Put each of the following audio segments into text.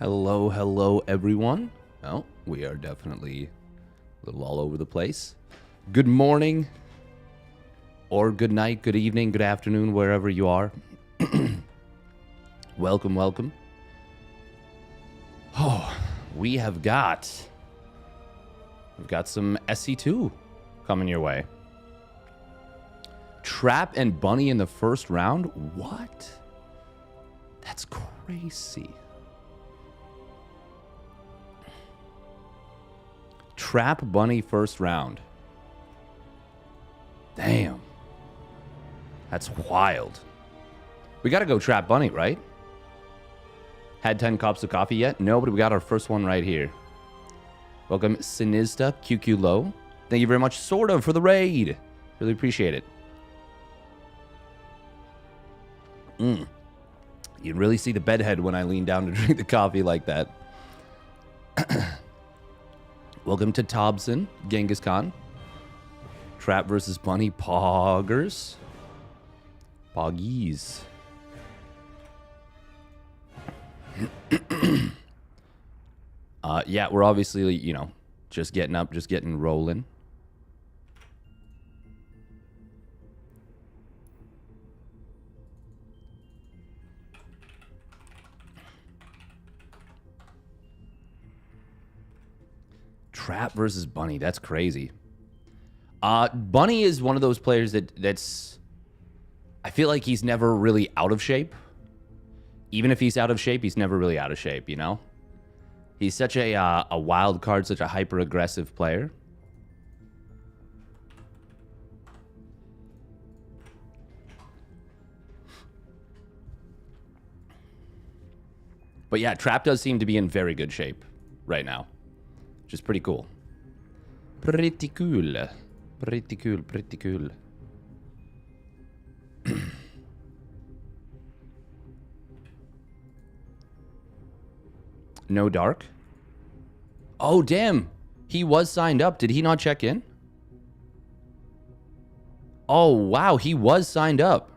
Hello, hello, everyone. Oh, we are definitely a little all over the place. Good morning, or good night, good evening, good afternoon, wherever you are. Welcome, welcome. Oh, we've got some SC2 coming your way. Trap and Bunny in the first round? What? That's crazy. Trap Bunny first round. Damn. That's wild. We gotta go Trap Bunny, right? Had 10 cups of coffee yet? No, but we got our first one right here. Welcome, Sinista QQ Low. Thank you very much, sort of, for the raid. Really appreciate it. You can really see the bedhead when I lean down to drink the coffee like that. Welcome to Tobson, Genghis Khan. Trap versus Bunny, Poggers. Poggies. Yeah, we're obviously, you know, just getting up, just getting rolling. Trap versus Bunny, that's crazy. Bunny is one of those players that's... I feel like he's never really out of shape. Even if he's out of shape, he's never really out of shape, you know? He's such a wild card, such a hyper-aggressive player. But yeah, Trap does seem to be in very good shape right now. Which is pretty cool. Pretty cool. Pretty cool, pretty cool. No dark? Oh, damn. He was signed up. Did he not check in? Oh, wow. He was signed up.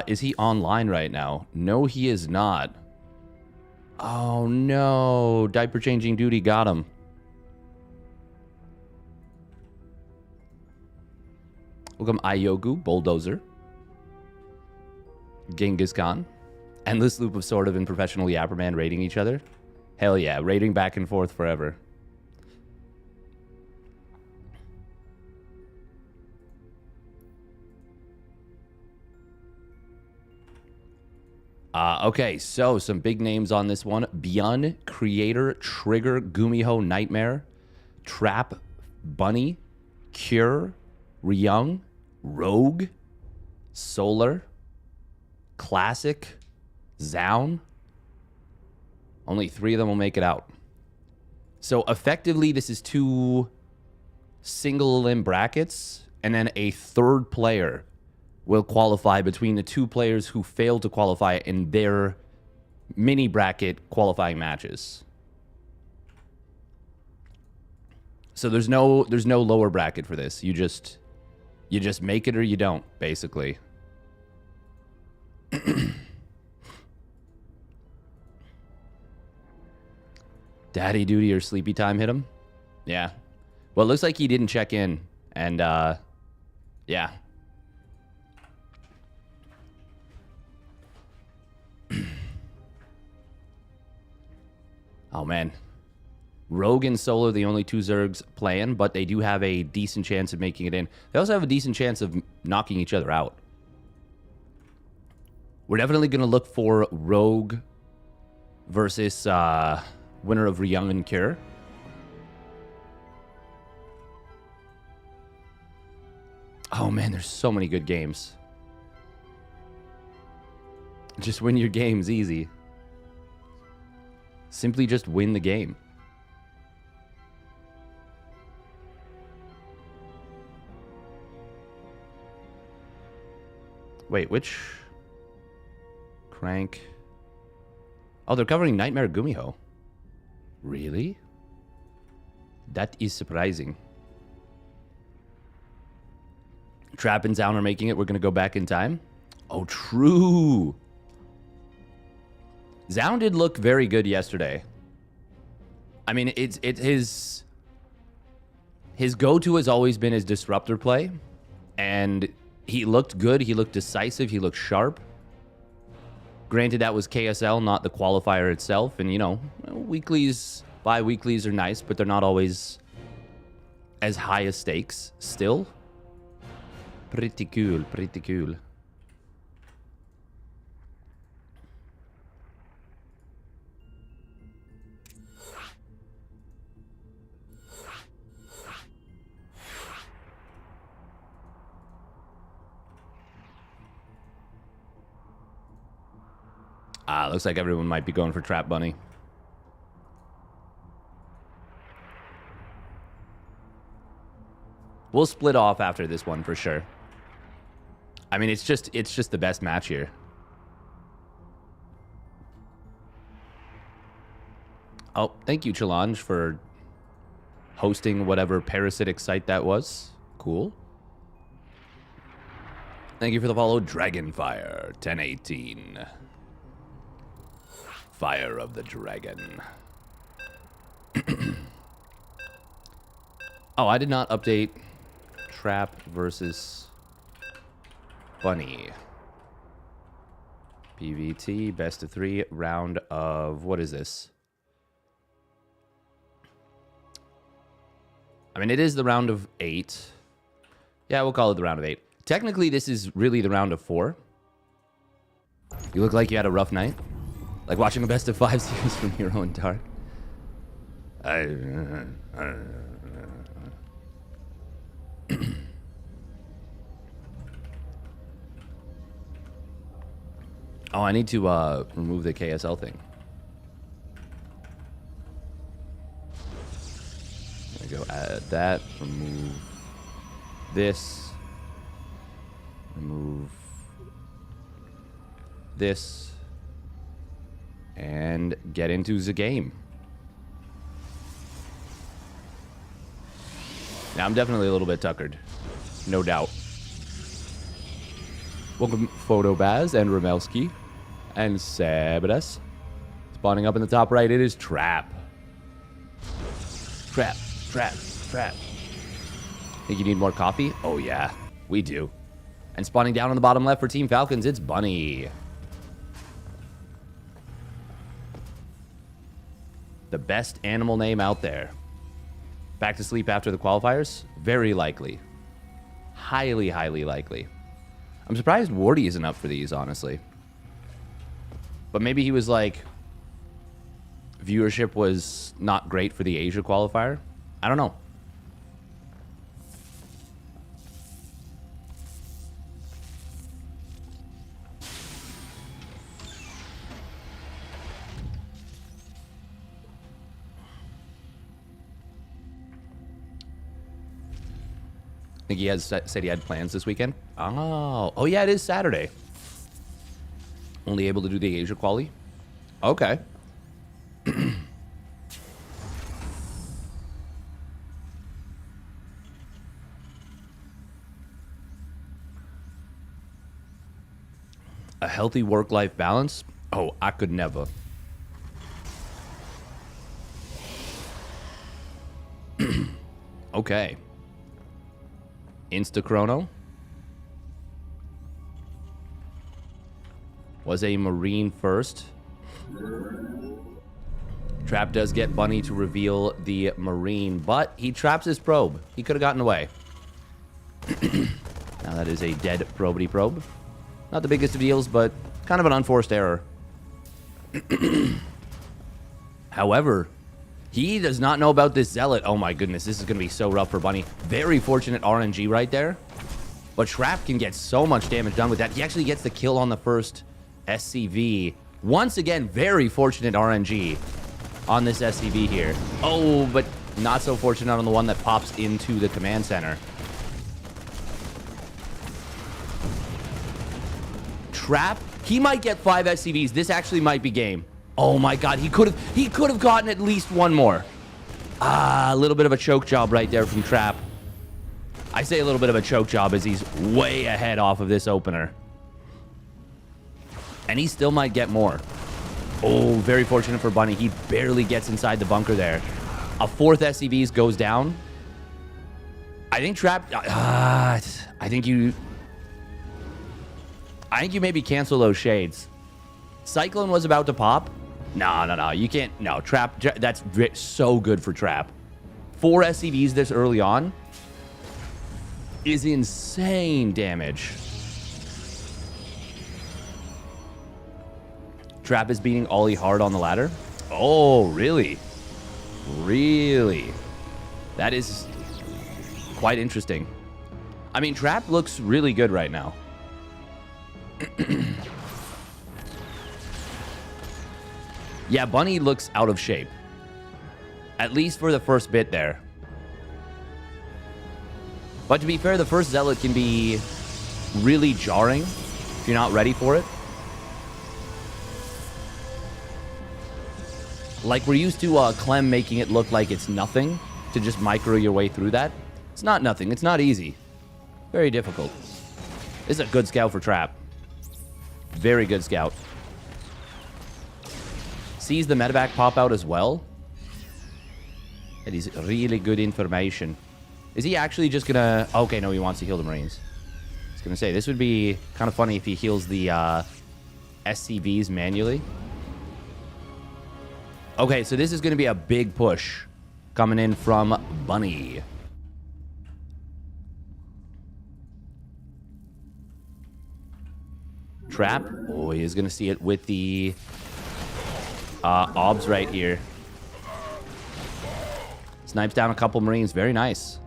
Is he online right now? No, he is not. Oh, no. Diaper changing duty got him. Welcome, Iogu, Bulldozer. Genghis Khan. Endless loop of sort of and professional Yapperman raiding each other. Hell yeah, raiding back and forth forever. Okay, so some big names on this one. Byun, Creator, Trigger, Gumiho, Nightmare, Trap, Bunny, Cure, Ryung, Rogue, Solar, Classic, Zown. Only 3 of them will make it out. So effectively, this is 2 single limb brackets, and then a third player will qualify between the 2 players who failed to qualify in their mini bracket qualifying matches. So there's no lower bracket for this. You just make it or you don't, basically. Daddy duty or sleepy time hit him? Yeah. Well, it looks like he didn't check in, and yeah. Oh, man. Rogue and Solar, the only 2 Zergs playing, but they do have a decent chance of making it in. They also have a decent chance of knocking each other out. We're definitely going to look for Rogue versus winner of Ryung and Cure. Oh, man, there's so many good games. Just win your games easy. Simply just win the game. Wait, which? Crank. Oh, they're covering Nightmare Gumiho. Really? That is surprising. Trap and Zown are making it. We're going to go back in time. Oh, true. Zound did look very good yesterday. I mean, his go-to has always been his disruptor play, and he looked good. He looked decisive. He looked sharp. Granted, that was KSL, not the qualifier itself. And, you know, weeklies, bi-weeklies are nice, but they're not always as high as stakes still. Pretty cool, pretty cool. Looks like everyone might be going for Trap Bunny. We'll split off after this one for sure. I mean, it's just the best match here. Oh, thank you, Challenge, for hosting whatever parasitic site that was. Cool. Thank you for the follow, Dragonfire 1018. Fire of the Dragon. Oh, I did not update Trap versus Bunny. PVT, best of 3, round of... What is this? I mean, it is the round of 8. Yeah, we'll call it the round of 8. Technically, this is really the round of 4. You look like you had a rough night. Like watching a best of 5 series from Hero and Dark. Oh, I need to remove the KSL thing. There we go. Add that. Remove this. Remove this. And get into the game. Now, I'm definitely a little bit tuckered. No doubt. Welcome, Photobaz and Ramelski and Sabadas. Spawning up in the top right, it is Trap. Trap, Trap, Trap. Think you need more coffee? Oh, yeah, we do. And spawning down on the bottom left for Team Falcons, it's Bunny. The best animal name out there. Back to sleep after the qualifiers? Very likely. Highly, highly likely. I'm surprised Wardy isn't up for these, honestly. But maybe he was like... Viewership was not great for the Asia qualifier? I don't know. I think he has said he had plans this weekend. Oh yeah, it is Saturday. Only able to do the Asia quali. Okay. A healthy work-life balance? Oh, I could never. Okay. Instachrono was a Marine first. Trap does get Bunny to reveal the Marine, but he traps his probe. He could have gotten away. Now that is a dead probity probe. Not the biggest of deals, but kind of an unforced error. However, he does not know about this Zealot. Oh my goodness, this is going to be so rough for Bunny. Very fortunate RNG right there. But Trap can get so much damage done with that. He actually gets the kill on the first SCV. Once again, very fortunate RNG on this SCV here. Oh, but not so fortunate on the one that pops into the command center. Trap, he might get 5 SCVs. This actually might be game. Oh my god, he could have gotten at least one more. A little bit of a choke job right there from Trap. I say a little bit of a choke job as he's way ahead off of this opener. And he still might get more. Oh, very fortunate for Bunny. He barely gets inside the bunker there. A fourth SCVs goes down. I think Trap... I think you maybe cancel those shades. Cyclone was about to pop. No. You can't... No, Trap... That's so good for Trap. 4 SCVs this early on is insane damage. Trap is beating Ollie hard on the ladder. Oh, really? Really? That is quite interesting. I mean, Trap looks really good right now. Yeah, Bunny looks out of shape. At least for the first bit there. But to be fair, the first Zealot can be really jarring if you're not ready for it. Like, we're used to Clem making it look like it's nothing to just micro your way through that. It's not nothing. It's not easy. Very difficult. This is a good scout for Trap. Very good scout. Sees the medevac pop out as well. That is really good information. Is he actually just gonna... Okay, no, he wants to heal the Marines. I was gonna say, this would be kind of funny if he heals the SCVs manually. Okay, so this is going to be a big push coming in from Bunny. Trap. Oh, he is going to see it with the obs right here. Snipes down a couple Marines. Very nice.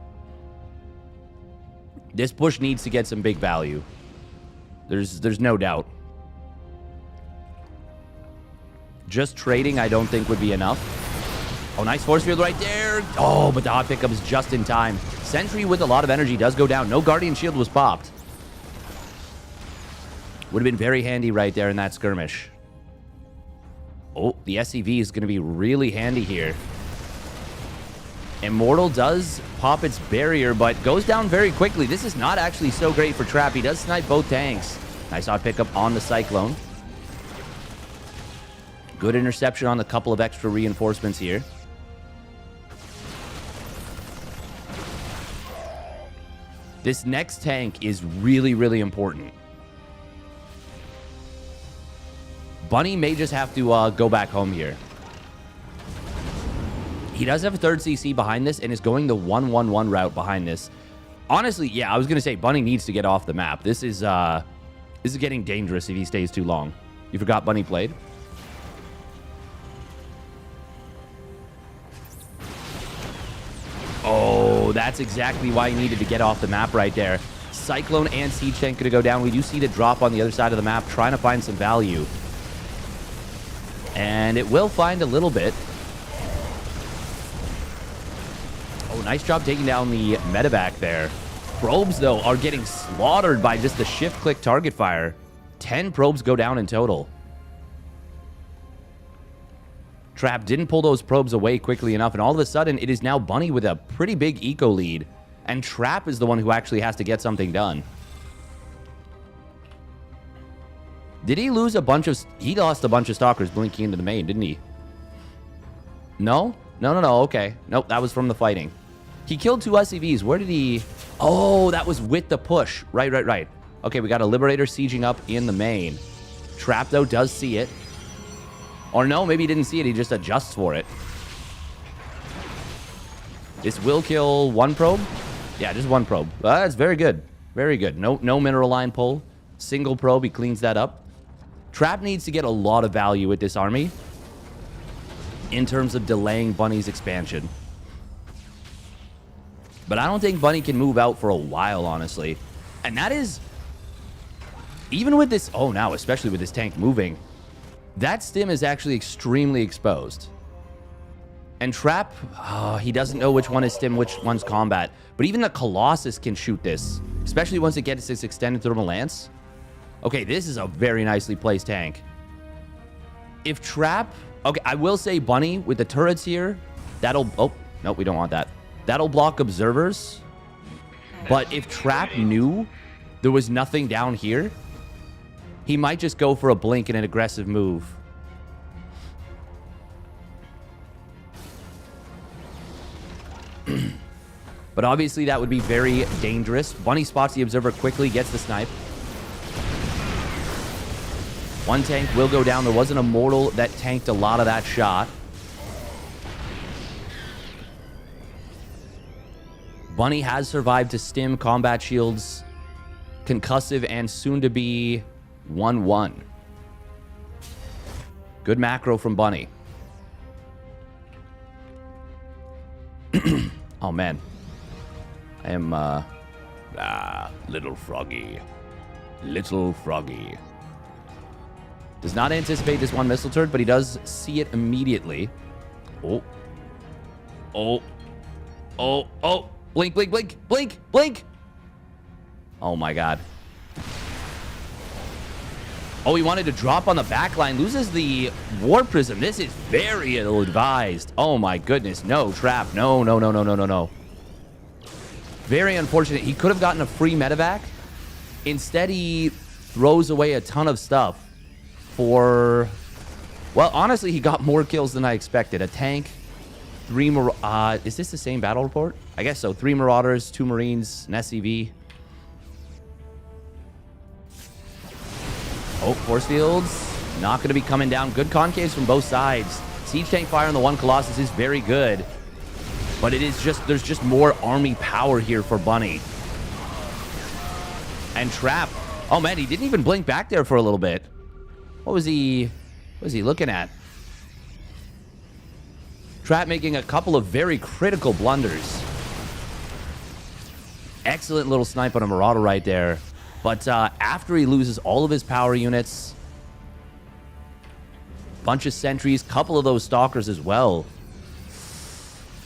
This push needs to get some big value. There's no doubt. Just trading, I don't think, would be enough. Oh, nice force field right there. Oh, but the hot pickup is just in time. Sentry with a lot of energy does go down. No Guardian Shield was popped. Would have been very handy right there in that skirmish. Oh, the SCV is going to be really handy here. Immortal does pop its barrier, but goes down very quickly. This is not actually so great for Trap. He does snipe both tanks. Nice hot pickup on the Cyclone. Good interception on a couple of extra reinforcements here. This next tank is really, really important. Bunny may just have to go back home here. He does have a third CC behind this and is going the 1-1-1 route behind this. Honestly, yeah, I was going to say Bunny needs to get off the map. This is getting dangerous if he stays too long. You forgot Bunny played? Oh, that's exactly why he needed to get off the map right there. Cyclone and Siege Tank going to go down. We do see the drop on the other side of the map, trying to find some value. And it will find a little bit. Oh, nice job taking down the medevac there. Probes, though, are getting slaughtered by just the shift-click target fire. 10 probes go down in total. Trap didn't pull those probes away quickly enough, and all of a sudden, it is now Bunny with a pretty big eco lead, and Trap is the one who actually has to get something done. Did he lose a bunch of... He lost a bunch of Stalkers blinking into the main, didn't he? No? No, okay. Nope, that was from the fighting. He killed 2 SCVs. Where did he... Oh, that was with the push. Right. Okay, we got a Liberator sieging up in the main. Trap, though, does see it. Or no, maybe he didn't see it. He just adjusts for it. This will kill 1 probe. Yeah, just 1 probe. That's very good. Very good. No mineral line pull. Single probe. He cleans that up. Trap needs to get a lot of value with this army in terms of delaying Bunny's expansion. But I don't think Bunny can move out for a while, honestly. And that is... Even with this... Oh, now, especially with this tank moving... That stim is actually extremely exposed. And Trap, he doesn't know which one is stim, which one's combat. But even the Colossus can shoot this, especially once it gets its extended thermal lance. Okay, this is a very nicely placed tank. If Trap... Okay, I will say Bunny with the turrets here, that'll... Oh, no, we don't want that. That'll block observers. But if Trap knew there was nothing down here, he might just go for a blink and an aggressive move. But obviously that would be very dangerous. Bunny spots the Observer quickly, gets the snipe. One tank will go down. There was an Immortal that tanked a lot of that shot. Bunny has survived to stim, combat shields, concussive, and soon to be 1-1. Good macro from Bunny. Oh, man. I am, little froggy. Little froggy. Does not anticipate this one missile turret, but he does see it immediately. Oh. Oh. Oh. Oh. Blink, blink, blink, blink, blink. Oh, my God. Oh, he wanted to drop on the back line. Loses the War Prism. This is very ill-advised. Oh, my goodness. No, Trap. No, no, no, no, no, no, no. Very unfortunate. He could have gotten a free medevac. Instead, he throws away a ton of stuff for... Well, honestly, he got more kills than I expected. A tank, 3... is this the same battle report? I guess so. 3 Marauders, 2 Marines, an SCV. Oh, force fields. Not going to be coming down. Good concaves from both sides. Siege tank fire on the one Colossus is very good. But it is just... There's just more army power here for Bunny. And Trap. Oh, man, he didn't even blink back there for a little bit. What was he looking at? Trap making a couple of very critical blunders. Excellent little snipe on a Marauder right there. But after he loses all of his power units, bunch of sentries, couple of those stalkers as well.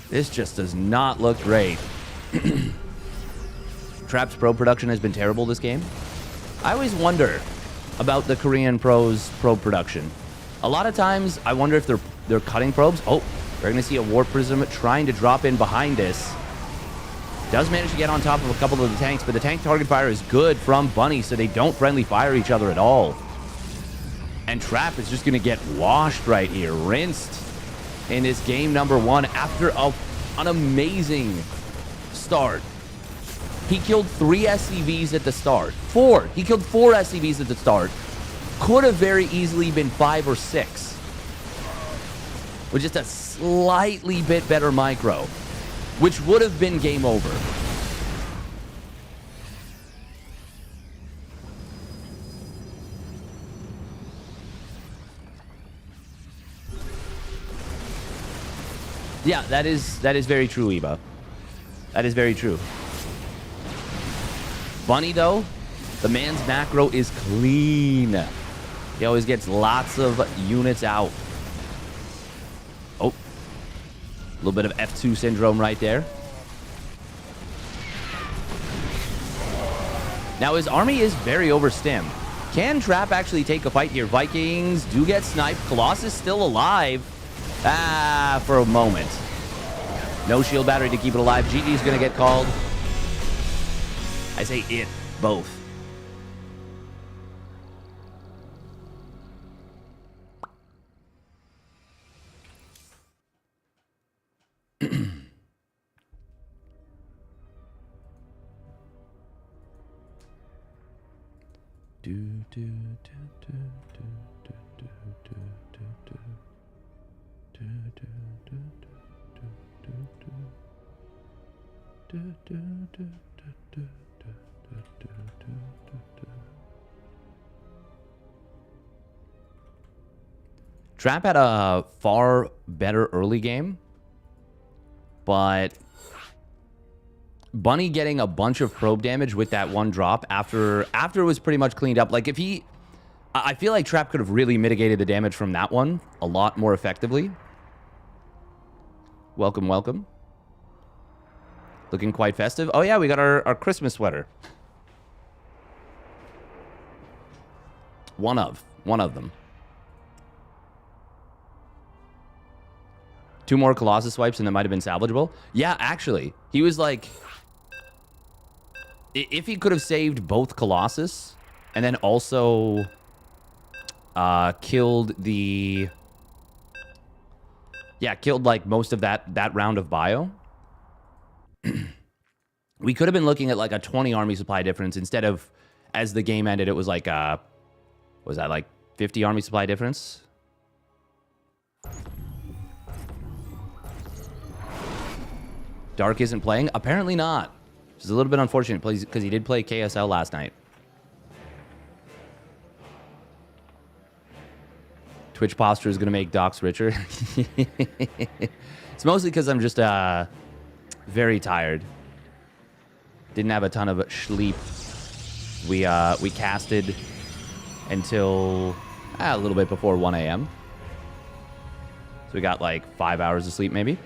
This just does not look great. Trap's pro production has been terrible this game. I always wonder about the Korean pros' probe production. A lot of times, I wonder if they're cutting probes. Oh, we're going to see a War Prism trying to drop in behind this. Does manage to get on top of a couple of the tanks, but the tank target fire is good from Bunny, so they don't friendly fire each other at all. And Trap is just going to get washed right here, rinsed in his game number 1 after an amazing start. He killed 3 SCVs at the start. 4. He killed 4 SCVs at the start. Could have very easily been 5 or 6. With just a slightly bit better micro, which would have been game over. Yeah, that is very true, Eva. That is very true. Bunny, though, the man's macro is clean. He always gets lots of units out. Oh. A little bit of F2 syndrome right there. Now, his army is very overstim. Can Trap actually take a fight here? Vikings do get sniped. Colossus still alive. For a moment. No shield battery to keep it alive. GG is going to get called. I say it, both. Trap had a far better early game, but Bunny getting a bunch of probe damage with that one drop after it was pretty much cleaned up. Like, if he... I feel like Trap could have really mitigated the damage from that one a lot more effectively. Welcome, welcome. Looking quite festive. Oh, yeah, we got our Christmas sweater. One of them. 2 more Colossus swipes and that might have been salvageable. Yeah, actually. He was like... If he could have saved both Colossus and then also killed the... Yeah, killed like most of that round of bio. We could have been looking at like a 20 army supply difference instead of, as the game ended, it was like, was that like 50 army supply difference? Dark isn't playing? Apparently not. Which is a little bit unfortunate because he did play KSL last night. Twitch posture is going to make Docs richer. It's mostly because I'm just very tired. Didn't have a ton of sleep. We casted until a little bit before 1 a.m. So we got like 5 hours of sleep maybe.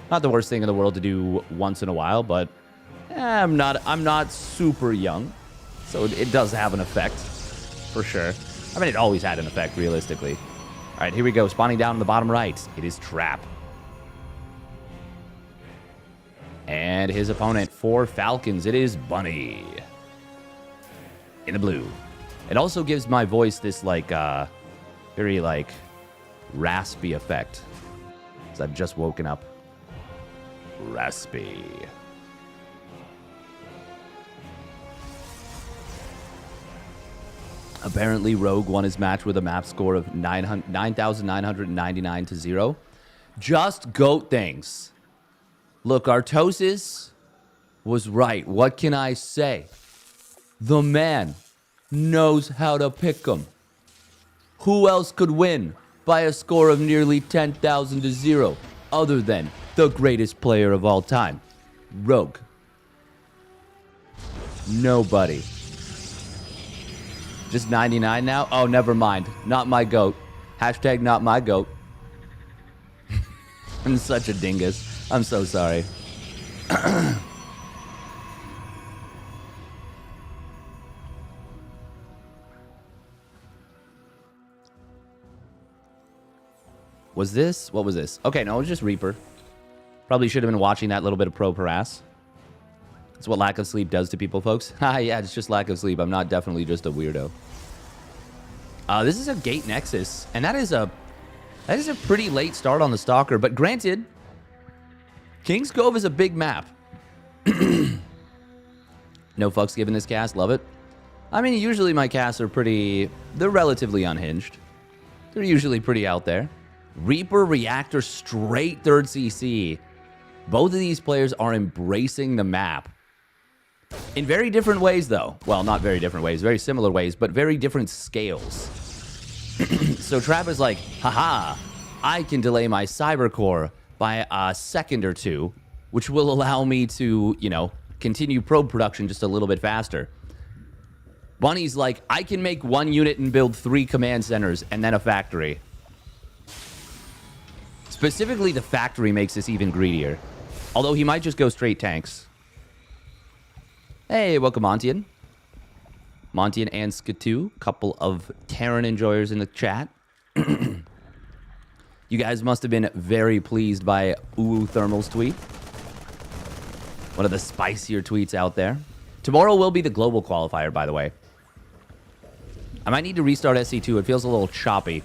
Not the worst thing in the world to do once in a while, but I'm not super young. So it does have an effect for sure. I mean, it always had an effect, realistically. All right, here we go. Spawning down in the bottom right. It is Trap. And his opponent for Falcons, it is Bunny. In the blue. It also gives my voice this, like, very, like, raspy effect. Because I've just woken up. Raspy. Apparently, Rogue won his match with a map score of 9,999 to 0. Just goat things. Look, Artosis was right. What can I say? The man knows how to pick 'em. Who else could win by a score of nearly 10,000 to 0 other than the greatest player of all time, Rogue? Nobody. Just 99 now? Oh, never mind. Not my goat. Hashtag not my goat. I'm such a dingus. I'm so sorry. Was this? What was this? Okay, no, it was just Reaper. Probably should have been watching that little bit of pro harass. That's what lack of sleep does to people, folks. Yeah, it's just lack of sleep. I'm not definitely just a weirdo. This is a Gate Nexus, and that is a pretty late start on the Stalker. But granted, King's Cove is a big map. No fucks given this cast. Love it. I mean, usually my casts are they're relatively unhinged. They're usually pretty out there. Reaper, Reactor, straight 3rd CC. Both of these players are embracing the map. In very different ways, though. Well, not very different ways. Very similar ways, but very different scales. So Trap is like, haha, I can delay my Cyber Core by a second or two, which will allow me to, you know, continue probe production just a little bit faster. Bunny's like, I can make 1 unit and build 3 command centers and then a factory. Specifically, the factory makes this even greedier. Although he might just go straight tanks. Hey, welcome, Montian. Montian and Skatu, couple of Terran enjoyers in the chat. You guys must have been very pleased by Uwu Thermal's tweet. One of the spicier tweets out there. Tomorrow will be the global qualifier, by the way. I might need to restart SC2. It feels a little choppy.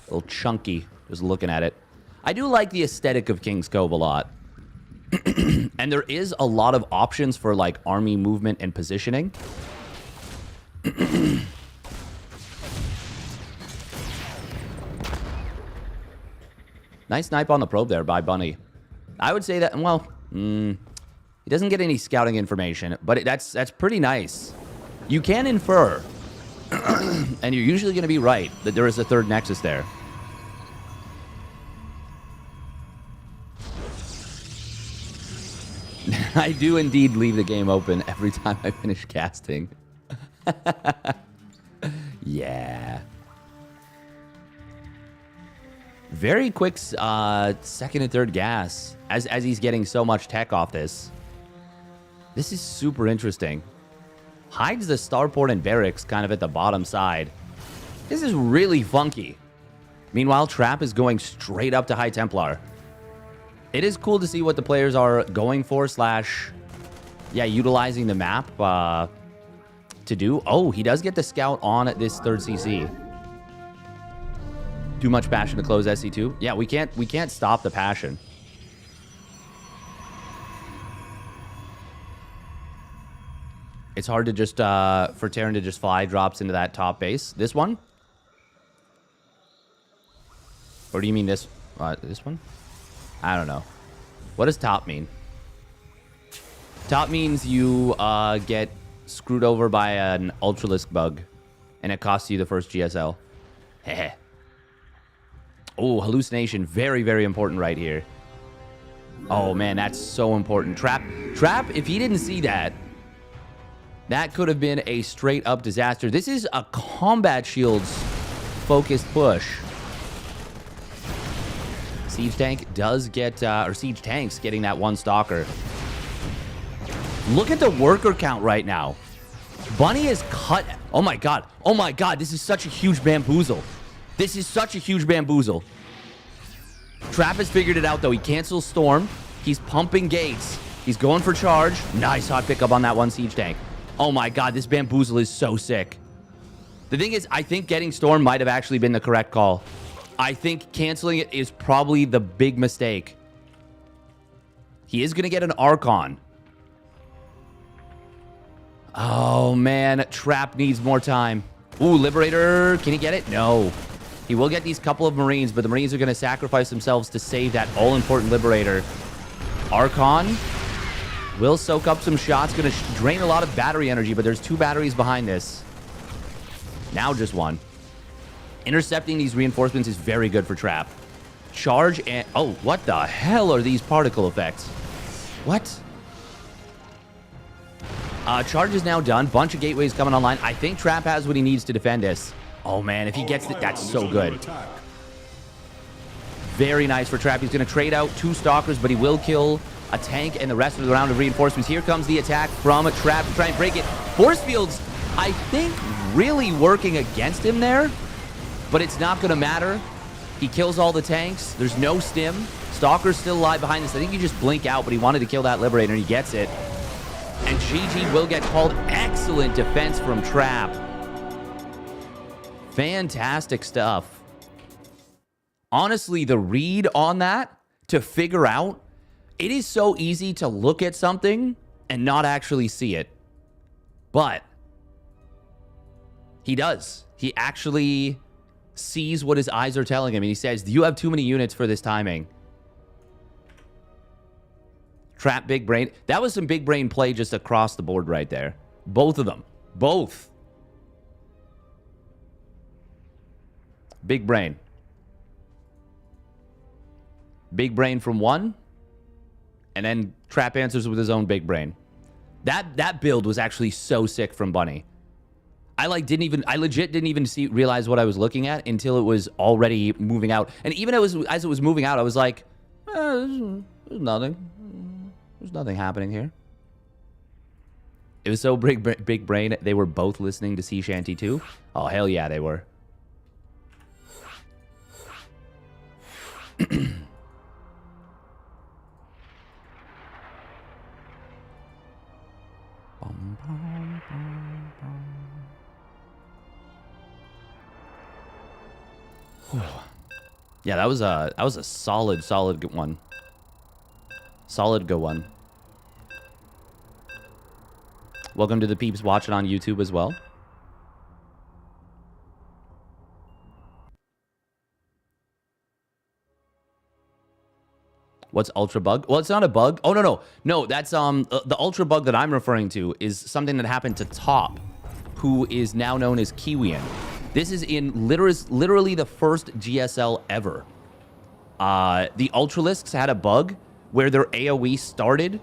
A little chunky, just looking at it. I do like the aesthetic of King's Cove a lot. And there is a lot of options for, like, army movement and positioning. Nice snipe on the probe there by Bunny. I would say that, well, he doesn't get any scouting information, but that's pretty nice. You can infer, and you're usually going to be right, that there is a 3rd Nexus there. I do indeed leave the game open every time I finish casting. Yeah. Very quick second and third gas as he's getting so much tech off this. This is super interesting. Hides the starport and barracks kind of at the bottom side. This is really funky. Meanwhile, Trap is going straight up to High Templar. It is cool to see what the players are going for / utilizing the map to do. Oh, he does get the scout on this 3rd CC. Too much passion to close SC2. Yeah, we can't stop the passion. It's hard to just, for Terran to just fly drops into that top base. This one? Or do you mean this one? I don't know. What does top mean? Top means you get screwed over by an Ultralisk bug, and it costs you the first GSL. Heh. Oh, hallucination. Very, very important right here. Oh, man, that's so important. Trap, if he didn't see that, that could have been a straight-up disaster. This is a combat shields focused push. Siege tank does get, or siege tanks getting that one stalker. Look at the worker count right now. Bunny is cut. Oh my god. Oh my god. This is such a huge bamboozle. This is such a huge bamboozle. Trap has figured it out though. He cancels Storm. He's pumping gates. He's going for charge. Nice hot pickup on that one siege tank. Oh my god. This bamboozle is so sick. The thing is, I think getting Storm might have actually been the correct call. I think canceling it is probably the big mistake. He is going to get an Archon. Oh, man. Trap needs more time. Ooh, Liberator. Can he get it? No. He will get these couple of Marines, but the Marines are going to sacrifice themselves to save that all-important Liberator. Archon will soak up some shots. Going to drain a lot of battery energy, but there's 2 batteries behind this. Now just 1. Intercepting these reinforcements is very good for Trap. Charge and... Oh, what the hell are these particle effects? What? Charge is now done. Bunch of gateways coming online. I think Trap has what he needs to defend this. Oh, man. If he gets it, that's so good. Very nice for Trap. He's going to trade out 2 stalkers, but he will kill a tank and the rest of the round of reinforcements. Here comes the attack from a Trap to try and break it. Force fields, I think, really working against him there, but it's not going to matter. He kills all the tanks. There's no stim. Stalker's still alive behind this. I think you just blink out, but he wanted to kill that Liberator, and he gets it. And GG will get called. Excellent defense from Trap. Fantastic stuff. Honestly, the read on that to figure out, it is so easy to look at something and not actually see it. But he does. He actually sees what his eyes are telling him. And he says, "Do you have too many units for this timing?" Trap big brain. That was some big brain play just across the board right there. Both of them. Both. Big brain. Big brain from one. And then Trap answers with his own big brain. That build was actually so sick from Bunny. I legit didn't even realize what I was looking at until it was already moving out. And even as it was moving out, I was like, there's nothing. There's nothing happening here. It was so big brain. They were both listening to Sea Shanty 2. Oh, hell yeah, they were. Yeah, that was a solid good one. Solid good one. Welcome to the peeps watching on YouTube as well. What's ultra bug? Well, it's not a bug. Oh, no, that's the ultra bug that I'm referring to is something that happened to Top, who is now known as Kiwian. This is in literally the first GSL ever. The Ultralisks had a bug where their AoE started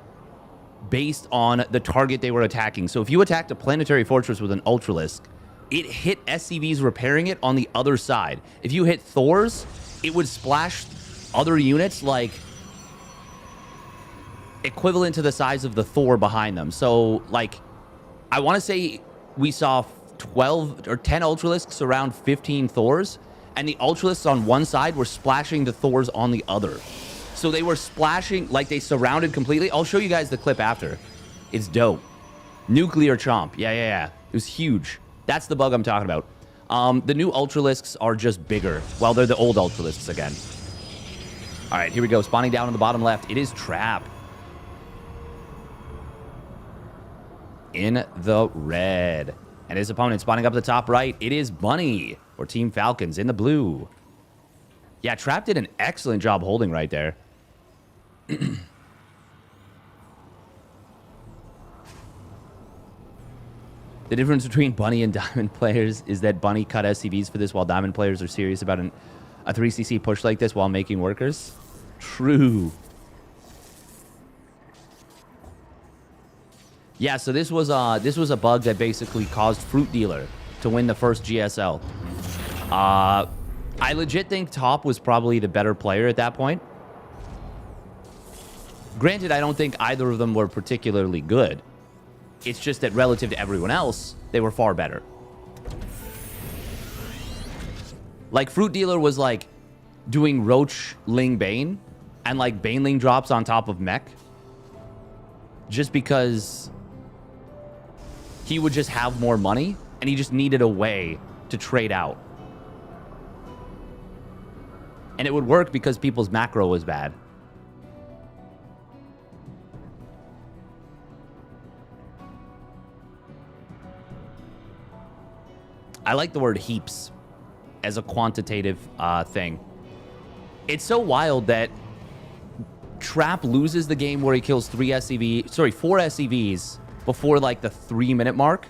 based on the target they were attacking. So if you attacked a planetary fortress with an Ultralisk, it hit SCVs repairing it on the other side. If you hit Thors, it would splash other units like equivalent to the size of the Thor behind them. So like, I want to say we saw 12 or 10 Ultralisks around 15 Thors, and the Ultralisks on one side were splashing the Thors on the other. So they were splashing, like they surrounded completely. I'll show you guys the clip after. It's dope. Nuclear chomp. Yeah. It was huge. That's the bug I'm talking about. The new Ultralisks are just bigger. Well, they're the old Ultralisks again. All right, here we go. Spawning down on the bottom left. It is Trap. in the red. And his opponent spawning up the top right. It is Bunny or Team Falcons in the blue. Yeah, Trap did an excellent job holding right there. The difference between Bunny and Diamond players is that Bunny cut SCVs for this while Diamond players are serious about a 3cc push like this while making workers. True. Yeah, so this was a bug that basically caused Fruit Dealer to win the first GSL. I legit think Top was probably the better player at that point. Granted, I don't think either of them were particularly good. It's just that relative to everyone else, they were far better. Like, Fruit Dealer was, like, doing Roach Ling Bane and, like, Baneling drops on top of Mech. Just because he would just have more money, and he just needed a way to trade out. And it would work because people's macro was bad. I like the word heaps as a quantitative thing. It's so wild that Trap loses the game where he kills 4 SCVs before like the 3-minute mark.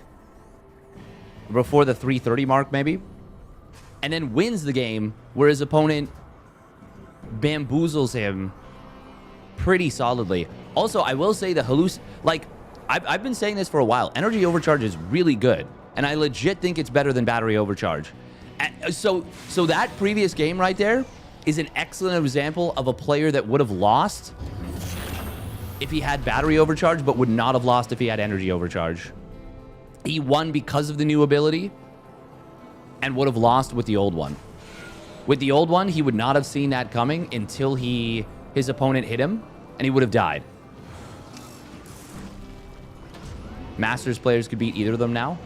Before the 3:30 mark, maybe. And then wins the game where his opponent bamboozles him pretty solidly. Also, I will say the I've been saying this for a while. Energy Overcharge is really good. And I legit think it's better than Battery Overcharge. So that previous game right there is an excellent example of a player that would have lost if he had Battery Overcharge, but would not have lost if he had Energy Overcharge. He won because of the new ability and would have lost with the old one. With the old one, he would not have seen that coming until his opponent hit him, and he would have died. Masters players could beat either of them now.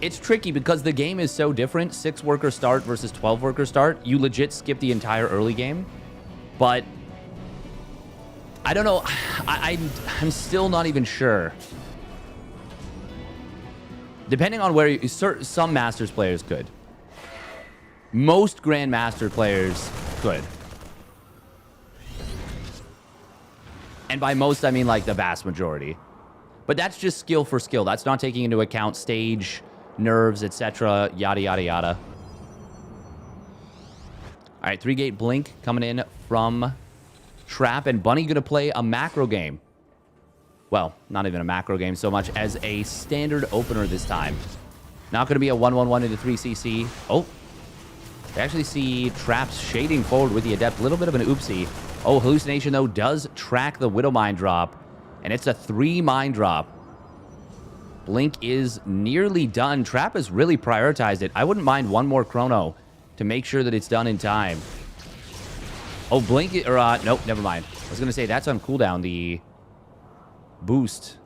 It's tricky because the game is so different. 6-worker start versus 12-worker start. You legit skip the entire early game. But I don't know. I'm still not even sure. Depending on where some Masters players could. Most Grandmaster players could. And by most, I mean like the vast majority. But that's just skill for skill. That's not taking into account stage, nerves, etc., yada, yada, yada. All right, 3-gate Blink coming in from Trap, and Bunny going to play a macro game. Well, not even a macro game so much as a standard opener this time. Not going to be a 1-1-1 into 3cc. Oh, I actually see Trap's shading forward with the Adept. A little bit of an oopsie. Oh, Hallucination, though, does track the Widow Mine drop, and it's a 3 mine drop. Blink is nearly done. Trap has really prioritized it. I wouldn't mind one more chrono to make sure that it's done in time. Oh, Blink, nope, never mind. I was going to say that's on cooldown, the boost.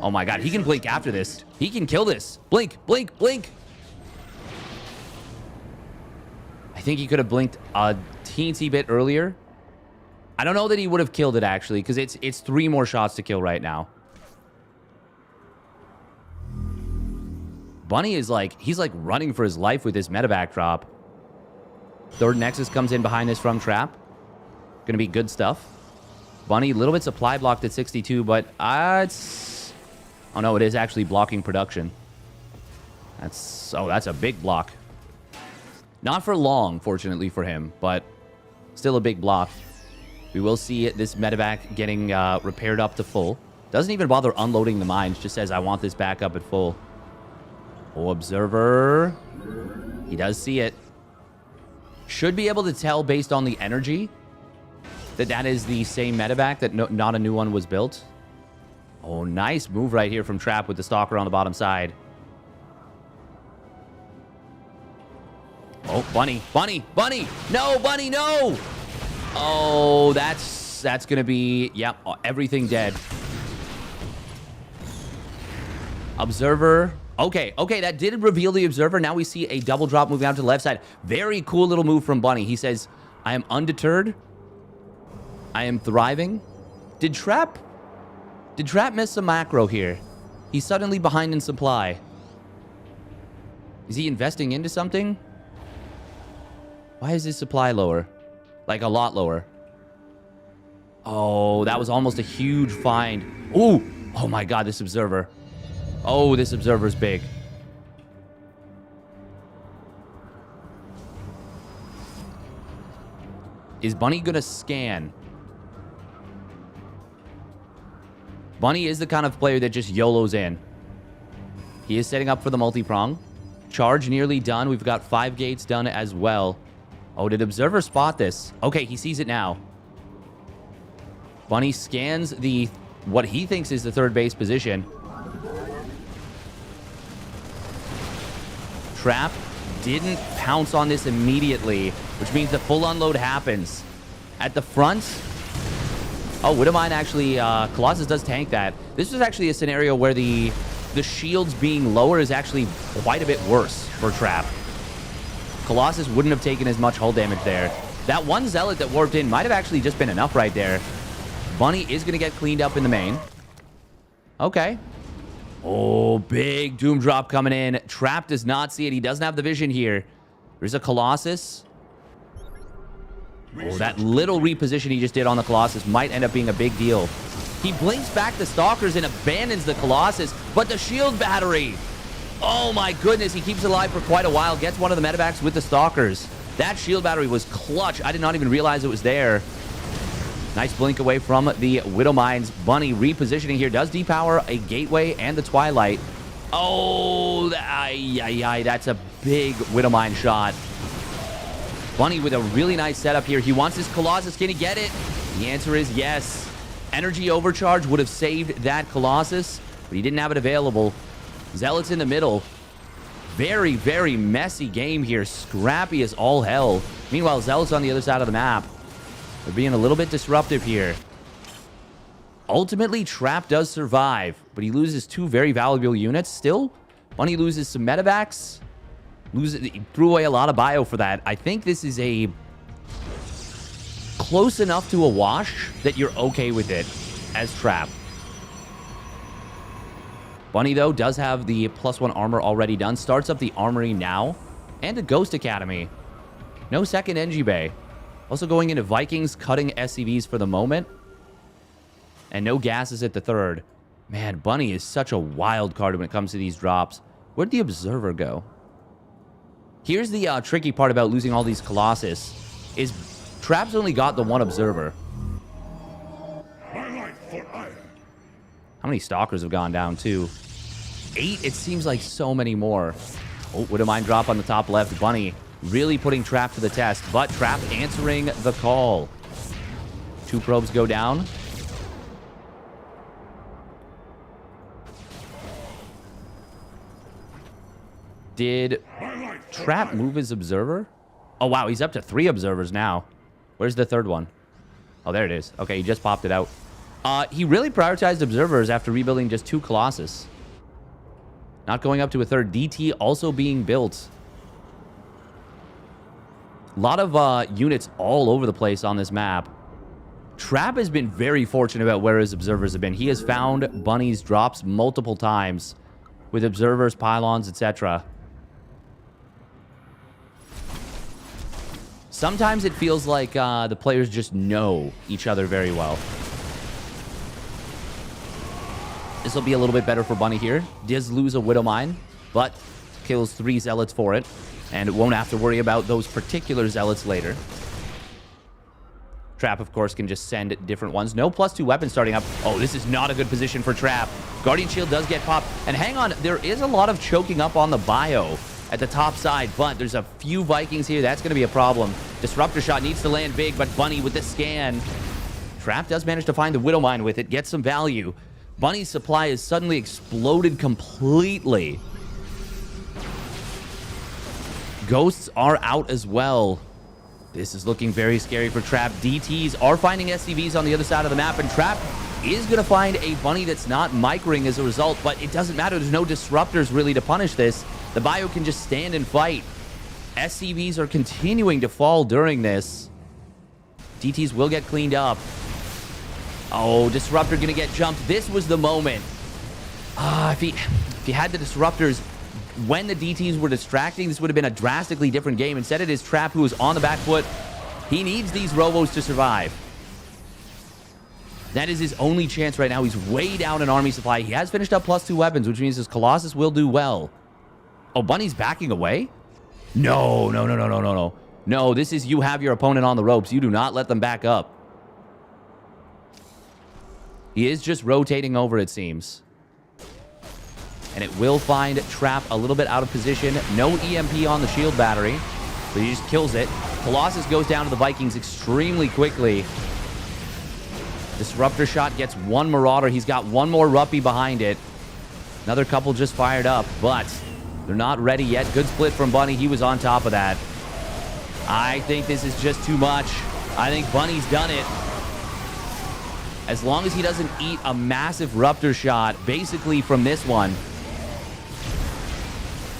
Oh my god, he can blink after this. He can kill this. Blink, blink, blink. I think he could have blinked a teensy bit earlier. I don't know that he would have killed it, actually, because it's 3 more shots to kill right now. Bunny is like, he's like running for his life with this medevac drop. Third Nexus comes in behind this from Trap. Gonna be good stuff. Bunny, a little bit supply blocked at 62, but it's... Oh no, it is actually blocking production. That's a big block. Not for long, fortunately for him, but still a big block. We will see this medevac getting repaired up to full. Doesn't even bother unloading the mines, just says, I want this back up at full. Oh, Observer. He does see it. Should be able to tell based on the energy that is the same medevac, that not a new one was built. Oh, nice move right here from Trap with the Stalker on the bottom side. Oh, Bunny, Bunny, Bunny! No, Bunny, no! Oh, that's gonna be, yep, everything dead. Observer. Okay, that did reveal the Observer. Now we see a double drop moving out to the left side. Very cool little move from Bunny. He says, I am undeterred. I am thriving. Did Trap Did Trap miss some macro here? He's suddenly behind in supply. Is he investing into something? Why is his supply lower? Like a lot lower. Oh, that was almost a huge find. Ooh! Oh my god, this observer. Oh, this observer's big. Is Bunny gonna scan? Bunny is the kind of player that just YOLOs in. He is setting up for the multi-prong. Charge nearly done. We've got 5 gates done as well. Oh, did Observer spot this? Okay, he sees it now. Bunny scans what he thinks is the third base position. Trap didn't pounce on this immediately, which means the full unload happens. At the front... Oh, Widowmine actually... Colossus does tank that. This was actually a scenario where the shields being lower is actually quite a bit worse for Trap. Colossus wouldn't have taken as much hull damage there. That one Zealot that warped in might have actually just been enough right there. Bunny is going to get cleaned up in the main. Okay. Oh, big Doom Drop coming in. Trap does not see it. He doesn't have the vision here. There's a Colossus. Oh, that little reposition he just did on the Colossus might end up being a big deal. He blinks back the Stalkers and abandons the Colossus, but the shield battery. Oh my goodness, he keeps it alive for quite a while. Gets one of the medevacs with the Stalkers. That shield battery was clutch. I did not even realize it was there. Nice blink away from the Widowmines. Bunny repositioning here. Does depower a Gateway and the Twilight. Oh, that's a big Widowmine shot. Bunny with a really nice setup here. He wants his Colossus. Can he get it? The answer is yes. Energy overcharge would have saved that Colossus, but he didn't have it available. Zealots in the middle. Very, very messy game here. Scrappy as all hell. Meanwhile, Zealots on the other side of the map. They're being a little bit disruptive here. Ultimately, Trap does survive, but he loses 2 very valuable units. Still, Bunny loses some medevacs. He threw away a lot of bio for that. I think this is a close enough to a wash that you're okay with it as Trap. Bunny, though, does have the +1 armor already done. Starts up the armory now. And a Ghost Academy. No second NG Bay. Also going into Vikings, cutting SCVs for the moment. And no gases at the third. Man, Bunny is such a wild card when it comes to these drops. Where'd the Observer go? Here's the tricky part about losing all these Colossus. Is Trap's only got the 1 Observer. How many Stalkers have gone down, too? 8? It seems like so many more. Oh, Widowmine drop on the top left. Bunny really putting Trap to the test, but Trap answering the call. 2 probes go down. Did Trap move his Observer? Oh, wow, he's up to 3 Observers now. Where's the third one? Oh, there it is. Okay, he just popped it out. He really prioritized Observers after rebuilding just 2 Colossus. Not going up to a third. DT also being built. A lot of units all over the place on this map. Trap has been very fortunate about where his Observers have been. He has found Bunny's drops multiple times with Observers, pylons, etc. Sometimes it feels like the players just know each other very well. This will be a little bit better for Bunny here. Does lose a Widowmine, but kills 3 Zealots for it. And won't have to worry about those particular Zealots later. Trap, of course, can just send different ones. No +2 weapons starting up. Oh, this is not a good position for Trap. Guardian Shield does get popped. And hang on, there is a lot of choking up on the bio at the top side, but there's a few Vikings here. That's going to be a problem. Disruptor shot needs to land big, but Bunny with the scan. Trap does manage to find the Widowmine with it, gets some value. Bunny's supply has suddenly exploded completely. Ghosts are out as well. This is looking very scary for Trap. DTs are finding SCVs on the other side of the map, and Trap is going to find a Bunny that's not micring as a result, but it doesn't matter. There's no disruptors really to punish this. The bio can just stand and fight. SCVs are continuing to fall during this. DTs will get cleaned up. Oh, Disruptor going to get jumped. This was the moment. If he had the Disruptors when the DTs were distracting, this would have been a drastically different game. Instead, it is Trap who is on the back foot. He needs these Robos to survive. That is his only chance right now. He's way down in army supply. He has finished up +2 weapons, which means his Colossus will do well. Oh, Bunny's backing away? No. No, this is you have your opponent on the ropes. You do not let them back up. He is just rotating over, it seems. And it will find Trap a little bit out of position. No EMP on the shield battery. So he just kills it. Colossus goes down to the Vikings extremely quickly. Disruptor shot gets one Marauder. He's got one more Ruppy behind it. Another couple just fired up, but they're not ready yet. Good split from Bunny. He was on top of that. I think this is just too much. I think Bunny's done it. As long as he doesn't eat a massive Ruptor shot, basically from this one.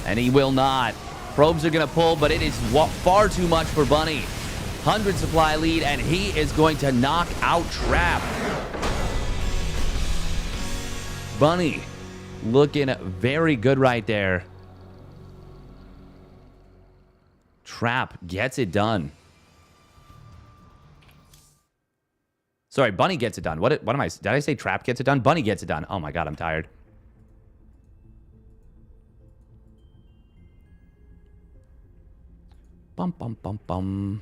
And he will not. Probes are going to pull, but it is far too much for Bunny. 100 supply lead, and he is going to knock out Trap. Bunny looking very good right there. Trap gets it done. Sorry, Bunny gets it done. What am I? Did I say Trap gets it done? Bunny gets it done. Oh my god, I'm tired. Bum, bum, bum, bum.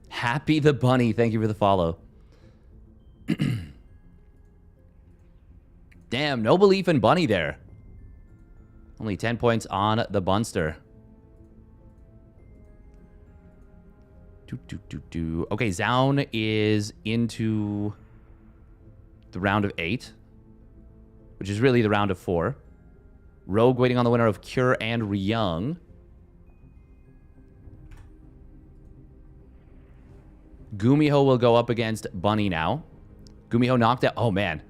Happy the Bunny. Thank you for the follow. Damn, no belief in Bunny there. Only 10 points on the Bunster. Okay, Zaun is into the round of 8, which is really the round of 4. Rogue waiting on the winner of Cure and Ryung. Gumiho will go up against Bunny now. Gumiho knocked out... Oh, man.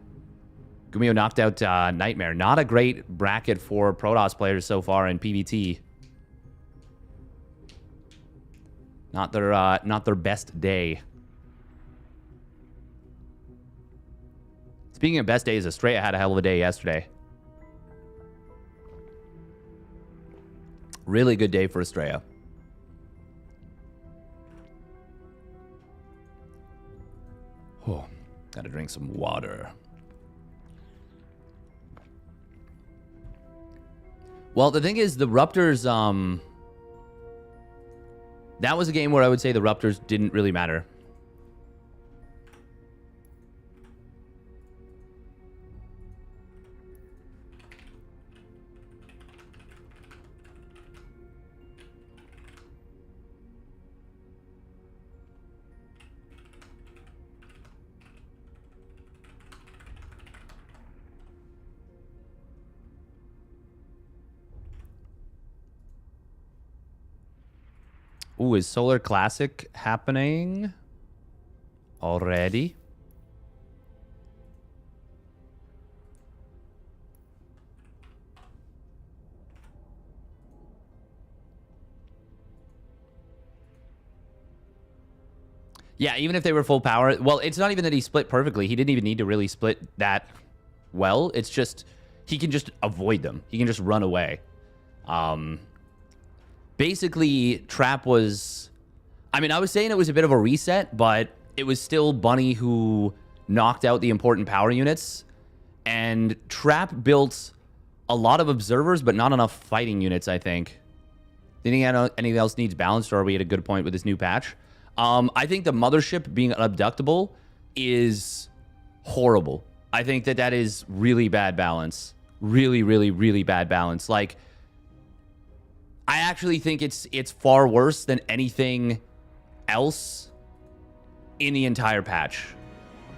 Gumiho knocked out Nightmare. Not a great bracket for Protoss players so far in PvT. Not their best day. Speaking of best days, Estrella had a hell of a day yesterday. Really good day for Estrella. Oh, gotta drink some water. Well, the thing is, the Ruptors, that was a game where I would say the Ruptors didn't really matter. Ooh, is Solar Classic happening already? Yeah, even if they were full power. Well, it's not even that he split perfectly. He didn't even need to really split that well. It's just he can just avoid them. He can just run away. Basically, Trap was... I mean, I was saying it was a bit of a reset, but it was still Bunny who knocked out the important power units. And Trap built a lot of observers, but not enough fighting units, I think. Do you think anything else needs balanced, or are we at a good point with this new patch? I think the Mothership being unabductable is horrible. I think that is really bad balance. Really, really, really bad balance. Like... I actually think it's far worse than anything else in the entire patch.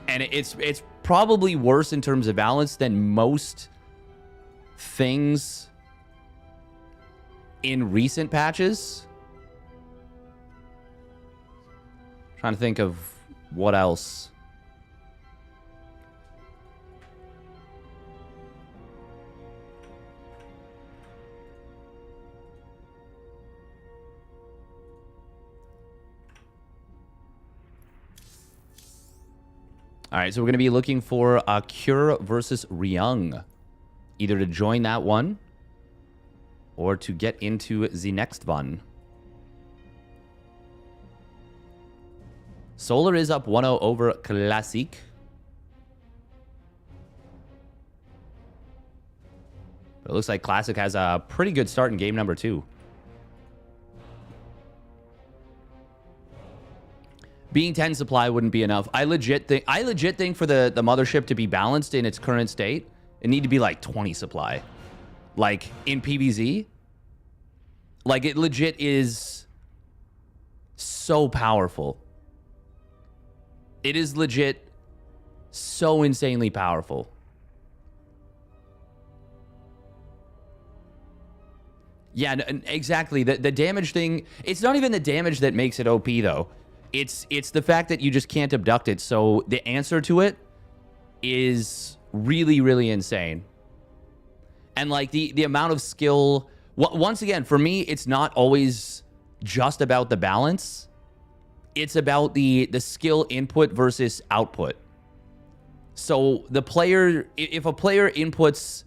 And it's probably worse in terms of balance than most things in recent patches. Trying to think of what else. All right, so we're going to be looking for Cure versus Ryung. Either to join that one or to get into the next one. Solar is up 1-0 over Classic. But it looks like Classic has a pretty good start in game number 2. Being 10 supply wouldn't be enough. I legit think for the mothership to be balanced in its current state, it need to be like 20 supply. Like in PvZ. Like it legit is so powerful. It is legit so insanely powerful. Yeah, exactly. The damage thing, it's not even the damage that makes it OP though. It's the fact that you just can't abduct it. So the answer to it is really, really insane. And like the amount of skill, once again, for me, it's not always just about the balance. It's about the skill input versus output. So the player, if a player inputs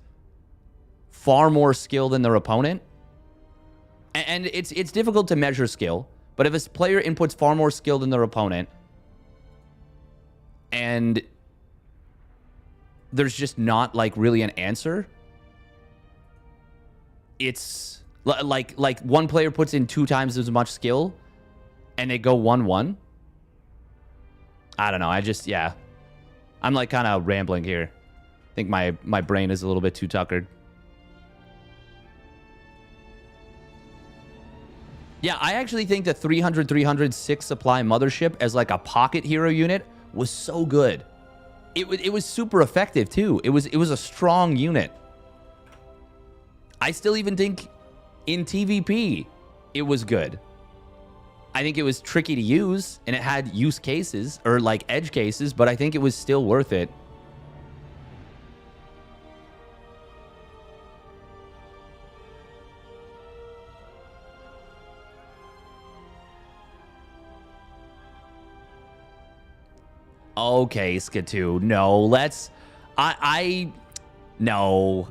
far more skill than their opponent, and it's difficult to measure skill, but if a player inputs far more skill than their opponent, and there's just not like really an answer, it's like one player puts in 2 times as much skill and they go 1-1. I don't know. Yeah. I'm like kind of rambling here. I think my brain is a little bit too tuckered. Yeah, I actually think the 300-306 supply mothership as like a pocket hero unit was so good. It was super effective too. It was a strong unit. I still even think in TVP it was good. I think it was tricky to use and it had use cases or like edge cases, but I think it was still worth it. Okay, Skatu. No, let's... No.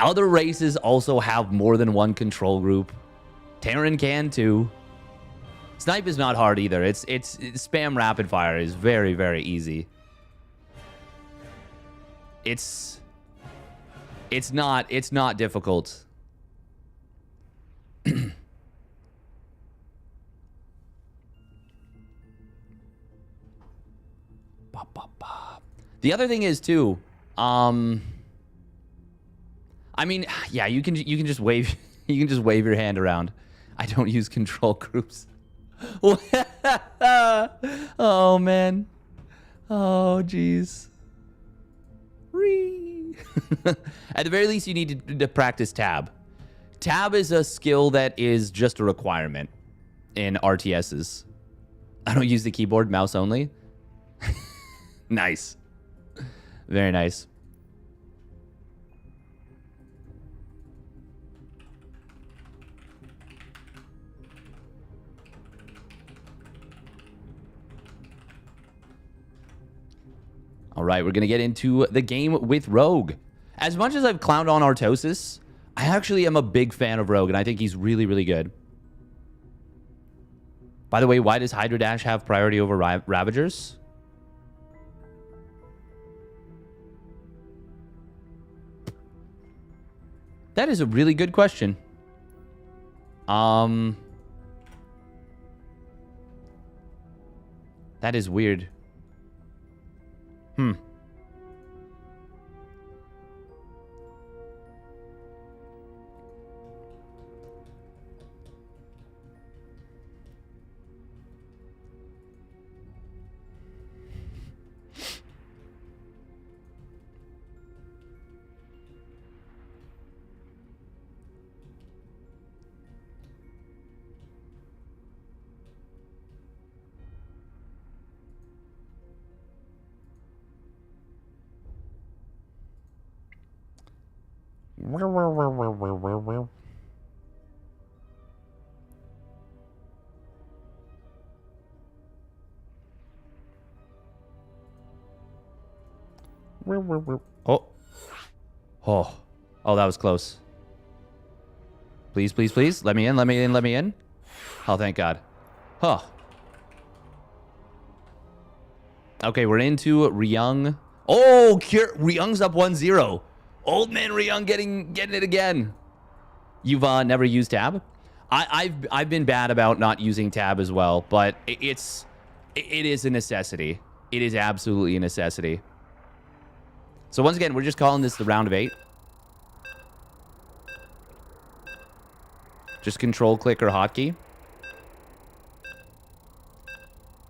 Other races also have more than one control group. Terran can too. Snipe is not hard either. It's spam rapid fire is very, very easy. It's not difficult. The other thing is too, I mean, yeah, you can just wave your hand around. I don't use control groups. Oh man. Oh jeez. At the very least, you need to practice tab. Tab is a skill that is just a requirement in RTSs. I don't use the keyboard, mouse only. Nice. Very nice. All right, we're going to get into the game with Rogue. As much as I've clowned on Artosis, I actually am a big fan of Rogue, and I think he's really, really good. By the way, why does Hydra Dash have priority over Ravagers? That is a really good question. That is weird. Oh. Oh. Oh, that was close. Please, please, please. Let me in, let me in, let me in. Oh, thank God. Huh. Okay, we're into Ryung. Oh, Ryung's up 1-0. Old man Ryung getting it again. You've never used tab? I've been bad about not using tab as well, but it is a necessity. It is absolutely a necessity. So once again, we're just calling this the round of 8. Just control click or hotkey.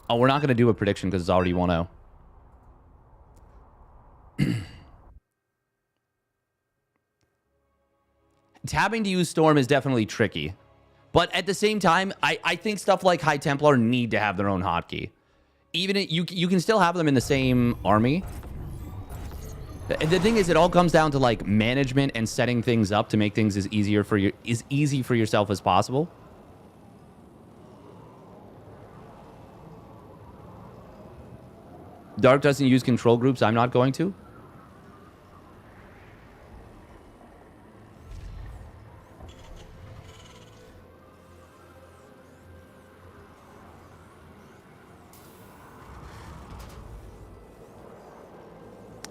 Oh, we're not going to do a prediction because it's already 1-0. Tabbing to use Storm is definitely tricky. But at the same time, I think stuff like High Templar need to have their own hotkey. Even you can still have them in the same army. The thing is, it all comes down to like management and setting things up to make things as easy for yourself as possible. Dark doesn't use control groups. I'm not going to.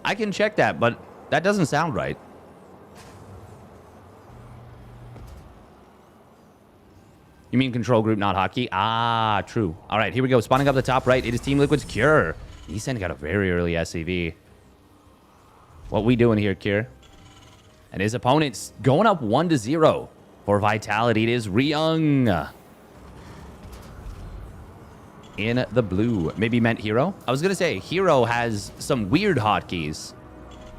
I can check that, but that doesn't sound right. You mean control group, not hotkey? Ah, true. All right, here we go. Spawning up the top right. It is Team Liquid's Cure. He's sending out a very early SCV. What we doing here, Cure? And his opponent's going up 1-0 for Vitality. It is Ryung. In the blue. Maybe meant Hero? I was going to say, Hero has some weird hotkeys.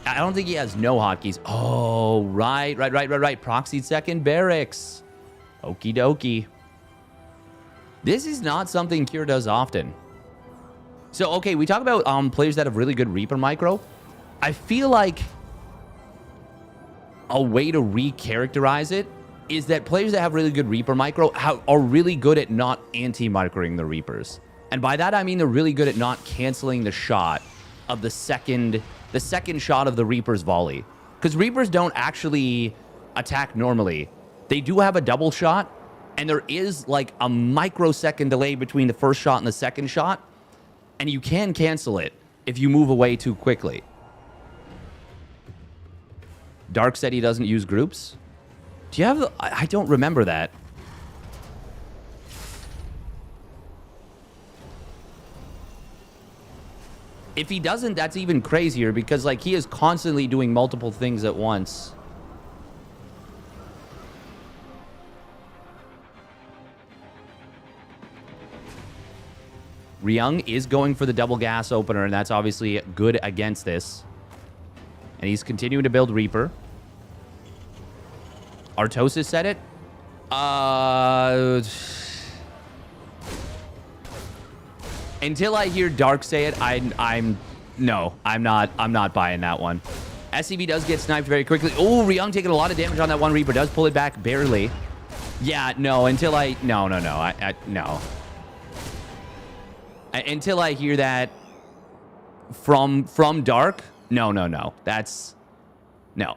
I don't think he has no hotkeys. Oh, right. Proxied second barracks. Okie dokie. This is not something Cure does often. So, okay, we talk about players that have really good Reaper micro. I feel like a way to recharacterize it is that players that have really good Reaper micro are really good at not anti-microing the Reapers. And by that, I mean they're really good at not canceling the shot of the second shot of the Reaper's volley. Because Reapers don't actually attack normally. They do have a double shot, and there is like a microsecond delay between the first shot and the second shot. And you can cancel it if you move away too quickly. Dark said he doesn't use groups. Do you have... I don't remember that. If he doesn't, that's even crazier because, like, he is constantly doing multiple things at once. Ryung is going for the double gas opener, and that's obviously good against this. And he's continuing to build Reaper. Artosis said it. Until I hear Dark say it, I'm not buying that one. SCV does get sniped very quickly. Oh, Ryung taking a lot of damage on that one Reaper. Does pull it back barely. Yeah, no, until I... No. No. Until I hear that from Dark, no. That's... No.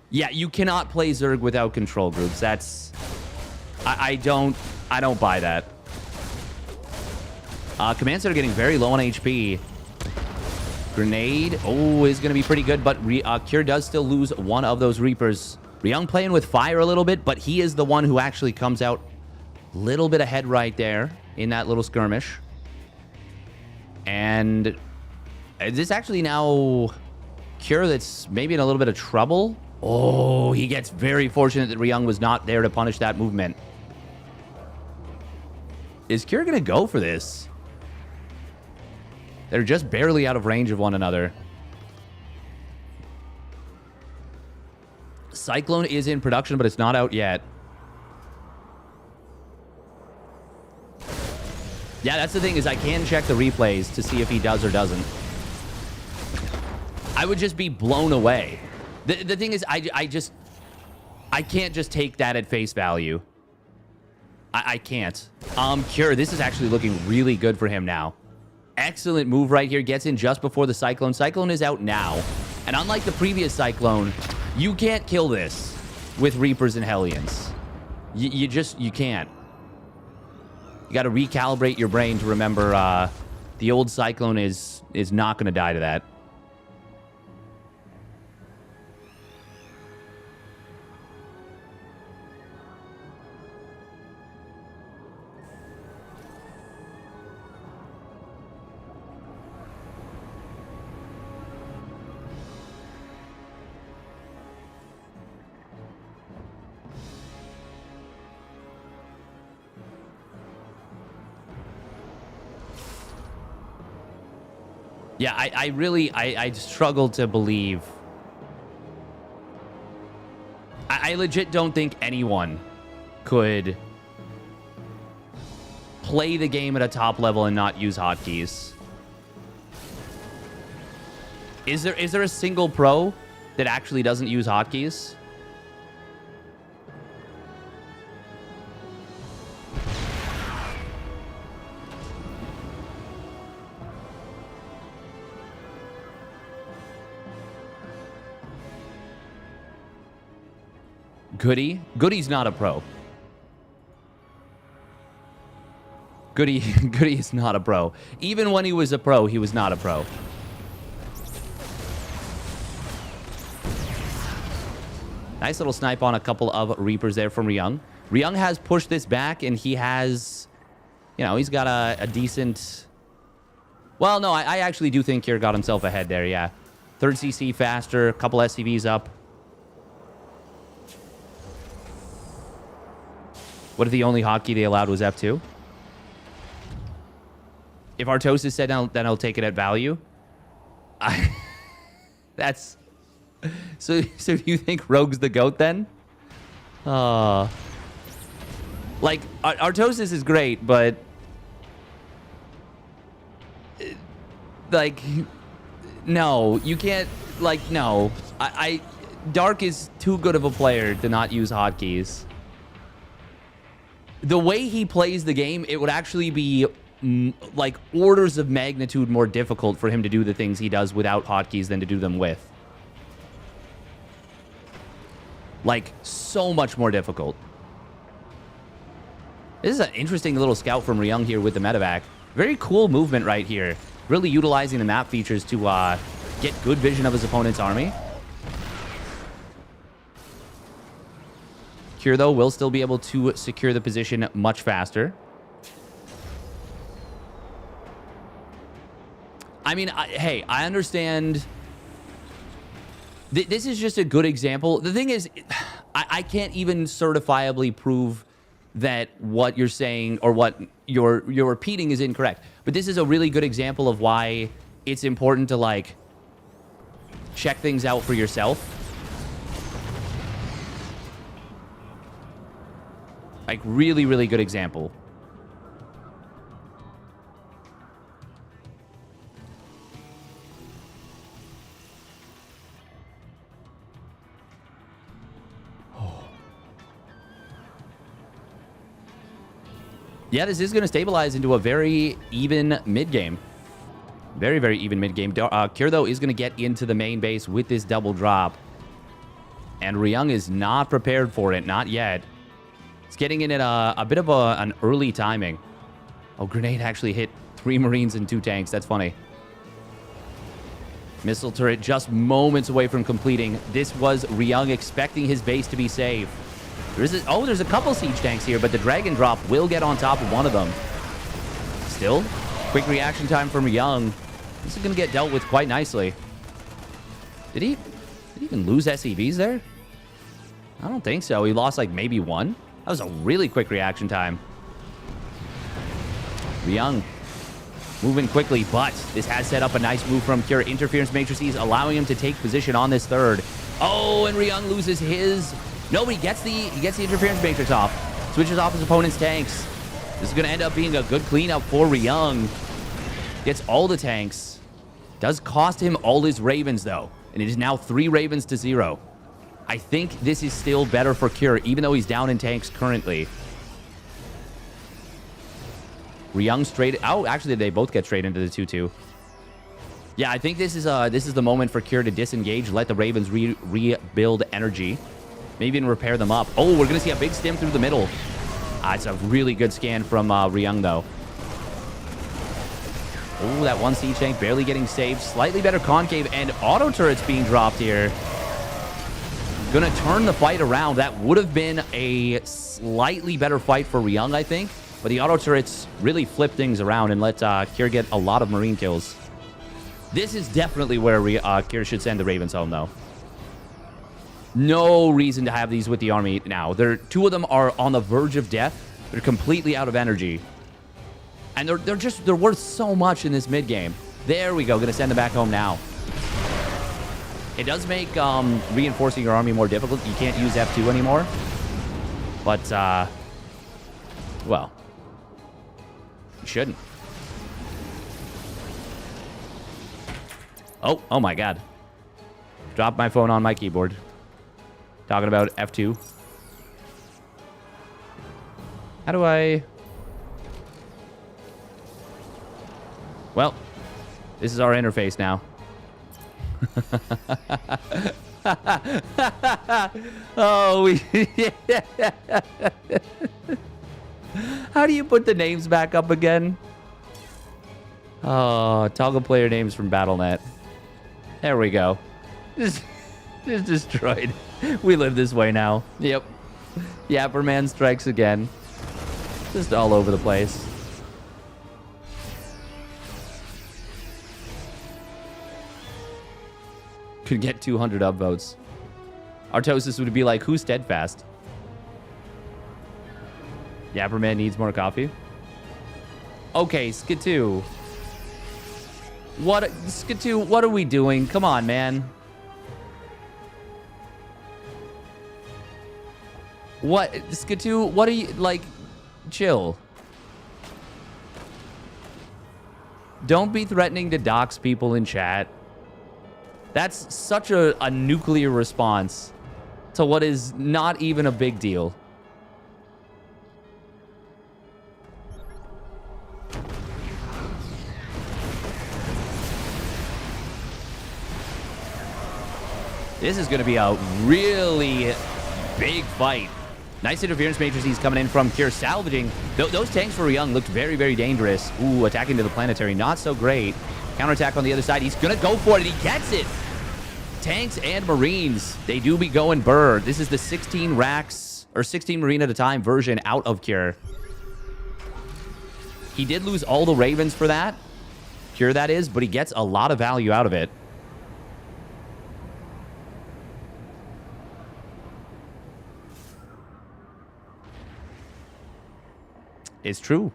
Yeah, you cannot play Zerg without control groups. That's... I don't buy that. Commands are getting very low on HP. Grenade, is going to be pretty good, but Cure does still lose one of those Reapers. Ryung playing with fire a little bit, but he is the one who actually comes out a little bit ahead right there in that little skirmish. And is this actually now Cure that's maybe in a little bit of trouble? Oh, he gets very fortunate that Ryung was not there to punish that movement. Is Cure going to go for this? They're just barely out of range of one another. Cyclone is in production, but it's not out yet. Yeah, that's the thing, is I can check the replays to see if he does or doesn't. I would just be blown away. The thing is, I can't just take that at face value. I can't. Cure, this is actually looking really good for him now. Excellent move right here. Gets in just before the Cyclone. Cyclone is out now. And unlike the previous Cyclone, you can't kill this with Reapers and Hellions. You can't. You got to recalibrate your brain to remember the old Cyclone is not going to die to that. Yeah, I struggle to believe. I legit don't think anyone could play the game at a top level and not use hotkeys. Is there a single pro that actually doesn't use hotkeys? Goody's not a pro. Goody is not a pro. Even when he was a pro, he was not a pro. Nice little snipe on a couple of Reapers there from Ryung. Ryung has pushed this back, and he has, you know, he's got a decent... Well, no, I actually do think Kier got himself ahead there, yeah. Third CC faster, a couple SCVs up. What if the only hotkey they allowed was F2? If Artosis said then I'll take it at value. That's... So you think Rogue's the GOAT then? Like, Artosis is great, but... Like, no, you can't... Like, no. Dark is too good of a player to not use hotkeys. The way he plays the game, it would actually be like orders of magnitude more difficult for him to do the things he does without hotkeys than to do them with. Like, so much more difficult. This is an interesting little scout from Ryung here with the medevac. Very cool movement right here. Really utilizing the map features to get good vision of his opponent's army. Cure, though, will still be able to secure the position much faster. I mean, hey, I understand. This is just a good example. The thing is, I can't even certifiably prove that what you're saying or what you're repeating is incorrect. But this is a really good example of why it's important to, like, check things out for yourself. Like, really, really good example. Oh. Yeah, this is going to stabilize into a very even mid-game. Very, very even mid-game. Cure, though, is going to get into the main base with this double drop. And Ryung is not prepared for it. Not yet. It's getting in at a bit of an early timing. Oh, grenade actually hit 3 Marines and 2 tanks. That's funny. Missile turret just moments away from completing. This was Ryung expecting his base to be safe. There's a couple siege tanks here, but the dragon drop will get on top of one of them. Still, quick reaction time from Ryung. This is going to get dealt with quite nicely. Did he even lose SCVs there? I don't think so. He lost like maybe 1. That was a really quick reaction time. Ryung moving quickly, but this has set up a nice move from Cure. Interference matrices allowing him to take position on this third. Oh, and Ryung loses his. No, but he gets the interference matrix off. Switches off his opponent's tanks. This is going to end up being a good cleanup for Ryung. Gets all the tanks. Does cost him all his Ravens, though. And it is now 3 Ravens to 0. I think this is still better for Cure, even though he's down in tanks currently. Ryung straight. Oh, actually, they both get straight into the 2-2. Yeah, I think this is the moment for Cure to disengage, let the Ravens rebuild energy, maybe even repair them up. Oh, we're going to see a big stim through the middle. It's a really good scan from Ryung, though. Oh, that one siege tank barely getting saved. Slightly better concave, and auto turrets being dropped here. Gonna turn the fight around. That would have been a slightly better fight for Ryung, I think. But the auto turrets really flip things around and let Kier get a lot of Marine kills. This is definitely where Kier should send the Ravens home, though. No reason to have these with the army now. Two of them are on the verge of death. They're completely out of energy. And they're worth so much in this mid game. There we go. Gonna send them back home now. It does make reinforcing your army more difficult. You can't use F2 anymore. But well, you shouldn't. Oh my God. Dropped my phone on my keyboard. Talking about F2. How do I... Well, this is our interface now. Oh, how do you put the names back up again? Oh, toggle player names from Battle.net. There we go. Just destroyed. We live this way now. Yep. Yapperman strikes again. Just all over the place. Could get 200 upvotes. Artosis would be like, who's steadfast? Yapperman needs more coffee. Okay, Skitoo. Skitoo, what are we doing? Come on, man. What, Skitoo, what are you, like, chill. Don't be threatening to dox people in chat. That's such a nuclear response to what is not even a big deal. This is going to be a really big fight. Nice interference matrices coming in from Kier, salvaging. Those tanks for Ryung looked very, very dangerous. Ooh, attacking to the planetary, not so great. Counterattack on the other side. He's going to go for it, and he gets it. Tanks and Marines, they do be going burr. This is the 16 racks, or 16 Marine at a time version out of Cure. He did lose all the Ravens for that. Cure, that is, but he gets a lot of value out of it. It's true.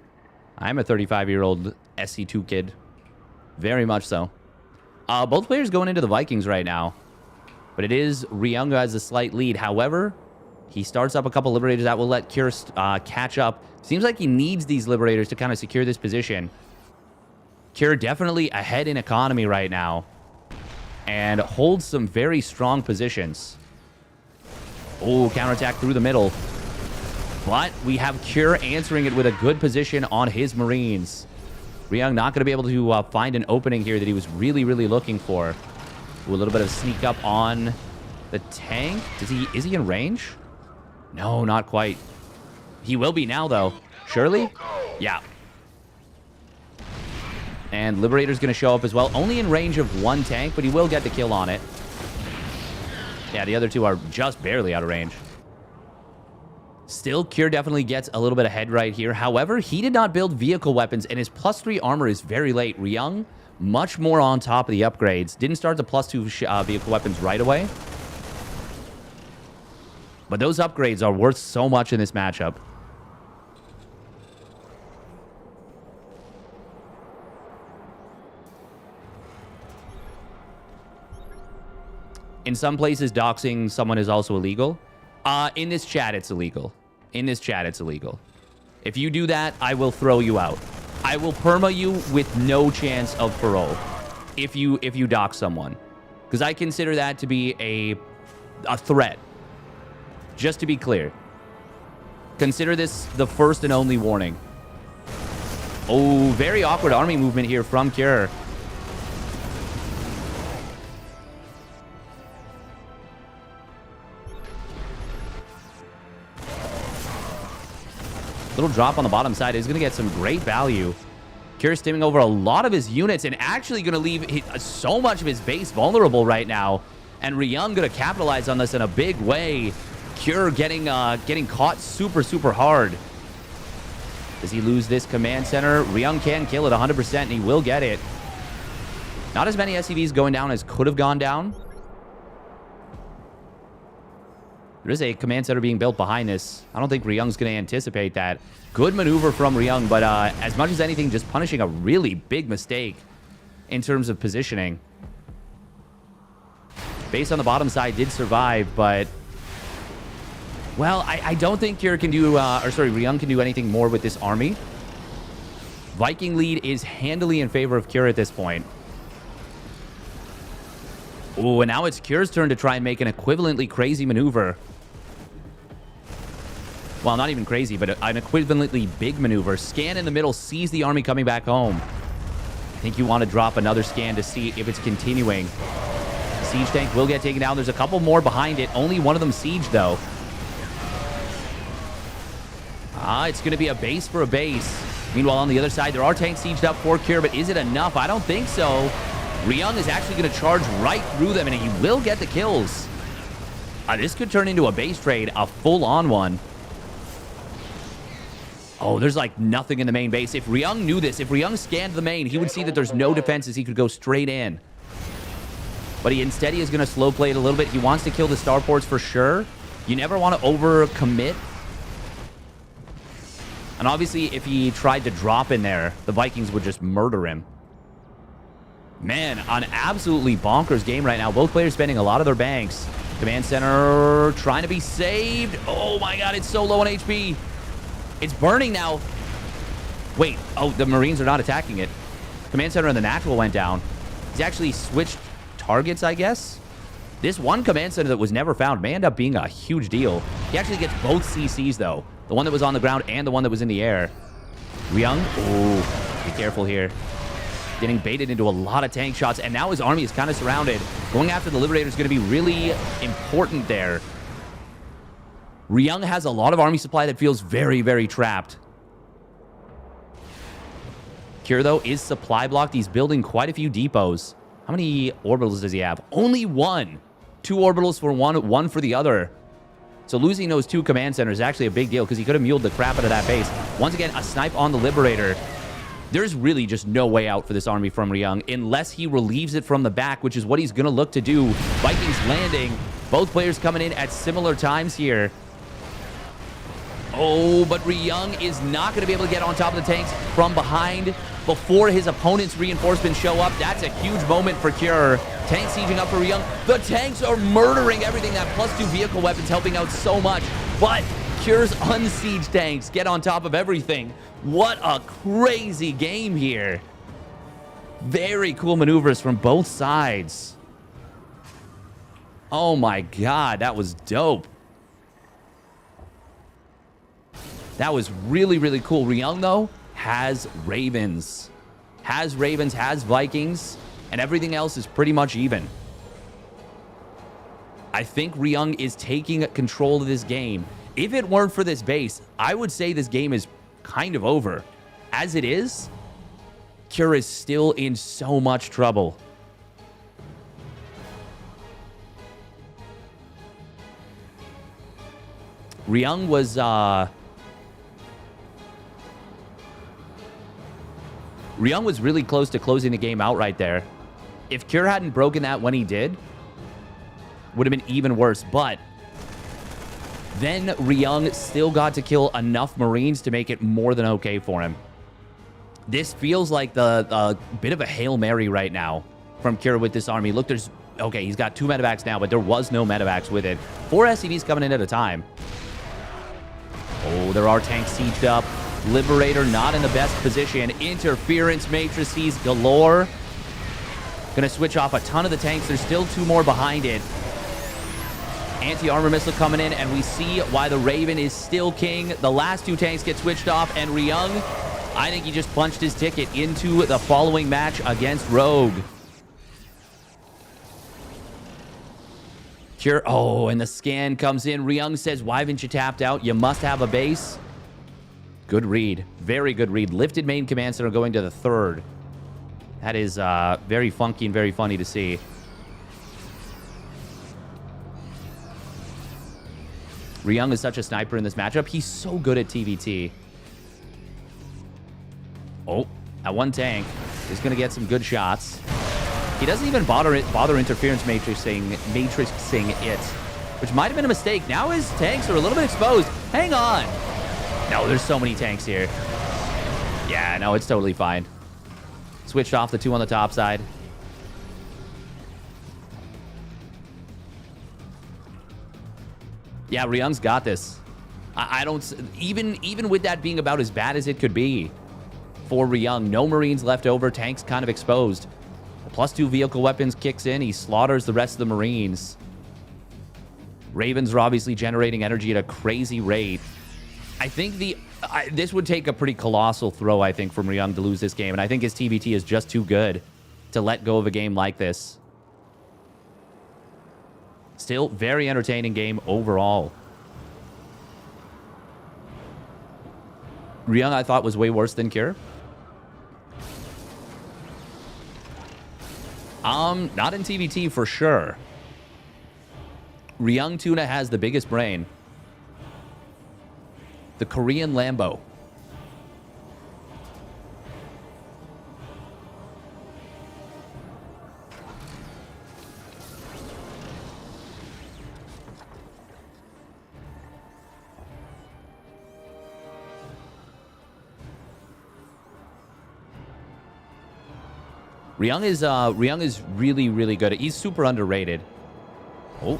I'm a 35-year-old SC2 kid. Very much so. Both players going into the Vikings right now. But it is Ryung has a slight lead. However, he starts up a couple Liberators that will let Cure catch up. Seems like he needs these Liberators to kind of secure this position. Cure definitely ahead in economy right now. And holds some very strong positions. Oh, counterattack through the middle. But we have Cure answering it with a good position on his Marines. Ryung not going to be able to find an opening here that he was really, really looking for. Ooh, a little bit of sneak up on the tank. Is he in range? No, not quite. He will be now, though. Surely? Yeah. And Liberator's going to show up as well. Only in range of one tank, but he will get the kill on it. Yeah, the other two are just barely out of range. Still, Cure definitely gets a little bit ahead right here. However, he did not build vehicle weapons, and his +3 armor is very late. Ryung, much more on top of the upgrades. Didn't start the +2 vehicle weapons right away. But those upgrades are worth so much in this matchup. In some places, doxing someone is also illegal. In this chat, it's illegal. In this chat, it's illegal. If you do that, I will throw you out. I will perma you with no chance of parole if you dox someone. Because I consider that to be a threat. Just to be clear. Consider this the first and only warning. Oh, very awkward army movement here from Cure. Little drop on the bottom side is going to get some great value. Cure stimming over a lot of his units and actually going to leave so much of his base vulnerable right now. And Ryung going to capitalize on this in a big way. Cure getting caught super, super hard. Does he lose this command center? Ryung can kill it 100%, and he will get it. Not as many SCVs going down as could have gone down. There is a command center being built behind this. I don't think Ryung's going to anticipate that. Good maneuver from Ryung, but as much as anything, just punishing a really big mistake in terms of positioning. Base on the bottom side did survive, but... Well, I don't think Ryung can do anything more with this army. Viking lead is handily in favor of Cure at this point. Oh, and now it's Cure's turn to try and make an equivalently crazy maneuver. Well, not even crazy, but an equivalently big maneuver. Scan in the middle, sees the army coming back home. I think you want to drop another scan to see if it's continuing. Siege tank will get taken down. There's a couple more behind it. Only one of them siege, though. It's going to be a base for a base. Meanwhile, on the other side, there are tanks sieged up for Cure, but is it enough? I don't think so. Ryung is actually going to charge right through them, and he will get the kills. This could turn into a base trade, a full-on one. Oh, there's like nothing in the main base. If Ryung knew this, if Ryung scanned the main, he would see that there's no defenses. He could go straight in. But instead, he is going to slow play it a little bit. He wants to kill the starports for sure. You never want to overcommit. And obviously, if he tried to drop in there, the Vikings would just murder him. Man, an absolutely bonkers game right now. Both players spending a lot of their banks. Command center trying to be saved. Oh my god, it's so low on HP. It's burning now. Wait, oh, the Marines are not attacking it. Command center and the natural went down. He's actually switched targets, I guess. This one command center that was never found may end up being a huge deal. He actually gets both CCs, though. The one that was on the ground and the one that was in the air. Ryung, oh, be careful here. Getting baited into a lot of tank shots, and now his army is kind of surrounded. Going after the Liberator is going to be really important there. Ryung has a lot of army supply that feels very, very trapped. Cure, though, is supply blocked. He's building quite a few depots. How many orbitals does he have? Only one. 2 orbitals for one for the other. So losing those 2 command centers is actually a big deal because he could have muled the crap out of that base. Once again, a snipe on the Liberator. There's really just no way out for this army from Ryung unless he relieves it from the back, which is what he's going to look to do. Vikings landing. Both players coming in at similar times here. Oh, but Ryung is not going to be able to get on top of the tanks from behind before his opponent's reinforcements show up. That's a huge moment for Cure. Tanks sieging up for Ryung. The tanks are murdering everything. That +2 vehicle weapons helping out so much. But Cure's unsieged tanks get on top of everything. What a crazy game here. Very cool maneuvers from both sides. Oh my god, that was dope. That was really, really cool. Ryung, though, has Ravens. Has Vikings, and everything else is pretty much even. I think Ryung is taking control of this game. If it weren't for this base, I would say this game is kind of over. As it is, Cure is still in so much trouble. Ryung was, Ryung was really close to closing the game out right there. If Cure hadn't broken that when he did, would have been even worse. But then Ryung still got to kill enough Marines to make it more than okay for him. This feels like the bit of a Hail Mary right now from Cure with this army. Look, there's... Okay, he's got 2 medevacs now, but there was no medevacs with it. 4 SCVs coming in at a time. Oh, there are tanks sieged up. Liberator not in the best position. Interference matrices galore. Gonna switch off a ton of the tanks. There's still 2 more behind it. Anti-armor missile coming in, and we see why the Raven is still king. The last 2 tanks get switched off, and Ryung I think he just punched his ticket into the following match against Rogue. Cure. Oh, and the scan comes in. Ryung says, why haven't you tapped out? You must have a base. Good read. Very good read. Lifted main command center going to the third. That is very funky and very funny to see. Ryung is such a sniper in this matchup. He's so good at TVT. Oh, that one tank is going to get some good shots. He doesn't even bother interference matrixing it, which might have been a mistake. Now his tanks are a little bit exposed. Hang on. No, there's so many tanks here. Yeah, no, it's totally fine. Switched off the 2 on the top side. Yeah, Ryung's got this. I don't... Even with that being about as bad as it could be for Ryung, no Marines left over, tanks kind of exposed. The +2 vehicle weapons kicks in. He slaughters the rest of the Marines. Ravens are obviously generating energy at a crazy rate. I think this would take a pretty colossal throw, I think, from Ryung to lose this game. And I think his TVT is just too good to let go of a game like this. Still, very entertaining game overall. Ryung, I thought, was way worse than Cure. Not in TVT for sure. Ryung Tuna has the biggest brain. The Korean Lambo. Ryung is really, really good. He's super underrated. Oh.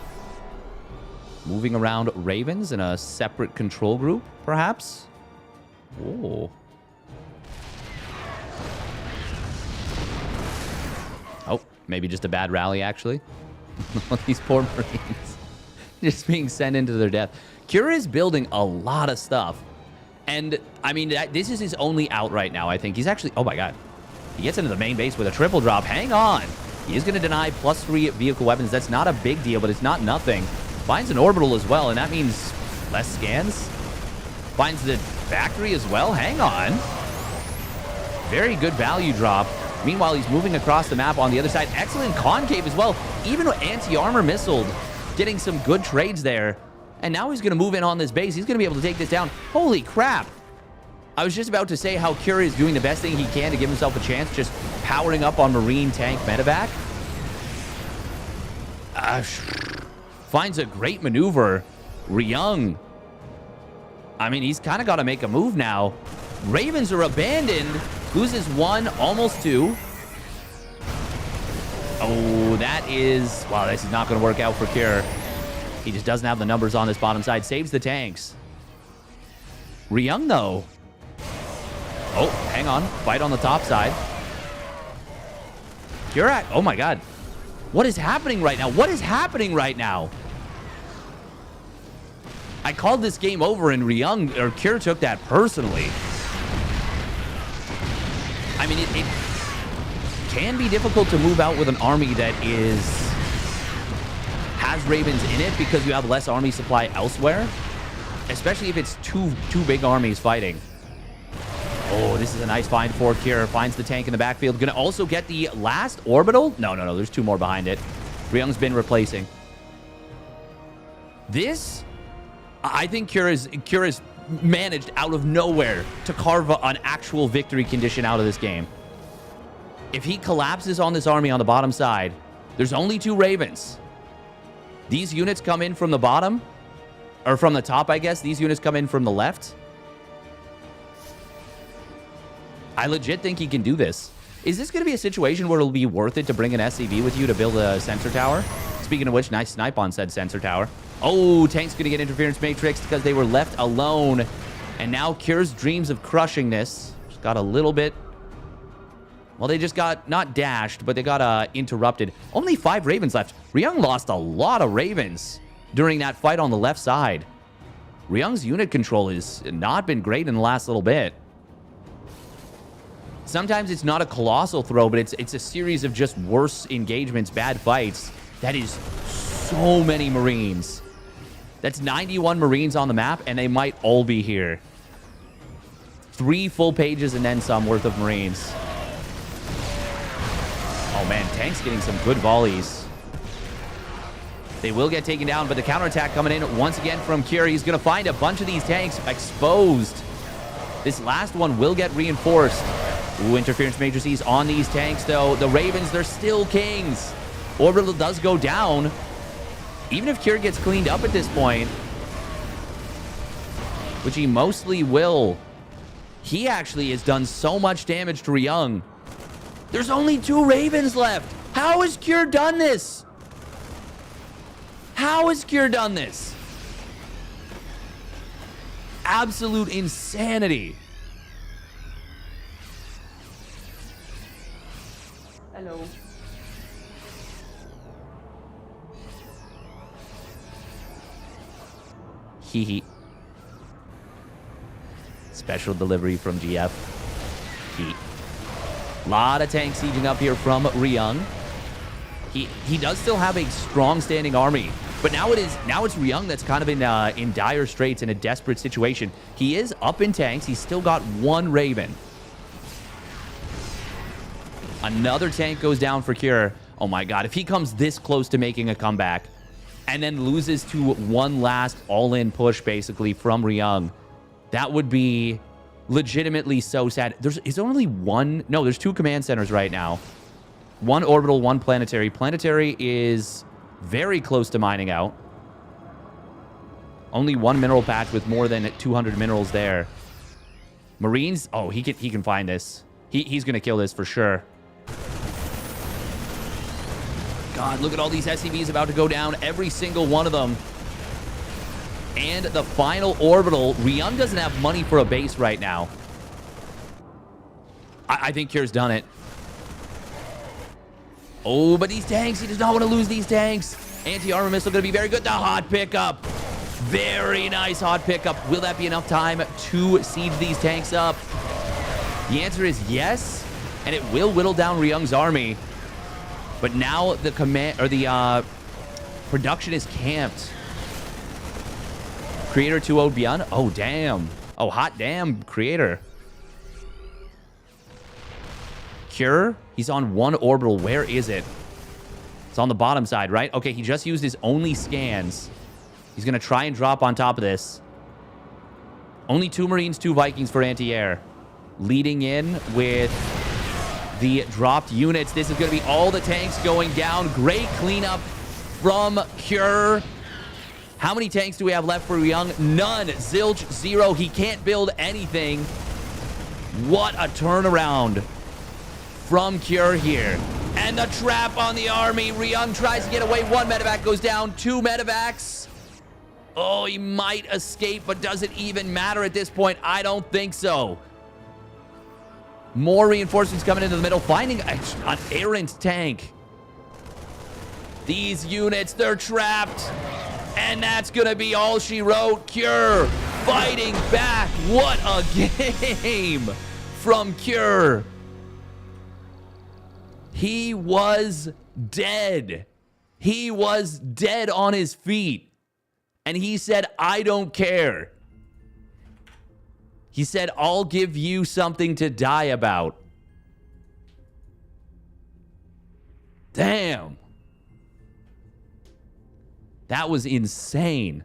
Moving around Ravens in a separate control group, perhaps? Oh. Oh, maybe just a bad rally, actually. These poor Marines just being sent into their death. Cure is building a lot of stuff. And, I mean, this is his only out right now, I think. He's actually... Oh, my God. He gets into the main base with a triple drop. Hang on. He is going to deny +3 vehicle weapons. That's not a big deal, but it's not nothing. Finds an orbital as well, and that means less scans. Finds the factory as well. Hang on. Very good value drop. Meanwhile, he's moving across the map on the other side. Excellent concave as well. Even anti-armor missiled. Getting some good trades there. And now he's going to move in on this base. He's going to be able to take this down. Holy crap. I was just about to say how Cure is doing the best thing he can to give himself a chance, just powering up on Marine tank medevac. Finds a great maneuver. Ryung. I mean, he's kind of got to make a move now. Ravens are abandoned. Loses 1, almost 2. Oh, that is... Wow, this is not going to work out for Cure. He just doesn't have the numbers on this bottom side. Saves the tanks. Ryung, though... Oh, hang on. Fight on the top side. Curak. Oh, my God. What is happening right now? What is happening right now? I called this game over, and Cure took that personally. I mean, it can be difficult to move out with an army that has Ravens in it because you have less army supply elsewhere. Especially if it's two big armies fighting. Oh, this is a nice find for Cure. Finds the tank in the backfield. Gonna also get the last orbital? No. There's 2 more behind it. Ryung's been replacing. This, I think Cure is managed out of nowhere to carve an actual victory condition out of this game. If he collapses on this army on the bottom side, there's only 2 Ravens. These units come in from the bottom, or from the top, I guess. These units come in from the left. I legit think he can do this. Is this going to be a situation where it'll be worth it to bring an SCV with you to build a sensor tower? Speaking of which, nice snipe on said sensor tower. Oh, tank's going to get interference matrix because they were left alone. And now Cure's dreams of crushing this just got a little bit... Well, they just got not dashed, but they got interrupted. Only 5 Ravens left. Ryung lost a lot of Ravens during that fight on the left side. Ryung's unit control has not been great in the last little bit. Sometimes it's not a colossal throw, but it's a series of just worse engagements, bad fights. That is so many Marines. That's 91 Marines on the map, and they might all be here. 3 full pages and then some worth of Marines. Oh, man, tanks getting some good volleys. They will get taken down, but the counterattack coming in once again from Cure. He's going to find a bunch of these tanks exposed. This last one will get reinforced. Ooh, interference matrices on these tanks, though. The Ravens, they're still kings. Orbital does go down. Even if Cure gets cleaned up at this point, which he mostly will, he actually has done so much damage to Ryung. There's only 2 Ravens left. How has Cure done this? How has Cure done this? Absolute insanity. Hello. Hee. Special delivery from GF. Hee. Lot of tanks sieging up here from Ryung. He does still have a strong standing army, but now it's Ryung that's kind of in dire straits, in a desperate situation. He is up in tanks. He's still got 1 Raven. Another tank goes down for Cure. Oh my god, if he comes this close to making a comeback and then loses to one last all-in push basically from Ryung, that would be legitimately so sad. Is only one? No, there's 2 command centers right now. 1 orbital, 1 planetary. Planetary is very close to mining out. Only 1 mineral patch with more than 200 minerals there. Marines, oh, he can find this. He's gonna kill this for sure. God, look at all these SCVs about to go down. Every single one of them. And the final orbital. Ryung doesn't have money for a base right now. I think Cure's done it. Oh, but these tanks, he does not want to lose these tanks. Anti-armor missile going to be very good. The hot pickup. Very nice hot pickup. Will that be enough time to siege these tanks up? The answer is yes, and it will whittle down Ryung's army. But now the command, or the production is camped. Creator 2-0 beyond. Oh, damn. Oh, hot damn, Creator. Cure, he's on 1 orbital. Where is it? It's on the bottom side, right? Okay, he just used his only scans. He's going to try and drop on top of this. Only 2 Marines, 2 Vikings for anti-air. Leading in with the dropped units. This is going to be all the tanks going down. Great cleanup from Cure. How many tanks do we have left for Ryung? None. Zilch, 0. He can't build anything. What a turnaround from Cure here. And the trap on the army. Ryung tries to get away. 1 medevac goes down. 2 medevacs. Oh, he might escape, but does it even matter at this point? I don't think so. More reinforcements coming into the middle. Finding an errant tank. These units, they're trapped. And that's going to be all she wrote. Cure fighting back. What a game from Cure. He was dead. He was dead on his feet. And he said, I don't care. He said, I'll give you something to die about. Damn. That was insane.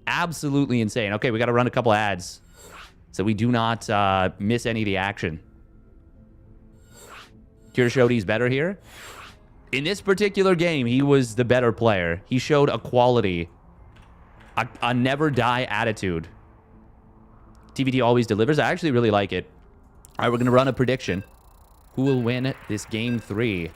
Absolutely insane. Okay, we got to run a couple ads so we do not miss any of the action. Cure showed he's better here. In this particular game, he was the better player. He showed a quality, a never die attitude. TVT always delivers. I actually really like it. All right, we're going to run a prediction. Who will win this game 3?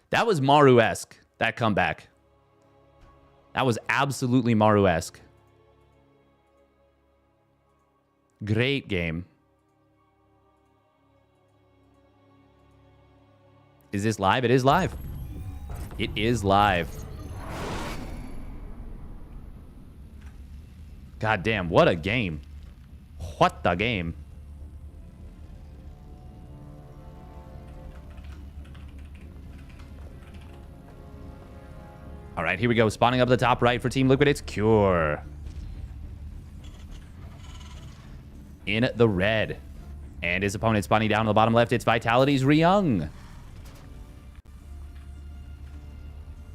That was Maru-esque, that comeback. That was absolutely Maru-esque. Great game. Is this live? It is live. It is live. God damn, what a game. What the game. All right, here we go. Spawning up the top right for Team Liquid, it's Cure. In the red. And his opponent spawning down on the bottom left, it's Vitality's Ryung.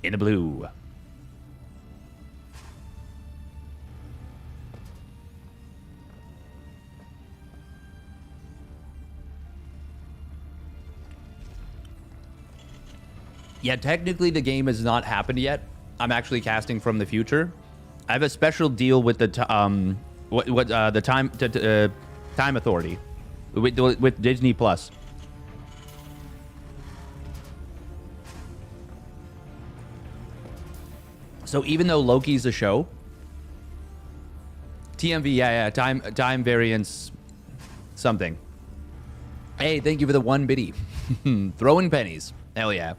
In the blue. Yeah, technically the game has not happened yet. I'm actually casting from the future. I have a special deal with the Time Authority with Disney Plus. So even though Loki's a show, TMV, yeah, time variance, something. Hey, thank you for the 1 biddy. Throwing pennies. Hell yeah.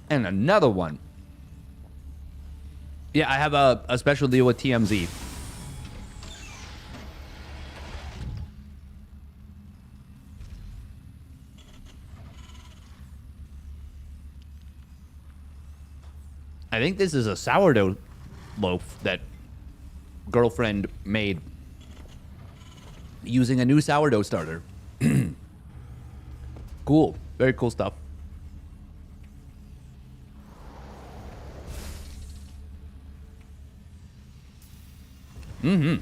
And another one. Yeah, I have a special deal with TMZ. I think this is a sourdough loaf that girlfriend made using a new sourdough starter. Cool. Very cool stuff. Mm-hmm.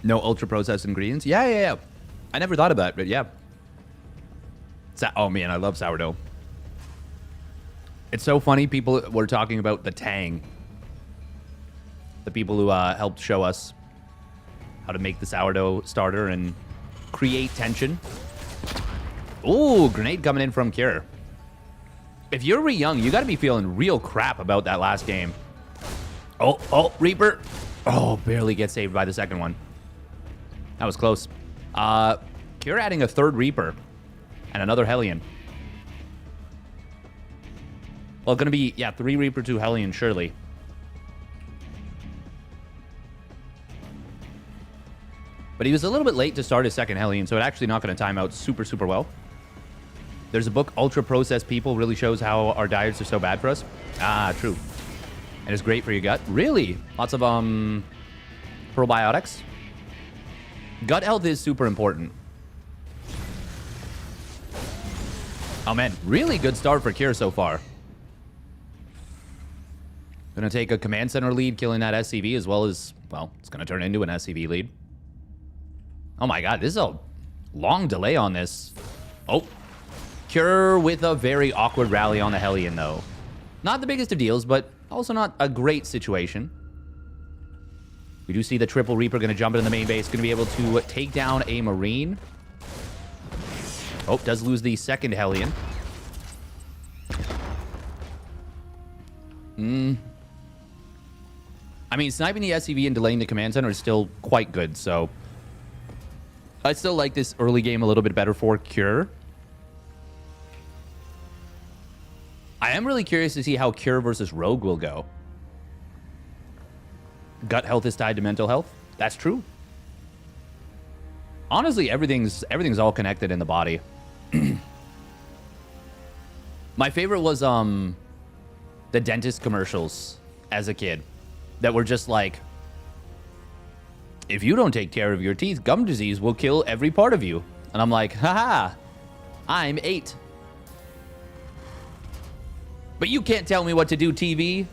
No ultra-processed ingredients? Yeah. I never thought about it, but yeah. Oh, man, I love sourdough. It's so funny. People were talking about the tang. The people who helped show us how to make the sourdough starter and create tension. Ooh, grenade coming in from Cure. If you're Ryung, you got to be feeling real crap about that last game. Oh, Reaper. Oh, barely gets saved by the second one. That was close. Cure adding a third Reaper and another Hellion. Well, going to be, yeah, 3 Reaper, 2 Hellion, surely. But he was a little bit late to start his second Hellion, so it's actually not going to time out super, super well. There's a book, Ultra Processed People, really shows how our diets are so bad for us. Ah, true. And it's great for your gut. Really? Lots of probiotics. Gut health is super important. Oh, man. Really good start for Cure so far. Gonna take a command center lead, killing that SCV, as well as, well, it's gonna turn into an SCV lead. Oh, my God. This is a long delay on this. Oh. Cure with a very awkward rally on the Hellion, though. Not the biggest of deals, but also not a great situation. We do see the triple Reaper going to jump into the main base. Going to be able to take down a Marine. Oh, does lose the second Hellion. I mean, sniping the SCV and delaying the command center is still quite good, so... I still like this early game a little bit better for Cure. I am really curious to see how Cure versus Rogue will go. Gut health is tied to mental health. That's true. Honestly, everything's all connected in the body. My favorite was the dentist commercials as a kid that were just like, if you don't take care of your teeth, gum disease will kill every part of you. And I'm like, haha, I'm 8. But you can't tell me what to do, TV.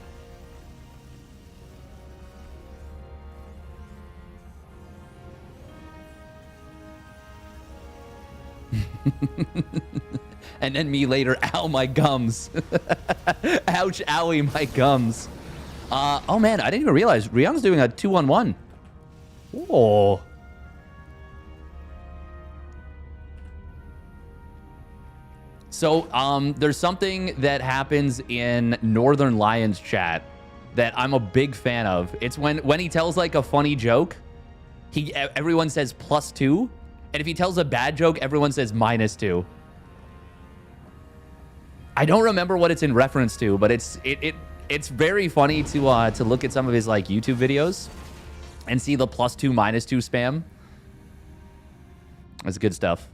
And then me later, ow, my gums. Ouch, owie, my gums. Oh, man, I didn't even realize Ryung's doing a 2-on-1. Oh. So there's something that happens in Northern Lions chat that I'm a big fan of. It's when he tells like a funny joke, everyone says +2, and if he tells a bad joke, everyone says -2. I don't remember what it's in reference to, but it's very funny to look at some of his like YouTube videos and see the +2, -2 spam. That's good stuff.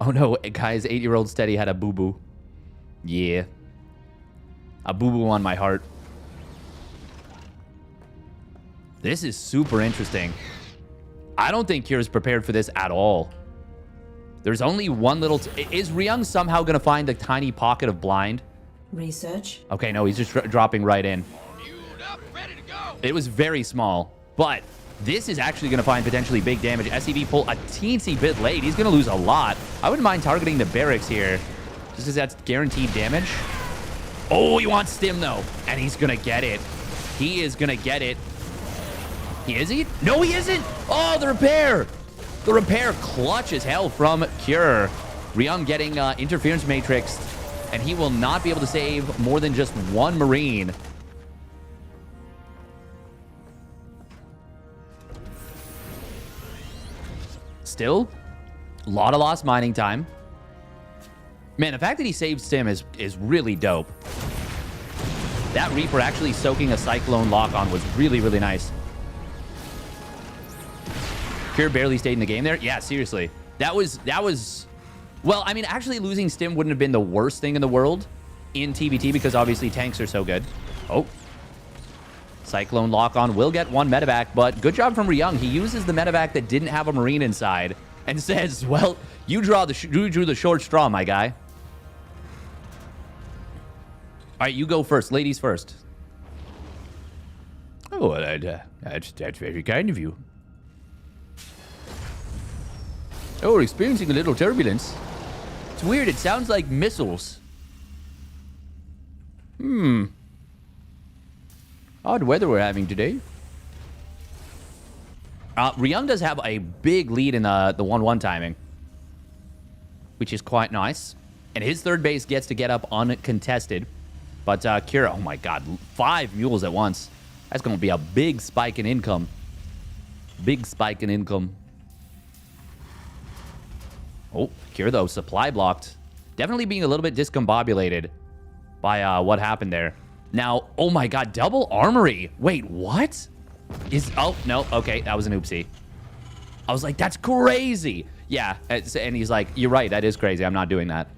Oh no, guys, 8-year-old Steady had a boo-boo. Yeah. A boo-boo on my heart. This is super interesting. I don't think Kira's prepared for this at all. There's only one little... Is Ryung somehow going to find a tiny pocket of blind? Research. Okay, no, he's just dropping right in. Ready to go. It was very small, but this is actually going to find potentially big damage. SCV pull a teensy bit late. He's going to lose a lot. I wouldn't mind targeting the barracks here, just because that's guaranteed damage. Oh, he wants stim, though, and he's going to get it. He is going to get it. Is he? No, he isn't. Oh, the repair. The repair clutch as hell from Cure. Ryung getting interference matrix, and he will not be able to save more than just one Marine. Still, a lot of lost mining time. Man, the fact that he saved Stim is really dope. That Reaper actually soaking a Cyclone lock-on was really, really nice. Cure barely stayed in the game there. Yeah, seriously. That was... Well, I mean, actually losing Stim wouldn't have been the worst thing in the world in TBT because obviously tanks are so good. Oh. Cyclone lock-on will get one medevac, but good job from Ryung. He uses the medevac that didn't have a Marine inside and says, well, you drew the short straw, my guy. All right, you go first. Ladies first. Oh, that's very kind of you. Oh, we're experiencing a little turbulence. It's weird. It sounds like missiles. Odd weather we're having today. Ryung does have a big lead in the 1-1 timing, which is quite nice. And his third base gets to get up uncontested. But Kira, oh my god, 5 mules at once. That's going to be a big spike in income. Big spike in income. Oh, Kira, though, supply blocked. Definitely being a little bit discombobulated by what happened there. Now, oh my god, double armory. Wait, what? Oh, no, okay, that was an oopsie. I was like, that's crazy. Yeah, and he's like, you're right, that is crazy. I'm not doing that.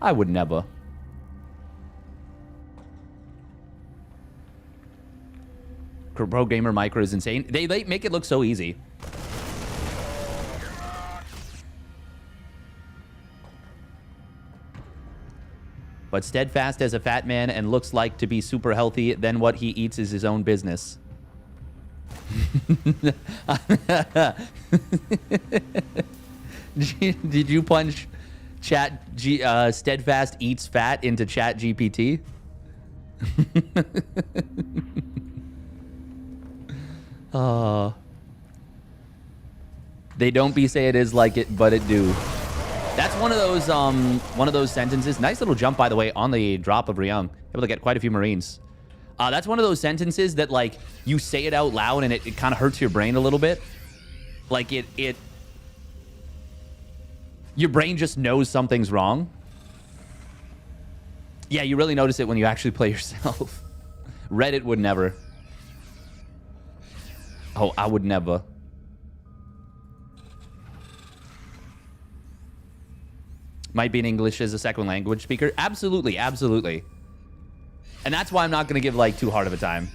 I would never. Pro Gamer Micro is insane. They make it look so easy. But steadfast as a fat man and looks like to be super healthy, then what he eats is his own business. Did you punch steadfast eats fat into chat GPT? They don't be say it is like it, but it do. That's one of those sentences. Nice little jump, by the way, on the drop of Ryung. Able to get quite a few Marines. That's one of those sentences that, like, you say it out loud and it kind of hurts your brain a little bit. Like, your brain just knows something's wrong. Yeah, you really notice it when you actually play yourself. Reddit would never. Oh, I would never. Might be in English as a second language speaker. Absolutely, absolutely. And that's why I'm not going to give, like, too hard of a time.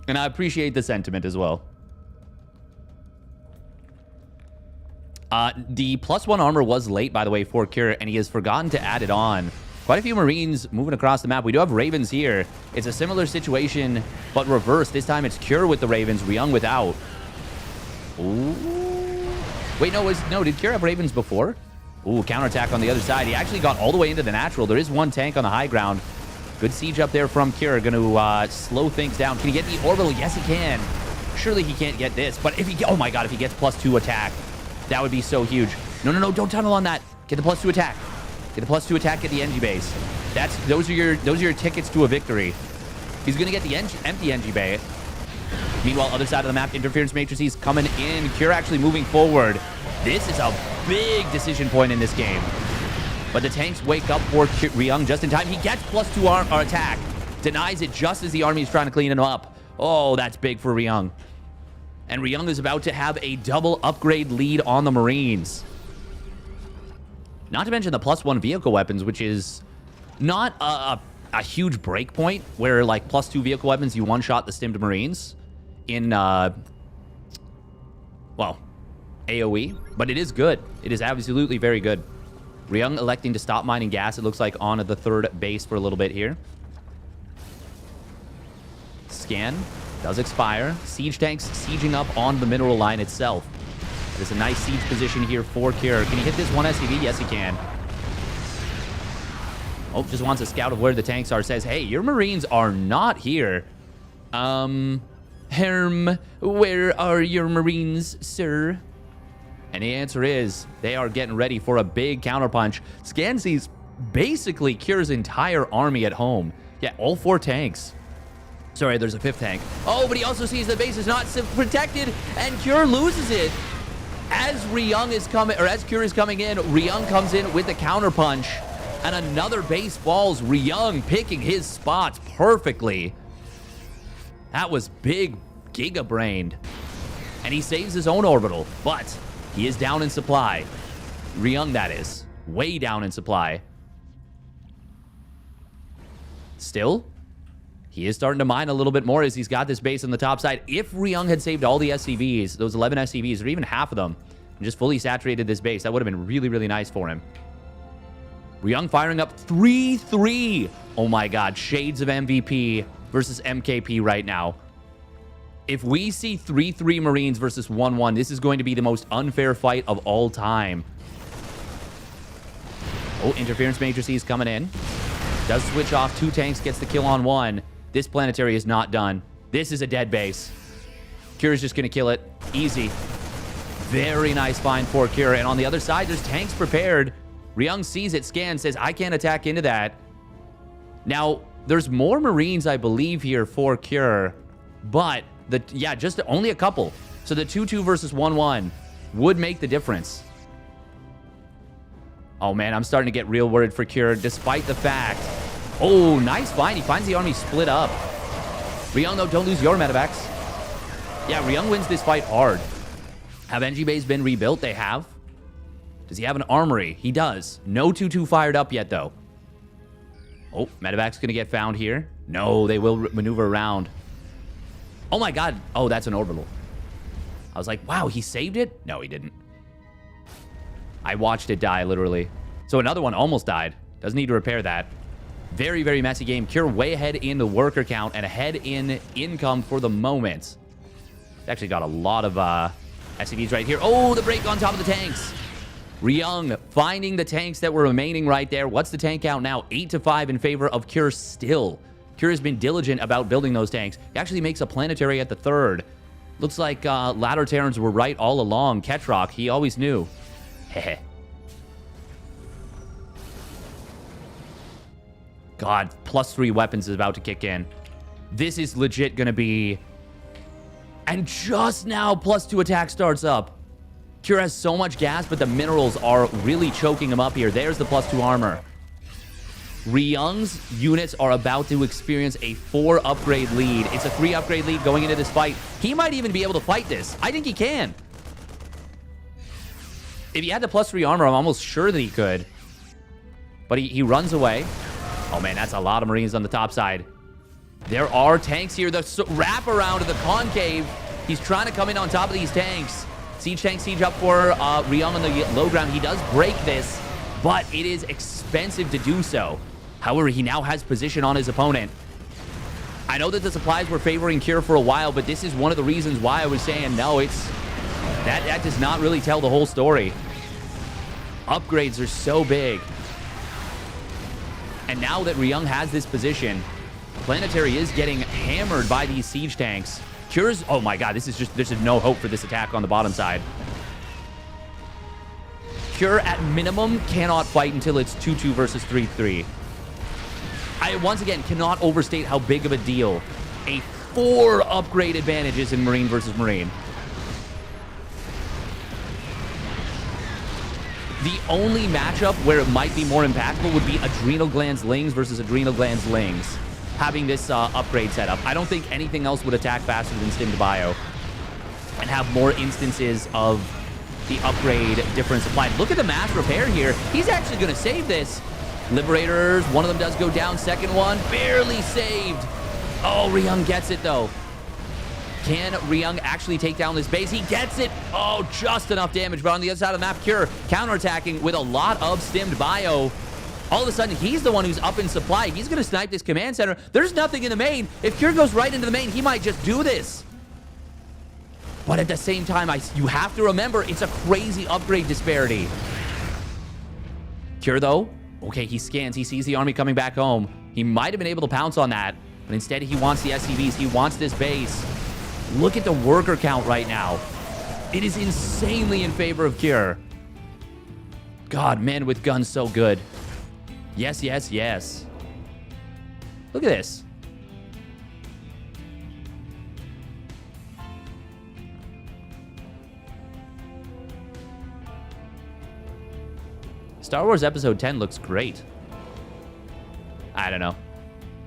And I appreciate the sentiment as well. The +1 armor was late, by the way, for Cure, and he has forgotten to add it on. Quite a few Marines moving across the map. We do have Ravens here. It's a similar situation, but reversed. This time it's Cure with the Ravens, Ryung without. Ooh. Wait, no, did Cure have Ravens before? Ooh, counterattack on the other side. He actually got all the way into the natural. There is one tank on the high ground. Good siege up there from Kira. Going to slow things down. Can he get the orbital? Yes, he can. Surely he can't get this. But if he... Oh, my God. If he gets +2 attack, that would be so huge. No, no, no. Don't tunnel on that. Get the +2 attack. Get the +2 attack. Get the NG base. Those are your tickets to a victory. He's going to get the empty NG bay. Meanwhile, other side of the map, interference matrices coming in. Kira actually moving forward. This is a big decision point in this game. But the tanks wake up for Ryung just in time. He gets +2 attack. Denies it just as the army is trying to clean him up. Oh, that's big for Ryung. And Ryung is about to have a double upgrade lead on the Marines. Not to mention the +1 vehicle weapons, which is not a huge break point where, like, +2 vehicle weapons, you one-shot the stimmed Marines in, well, AoE. But it is good. It is absolutely very good. Ryung electing to stop mining gas, it looks like, on the third base for a little bit here. Scan does expire. Siege tanks sieging up on the mineral line itself. That is a nice siege position here for Kira. Can he hit this one SCV? Yes, he can. Oh, just wants a scout of where the tanks are. Says, hey, your Marines are not here. Where are your Marines, sir? And the answer is, they are getting ready for a big counterpunch. Scan sees basically Kira's entire army at home. Yeah, all 4 tanks. Sorry, there's a 5th tank. Oh, but he also sees the base is not protected, and Kira loses it. As Ryung is coming, or as Kira is coming in, Ryung comes in with the counterpunch, and another base falls. Ryung picking his spots perfectly. That was big, giga-brained. And he saves his own orbital, but he is down in supply. Ryung, that is. Way down in supply. Still, he is starting to mine a little bit more as he's got this base on the top side. If Ryung had saved all the SCVs, those 11 SCVs, or even half of them, and just fully saturated this base, that would have been really, really nice for him. Ryung firing up 3-3. Oh my God, shades of MVP versus MKP right now. If we see 3-3 Marines versus 1-1, this is going to be the most unfair fight of all time. Oh, interference matrices coming in. Does switch off 2 tanks, gets the kill on 1. This planetary is not done. This is a dead base. Kira's just going to kill it. Easy. Very nice find for Kira. And on the other side, there's tanks prepared. Ryung sees it, scans, says, I can't attack into that. Now, there's more Marines, I believe, here for Kira. But, just only a couple. So the 2-2 versus 1-1 would make the difference. Oh, man, I'm starting to get real worried for Kira, despite the fact... Oh, nice find. He finds the army split up. Ryung, though, don't lose your medevacs. Yeah, Ryung wins this fight hard. Have NG bays been rebuilt? They have. Does he have an armory? He does. No 2-2 fired up yet, though. Oh, medevac's going to get found here. No, they will maneuver around. Oh, my God. Oh, that's an orbital. I was like, wow, he saved it? No, he didn't. I watched it die, literally. So another one almost died. Doesn't need to repair that. Very, very messy game. Cure way ahead in the worker count and ahead in income for the moment. Actually got a lot of SCVs right here. Oh, the break on top of the tanks. Ryung finding the tanks that were remaining right there. What's the tank count now? 8-5 in favor of Cure still. Cure has been diligent about building those tanks. He actually makes a planetary at the 3rd. Looks like Ladder Terrans were right all along. Ketrock, he always knew. Heh. God, +3 weapons is about to kick in. This is legit going to be... And just now, +2 attack starts up. Cure has so much gas, but the minerals are really choking him up here. There's the +2 armor. Ryung's units are about to experience a 4 upgrade lead. It's a 3 upgrade lead going into this fight. He might even be able to fight this. I think he can. If he had the +3 armor, I'm almost sure that he could. But he runs away. Oh, man, that's a lot of Marines on the top side. There are tanks here. The wrap around to the concave. He's trying to come in on top of these tanks. Siege tank, siege up for Ryung on the low ground. He does break this, but it is expensive to do so. However, he now has position on his opponent. I know that the supplies were favoring Cure for a while, but this is one of the reasons why I was saying no, that does not really tell the whole story. upgrades are so big. And now that Ryung has this position, Planetary is getting hammered by these siege tanks. Cure's, oh my god, there's no hope for this attack on the bottom side. Cure, at minimum, cannot fight until it's 2-2 versus 3-3. I, once again, cannot overstate how big of a deal a 4 upgrade advantage is in Marine versus Marine. The only matchup where it might be more impactful would be Adrenal Glands Lings versus Adrenal Glands Lings, having this upgrade setup. I don't think anything else would attack faster than Stimmed Bio and have more instances of the upgrade difference applied. Look at the mass repair here. He's actually going to save this. Liberators, one of them does go down. Second one, barely saved. Oh, Ryung gets it, though. Can Ryung actually take down this base? He gets it. Oh, just enough damage. But on the other side of the map, Cure counterattacking with a lot of Stimmed Bio. All of a sudden, he's the one who's up in supply. He's going to snipe this command center. There's nothing in the main. If Cure goes right into the main, he might just do this. But at the same time, you have to remember, it's a crazy upgrade disparity. Cure, though, okay, he scans. He sees the army coming back home. He might have been able to pounce on that, but instead he wants the SCVs. He wants this base. Look at the worker count right now. It is insanely in favor of Cure. God, man with guns so good. Yes, yes, yes. Look at this. Star Wars Episode 10 looks great. I don't know.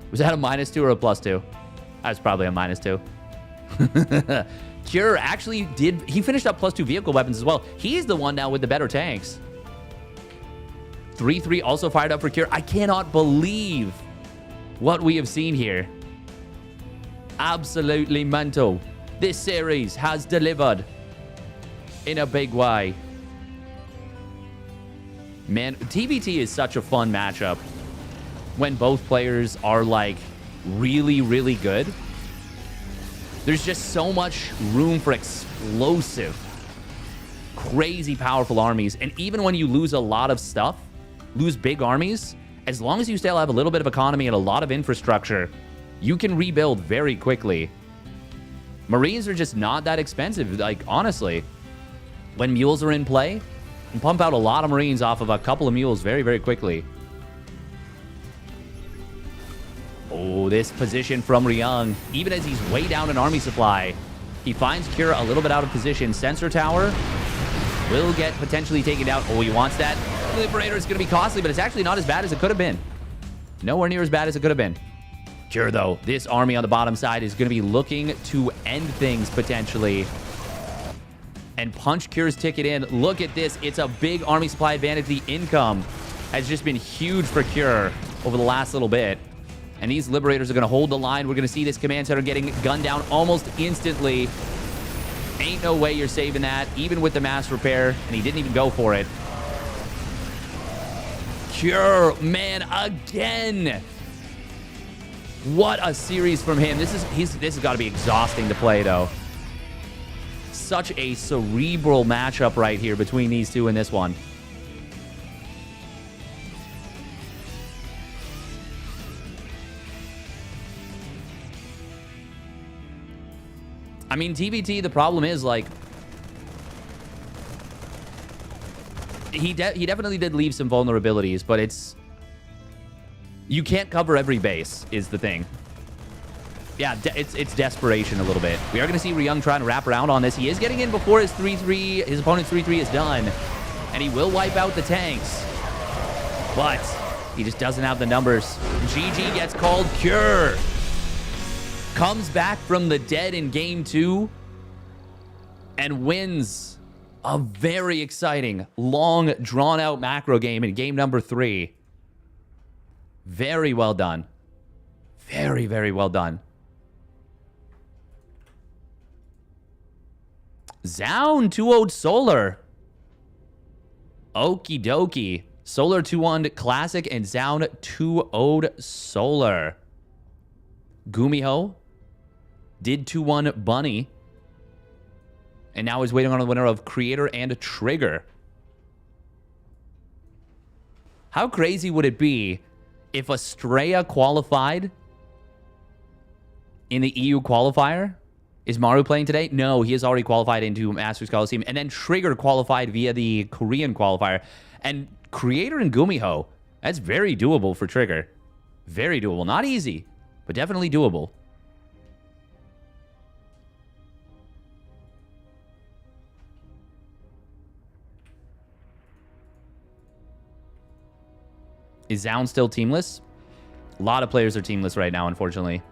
Was that a -2 or a +2? That was probably a -2. Cure actually he finished up +2 vehicle weapons as well. He's the one now with the better tanks. 3-3 also fired up for Cure. I cannot believe what we have seen here. Absolutely mental. This series has delivered in a big way. Man, TVT is such a fun matchup when both players are like really, really good. There's just so much room for explosive, crazy powerful armies. And even when you lose a lot of stuff, lose big armies, as long as you still have a little bit of economy and a lot of infrastructure, you can rebuild very quickly. Marines are just not that expensive. Like, honestly, when mules are in play, you can pump out a lot of Marines off of a couple of mules very, very quickly. Oh, this position from Ryung, even as he's way down in army supply, he finds Cure a little bit out of position. Sensor tower will get potentially taken down. Oh, he wants that. Liberator is going to be costly, but it's actually not as bad as it could have been. Nowhere near as bad as it could have been. Cure, though, this army on the bottom side is going to be looking to end things potentially and punch Cure's ticket in. Look at this. It's a big army supply advantage. The income has just been huge for Cure over the last little bit. And these Liberators are going to hold the line. We're going to see this command center getting gunned down almost instantly. Ain't no way you're saving that, even with the mass repair. And he didn't even go for it. Cure, man, again. What a series from him. This has got to be exhausting to play, though. Such a cerebral matchup right here between these two in this one. I mean, TBT, the problem is, like, he definitely did leave some vulnerabilities, but it's... You can't cover every base, is the thing. Yeah, it's desperation a little bit. We are going to see Ryung trying to wrap around on this. He is getting in before his 3-3, his opponent's 3-3 is done, and he will wipe out the tanks. But he just doesn't have the numbers. GG gets called. Cure comes back from the dead in game 2 and wins a very exciting, long, drawn-out macro game in game number 3. Very well done. Very, very well done. Zound 2-0'd Solar. Okie dokie. Solar 2-1'd Classic and Zound 2-0'd Solar. Gumiho did 2-1 Bunny. And now he's waiting on the winner of Creator and Trigger. How crazy would it be if Estrella qualified in the EU qualifier? Is Maru playing today? No, he has already qualified into Masters Coliseum. And then Trigger qualified via the Korean qualifier. And Creator and Gumiho, that's very doable for Trigger. Very doable. Not easy, but definitely doable. Is Zound still teamless? A lot of players are teamless right now, unfortunately.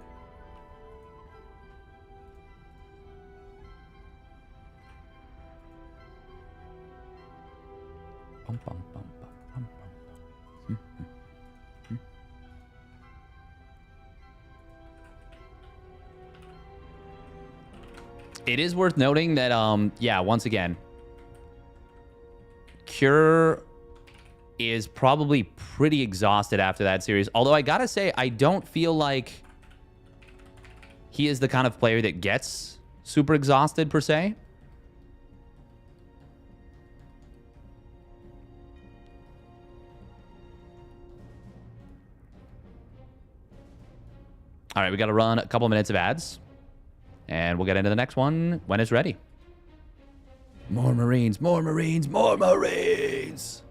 It is worth noting that, yeah, once again, Cure is probably pretty exhausted after that series. Although I gotta say, I don't feel like he is the kind of player that gets super exhausted, per se. All right, we got to run a couple minutes of ads. And we'll get into the next one when it's ready. More Marines, more Marines, more Marines!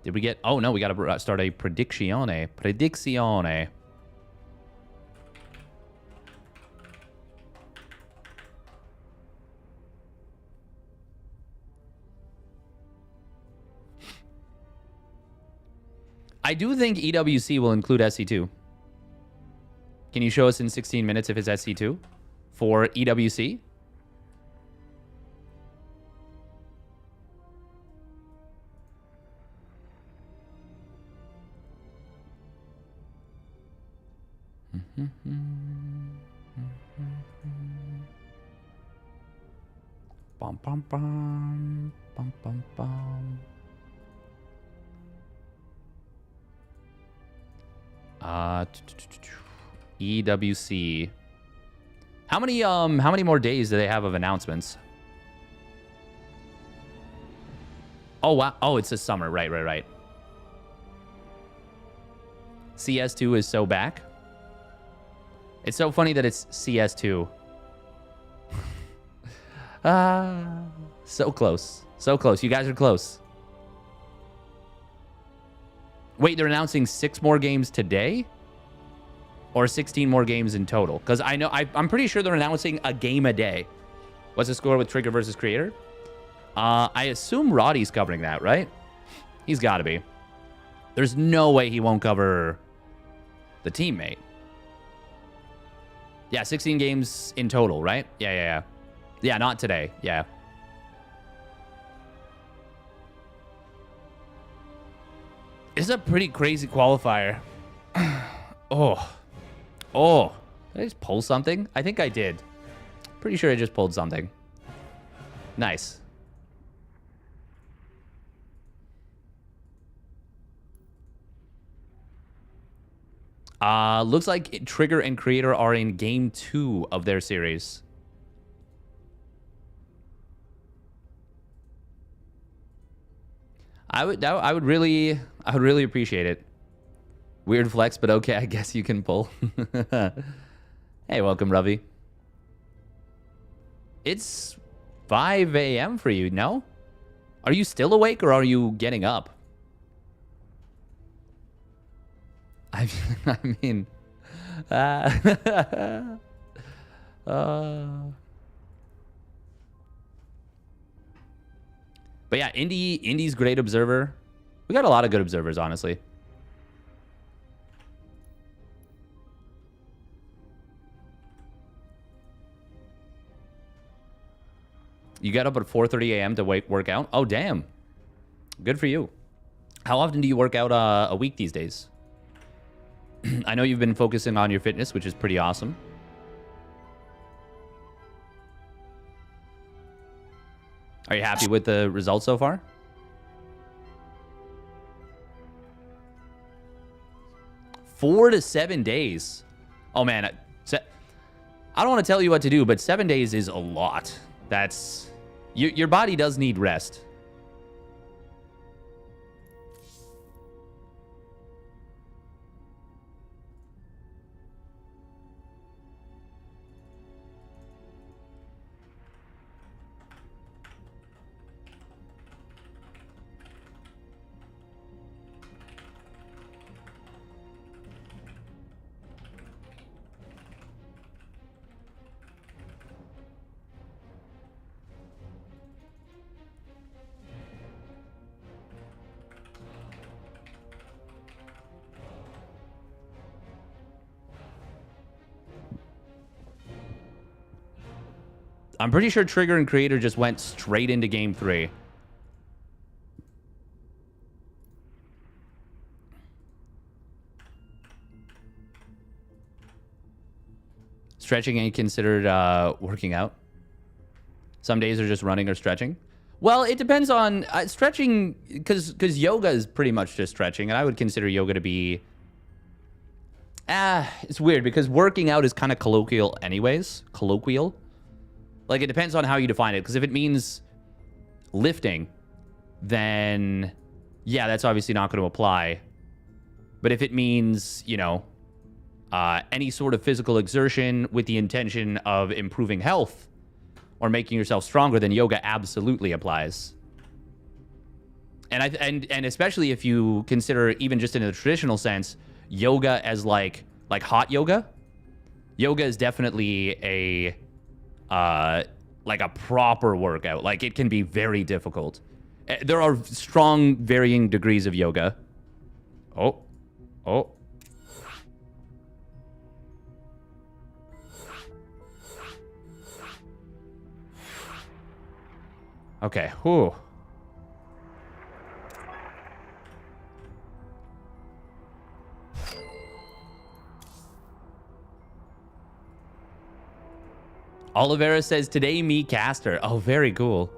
Did we get... Oh, no, we got to start a Predizione. Predizione. I do think EWC will include SC2. Can you show us in 16 minutes if it's SC2 for EWC? Bum, bum, bum, bum, bum, bum. EWC. How many more days do they have of announcements? Oh wow! Oh, it's the summer. Right. CS2 is so back. It's so funny that it's CS2. So close. So close. You guys are close. Wait, they're announcing 6 more games today? Or 16 more games in total? Because I know, I'm pretty sure they're announcing a game a day. What's the score with Trigger versus Creator? I assume Roddy's covering that, right? He's got to be. There's no way he won't cover the teammate. Yeah, 16 games in total, right? Yeah. Yeah, not today. Yeah. It's a pretty crazy qualifier. Oh. Did I just pull something? I think I did. Pretty sure I just pulled something. Nice. Looks like Trigger and Creator are in game 2 of their series. I would really appreciate it. Weird flex, but okay, I guess you can pull. Hey, welcome, Ravi. It's 5 a.m. for you, no? Are you still awake or are you getting up? I mean, but yeah, Indy's great observer. We got a lot of good observers, honestly. You got up at 4:30 a.m. to work out? Oh, damn. Good for you. How often do you work out a week these days? I know you've been focusing on your fitness, which is pretty awesome. Are you happy with the results so far? Four to 7 days. Oh, man. I don't want to tell you what to do, but 7 days is a lot. That's... Your body does need rest. I'm pretty sure Trigger and Creator just went straight into Game 3. Stretching ain't considered working out. Some days are just running or stretching. Well, it depends on stretching, because yoga is pretty much just stretching, and I would consider yoga to be... it's weird, because working out is kind of colloquial anyways. Colloquial. Like, it depends on how you define it, because if it means lifting, then, yeah, that's obviously not going to apply. But if it means, you know, any sort of physical exertion with the intention of improving health or making yourself stronger, then yoga absolutely applies. And especially if you consider, even just in a traditional sense, yoga as like hot yoga. Yoga is definitely a like a proper workout. Like, it can be very difficult. There are strong varying degrees of yoga. Oh. Okay. Whew. Olivera says, today me caster. Oh, very cool.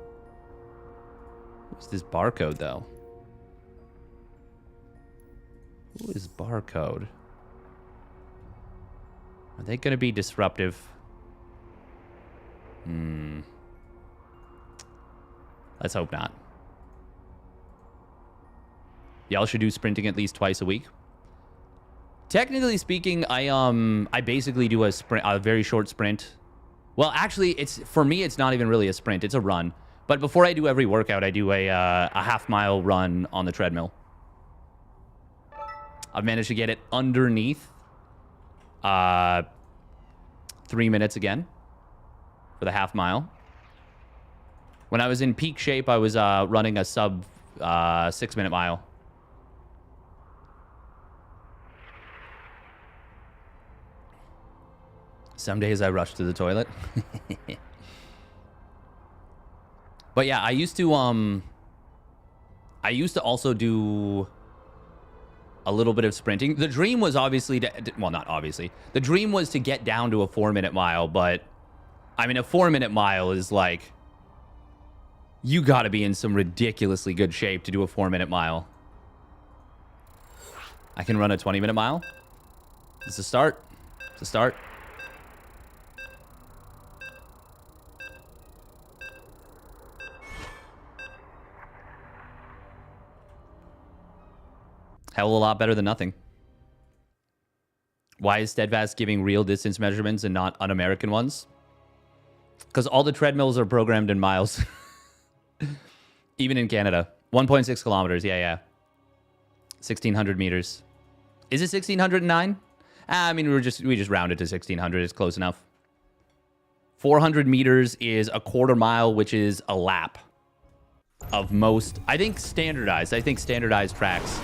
What's this barcode, though? Who is barcode? Are they going to be disruptive? Let's hope not. Y'all should do sprinting at least twice a week. Technically speaking, I basically do a very short sprint. Well, actually, for me, it's not even really a sprint. It's a run. But before I do every workout, I do a half-mile run on the treadmill. I've managed to get it underneath 3 minutes again for the half mile. When I was in peak shape, I was running a sub 6 minute mile. Some days I rush to the toilet. But yeah, I used to also do a little bit of sprinting. The dream was obviously well, not obviously. The dream was to get down to a 4 minute mile, but I mean, a 4 minute mile is like, you got to be in some ridiculously good shape to do a 4 minute mile. I can run a 20 minute mile. It's a start. It's a start. Hell of a lot better than nothing. Why is Steadfast giving real distance measurements and not un-American ones? Because all the treadmills are programmed in miles. Even in Canada. 1.6 kilometers. Yeah. 1,600 meters. Is it 1,609? I mean, we just rounded to 1,600. It's close enough. 400 meters is a quarter mile, which is a lap of most. I think standardized tracks.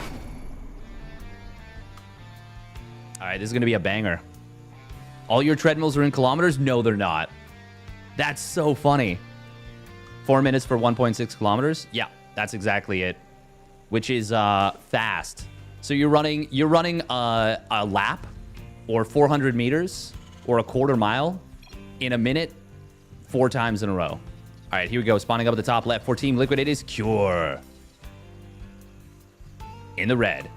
All right, this is going to be a banger. All your treadmills are in kilometers? No, they're not. That's so funny. 4 minutes for 1.6 kilometers? Yeah, that's exactly it. which is fast. So you're running a lap or 400 meters or a quarter mile in a minute 4 times in a row. All right, here we go. Spawning up at the top left for Team Liquid. It is Cure in the red.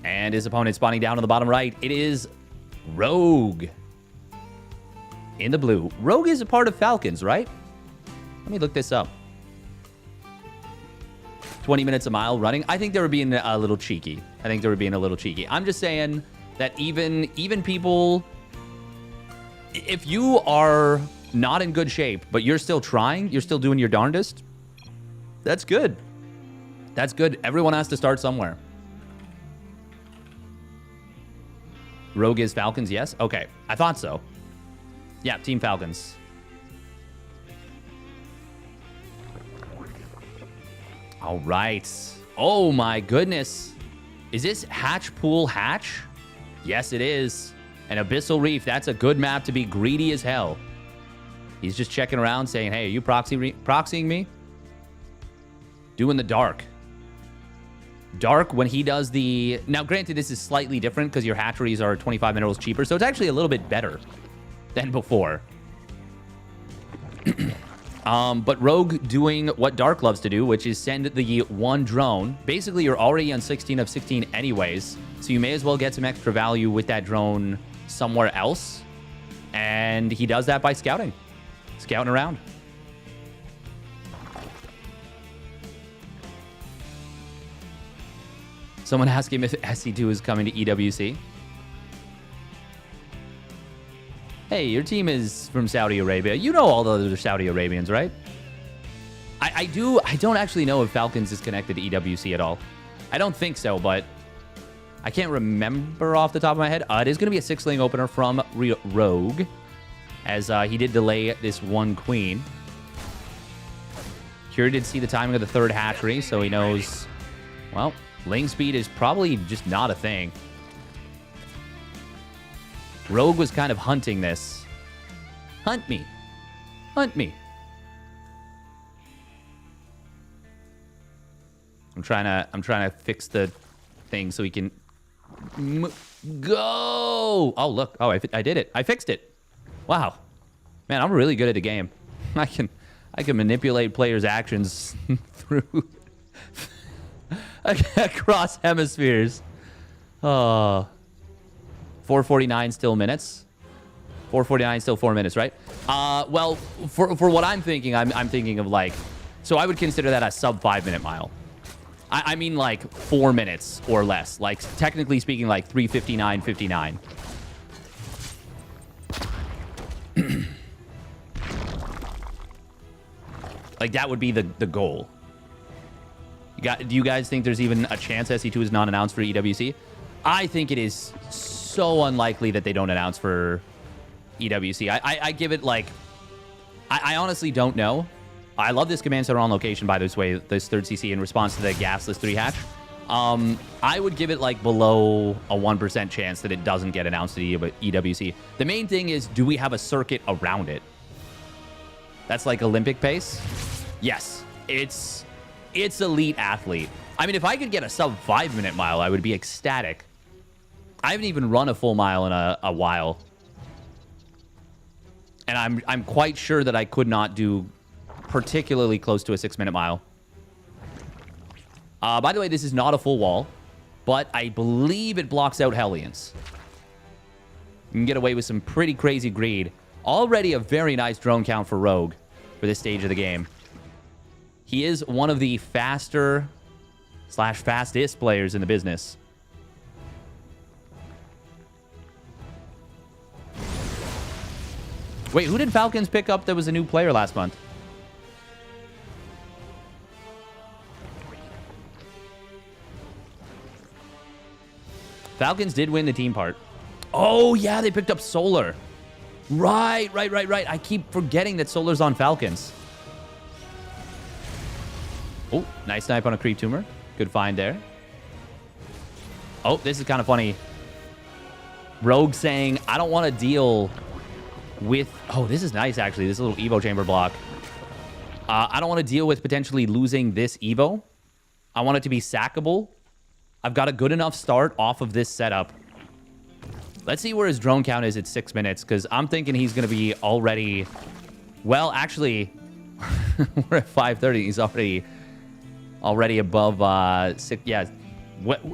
And his opponent spawning down on the bottom right. It is Rogue in the blue. Rogue is a part of Falcons, right? Let me look this up. 20 minutes a mile running. I think they were being a little cheeky. I'm just saying that even people, if you are not in good shape, but you're still trying, you're still doing your darndest, that's good. That's good. Everyone has to start somewhere. Rogue is Falcons, yes? Okay, I thought so. Yeah, Team Falcons. All right. Oh my goodness. Is this Hatch Pool Hatch? Yes, it is. And Abyssal Reef, that's a good map to be greedy as hell. He's just checking around saying, hey, are you proxying me? Doing the dark. Dark, when he does the... Now, granted, this is slightly different because your hatcheries are 25 minerals cheaper, so it's actually a little bit better than before. But Rogue doing what Dark loves to do, which is send the one drone. Basically, you're already on 16 of 16 anyways, so you may as well get some extra value with that drone somewhere else. And he does that by scouting around. Someone asked him if SC2 is coming to EWC. Hey, your team is from Saudi Arabia. You know all the other Saudi Arabians, right? I don't actually know if Falcons is connected to EWC at all. I don't think so, but I can't remember off the top of my head. It is going to be a 6-lane opener from Rogue, as he did delay this one queen. Cure did see the timing of the 3rd hatchery, so he knows, well, laying speed is probably just not a thing. Rogue was kind of hunting this. Hunt me. Hunt me. I'm trying to fix the thing so he can go. Oh, look. Oh, I did it. I fixed it. Wow. Man, I'm really good at the game. I can manipulate players' actions through across hemispheres. Oh. 4:49 still minutes. 4:49 still 4 minutes, right? Well, for what I'm thinking, I'm thinking of like, so I would consider that a sub 5-minute mile. I mean like 4 minutes or less. Like technically speaking, like 3:59:59. Like that would be the goal. Do you guys think there's even a chance SC2 is not announced for EWC? I think it is so unlikely that they don't announce for EWC. I give it like... I honestly don't know. I love this command center on location, by this way, this 3rd CC in response to the gasless 3 hatch. I would give it like below a 1% chance that it doesn't get announced at EWC. The main thing is, do we have a circuit around it? That's like Olympic pace? Yes. It's elite athlete. I mean, if I could get a sub 5-minute mile, I would be ecstatic. I haven't even run a full mile in a while. And I'm quite sure that I could not do particularly close to a 6-minute mile. By the way, this is not a full wall, but I believe it blocks out Hellions. You can get away with some pretty crazy greed. Already a very nice drone count for Rogue for this stage of the game. He is one of the faster/fastest players in the business. Wait, who did Falcons pick up that was a new player last month? Falcons did win the team part. Oh, yeah, they picked up Solar. Right. I keep forgetting that Solar's on Falcons. Oh, nice snipe on a creep tumor. Good find there. Oh, this is kind of funny. Rogue saying, I don't want to deal with... Oh, this is nice, actually. This little Evo chamber block. I don't want to deal with potentially losing this Evo. I want it to be sackable. I've got a good enough start off of this setup. Let's see where his drone count is at 6 minutes, because I'm thinking he's going to be already... Well, actually, we're at 5:30. He's already above 6. Yeah,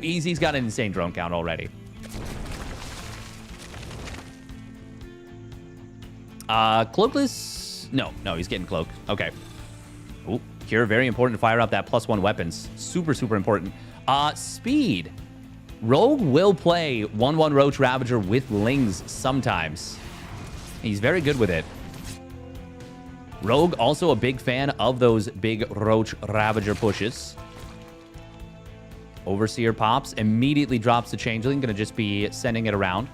he's got an insane drone count already. Cloakless? No, he's getting cloaked. Okay. Ooh, Cure, very important to fire up that +1 weapons. Super, super important. Speed. Rogue will play 1/1 Roach Ravager with Lings sometimes. He's very good with it. Rogue, also a big fan of those big Roach Ravager pushes. Overseer pops, immediately drops the Changeling. Gonna just be sending it around.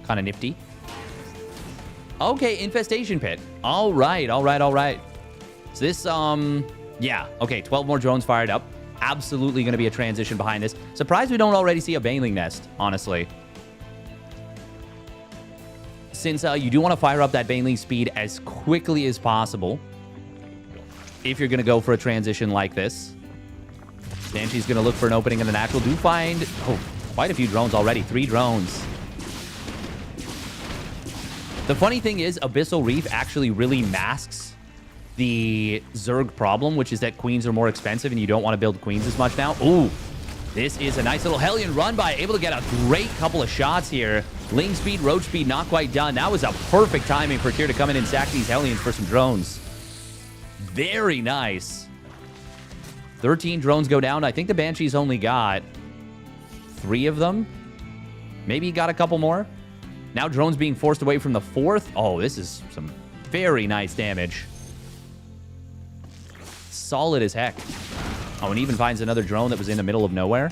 Kind of nifty. Okay, Infestation Pit. All right. So this, yeah. Okay, 12 more drones fired up. Absolutely going to be a transition behind this. Surprised we don't already see a Baneling Nest, honestly. Since you do want to fire up that Baneling speed as quickly as possible, if you're going to go for a transition like this. Banshee's going to look for an opening in the natural. Do find, quite a few drones already. 3 drones. The funny thing is, Abyssal Reef actually really masks the Zerg problem, which is that queens are more expensive and you don't want to build queens as much now. Ooh, this is a nice little Hellion run by, able to get a great couple of shots here. Ling speed, Roach speed, not quite done. That was a perfect timing for Kier to come in and sack these Hellions for some drones. Very nice. 13 drones go down. I think the Banshee's only got 3 of them. Maybe he got a couple more. Now drones being forced away from the 4th. Oh, this is some very nice damage. Solid as heck. Oh, and even finds another drone that was in the middle of nowhere.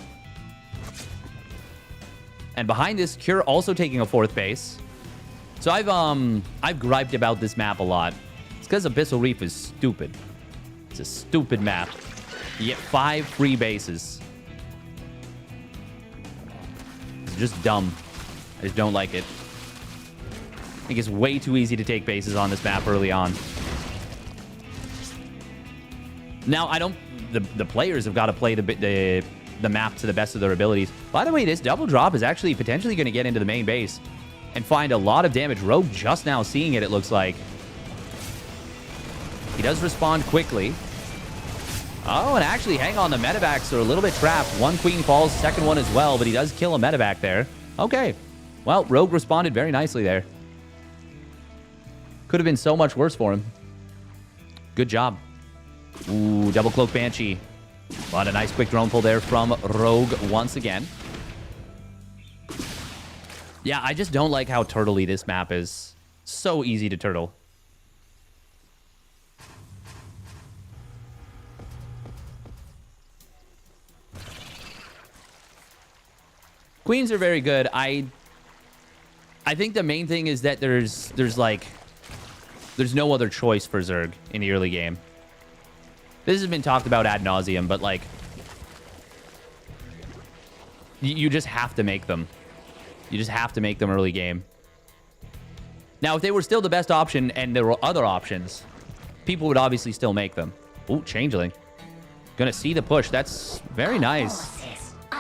And behind this, Cure also taking a 4th base. So I've griped about this map a lot. It's because Abyssal Reef is stupid. It's a stupid map. You get 5 free bases. It's just dumb. I just don't like it. I think it's way too easy to take bases on this map early on. Now, I don't... The players have got to play the map to the best of their abilities. By the way, this double drop is actually potentially going to get into the main base and find a lot of damage. Rogue just now seeing it, it looks like. He does respond quickly. Oh, and actually, hang on. The medevacs are a little bit trapped. 1 queen falls, 2nd one as well, but he does kill a medevac there. Okay. Well, Rogue responded very nicely there. Could have been so much worse for him. Good job. Ooh, double cloak Banshee. But a nice quick drone pull there from Rogue once again. Yeah, I just don't like how turtley this map is. So easy to turtle. Queens are very good. I think the main thing is that there's no other choice for Zerg in the early game. This has been talked about ad nauseum, but like, you just have to make them. You just have to make them early game. Now, if they were still the best option and there were other options, people would obviously still make them. Ooh, Changeling. Gonna see the push. That's very nice.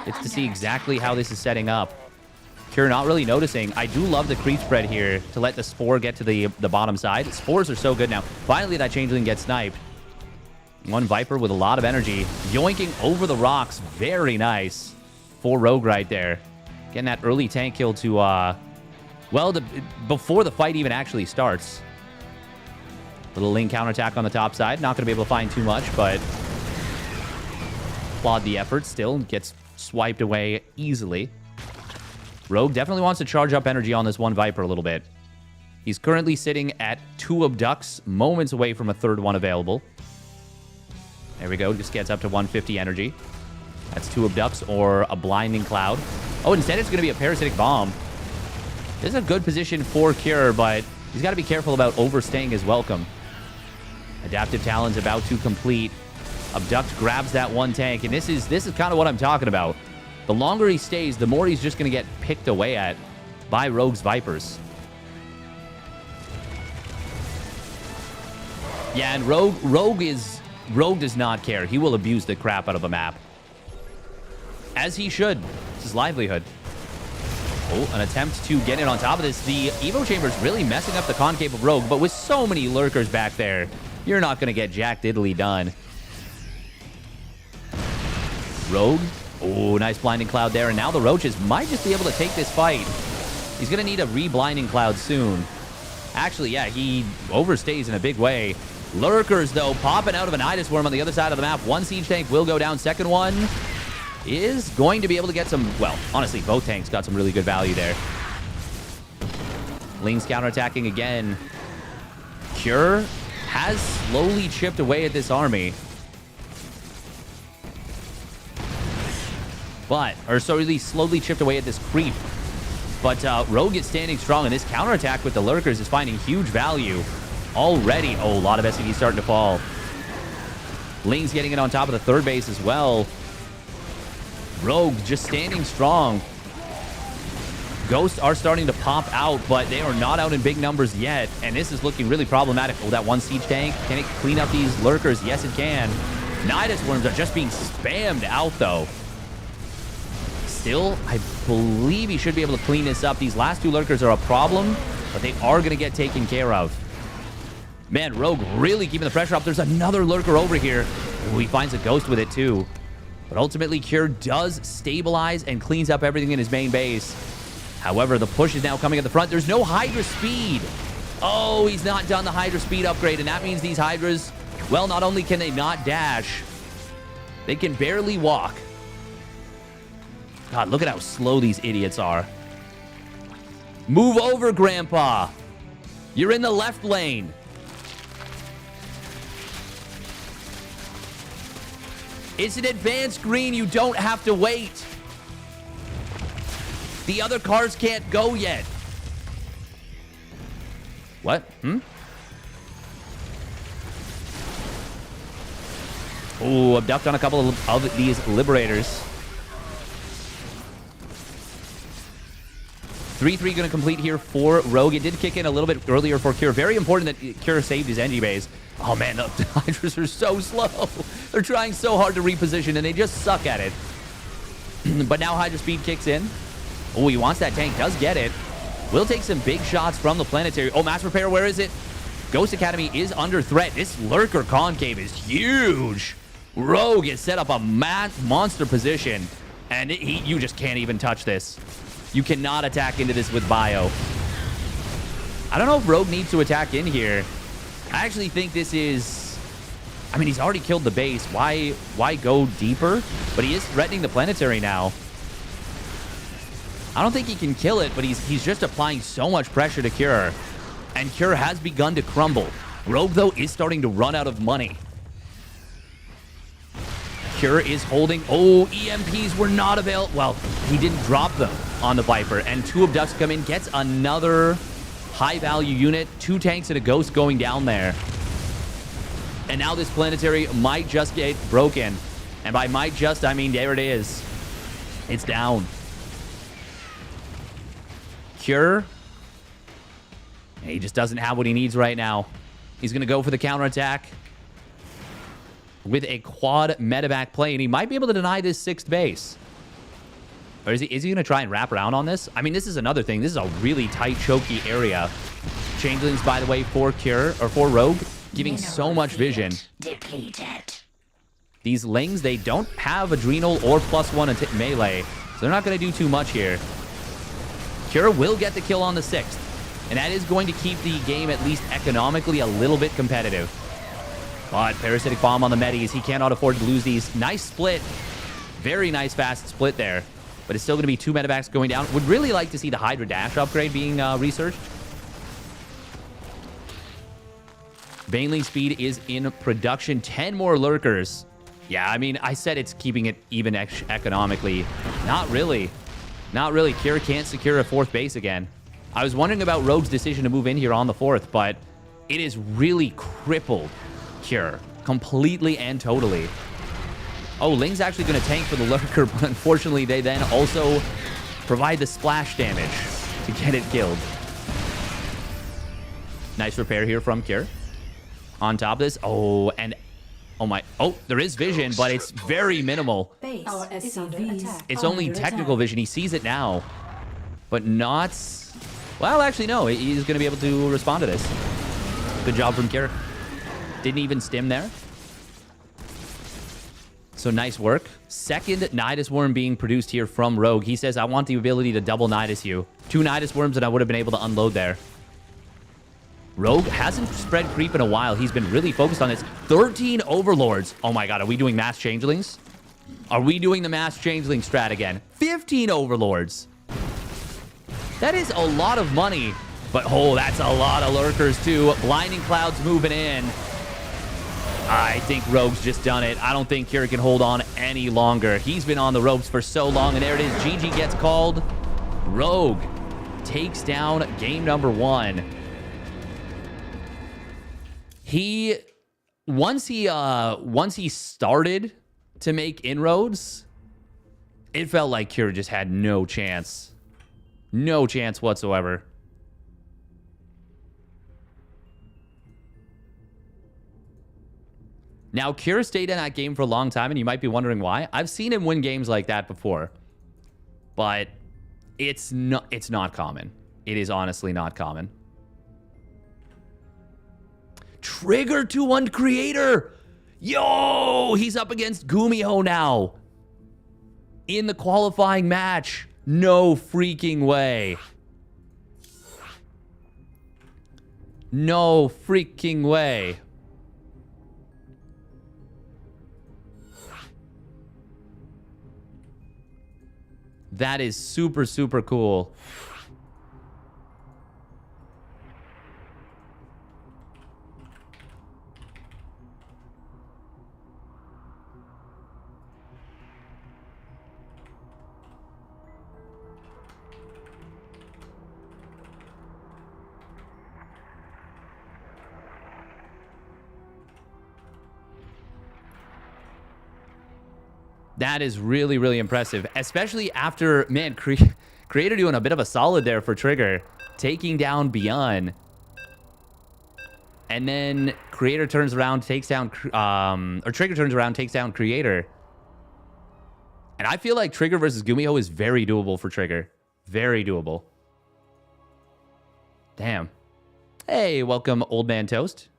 It's to see exactly how this is setting up. Cure not really noticing. I do love the creep spread here to let the Spore get to the bottom side. Spores are so good now. Finally, that Changeling gets sniped. 1 Viper with a lot of energy. Yoinking over the rocks. Very nice for Rogue right there. Getting that early tank kill to, well, before the fight even actually starts. Little Ling counterattack on the top side. Not going to be able to find too much, but applaud the effort. Still gets swiped away easily. Rogue definitely wants to charge up energy on this 1 Viper a little bit. He's currently sitting at 2 Abducts, moments away from a 3rd one available. There we go. Just gets up to 150 energy. That's 2 Abducts or a Blinding Cloud. Oh, instead it's going to be a Parasitic Bomb. This is a good position for Cure, but he's got to be careful about overstaying his welcome. Adaptive Talon's about to complete. Abduct grabs that 1 tank, and this is kind of what I'm talking about. The longer he stays, the more he's just going to get picked away at by Rogue's Vipers. Yeah, and Rogue is Rogue does not care. He will abuse the crap out of the map. As he should. It's his livelihood. Oh, an attempt to get in on top of this. The Evo Chamber is really messing up the concave of Rogue, but with so many lurkers back there, you're not going to get jack diddly done. Rogue. Oh, nice blinding cloud there. And now the Roaches might just be able to take this fight. He's going to need a re-blinding cloud soon. Actually, yeah, he overstays in a big way. Lurkers, though, popping out of an Nidus Worm on the other side of the map. One siege tank will go down. Second one is going to be able to get some... Well, honestly, both tanks got some really good value there. Ling's counterattacking again. Cure has slowly chipped away at this army. But, or so really slowly chipped away at this creep. But Rogue is standing strong, and this counterattack with the Lurkers is finding huge value already. Oh, a lot of SCVs starting to fall. Ling's getting it on top of the third base as well. Rogue just standing strong. Ghosts are starting to pop out, but they are not out in big numbers yet, and this is looking really problematic. Oh, that one siege tank. Can it clean up these Lurkers? Yes, it can. Nidus Worms are just being spammed out, though. Still, I believe he should be able to clean this up. These last two Lurkers are a problem, but they are going to get taken care of. Man, Rogue really keeping the pressure up. There's another Lurker over here. Ooh, he finds a Ghost with it, too. But ultimately, Cure does stabilize and cleans up everything in his main base. However, the push is now coming at the front. There's no Hydra speed. Oh, he's not done the Hydra speed upgrade, and that means these Hydras, well, not only can they not dash, they can barely walk. God, look at how slow these idiots are. Move over, Grandpa. You're in the left lane. It's an advanced green. You don't have to wait. The other cars can't go yet. What? Oh, abduct on a couple of these Liberators. 3-3 going to complete here for Rogue. It did kick in a little bit earlier for Cure. Very important that Cure saved his NG base. Oh, man, the Hydras are so slow. They're trying so hard to reposition, and they just suck at it. But now Hydra speed kicks in. Oh, he wants that tank. Does get it. Will take some big shots from the Planetary. Oh, Mass Repair, where is it? Ghost Academy is under threat. This Lurker Concave is huge. Rogue has set up a monster position, and you just can't even touch this. You cannot attack into this with Bio. I don't know if Rogue needs to attack in here. I actually think this is... I mean, he's already killed the base. Why go deeper? But he is threatening the Planetary now. I don't think he can kill it, but he's just applying so much pressure to Cure. And Cure has begun to crumble. Rogue, though, is starting to run out of money. Cure is holding... Oh, EMPs were not available. Well, he didn't drop them on the Viper. And two Abducts come in. Gets another high-value unit. 2 tanks and a Ghost going down there. And now this Planetary might just get broken. And by might just, I mean there it is. It's down. Cure. He just doesn't have what he needs right now. He's going to go for the counterattack with a quad medevac play, and he might be able to deny this 6th base. Or is he going to try and wrap around on this? I mean, this is another thing. This is a really tight, choky area. Changelings, by the way, for Cure, or for Rogue, giving so much vision. Depleted. These Lings, they don't have Adrenal or +1 melee, so they're not going to do too much here. Cure will get the kill on the 6th, and that is going to keep the game at least economically a little bit competitive. But Parasitic Bomb on the Medis, he cannot afford to lose these. Nice split. Very nice fast split there. But it's still going to be 2 medevacs going down. Would really like to see the Hydra Dash upgrade being researched. Baneling speed is in production. 10 more Lurkers. Yeah, I mean, I said it's keeping it even economically. Not really. Not really. Cure can't secure a 4th base again. I was wondering about Rogue's decision to move in here on the 4th, but it is really crippled Cure completely and totally. Oh, Ling's actually going to tank for the Lurker, but unfortunately they then also provide the splash damage to get it killed. Nice repair here from Cure. On top of this, oh, and Oh my. Oh, there is vision, but it's very minimal. Our SCVs It's are only under technical attack. vision. He sees it now, but not. Well, actually, no. He's going to be able to respond to this. Good job from Kira. Didn't even stim there. So nice work. Second Nidus Worm being produced here from Rogue. He says, I want the ability to double Nidus you. 2 Nidus Worms and I would have been able to unload there. Rogue hasn't spread creep in a while. He's been really focused on this. 13 Overlords. Oh my god, are we doing mass changelings? Are we doing the mass changeling strat again? 15 Overlords. That is a lot of money. But oh, that's a lot of lurkers too. Blinding Clouds moving in. I think Rogue's just done it. I don't think Kira can hold on any longer. He's been on the ropes for so long, and there it is. GG gets called. Rogue takes down game number 1. Once he started to make inroads, it felt like Kira just had no chance. No chance whatsoever. Now, Kira stayed in that game for a long time, and you might be wondering why. I've seen him win games like that before, but it's not common. It is honestly not common. Trigger 2-1 creator. Yo, he's up against Gumiho now in the qualifying match. No freaking way. No freaking way. That is super, super cool. That is really, really impressive, especially after, man, Creator doing a bit of a solid there for Trigger, taking down Beyond. And then Creator turns around, takes down, or Trigger turns around, takes down Creator. And I feel like Trigger versus Gumiho is very doable for Trigger. Very doable. Damn. Hey, welcome, Old Man Toast.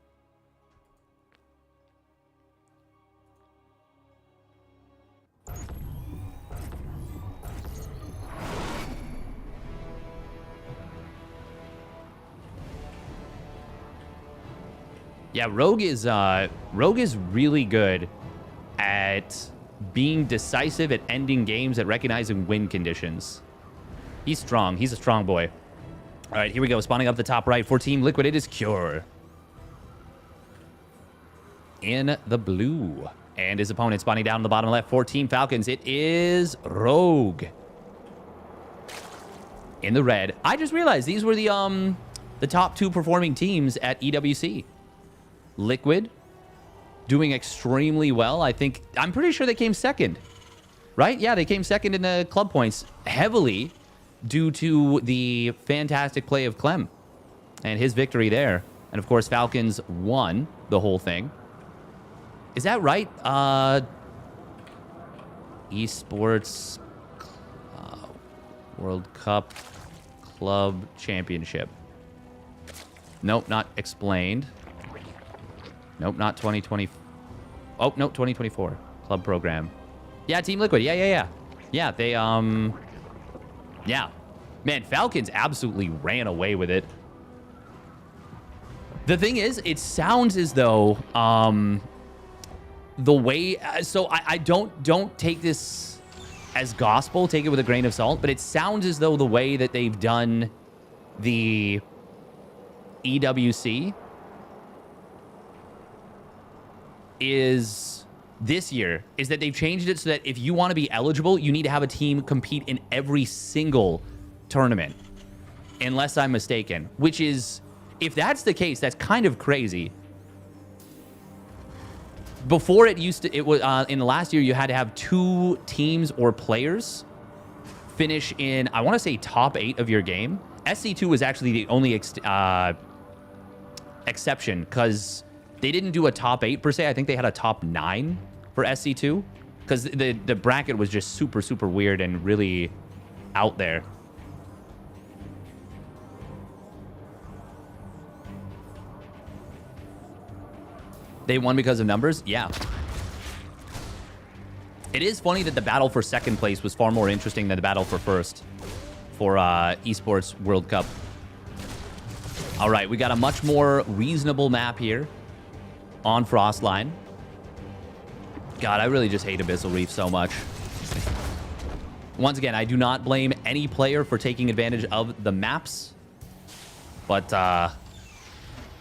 Yeah, Rogue is really good at being decisive at ending games, at recognizing win conditions. He's strong. He's a strong boy. All right, here we go. Spawning up the top right for Team Liquid. It is Cure. In the blue. And his opponent spawning down in the bottom left for Team Falcons. It is Rogue. In the red. I just realized these were the top 2 performing teams at EWC. Liquid doing extremely well. I'm pretty sure they came second, right? Yeah, they came second in the club points heavily due to the fantastic play of Clem and his victory there. And of course, Falcons won the whole thing. Is that right? Esports World Cup Club Championship. Nope, not explained. Nope, not 2020. Oh, no, 2024. Club program. Yeah, Team Liquid. Yeah. Yeah, they, yeah. Man, Falcons absolutely ran away with it. The thing is, it sounds as though, the way... So, I don't take this as gospel. Take it with a grain of salt. But it sounds as though the way that they've done the EWC... is this year is that they've changed it so that if you want to be eligible, you need to have a team compete in every single tournament, unless I'm mistaken, which is, if that's the case, that's kind of crazy. Before it used to, it was in the last year, you had to have 2 teams or players finish in, I want to say, top 8 of your game. SC2 was actually the only exception, because They didn't do a top 8 per se. I think they had a top 9 for SC2 because the bracket was just super, super weird and really out there. They won because of numbers? Yeah. It is funny that the battle for second place was far more interesting than the battle for first for Esports World Cup. All right, we got a much more reasonable map here on Frostline. God, I really just hate Abyssal Reef so much. Once again, I do not blame any player for taking advantage of the maps. But I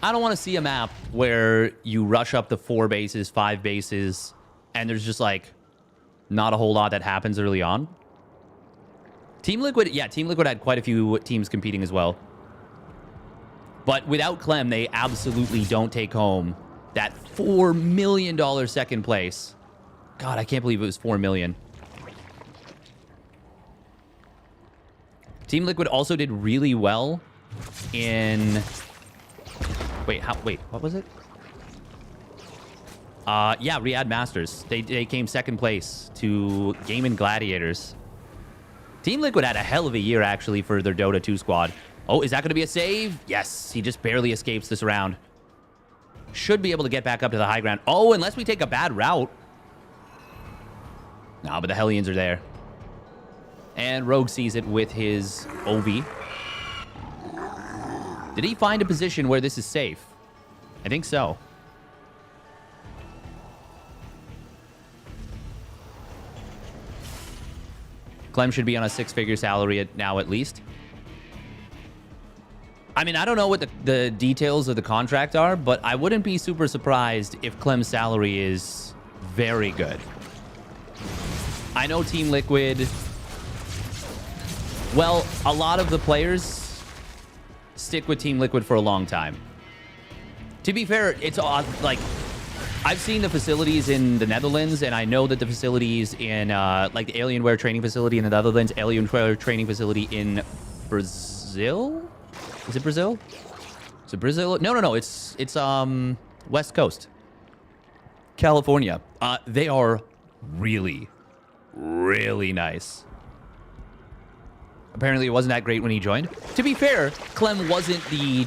don't want to see a map where you rush up to 4 bases, 5 bases, and there's just like not a whole lot that happens early on. Team Liquid, yeah, Team Liquid had quite a few teams competing as well. But without Clem, they absolutely don't take home that $4 million second place. God, I can't believe it was $4 million. Team Liquid also did really well in... Wait, what was it? Yeah, Riyadh Masters. They came second place to Game & Gladiators. Team Liquid had a hell of a year, actually, for their Dota 2 squad. Oh, is that going to be a save? Yes, he just barely escapes this round. Should be able to get back up to the high ground. Oh, unless we take a bad route. Nah, but the Hellions are there. And Rogue sees it with his OV. Did he find a position where this is safe? I think so. Clem should be on a 6-figure salary now at least. I mean, I don't know what the details of the contract are, but I wouldn't be super surprised if Clem's salary is very good. I know Team Liquid... Well, a lot of the players stick with Team Liquid for a long time. To be fair, it's like... I've seen the facilities in the Netherlands, and I know that the facilities in, like the Alienware training facility in the Netherlands, Alienware training facility in Brazil? Is it Brazil? Is it Brazil? No. It's West Coast. California. They are really, really nice. Apparently, it wasn't that great when he joined. To be fair, Clem wasn't the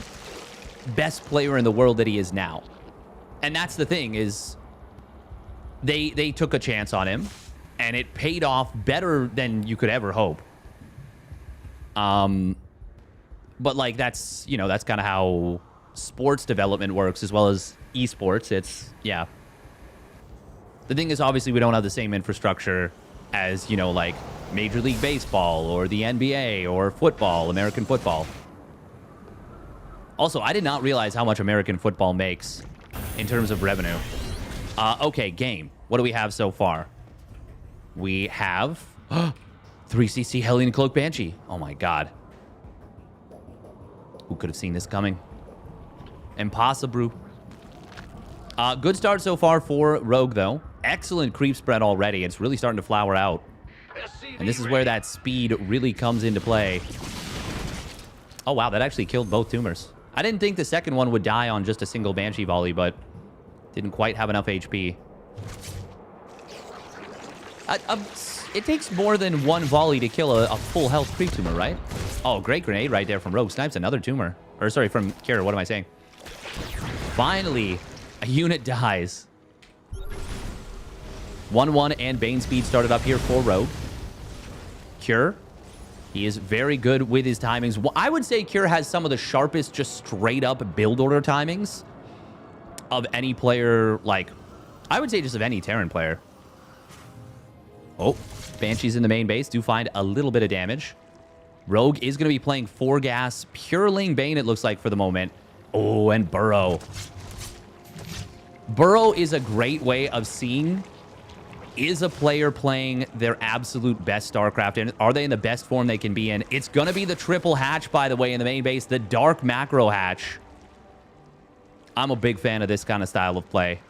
best player in the world that he is now. And that's the thing, is they took a chance on him, and it paid off better than you could ever hope. But, like, that's, you know, that's kind of how sports development works, as well as esports. It's, yeah. The thing is, obviously, we don't have the same infrastructure as, you know, like, Major League Baseball or the NBA or football, American football. Also, I did not realize how much American football makes in terms of revenue. Okay, game. What do we have so far? We have 3CC Hellion Cloak Banshee. Oh my god. Who could have seen this coming? Impossible. Good start so far for Rogue, though. Excellent creep spread already. It's really starting to flower out. And this is where that speed really comes into play. Oh, wow. That actually killed both tumors. I didn't think the second one would die on just a single Banshee volley, but didn't quite have enough HP. It takes more than one volley to kill a full health creep tumor, right? Oh, great grenade right there from Rogue. Snipes another tumor. Or, sorry, from Kira. What am I saying? Finally, a unit dies. 1-1 and Bane speed started up here for Rogue. Cure. He is very good with his timings. I would say Cure has some of the sharpest, just straight up build order timings of any player, like, I would say just of any Terran player. Oh, Banshees in the main base do find a little bit of damage. Rogue is going to be playing 4 gas. Pureling Bane, it looks like, for the moment. Oh, and Burrow. Burrow is a great way of seeing, is a player playing their absolute best StarCraft, and are they in the best form they can be in? It's going to be the triple hatch, by the way, in the main base, the Dark Macro Hatch. I'm a big fan of this kind of style of play.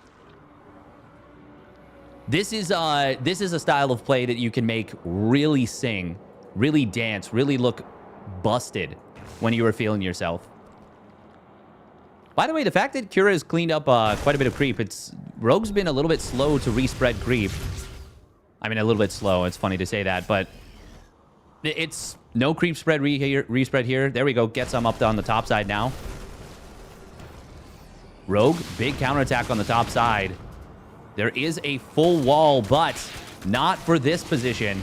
This is a style of play that you can make really sing, really dance, really look busted when you are feeling yourself. By the way, the fact that Cura has cleaned up quite a bit of creep, Rogue's been a little bit slow to respread creep. I mean, a little bit slow. It's funny to say that, but it's no creep spread respread here. There we go. Get some up on the top side now. Rogue, big counterattack on the top side. There is a full wall, but not for this position.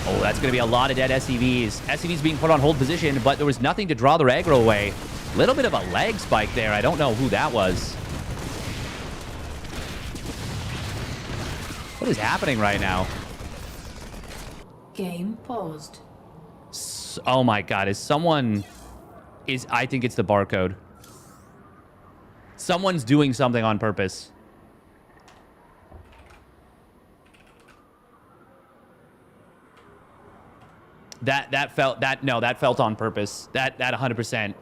Oh, that's going to be a lot of dead SCVs. SCVs being put on hold position, but there was nothing to draw the aggro away. Little bit of a leg spike there. I don't know who that was. What is happening right now? Game paused. Oh my god, I think it's the barcode. Someone's doing something on purpose. That felt on purpose. That 100%.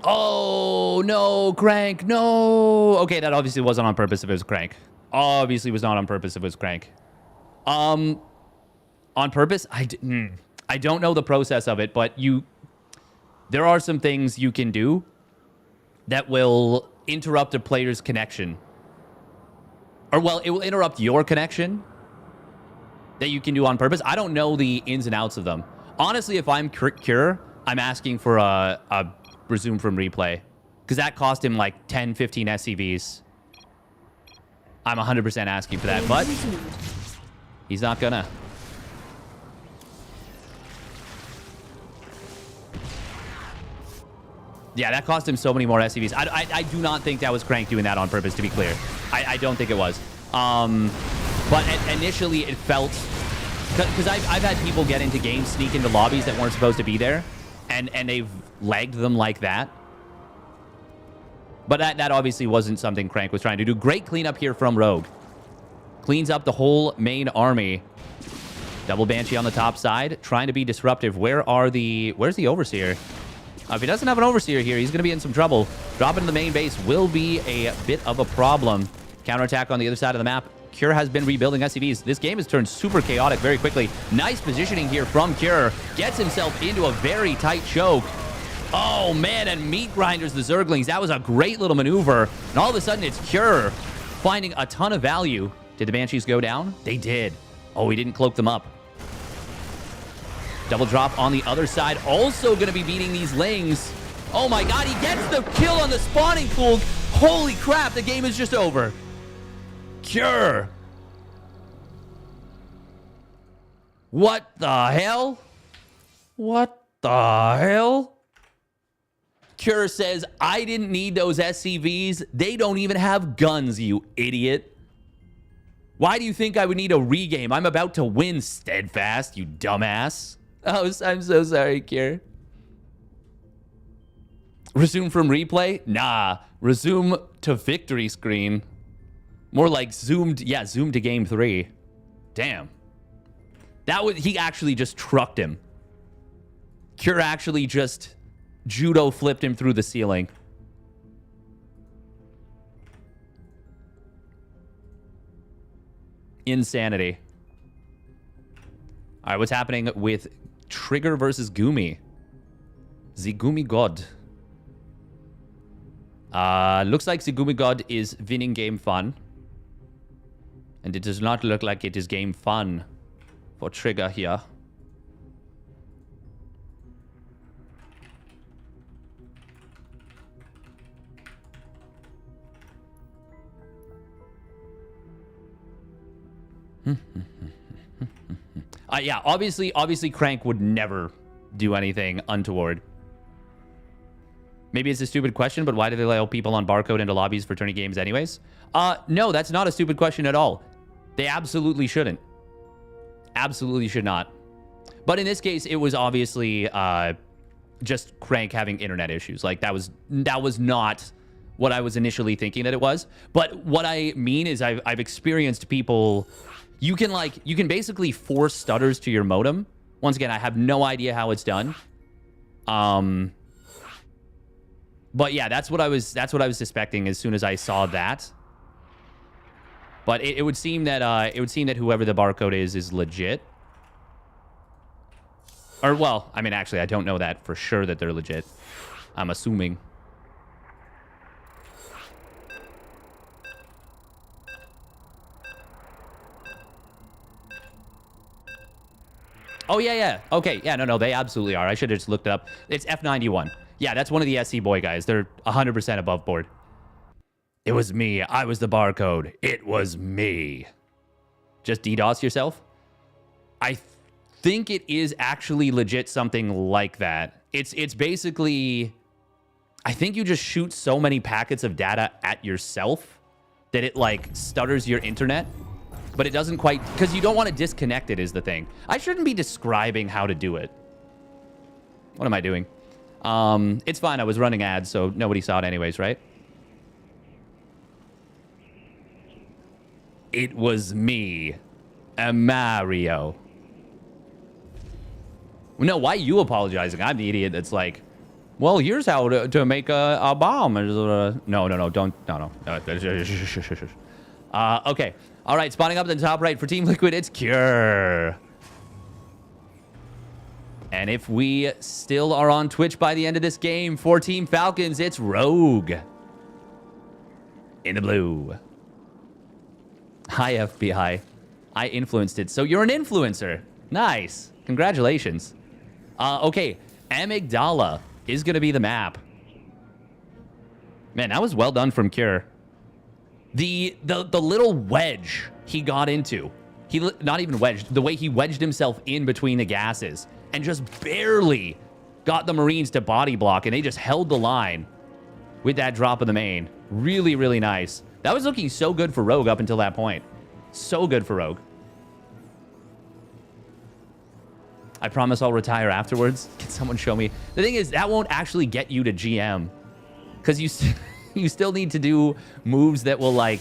Oh, no, Crank, no. Okay, that obviously wasn't on purpose if it was Crank. Obviously was not on purpose if it was Crank. On purpose? I don't know the process of it, but there are some things you can do that will interrupt a player's connection. Or, well, it will interrupt your connection that you can do on purpose. I don't know the ins and outs of them. Honestly, if I'm Cure, I'm asking for a resume from replay, because that cost him like 10, 15 SCVs. I'm 100% asking for that, but he's not gonna. Yeah, that cost him so many more SCVs. I do not think that was Crank doing that on purpose, to be clear. I don't think it was. But initially it felt... Because I've had people get into games, sneak into lobbies that weren't supposed to be there, and they've lagged them like that. But that obviously wasn't something Crank was trying to do. Great cleanup here from Rogue. Cleans up the whole main army. Double Banshee on the top side, trying to be disruptive. Where's the Overseer? If he doesn't have an Overseer here, he's going to be in some trouble. Dropping to the main base will be a bit of a problem. Counterattack on the other side of the map. Cure has been rebuilding SCVs. This game has turned super chaotic very quickly. Nice positioning here from Cure. Gets himself into a very tight choke. Oh, man, and meat grinders the Zerglings. That was a great little maneuver. And all of a sudden, it's Cure finding a ton of value. Did the Banshees go down? They did. Oh, he didn't cloak them up. Double drop on the other side. Also going to be beating these Lings. Oh, my God, he gets the kill on the spawning pool. Holy crap, the game is just over. Cure. What the hell? What the hell? Cure says, I didn't need those SCVs. They don't even have guns, you idiot. Why do you think I would need a regame? I'm about to win, Steadfast, you dumbass. Oh, I'm so sorry, Cure. Resume from replay? Nah. Resume to victory screen. More like zoomed to game 3. Damn. He actually just trucked him. Cure actually just judo flipped him through the ceiling. Insanity. All right, what's happening with Trigger versus Gumi? The Gumi God. Looks like the Gumi God is winning game fun. And it does not look like it is game fun for Trigger here. Yeah, obviously Crank would never do anything untoward. Maybe it's a stupid question, but why do they allow people on barcode into lobbies for tourney games anyways? No, that's not a stupid question at all. They absolutely shouldn't. Absolutely should not. But in this case, it was obviously just Crank having internet issues. Like, that was not what I was initially thinking that it was. But what I mean is I've experienced people... You can basically force stutters to your modem. Once again, I have no idea how it's done. But yeah, that's what I was suspecting as soon as I saw that. But it would seem that whoever the barcode is legit. Or well, I mean, actually, I don't know that for sure that they're legit. I'm assuming. Oh, yeah. Okay, yeah, no, they absolutely are. I should have just looked it up. It's F91. Yeah, that's one of the SC boy guys. They're 100% above board. It was me. I was the barcode. It was me. Just DDoS yourself? I think it is actually legit something like that. It's basically... I think you just shoot so many packets of data at yourself that it, like, stutters your internet. But it doesn't quite... Because you don't want to disconnect it is the thing. I shouldn't be describing how to do it. What am I doing? It's fine. I was running ads, so nobody saw it anyways, right? It was me, Mario. No, why are you apologizing? I'm the idiot that's like, well, here's how to make a bomb. No, don't. No. Okay. All right, spawning up at the top right for Team Liquid, it's Cure. And if we still are on Twitch by the end of this game, for Team Falcons, it's Rogue. In the blue. Hi, FBI. I influenced it. So you're an influencer. Nice. Congratulations. Okay. Amygdala is going to be the map. Man, that was well done from Cure. The little wedge he got into. Not even wedged. The way he wedged himself in between the gases and just barely got the Marines to body block, and they just held the line with that drop of the main. Really, really nice. That was looking so good for Rogue up until that point. So good for Rogue. I promise I'll retire afterwards. Can someone show me? The thing is, that won't actually get you to GM. Because you still need to do moves that will, like,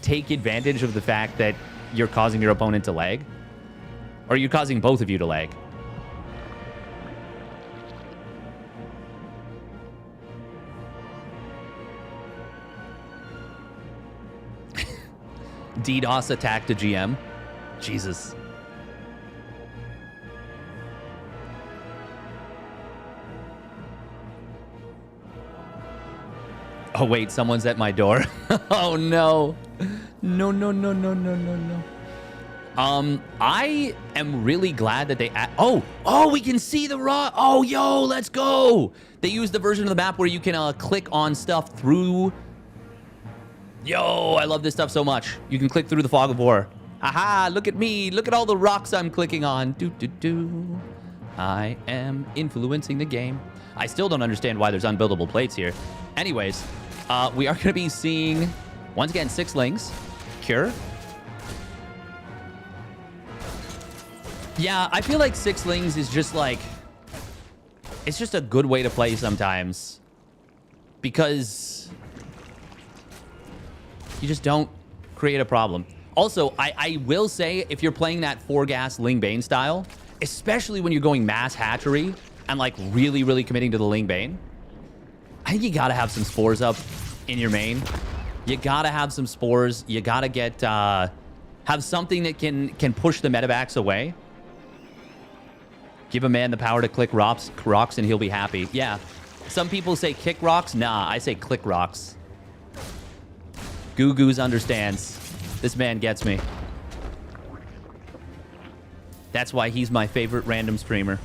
take advantage of the fact that you're causing your opponent to lag. Or you're causing both of you to lag. DDoS attack to GM. Jesus. Oh, wait, someone's at my door. Oh, no. No. I am really glad that they... Oh, we can see the raw... Oh, yo, let's go. They used the version of the map where you can click on stuff through... Yo, I love this stuff so much. You can click through the fog of war. Aha, look at me. Look at all the rocks I'm clicking on. I am influencing the game. I still don't understand why there's unbuildable plates here. Anyways, we are going to be seeing, once again, 6 lings. Cure. Yeah, I feel like 6 lings is just like... It's just a good way to play sometimes. Because... you just don't create a problem. Also, I will say, if you're playing that 4-gas Ling Bane style, especially when you're going mass hatchery and, like, really, really committing to the Ling Bane, I think you gotta have some spores up in your main. You gotta have some spores. You gotta get, have something that can push the medevacs away. Give a man the power to click rocks and he'll be happy. Yeah. Some people say kick rocks. Nah, I say click rocks. Goo Goos understands. This man gets me. That's why he's my favorite random streamer.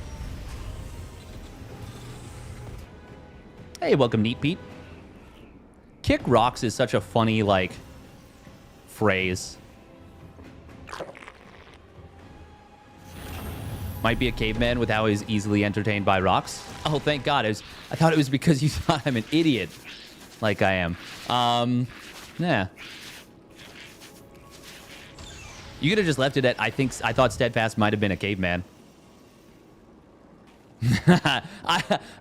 Hey, welcome, Neat Pete. Kick rocks is such a funny, like, phrase. Might be a caveman with how he's easily entertained by rocks. Oh, thank God. I thought it was because you thought I'm an idiot, like I am. Yeah. You could have just left it at, I thought Steadfast might have been a caveman.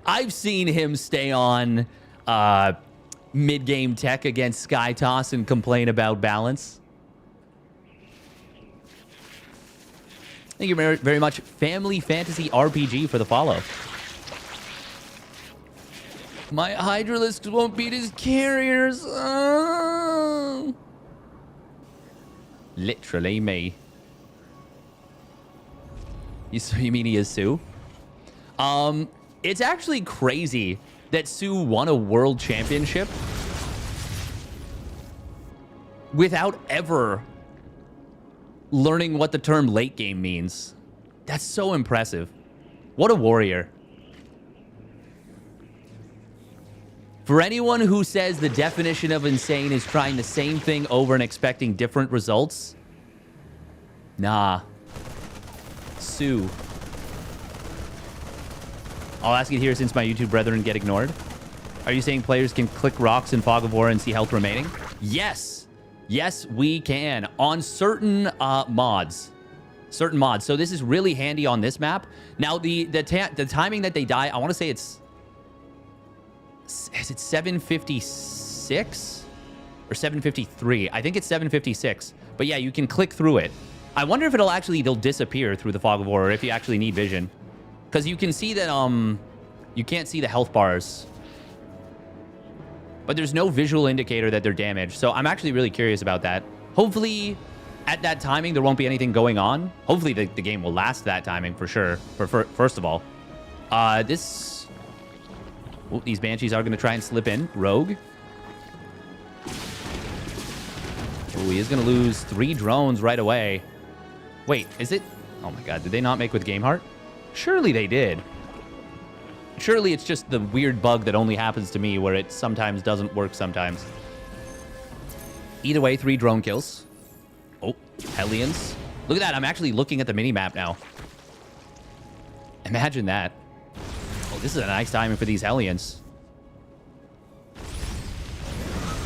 I've seen him stay on mid-game tech against Sky Toss and complain about balance. Thank you very, very much. Family Fantasy RPG for the follow. My Hydralisks won't beat his carriers. Oh. Literally me. You mean he is Sue? It's actually crazy that Sue won a world championship without ever learning what the term late game means. That's so impressive. What a warrior. For anyone who says the definition of insane is trying the same thing over and expecting different results, nah. Sue. I'll ask it here since my YouTube brethren get ignored. Are you saying players can click rocks in Fog of War and see health remaining? Yes. Yes, we can. On certain mods. Certain mods. So this is really handy on this map. Now, the timing that they die, I want to say it's... Is it 7:56 or 7:53? I think it's 7:56. But yeah, you can click through it. I wonder if they'll disappear through the Fog of War, or if you actually need vision. Because you can see that you can't see the health bars. But there's no visual indicator that they're damaged. So I'm actually really curious about that. Hopefully, at that timing, there won't be anything going on. Hopefully, the game will last that timing for sure. First of all. Oh, these Banshees are going to try and slip in. Rogue. Oh, he is going to lose 3 drones right away. Wait, is it? Oh my god, did they not make with Game Heart? Surely they did. Surely it's just the weird bug that only happens to me where it sometimes doesn't work sometimes. Either way, 3 drone kills. Oh, Hellions. Look at that, I'm actually looking at the mini-map now. Imagine that. Oh, this is a nice timing for these Hellions.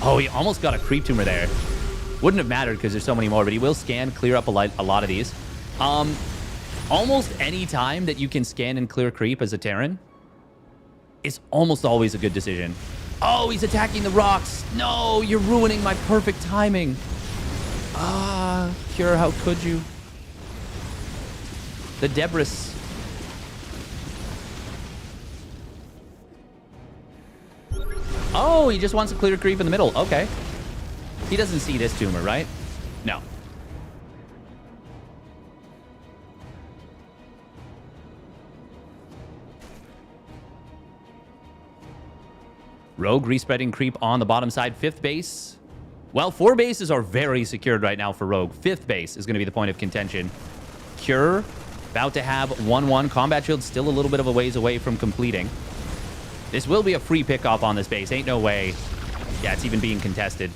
Oh, he almost got a creep tumor there. Wouldn't have mattered because there's so many more, but he will scan, clear up a lot of these. Almost any time that you can scan and clear creep as a Terran is almost always a good decision. Oh, he's attacking the rocks. No, you're ruining my perfect timing. Ah, Cure, how could you? The Debris. Oh, he just wants to clear creep in the middle. Okay. He doesn't see this tumor, right? No. Rogue respreading creep on the bottom side. 5th base. Well, 4 bases are very secured right now for Rogue. 5th base is going to be the point of contention. Cure, about to have 1-1. Combat Shield still a little bit of a ways away from completing. This will be a free pickoff on this base. Ain't no way. Yeah, it's even being contested.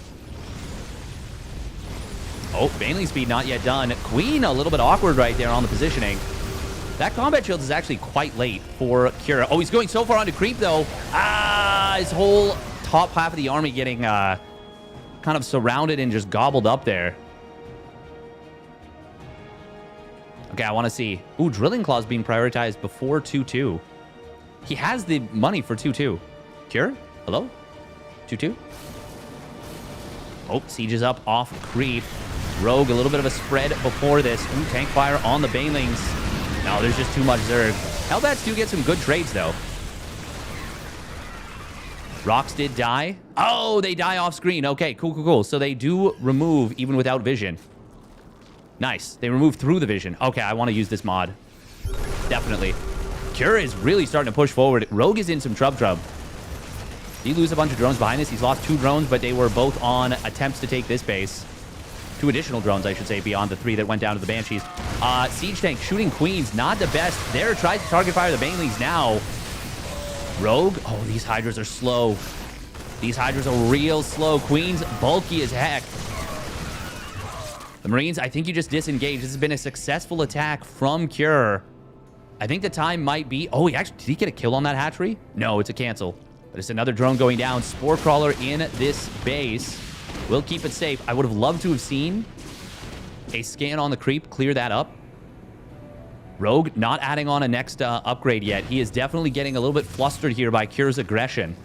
Oh, Baneling speed not yet done. Queen a little bit awkward right there on the positioning. That combat shield is actually quite late for Kira. Oh, he's going so far onto creep, though. Ah, his whole top half of the army getting kind of surrounded and just gobbled up there. Okay, I want to see. Ooh, Drilling Claws being prioritized before 2-2. He has the money for 2-2. Cure? Hello? 2-2? Oh, Siege is up off creep. Rogue, a little bit of a spread before this. Ooh, tank fire on the Banelings. No, there's just too much Zerg. Hellbats do get some good trades, though. Rocks did die. Oh, they die off screen. Okay, cool, cool, cool. So they do remove even without vision. Nice. They remove through the vision. Okay, I want to use this mod. Definitely. Cure is really starting to push forward. Rogue is in some trub. Did he lose a bunch of drones behind us? He's lost 2 drones, but they were both on attempts to take this base. 2 additional drones, I should say, beyond the 3 that went down to the Banshees. Siege tank shooting Queens, not the best. There, tries to target fire the Banelings now. Rogue, oh, these Hydras are slow. These Hydras are real slow. Queens, bulky as heck. The Marines, I think you just disengaged. This has been a successful attack from Cure. I think the time might be... Oh, did he get a kill on that hatchery? No, it's a cancel. But it's another drone going down. Spore Crawler in this base. We'll keep it safe. I would have loved to have seen a scan on the creep, clear that up. Rogue not adding on a next upgrade yet. He is definitely getting a little bit flustered here by Cure's aggression.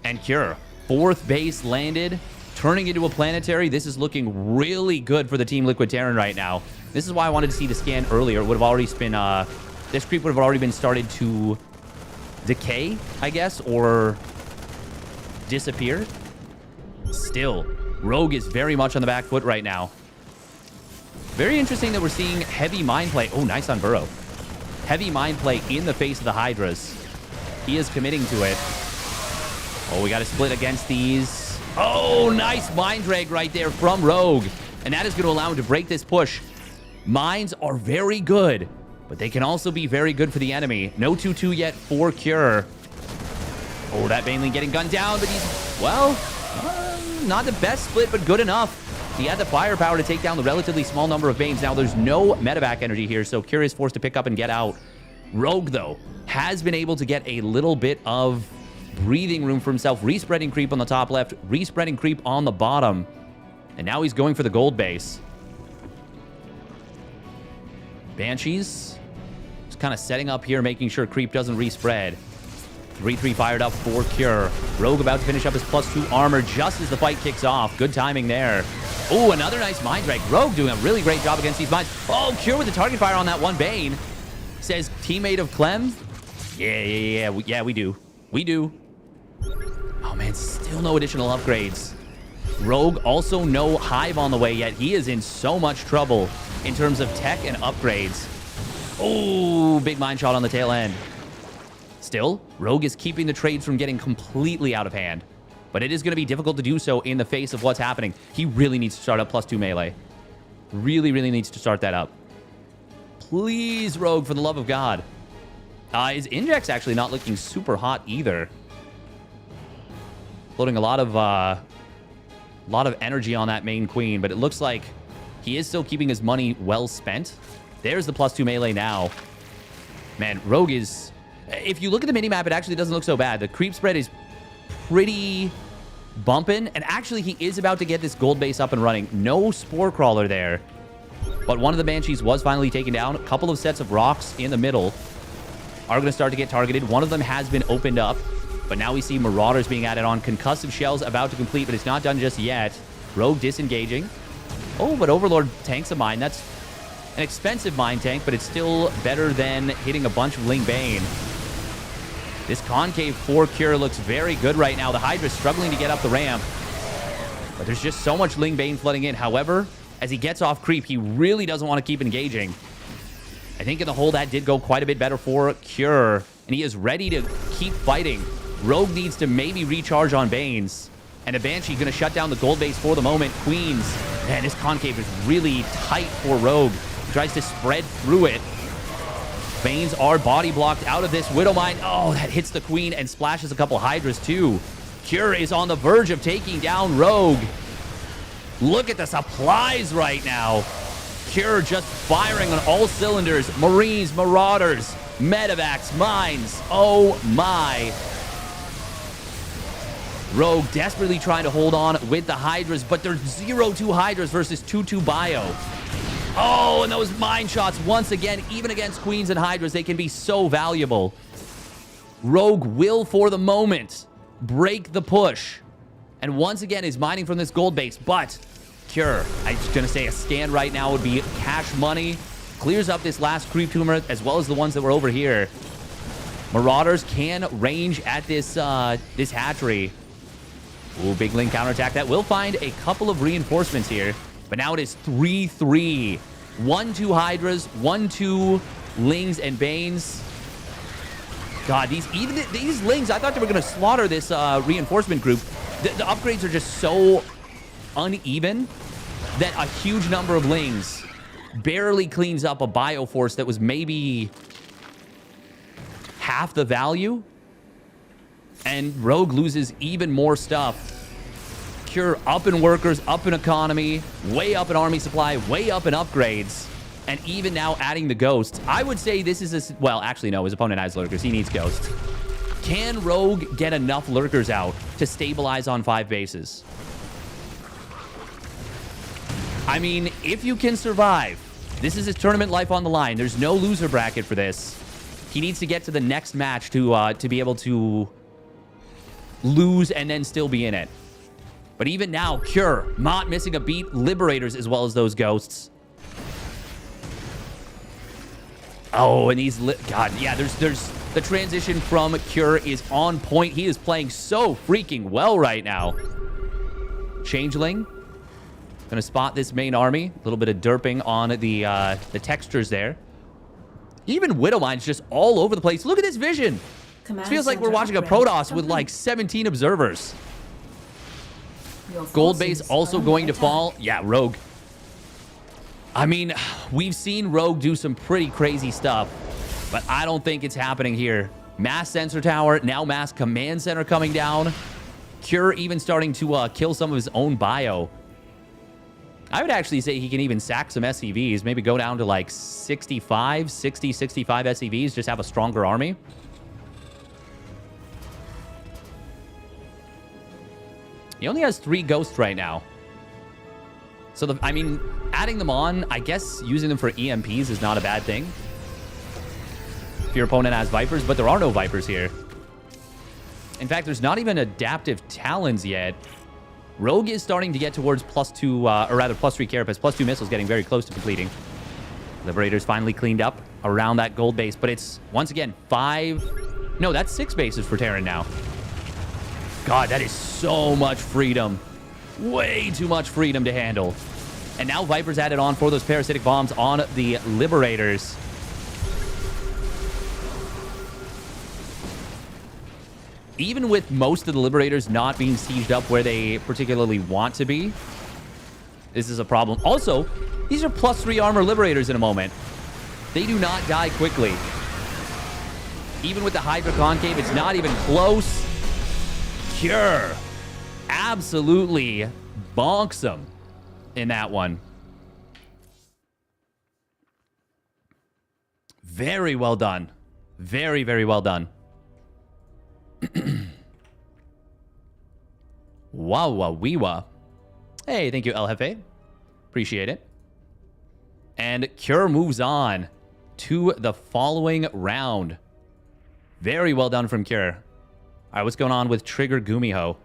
And Cure, 4th base landed, turning into a planetary. This is looking really good for the Team Liquid Terran right now. This is why I wanted to see the scan earlier. It would have already been, this creep would have already been started to decay, I guess, or disappear. Still, Rogue is very much on the back foot right now. Very interesting that we're seeing heavy mind play. Oh, nice on Burrow. Heavy mind play in the face of the Hydras. He is committing to it. Oh, we got to split against these. Oh, nice mind drag right there from Rogue. And that is going to allow him to break this push. Mines are very good, but they can also be very good for the enemy. No 2-2 yet for Cure. Oh, that Baneling getting gunned down, but he's, well, not the best split, but good enough. He had the firepower to take down the relatively small number of Banes. Now, there's no medevac energy here, so Cure is forced to pick up and get out. Rogue, though, has been able to get a little bit of breathing room for himself. Respreading creep on the top left, respreading creep on the bottom. And now he's going for the gold base. Banshees just kind of setting up here, making sure creep doesn't respread. 3-3 fired up for Cure. Rogue about to finish up his +2 armor just as the fight kicks off. Good timing there. Oh, another nice mind drag. Rogue doing a really great job against these mines. Oh, Cure with the target fire on that one Bane. Says teammate of Clem. Yeah, we do. We do. Oh, man, still no additional upgrades. Rogue also no Hive on the way yet. He is in so much trouble in terms of tech and upgrades. Oh, big mine shot on the tail end. Still, Rogue is keeping the trades from getting completely out of hand. But it is going to be difficult to do so in the face of what's happening. He really needs to start up +2 melee. Really, really needs to start that up. Please, Rogue, for the love of God. His inject's actually not looking super hot either. Loading a lot of energy on that main queen, but it looks like he is still keeping his money well spent. There's the +2 melee now. Man, Rogue is... If you look at the minimap, it actually doesn't look so bad. The creep spread is pretty bumping, and actually he is about to get this gold base up and running. No Spore Crawler there, but one of the Banshees was finally taken down. A couple of sets of rocks in the middle are going to start to get targeted. One of them has been opened up, but now we see Marauders being added on. Concussive Shells about to complete, but it's not done just yet. Rogue disengaging. Oh, but Overlord tanks a mine. That's an expensive mine tank, but it's still better than hitting a bunch of Ling Bane. This concave for Cure looks very good right now. The Hydra's struggling to get up the ramp, but there's just so much Ling Bane flooding in. However, as he gets off creep, he really doesn't want to keep engaging. I think in the hole that did go quite a bit better for Cure, and he is ready to keep fighting. Rogue needs to maybe recharge on Banes, and a Banshee going to shut down the gold base for the moment. Queens, man, this concave is really tight for Rogue. He tries to spread through it. Banes are body blocked out of this Widow Mine. Oh, that hits the Queen and splashes a couple Hydras too. Cure is on the verge of taking down Rogue. Look at the supplies right now. Cure just firing on all cylinders. Marines, Marauders, Medevacs, Mines. Oh my. Rogue desperately trying to hold on with the Hydras, but there's 0-2 Hydras versus 2-2 Bio. Oh, and those mine shots, once again, even against Queens and Hydras, they can be so valuable. Rogue will, for the moment, break the push. And once again, is mining from this gold base, but Cure, I'm just going to say a scan right now would be cash money. Clears up this last creep tumor, as well as the ones that were over here. Marauders can range at this this hatchery. Ooh, big Ling counterattack. That will find a couple of reinforcements here. But now it is 3-3. 1-2 Hydras, 1-2 Lings and Banes. God, these Lings, I thought they were going to slaughter this reinforcement group. The upgrades are just so uneven that a huge number of Lings barely cleans up a Bioforce that was maybe half the value. And Rogue loses even more stuff. Cure up in workers, up in economy, way up in army supply, way up in upgrades, and even now adding the ghosts. I would say this is a... Well, actually, no. His opponent has lurkers. He needs ghosts. Can Rogue get enough lurkers out to stabilize on 5 bases? I mean, if you can survive, this is his tournament life on the line. There's no loser bracket for this. He needs to get to the next match to be able to lose and then still be in it. But even now, Cure, not missing a beat, Liberators as well as those ghosts. Oh, and these... God, yeah, there's the transition from Cure is on point. He is playing so freaking well right now. Changeling. Gonna spot this main army. A little bit of derping on the textures there. Even Widow Mine's just all over the place. Look at this vision. It feels like we're watching a Protoss with like 17 observers. Gold base also going to fall. Yeah, Rogue. I mean, we've seen Rogue do some pretty crazy stuff, but I don't think it's happening here. Mass sensor tower, now mass command center coming down. Cure even starting to kill some of his own bio. I would actually say he can even sack some SCVs, maybe go down to like 65 SCVs, just have a stronger army. He only has 3 ghosts right now. So, I mean, adding them on, I guess using them for EMPs is not a bad thing. If your opponent has Vipers, but there are no Vipers here. In fact, there's not even adaptive Talons yet. Rogue is starting to get towards +2, or rather +3 Carapace. +2 missiles getting very close to completing. Liberators finally cleaned up around that gold base, but it's, once again, 5... No, that's 6 bases for Terran now. God, that is so much freedom. Way too much freedom to handle. And now Viper's added on for those parasitic bombs on the Liberators. Even with most of the Liberators not being sieged up where they particularly want to be, this is a problem. Also, these are +3 armor Liberators in a moment. They do not die quickly. Even with the Hydra Concave, it's not even close. Cure. Absolutely bonks him in that one. Very well done. Very, very well done. Wawa-weewa. Hey, thank you, El Jefe. Appreciate it. And Cure moves on to the following round. Very well done from Cure. All right, what's going on with Trigger Gumiho?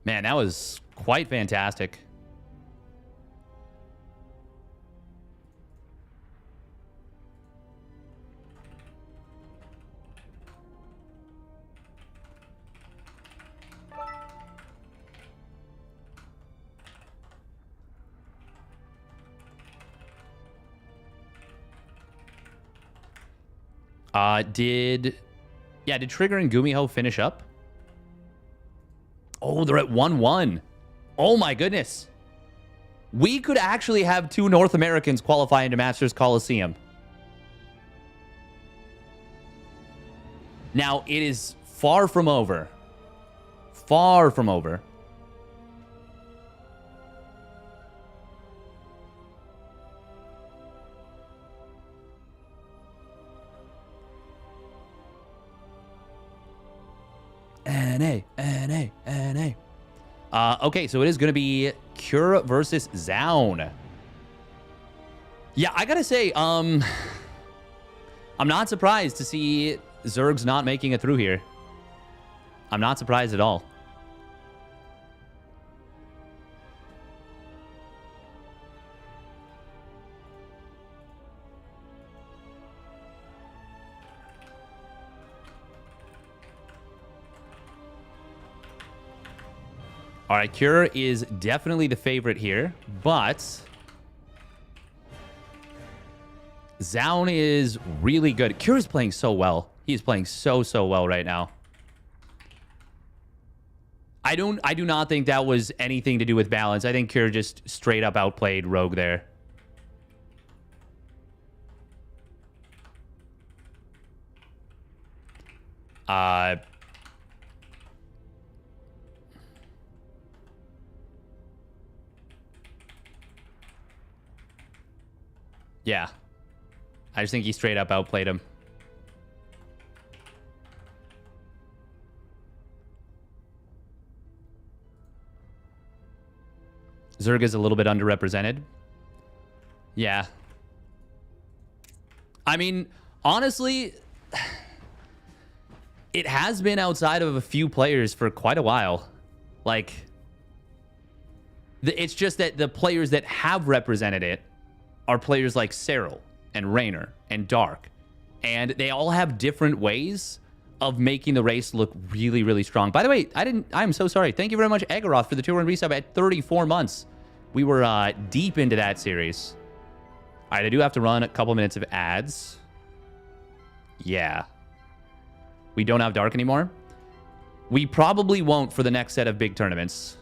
Man, that was quite fantastic. Did Trigger and Gumiho finish up? Oh, they're at 1-1. Oh my goodness. We could actually have 2 North Americans qualify into Masters Coliseum. Now, it is far from over. Far from over. N-A. Okay, so it is going to be Cure versus Zaun. Yeah, I gotta say, I'm not surprised to see Zerg's not making it through here. I'm not surprised at all. All right, Cure is definitely the favorite here, but Zaun is really good. Cure is playing so well. He's playing so well right now. I do not think that was anything to do with balance. I think Cure just straight up outplayed Rogue there. Yeah. I just think he straight up outplayed him. Zerg is a little bit underrepresented. Yeah. I mean, honestly, it has been outside of a few players for quite a while. Like, it's just that the players that have represented it are players like Cyril and Raynor and Dark. And they all have different ways of making the race look really, really strong. By the way, I'm so sorry. Thank you very much, Agaroth, for the 2-1 resub at 34 months. We were deep into that series. All right, I do have to run a couple minutes of ads. Yeah. We don't have Dark anymore. We probably won't for the next set of big tournaments.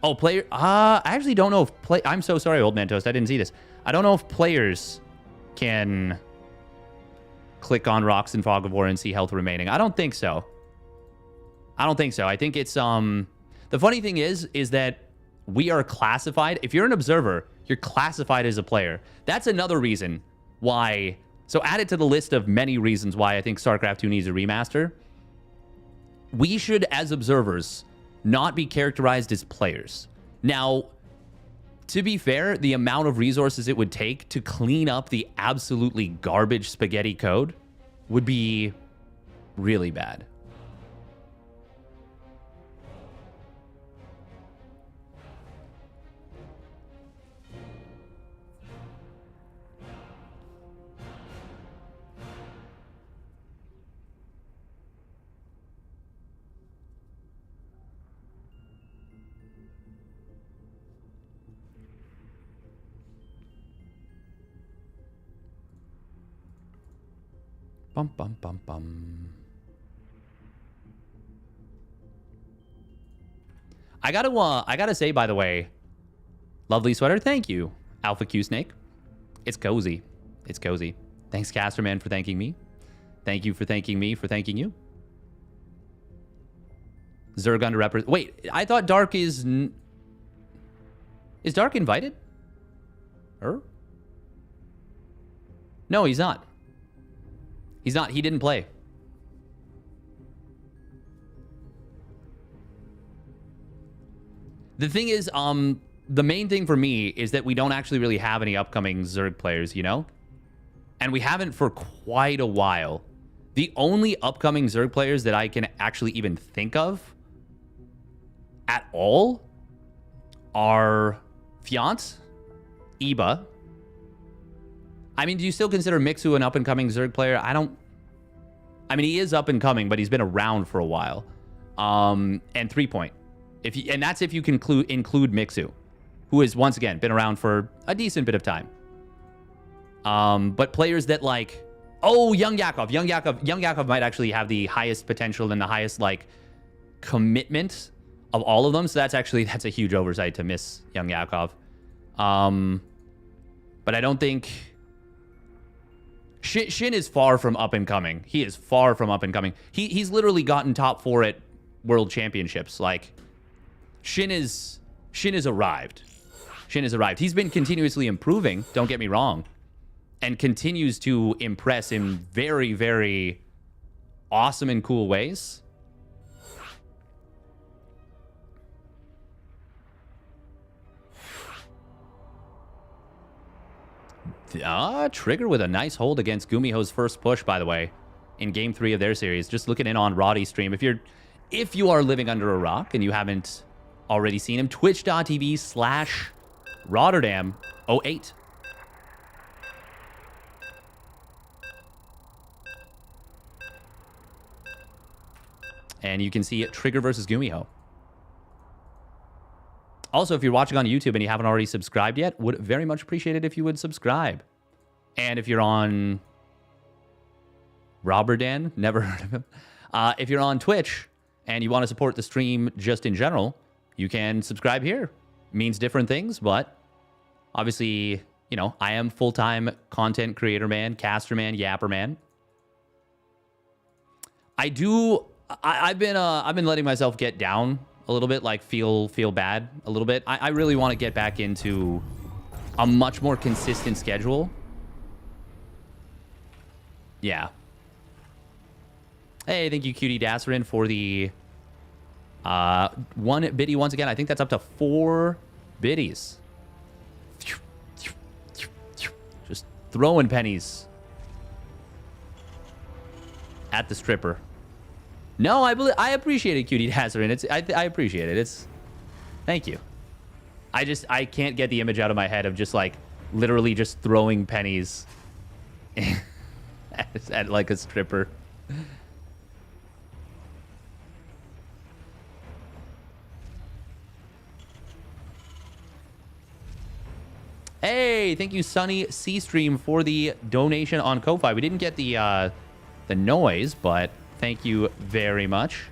Oh, player. I actually don't know if I'm so sorry, Old Man Toast. I didn't see this. I don't know if players can click on Rocks and Fog of War and see health remaining. I don't think so. I don't think so. I think it's the funny thing is that we are classified. If you're an observer, you're classified as a player. That's another reason why. So add it to the list of many reasons why I think StarCraft 2 needs a remaster. We should, as observers, not be characterized as players. Now, to be fair, the amount of resources it would take to clean up the absolutely garbage spaghetti code would be really bad. Bum, bum, bum, bum. I gotta say, by the way, lovely sweater. Thank you, Alpha Q Snake. It's cozy. It's cozy. Thanks, Casterman, for thanking me. Thank you for thanking me for thanking you. Zergun to represent. Wait, I thought Dark is Dark invited? No, he's not. He's not. He didn't play. The thing is, the main thing for me is that we don't actually really have any upcoming Zerg players, you know? And we haven't for quite a while. The only upcoming Zerg players that I can actually even think of at all are Fiant, Iba. I mean, do you still consider Mixu an up-and-coming Zerg player? I mean, he is up-and-coming, but he's been around for a while. And 3 Point. And that's if you can include Mixu, who has, once again, been around for a decent bit of time. But players that, like... Oh, Young Yakov. Young Yakov might actually have the highest potential and the highest, like, commitment of all of them. So that's a huge oversight to miss Young Yakov. But I don't think... Shin is far from up and coming. He is far from up and coming. He's literally gotten top 4 at World Championships. Like, Shin has arrived. Shin has arrived. He's been continuously improving, don't get me wrong, and continues to impress in very, very awesome and cool ways. Trigger with a nice hold against Gumiho's first push, by the way, in Game 3 of their series. Just looking in on Roddy's stream. If you are living under a rock and you haven't already seen him, twitch.tv/Rotterdam08. And you can see Trigger versus Gumiho. Also, if you're watching on YouTube and you haven't already subscribed yet, would very much appreciate it if you would subscribe. And if you're on Roberdan, never heard of him. If you're on Twitch and you want to support the stream just in general, you can subscribe here. Means different things, but obviously, you know, I am full-time content creator man, caster man, yapper man. I've been letting myself get down a little bit, like feel bad a little bit. I really want to get back into a much more consistent schedule. Yeah. Hey, thank you, Cutie Dasserin, for the 1 biddy once again. I think that's up to 4 biddies. Just throwing pennies at the stripper. No, I appreciate it, Cutie Dasserin. I appreciate it. Thank you. I can't get the image out of my head of just like literally just throwing pennies At like a stripper. Hey, thank you, Sunny C Stream, for the donation on Ko-Fi. We didn't get the noise, but thank you very much.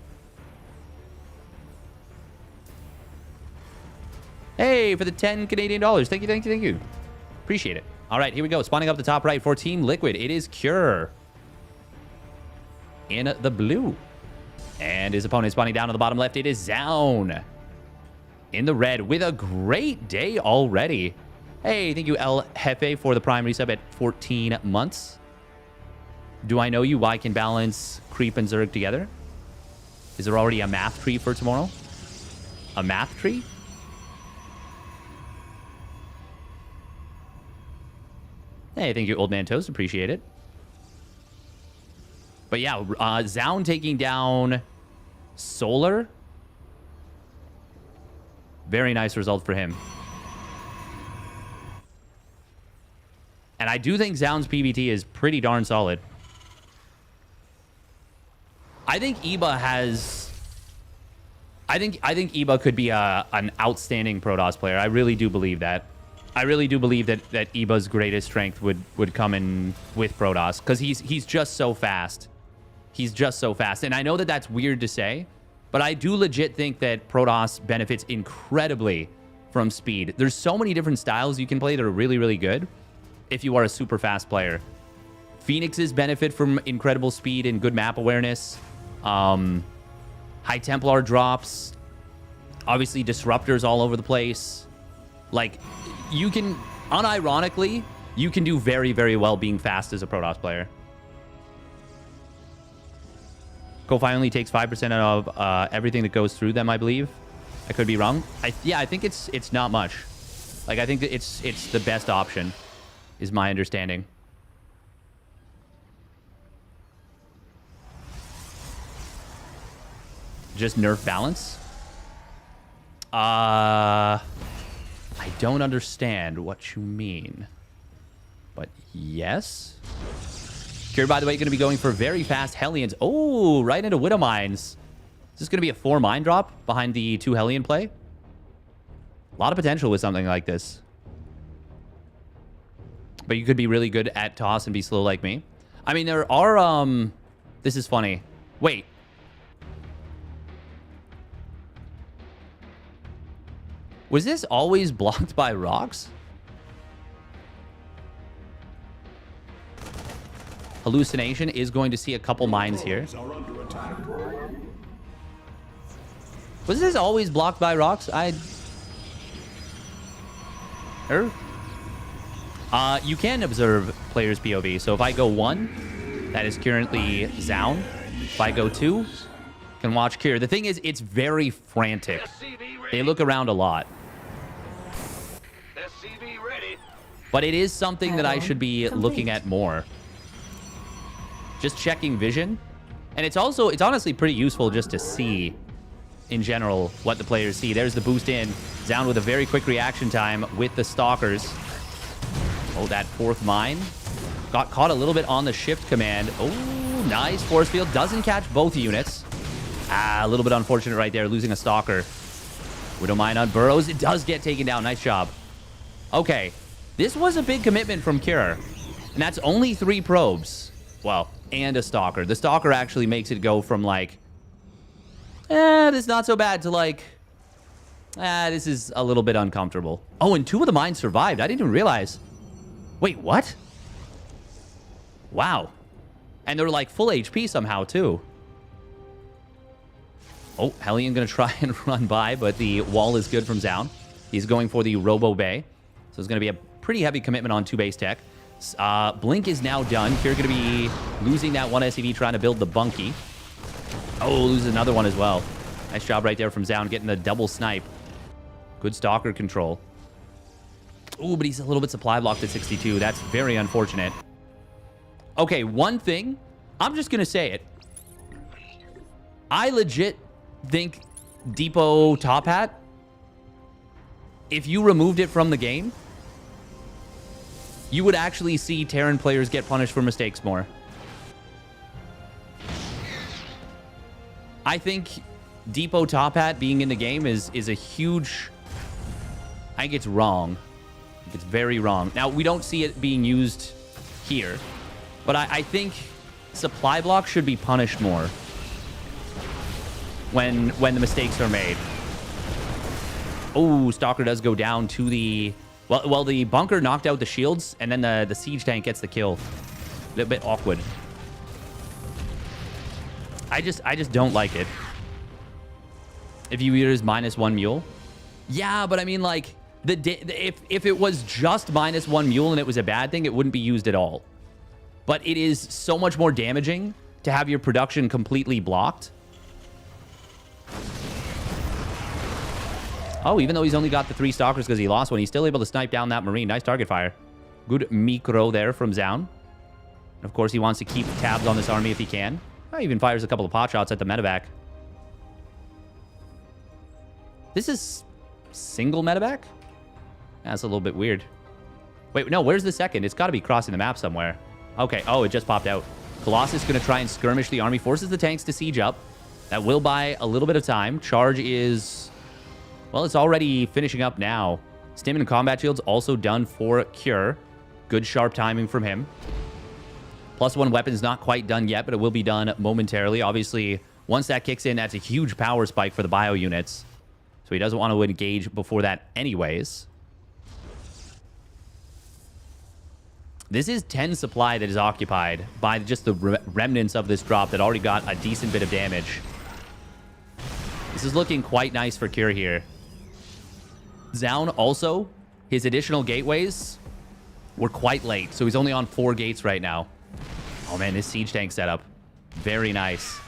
Hey, for the 10 Canadian dollars. Thank you, thank you, thank you. Appreciate it. All right, here we go. Spawning up the top right for Team Liquid. It is Cure in the blue. And his opponent spawning down on the bottom left. It is Zown in the red with a great day already. Hey, thank you, El Jefe, for the Prime resub at 14 months. Do I know you? Why can balance Creep and Zerg together? Is there already a math tree for tomorrow? A math tree? Hey, thank you, Old Man Toast. Appreciate it. But yeah, Zown taking down Solar. Very nice result for him. And I do think Zown's PBT is pretty darn solid. I think Eba has... I think Eba could be an outstanding Protoss player. I really do believe that. I really do believe that Eba's greatest strength would come in with Protoss, because he's just so fast. He's just so fast. And I know that that's weird to say, but I do legit think that Protoss benefits incredibly from speed. There's so many different styles you can play that are really, really good if you are a super fast player. Phoenixes benefit from incredible speed and good map awareness. High Templar drops. Obviously, Disruptors all over the place. Like, you can, unironically, you can do very, very well being fast as a Protoss player. Ko-Fi only takes 5% of everything that goes through them, I believe. I could be wrong. Yeah, I think it's not much. Like, I think that it's the best option, is my understanding. Just nerf balance? I don't understand what you mean. But yes. Cure, by the way, going to be going for very fast Hellions. Oh, right into Widow Mines. Is this going to be a 4 mine drop behind the 2 Hellion play? A lot of potential with something like this. But you could be really good at toss and be slow like me. I mean, there are... This is funny. Wait. Was this always blocked by rocks? Hallucination is going to see a couple mines here. Was this always blocked by rocks? You can observe players' POV. So if I go 1, that is currently Zown. If I go 2, can watch Cure. The thing is, it's very frantic. They look around a lot. But it is something that I should be looking at more. Just checking vision. And it's honestly pretty useful just to see, in general, what the players see. There's the boost in. Zown with a very quick reaction time with the Stalkers. Oh, that 4th mine. Got caught a little bit on the shift command. Oh, nice force field. Doesn't catch both units. A little bit unfortunate right there, losing a Stalker. Widow mine on Burrows. It does get taken down. Nice job. Okay. This was a big commitment from Cure. And that's only 3 probes. Well, and a Stalker. The Stalker actually makes it go from like, this is not so bad, to like, this is a little bit uncomfortable. Oh, and 2 of the mines survived. I didn't even realize. Wait, what? Wow. And they're like full HP somehow, too. Oh, Hellion gonna try and run by, but the wall is good from Zown. He's going for the Robo Bay. So it's gonna be a pretty heavy commitment on 2 base tech. Blink is now done. Cure gonna be losing that 1 SCV trying to build the Bunky. Oh, loses another one as well. Nice job right there from Zown getting the double snipe. Good Stalker control. Ooh, but he's a little bit supply blocked at 62. That's very unfortunate. Okay, one thing. I'm just gonna say it. I legit think Depot Top Hat, if you removed it from the game, you would actually see Terran players get punished for mistakes more. I think Depot Top Hat being in the game is a huge... I think it's wrong. It's very wrong. Now, we don't see it being used here, but I think supply blocks should be punished more when the mistakes are made. Oh, Stalker does go down to the... Well, the bunker knocked out the shields, and then the siege tank gets the kill. A little bit awkward. I just don't like it. If you use -1 mule. Yeah, but I mean, like, if it was just -1 mule and it was a bad thing, it wouldn't be used at all. But it is so much more damaging to have your production completely blocked. Oh, even though he's only got the 3 stalkers because he lost one, he's still able to snipe down that Marine. Nice target fire. Good micro there from Zaun. And of course, he wants to keep tabs on this army if he can. Oh, even fires a couple of pot shots at the medevac. This is single medevac? That's a little bit weird. Wait, no, where's the second? It's got to be crossing the map somewhere. Okay, oh, it just popped out. Colossus going to try and skirmish the army. Forces the tanks to siege up. That will buy a little bit of time. Charge is... Well, it's already finishing up now. Stim and combat shields also done for Cure. Good sharp timing from him. +1 weapon is not quite done yet, but it will be done momentarily. Obviously, once that kicks in, that's a huge power spike for the bio units. So he doesn't want to engage before that anyways. This is 10 supply that is occupied by just the remnants of this drop that already got a decent bit of damage. This is looking quite nice for Cure here. Zaun also, his additional gateways were quite late, so he's only on 4 gates right now. Oh man, this siege tank setup. Very nice.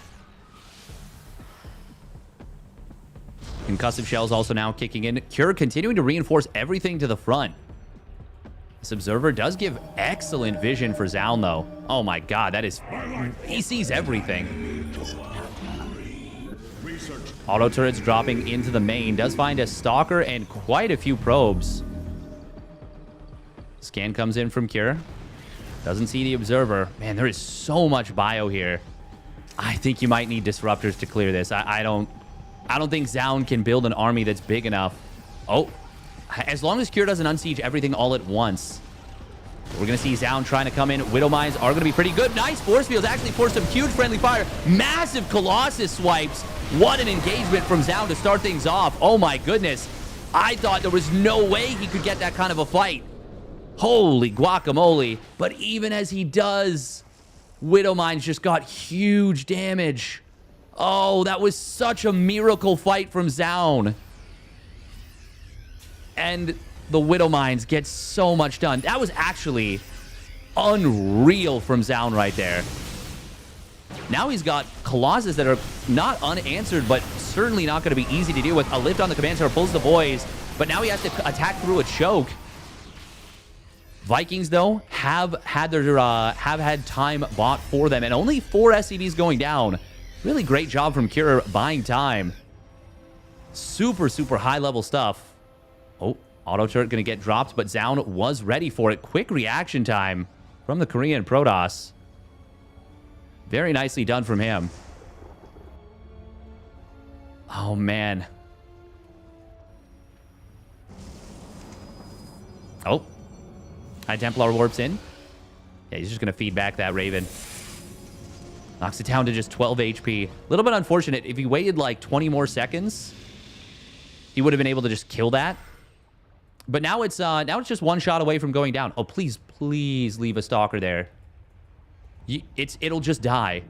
Concussive shells also now kicking in. Cure continuing to reinforce everything to the front. This observer does give excellent vision for Zaun, though. Oh my god, that is... He sees everything. Auto turrets dropping into the main. Does find a stalker and quite a few probes. Scan comes in from Cure. Doesn't see the observer. Man, there is so much bio here. I think you might need disruptors to clear this. I don't think Zaun can build an army that's big enough. Oh, as long as Cure doesn't unsiege everything all at once. We're going to see Zaun trying to come in. Widow Mines are going to be pretty good. Nice force fields actually forced some huge friendly fire. Massive Colossus swipes. What an engagement from Zaun to start things off. Oh my goodness. I thought there was no way he could get that kind of a fight. Holy guacamole. But even as he does, Widow Mines just got huge damage. Oh, that was such a miracle fight from Zaun. And the Widow Mines get so much done. That was actually unreal from Zaun right there. Now he's got Colossus that are not unanswered, but certainly not going to be easy to deal with. A lift on the command tower pulls the boys, but now he has to attack through a choke. Vikings, though, have had time bought for them, and only 4 SCVs going down. Really great job from Cure buying time. Super, super high-level stuff. Oh, auto turret going to get dropped, but Zaun was ready for it. Quick reaction time from the Korean Protoss. Very nicely done from him. Oh, man. Oh. High Templar warps in. Yeah, he's just going to feed back that Raven. Knocks it down to just 12 HP. A little bit unfortunate. If he waited like 20 more seconds, he would have been able to just kill that. But now it's just 1 shot away from going down. Oh, please, please leave a stalker there. It'll just die.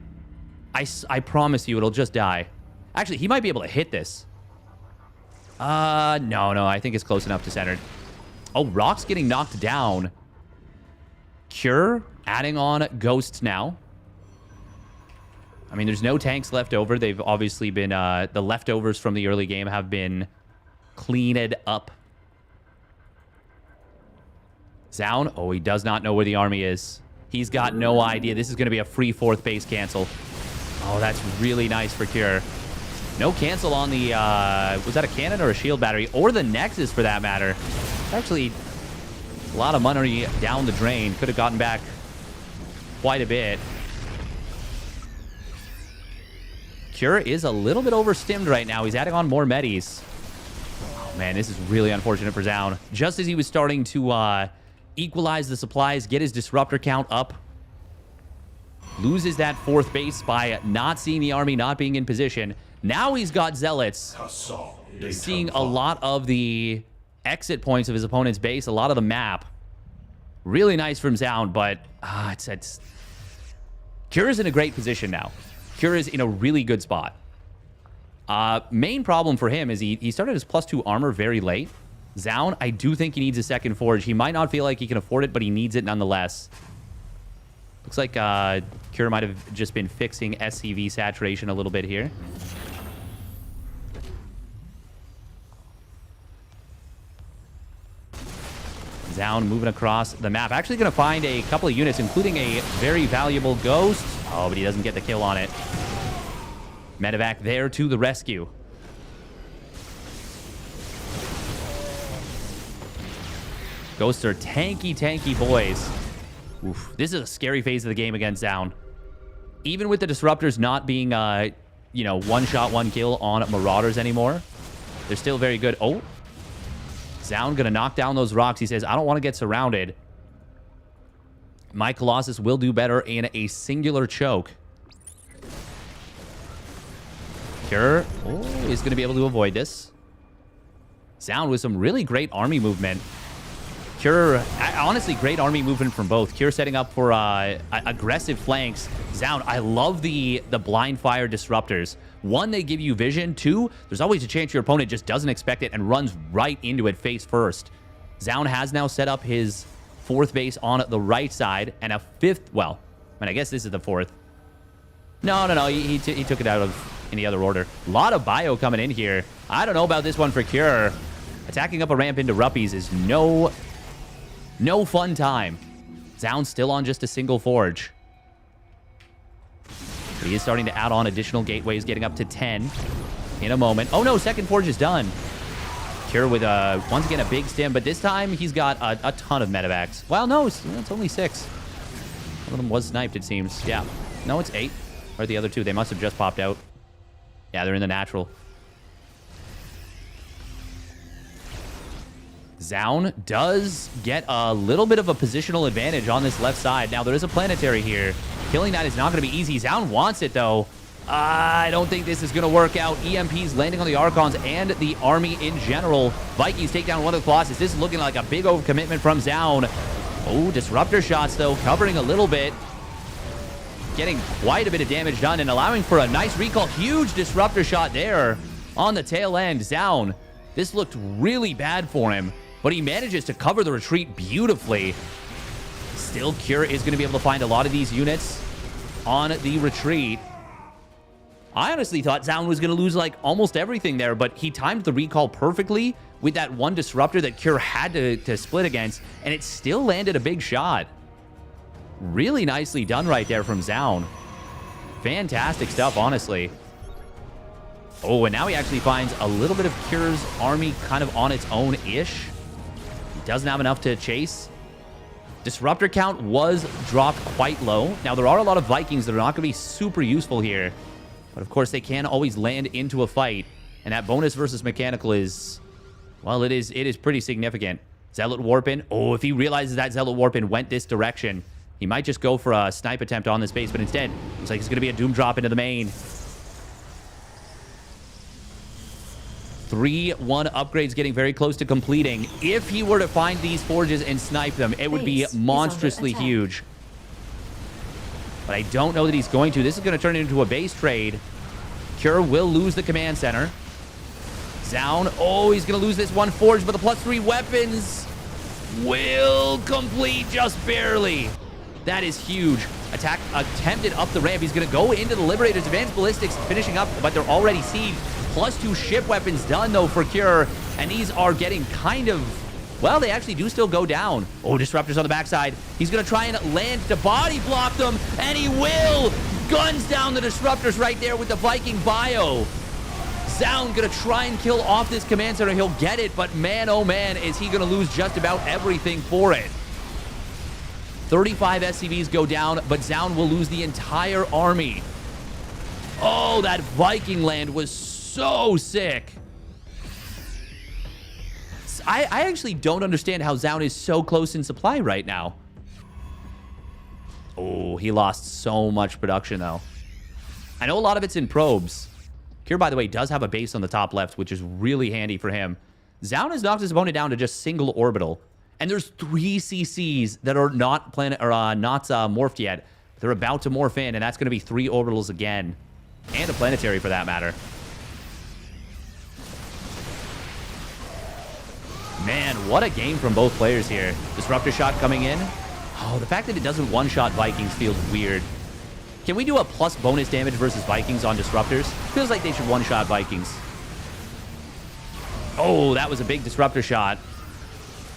I promise you, it'll just die. Actually, he might be able to hit this. No, I think it's close enough to centered. Oh, Rock's getting knocked down. Cure adding on ghosts now. I mean, there's no tanks left over. They've obviously been, the leftovers from the early game have been cleaned up. Zaun, oh, he does not know where the army is. He's got no idea. This is going to be a free 4th base cancel. Oh, that's really nice for Cure. No cancel on the, was that a cannon or a shield battery? Or the Nexus, for that matter. Actually, a lot of money down the drain. Could have gotten back quite a bit. Cure is a little bit overstimmed right now. He's adding on more medis. Oh, man, this is really unfortunate for Zoun. Just as he was starting to equalize the supplies, get his disruptor count up, loses that 4th base by not seeing the army, not being in position. Now he's got zealots. Seeing a lot of the exit points of his opponent's base, a lot of the map. Really nice from Zoun, but it's Cure is in a great position now. Cure is in a really good spot. Main problem for him is he started his +2 armor very late. Zoun, I do think he needs a second forge. He might not feel like he can afford it, but he needs it nonetheless. Looks like Cure might have just been fixing SCV saturation a little bit here. Zoun moving across the map. Actually going to find a couple of units, including a very valuable ghost. Oh, but he doesn't get the kill on it. Medevac there to the rescue. Ghosts are tanky, tanky boys. Oof. This is a scary phase of the game against Zoun. Even with the disruptors not being, one shot, one kill on Marauders anymore, they're still very good. Oh, Zoun gonna knock down those rocks. He says, I don't want to get surrounded. My Colossus will do better in a singular choke. Cure is gonna be able to avoid this. Zoun with some really great army movement. Cure, honestly, great army movement from both. Cure setting up for aggressive flanks. Zoun, I love the blind fire disruptors. 1, they give you vision. 2, there's always a chance your opponent just doesn't expect it and runs right into it face first. Zoun has now set up his 4th base on the right side and a 5th. Well, I guess this is the 4th. No. He took it out of any other order. A lot of bio coming in here. I don't know about this one for Cure. Attacking up a ramp into Ruppies is no fun time. Zoun's still on just a single forge. But he is starting to add on additional gateways, getting up to 10 in a moment. Oh no, second forge is done. Cure with, once again, a big stim, but this time he's got a ton of medevacs. Well, no, it's only 6. One of them was sniped, it seems. Yeah. No, it's 8. Or the other 2. They must have just popped out. Yeah, they're in the natural. Zoun does get a little bit of a positional advantage on this left side. Now, there is a planetary here. Killing that is not going to be easy. Zoun wants it, though. I don't think this is going to work out. EMPs landing on the Archons and the army in general. Vikings take down one of the Colossus. This is looking like a big overcommitment from Zoun. Oh, disruptor shots, though, covering a little bit. Getting quite a bit of damage done and allowing for a nice recall. Huge disruptor shot there on the tail end. Zoun, this looked really bad for him, but he manages to cover the retreat beautifully. Still, Cure is going to be able to find a lot of these units on the retreat. I honestly thought Zoun was going to lose like almost everything there, but he timed the recall perfectly with that one disruptor that Cure had to split against, and it still landed a big shot. Really nicely done right there from Zoun. Fantastic stuff, honestly. Oh, and now he actually finds a little bit of Cure's army kind of on its own-ish. He doesn't have enough to chase. Disruptor count was dropped quite low. Now, there are a lot of Vikings that are not going to be super useful here. But, of course, they can always land into a fight. And that bonus versus mechanical is, well, it is pretty significant. Zealot Warpin. Oh, if he realizes that Zealot Warpin went this direction, he might just go for a snipe attempt on this base. But instead, looks like it's going to be a Doom drop into the main. 3-1 upgrades getting very close to completing. If he were to find these forges and snipe them, it would be monstrously huge. But I don't know that he's going to. This is going to turn into a base trade. Cure will lose the command center. Zoun, oh, he's going to lose this one forge, but the +3 weapons will complete just barely. That is huge. Attack attempted up the ramp. He's going to go into the Liberator's advanced ballistics, finishing up, but they're already sieged. +2 ship weapons done, though, for Cure. And these are getting kind of... well, they actually do still go down. Oh, Disruptors on the backside. He's going to try and land to body block them, and he will! Guns down the Disruptors right there with the Viking bio. Zoun going to try and kill off this command center. He'll get it, but man, oh man, is he going to lose just about everything for it. 35 SCVs go down, but Zoun will lose the entire army. Oh, that Viking land was so sick. I actually don't understand how Zaun is so close in supply right now. Oh, he lost so much production, though. I know a lot of it's in probes. Cure, by the way, does have a base on the top left, which is really handy for him. Zaun has knocked his opponent down to just single orbital. And there's 3 CCs that are not morphed yet. They're about to morph in, and that's going to be 3 orbitals again. And a planetary, for that matter. Man, what a game from both players here. Disruptor shot coming in. Oh, the fact that it doesn't one-shot Vikings feels weird. Can we do a plus bonus damage versus Vikings on disruptors? Feels like they should one-shot Vikings. Oh, that was a big disruptor shot.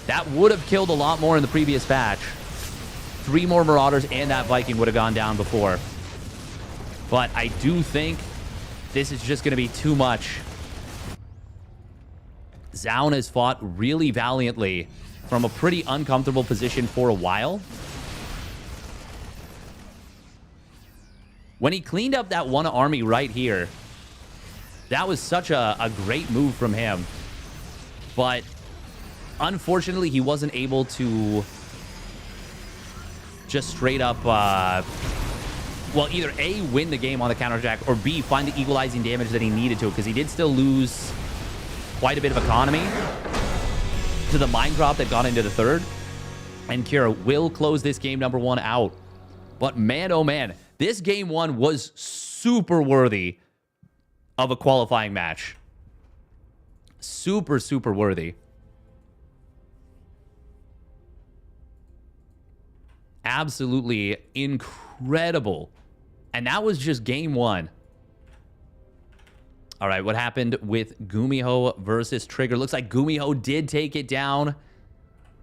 That would have killed a lot more in the previous patch. 3 more Marauders and that Viking would have gone down before. But I do think this is just going to be too much. Zaun has fought really valiantly from a pretty uncomfortable position for a while. When he cleaned up that one army right here, that was such a great move from him. But unfortunately, he wasn't able to just straight up, well, either A, win the game on the counterattack, or B, find the equalizing damage that he needed to, because he did still lose quite a bit of economy to the mine drop that got into the third. And Kira will close this game number 1 out. But man, oh man, this game 1 was super worthy of a qualifying match. Super, super worthy. Absolutely incredible. And that was just game 1. All right, what happened with Gumiho versus Trigger? Looks like Gumiho did take it down.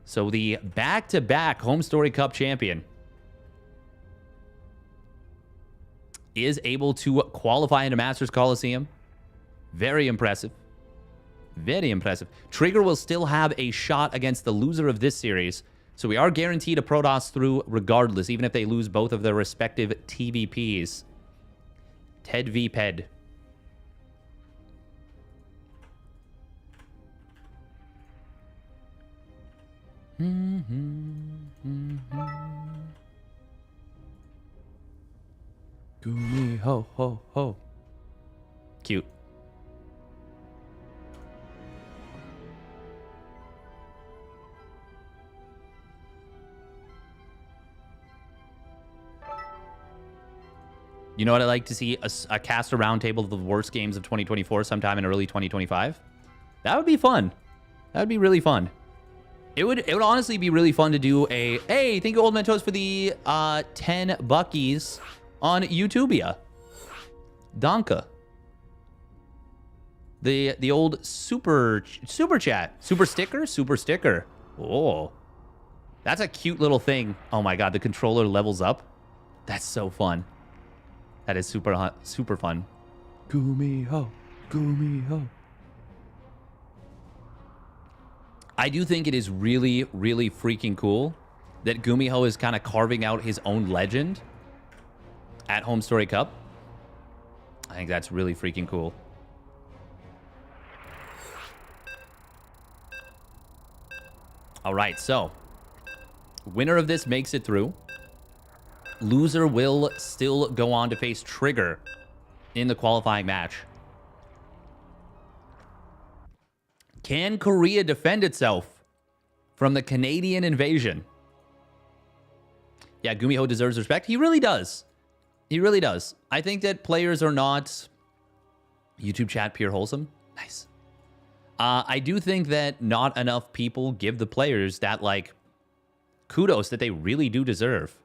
So the back-to-back Home Story Cup champion is able to qualify into Masters Coliseum. Very impressive. Very impressive. Trigger will still have a shot against the loser of this series. So we are guaranteed a Protoss through regardless, even if they lose both of their respective TVPs. Ted v. Ped. Gumi ho ho ho. Cute. You know what I'd like to see? A caster roundtable of the worst games of 2024 sometime in early 2025. That would be fun. That would be really fun. It would honestly be really fun to do a, hey, thank you Old Mentos for the 10 buckies on YouTubia. Donka. The old super chat. Super sticker. Oh. That's a cute little thing. Oh my god, the controller levels up. That's so fun. That is super fun. Gumiho. Gumiho. I do think it is really, really freaking cool that Gumiho is kind of carving out his own legend at Home Story Cup. I think that's really freaking cool. All right, so winner of this makes it through. Loser will still go on to face Trigger in the qualifying match. Can Korea defend itself from the Canadian invasion? Yeah, Gumiho deserves respect. He really does. He really does. I think that players are not... YouTube chat, pure wholesome. Nice. I do think that not enough people give the players that, like, kudos that they really do deserve.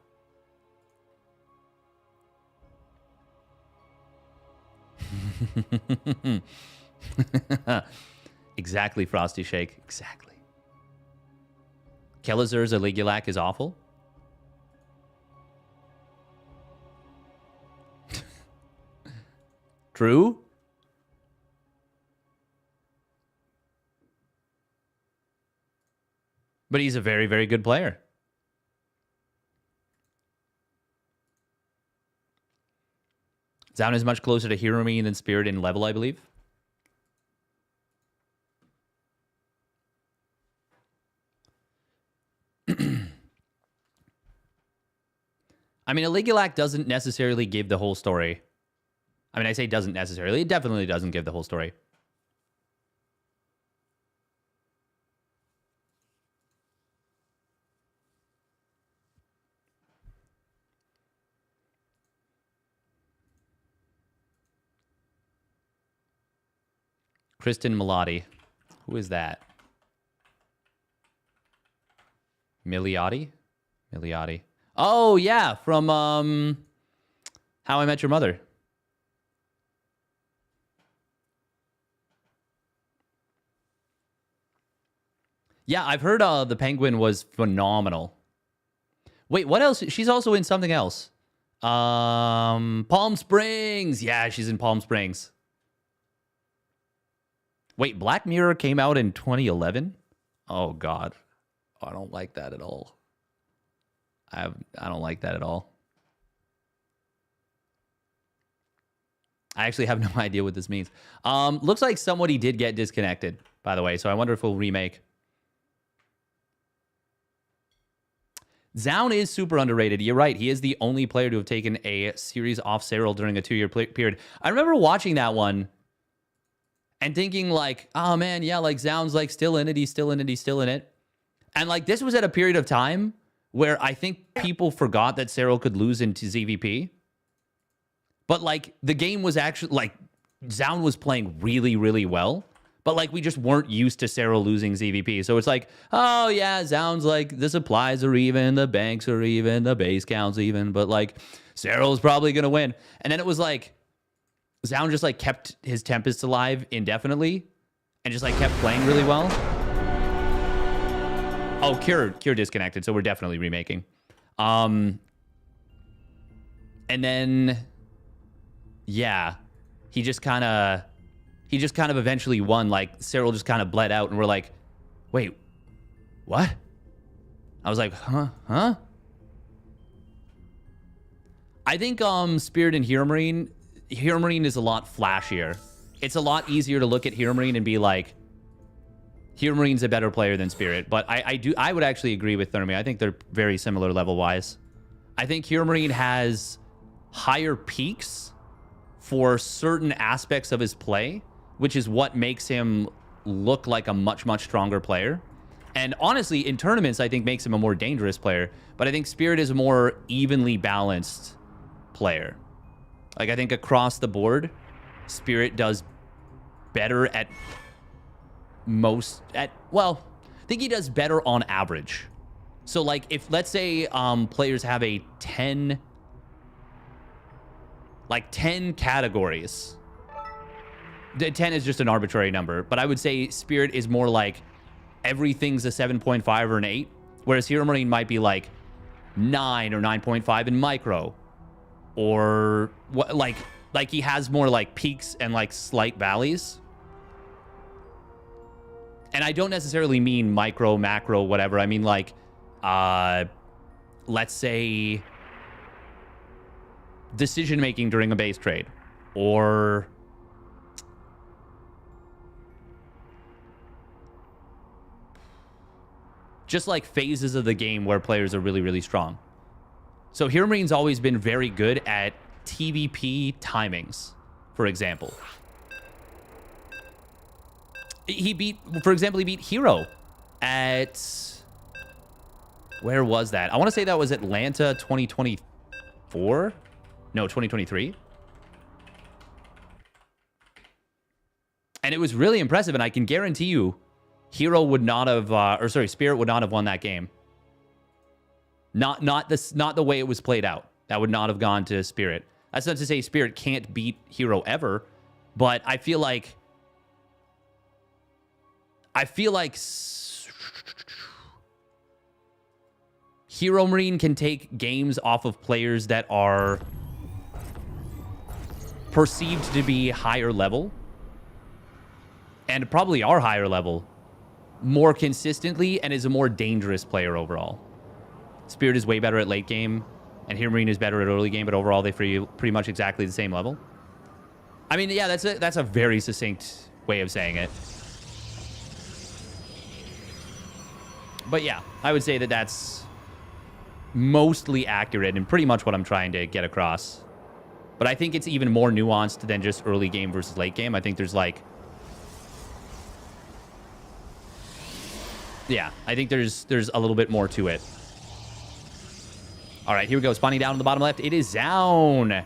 Exactly, Frosty Shake. Exactly. Kelazur's Aligulac is awful. True. But he's a very, very good player. Zound is much closer to Hero Marine than Spirit in level, I believe. I mean, Aligulac doesn't necessarily give the whole story. I mean, I say doesn't necessarily. It definitely doesn't give the whole story. Kristen Milotti. Who is that? Milioti? Milioti. Oh, yeah, from How I Met Your Mother. Yeah, I've heard the Penguin was phenomenal. Wait, what else? She's also in something else. Palm Springs. Yeah, she's in Palm Springs. Wait, Black Mirror came out in 2011? Oh, God. I don't like that at all. I don't like that at all. I actually have no idea what this means. Looks like somebody did get disconnected, by the way, so I wonder if we'll remake. Zound is super underrated. You're right. He is the only player to have taken a series off Cyril during a 2-year period. I remember watching that one and thinking like, oh man, yeah, like Zound's like still in it. He's still in it. He's still in it. And like this was at a period of time where I think people forgot that Cyril could lose into ZVP. But like the game was actually like Zound was playing really, really well. But like we just weren't used to Cyril losing ZVP. So it's like, oh yeah, Zound's like the supplies are even, the banks are even, the base count's even, but like Cyril's probably gonna win. And then it was like Zound just like kept his Tempest alive indefinitely and just like kept playing really well. Oh, Cure disconnected, so we're definitely remaking. And then yeah, he just kind of eventually won. Like Cyril just kind of bled out and we're like, wait, what? I was like, huh? I think Spirit and Hero Marine is a lot flashier. It's a lot easier to look at Hero Marine and be like, Hero Marine's a better player than Spirit. But I would actually agree with Thermi. I think they're very similar level-wise. I think Hero Marine has higher peaks for certain aspects of his play, which is what makes him look like a much, much stronger player. And honestly, in tournaments, I think makes him a more dangerous player. But I think Spirit is a more evenly balanced player. Like, I think across the board, Spirit does better at well, I think he does better on average. So, like, if, let's say, players have a 10 categories. 10 is just an arbitrary number, but I would say Spirit is more like everything's a 7.5 or an 8, whereas Hero Marine might be like 9 or 9.5 in micro, or what, like he has more like peaks and like slight valleys. And I don't necessarily mean micro, macro, whatever. I mean like, let's say decision making during a base trade, or just like phases of the game where players are really, really strong. So Hero Marine's always been very good at TVP timings, for example. He beat Hero at... Where was that? I want to say that was Atlanta 2024? No, 2023. And it was really impressive, and I can guarantee you Hero would not have, Spirit would not have won that game. Not the way it was played out. That would not have gone to Spirit. That's not to say Spirit can't beat Hero ever, but I feel like Hero Marine can take games off of players that are perceived to be higher level, and probably are higher level, more consistently, and is a more dangerous player overall. Spirit is way better at late game. And here Marine is better at early game, but overall they pretty much exactly the same level. I mean, yeah, that's a very succinct way of saying it. But yeah, I would say that that's mostly accurate and pretty much what I'm trying to get across. But I think it's even more nuanced than just early game versus late game. I think there's like... Yeah, I think there's a little bit more to it. All right, here we go. Spawning down in the bottom left. It is Zown.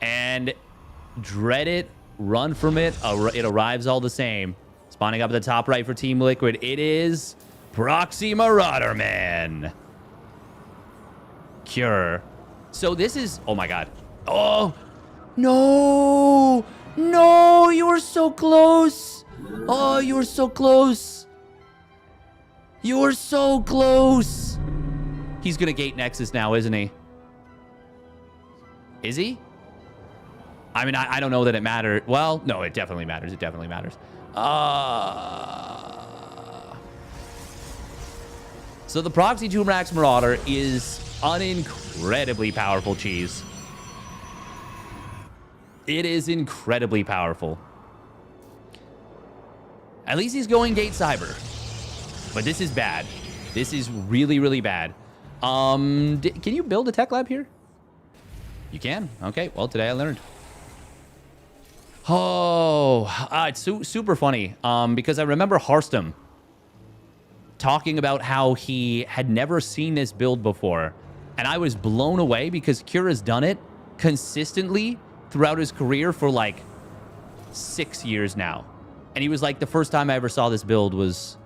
And dread it, run from it. It arrives all the same. Spawning up at the top right for Team Liquid. It is Proxy Marauder Man. Cure. So this is... Oh, my God. Oh, no. No, you were so close. Oh, you were so close. You were so close. He's going to gate Nexus now, isn't he? Is he? I mean, I don't know that it matters. Well, no, it definitely matters. It definitely matters. So the Proxy Tumrax Marauder is an incredibly powerful cheese. It is incredibly powerful. At least he's going Gate Cyber. But this is bad. This is really, really bad. Can you build a tech lab here? You can. Okay. Well, today I learned. Oh, it's super funny. Because I remember Harstem talking about how he had never seen this build before. And I was blown away because Kira's done it consistently throughout his career for like 6 years now. And he was like, the first time I ever saw this build was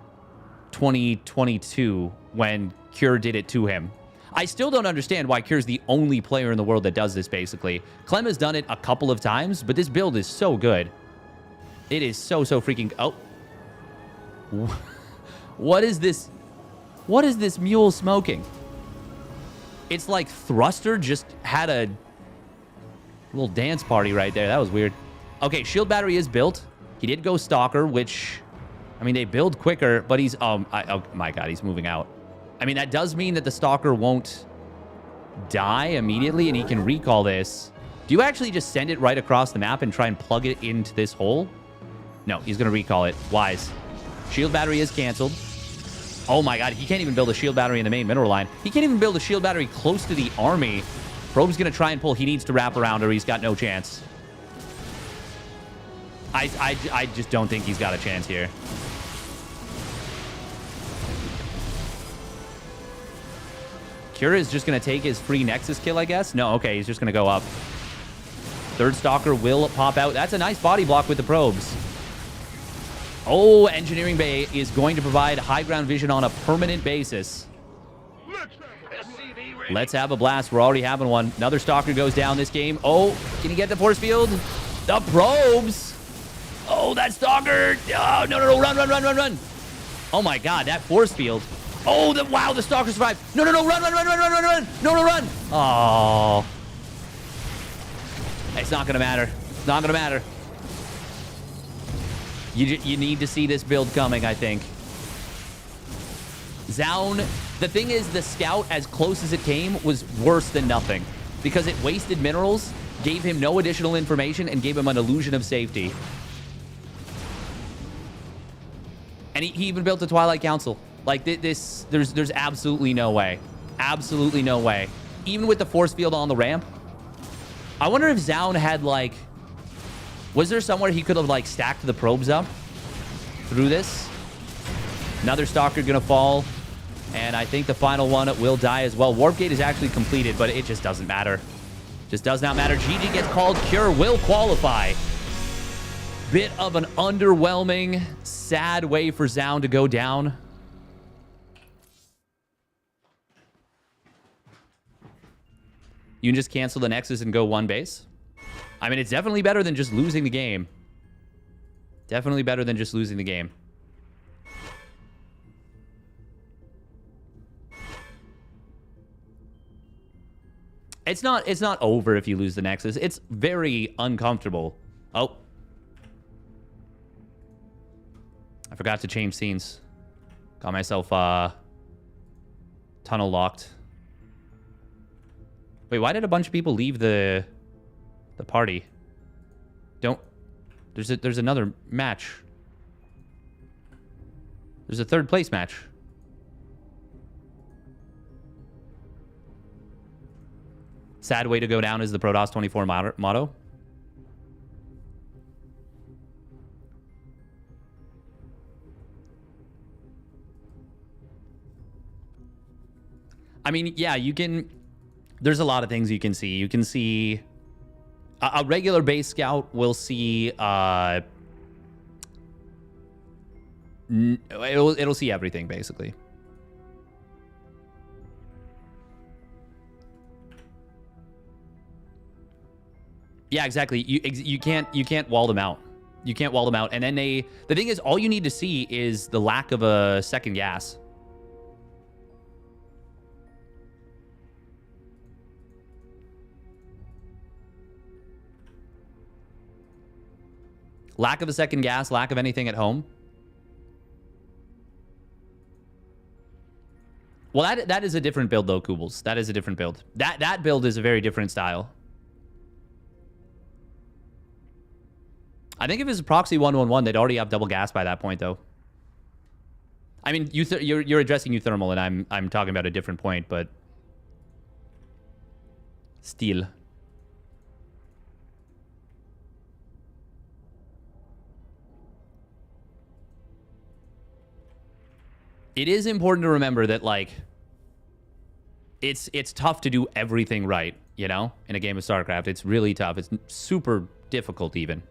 2022 when Cure did it to him. I still don't understand why Cure's the only player in the world that does this, basically. Clem has done it a couple of times, but this build is so good. It is so freaking... Oh. What is this? What is this mule smoking? It's like Thruster just had a little dance party right there. That was weird. Okay, shield battery is built. He did go Stalker, which... I mean, they build quicker, but he's... oh my God, he's moving out. I mean, that does mean that the Stalker won't die immediately, and he can recall this. Do you actually just send it right across the map and try and plug it into this hole? No, he's going to recall it. Wise. Shield battery is canceled. Oh my God, he can't even build a shield battery in the main mineral line. He can't even build a shield battery close to the army. Probe's going to try and pull. He needs to wrap around or he's got no chance. I just don't think he's got a chance here. Cura is just going to take his free Nexus kill, I guess. No, okay, he's just going to go up. Third Stalker will pop out. That's a nice body block with the probes. Oh, Engineering Bay is going to provide high ground vision on a permanent basis. Let's have a blast. We're already having one. Another Stalker goes down this game. Oh, can he get the force field? The probes. Oh, that Stalker. Oh, no. Run. Oh, my God, that force field. Oh, wow, the Stalker survived. No, run. No, run. Oh. It's not going to matter. It's not going to matter. You need to see this build coming, I think. Zown, the thing is, the scout, as close as it came, was worse than nothing. Because it wasted minerals, gave him no additional information, and gave him an illusion of safety. And he even built a Twilight Council. Like, there's absolutely no way. Absolutely no way. Even with the force field on the ramp. I wonder if Zown had, like... Was there somewhere he could have, like, stacked the probes up through this? Another Stalker gonna fall. And I think the final one will die as well. Warp Gate is actually completed, but it just doesn't matter. Just does not matter. GG gets called. Cure will qualify. Bit of an underwhelming, sad way for Zown to go down. You can just cancel the Nexus and go one base. I mean, it's definitely better than just losing the game. Definitely better than just losing the game. It's not over if you lose the Nexus. It's very uncomfortable. Oh. I forgot to change scenes. Got myself tunnel locked. Wait, why did a bunch of people leave the party? Don't... There's another match. There's a third place match. Sad way to go down is the Protoss 24 motto. I mean, yeah, you can... There's a lot of things you can see. You can see... A regular base scout will see... It'll see everything, basically. Yeah, exactly. You can't wall them out. You can't wall them out. And then the thing is, all you need to see is the lack of a second gas. Lack of a second gas, lack of anything at home. Well, that is a different build, though, Koobles. That is a different build. That build is a very different style. I think if it's a proxy 1-1-1, they'd already have double gas by that point, though. I mean, you're addressing Euthermal, and I'm talking about a different point, but still. It is important to remember that, like, it's tough to do everything right, you know, in a game of StarCraft. It's really tough. It's super difficult, even.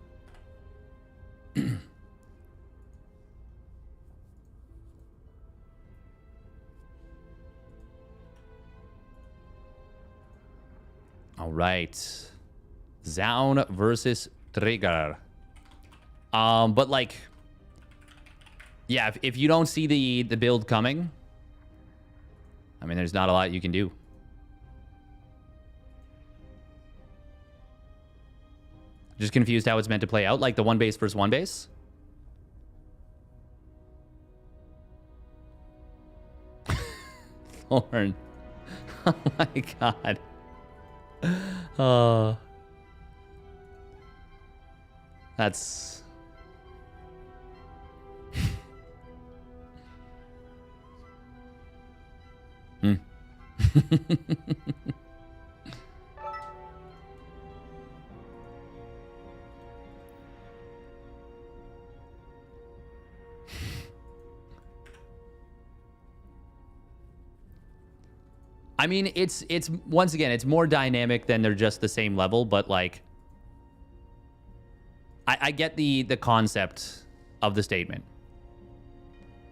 All right. Zaun versus Trigger. But, like... Yeah, if you don't see the build coming, I mean, there's not a lot you can do. Just confused how it's meant to play out, like the one base versus one base. Thorn. Oh my god. Oh. That's... I mean, it's once again, it's more dynamic than they're just the same level, but like I get the concept of the statement.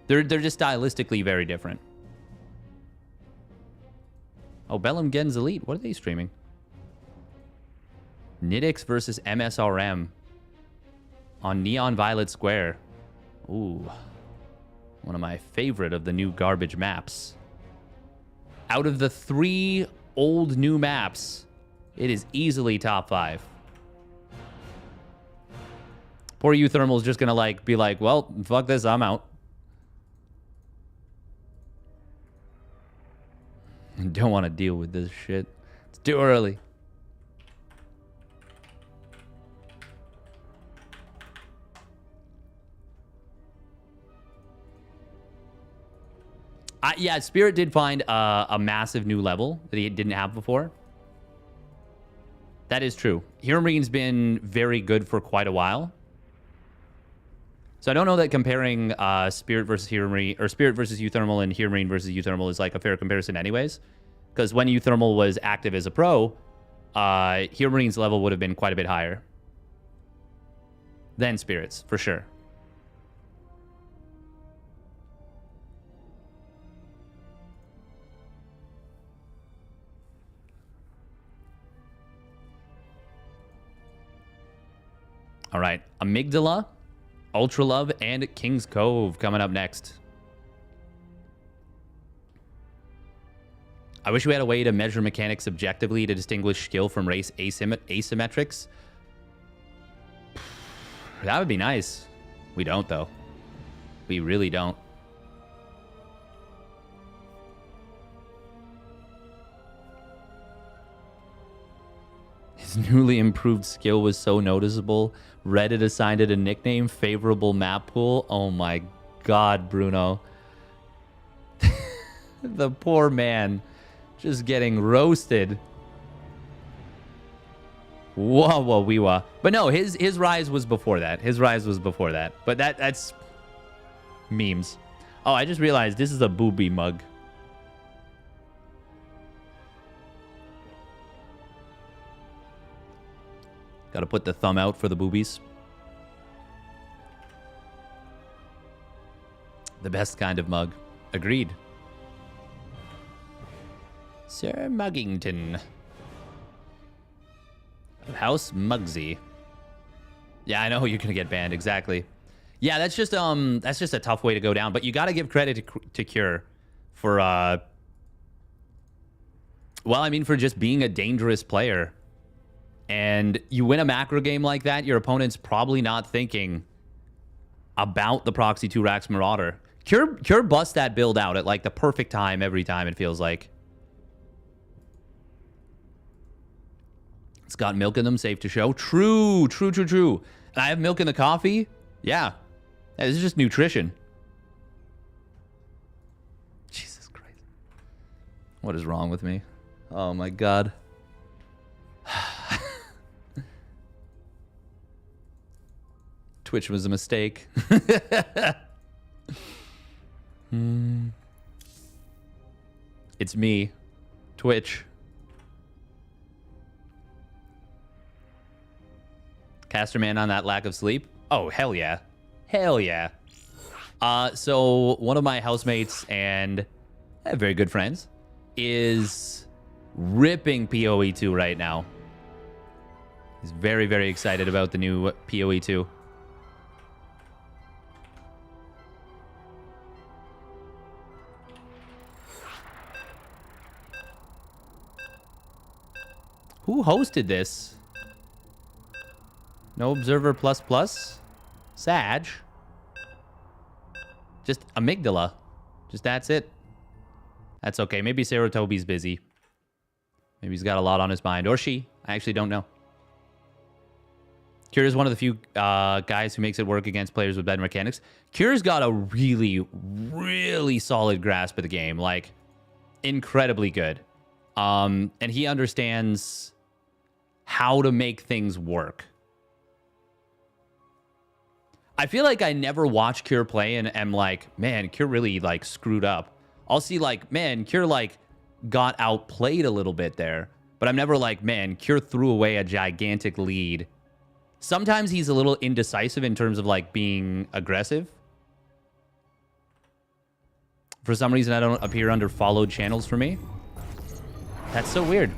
They're just stylistically very different. Oh, Bellum Gens Elite. What are they streaming? Nidix versus MSRM on Neon Violet Square. Ooh. One of my favorite of the new garbage maps. Out of the 3 old new maps, it is easily top 5. Poor Euthermal's just gonna like be like, well, fuck this, I'm out. Don't want to deal with this shit. It's too early. Yeah, Spirit did find a massive new level that he didn't have before. That is true. Hero Marine's been very good for quite a while. So I don't know that comparing Spirit versus Hero Marine, or Spirit versus Euthermal and Hero Marine versus Euthermal is like a fair comparison anyways. Because when Euthermal was active as a pro, Hero Marine's level would have been quite a bit higher than Spirit's, for sure. All right, Amygdala, Ultra Love, and King's Cove coming up next. I wish we had a way to measure mechanics objectively to distinguish skill from race asymmetrics. That would be nice. We don't, though. We really don't. His newly improved skill was so noticeable. Reddit assigned it a nickname, favorable map pool. Oh my god, Bruno. The poor man just getting roasted. Whoa, whoa, wee wah. But no, his rise was before that. His rise was before that. But that's memes. Oh, I just realized this is a booby mug. Gotta put the thumb out for the boobies. The best kind of mug. Agreed. Sir Muggington. House Mugsy. Yeah, I know you're gonna get banned. Exactly. Yeah, that's just a tough way to go down. But you gotta give credit to Cure for well, I mean, for just being a dangerous player. And you win a macro game like that, your opponent's probably not thinking about the Proxy 2 Rax Marauder. Cure busts that build out at like the perfect time every time, it feels like. It's got milk in them, safe to show. True. And I have milk in the coffee? Yeah. This is just nutrition. Jesus Christ. What is wrong with me? Oh my god. Twitch was a mistake. It's me. Twitch. Casterman on that lack of sleep? Oh, hell yeah. Hell yeah. So one of my housemates and very good friends is ripping PoE 2 right now. He's very, very excited about the new PoE 2. Who hosted this? No Observer ++? Sag? Just Amygdala. Just that's it. That's okay. Maybe Sarah Toby's busy. Maybe he's got a lot on his mind. Or she. I actually don't know. Cure is one of the few guys who makes it work against players with bad mechanics. Cure's got a really, really solid grasp of the game. Like, incredibly good. And he understands how to make things work. I feel like I never watch Cure play and am like, man, Cure really, like, screwed up. I'll see, like, man, Cure, like, got outplayed a little bit there. But I'm never like, man, Cure threw away a gigantic lead. Sometimes he's a little indecisive in terms of, like, being aggressive. For some reason, I don't appear under followed channels for me. That's so weird.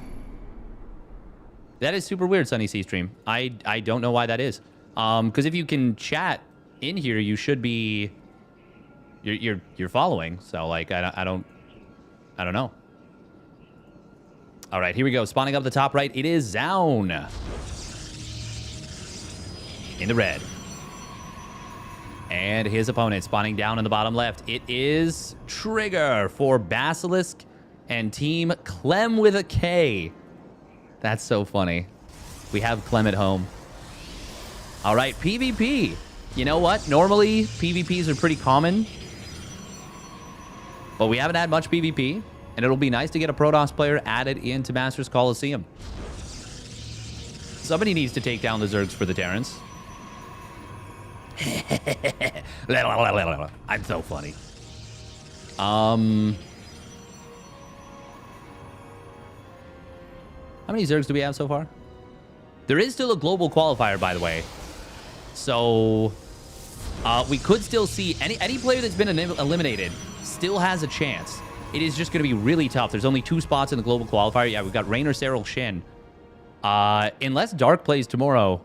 That is super weird, Sunny C stream. I don't know why that is. Because if you can chat in here, you should be you're following. So like I don't know. All right, here we go. Spawning up the top right, it is Zaun in the red. And his opponent spawning down in the bottom left. It is Trigger for Basilisk and Team Clem with a K. That's so funny. We have Clem at home. All right, PvP. You know what? Normally, PvPs are pretty common. But we haven't had much PvP. And it'll be nice to get a Protoss player added into Masters Coliseum. Somebody needs to take down the Zergs for the Terrans. I'm so funny. How many Zergs do we have so far? There is still a global qualifier, by the way. So, we could still see any player that's been eliminated still has a chance. It is just going to be really tough. There's only 2 spots in the global qualifier. Yeah, we've got Raynor, Cyril, Shin. Unless Dark plays tomorrow.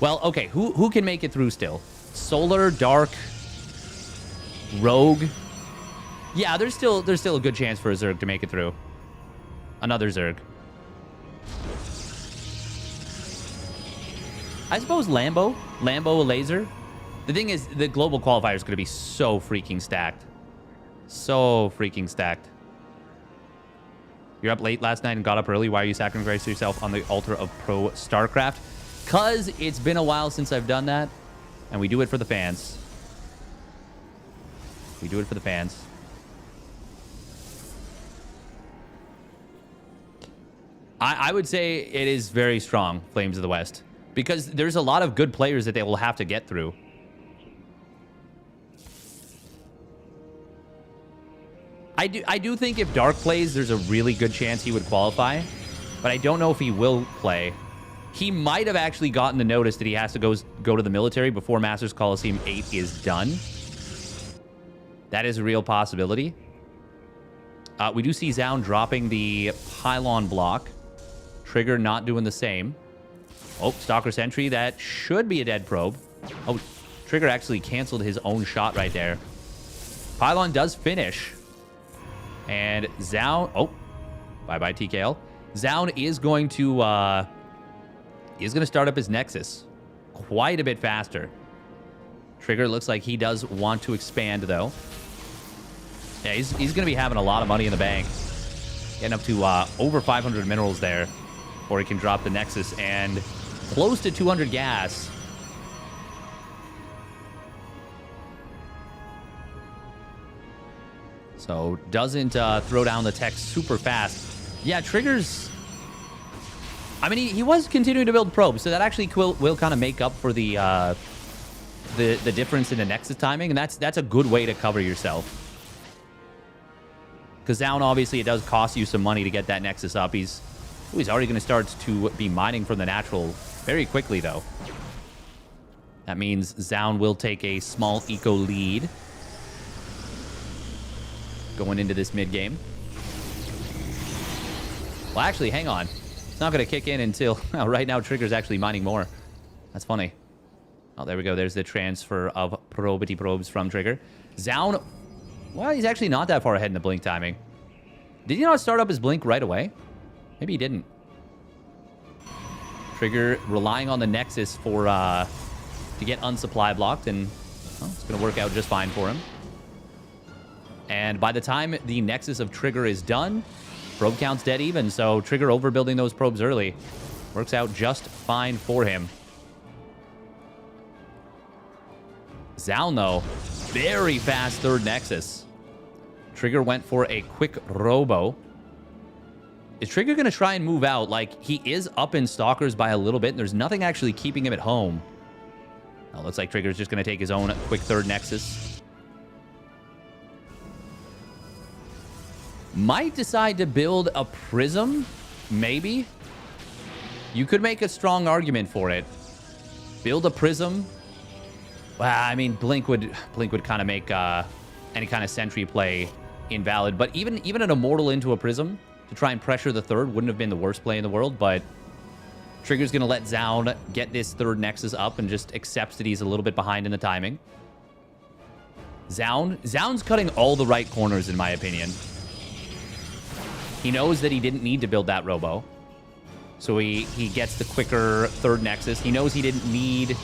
Well, okay, who can make it through still? Solar, Dark, Rogue. Yeah, there's still a good chance for a Zerg to make it through. Another Zerg. I suppose Lambo a laser. The thing is, the global qualifier is going to be so freaking stacked. So freaking stacked. You're up late last night and got up early. Why are you sacrificing yourself on the altar of pro StarCraft? Because it's been a while since I've done that, and we do it for the fans. We do it for the fans. I would say it is very strong, Flames of the West, because there's a lot of good players that they will have to get through. I do think if Dark plays, there's a really good chance he would qualify, but I don't know if he will play. He might have actually gotten the notice that he has to go to the military before Masters Coliseum 8 is done. That is a real possibility. We do see Zaun dropping the pylon block. Trigger not doing the same. Oh, Stalker Sentry. That should be a dead probe. Oh, Trigger actually canceled his own shot right there. Pylon does finish. And Zaun... Oh, bye-bye, TKL. Zaun is going to start up his Nexus quite a bit faster. Trigger looks like he does want to expand, though. Yeah, he's going to be having a lot of money in the bank. Getting up to over 500 minerals there. Or he can drop the Nexus and close to 200 gas. So doesn't throw down the tech super fast. Yeah, Trigger's... I mean, he was continuing to build probes, so that actually will kind of make up for the difference in the Nexus timing, and that's a good way to cover yourself. Because Zaun, obviously, it does cost you some money to get that Nexus up. He's already going to start to be mining from the natural very quickly, though. That means Zaun will take a small eco lead going into this mid-game. Well, actually, hang on. It's not going to kick in until... right now, Trigger's actually mining more. That's funny. Oh, there we go. There's the transfer of probity probes from Trigger. Zaun... Well, he's actually not that far ahead in the blink timing. Did he not start up his blink right away? Maybe he didn't. Trigger relying on the Nexus for to get unsupply blocked, and well, it's going to work out just fine for him. And by the time the Nexus of Trigger is done, probe count's dead even, so Trigger overbuilding those probes early works out just fine for him. Zaun, though, very fast third Nexus. Trigger went for a quick robo. Is Trigger going to try and move out? Like, he is up in Stalkers by a little bit, and there's nothing actually keeping him at home. Oh, looks like Trigger's just going to take his own quick third Nexus. Might decide to build a Prism, maybe. You could make a strong argument for it. Build a Prism. Well, I mean, Blink would kind of make any kind of Sentry play invalid. But even an Immortal into a Prism to try and pressure the third wouldn't have been the worst play in the world. But Trigger's going to let Zaun get this third Nexus up and just accepts that he's a little bit behind in the timing. Zaun's cutting all the right corners, in my opinion. He knows that he didn't need to build that Robo. So he gets the quicker third Nexus. He knows he didn't need...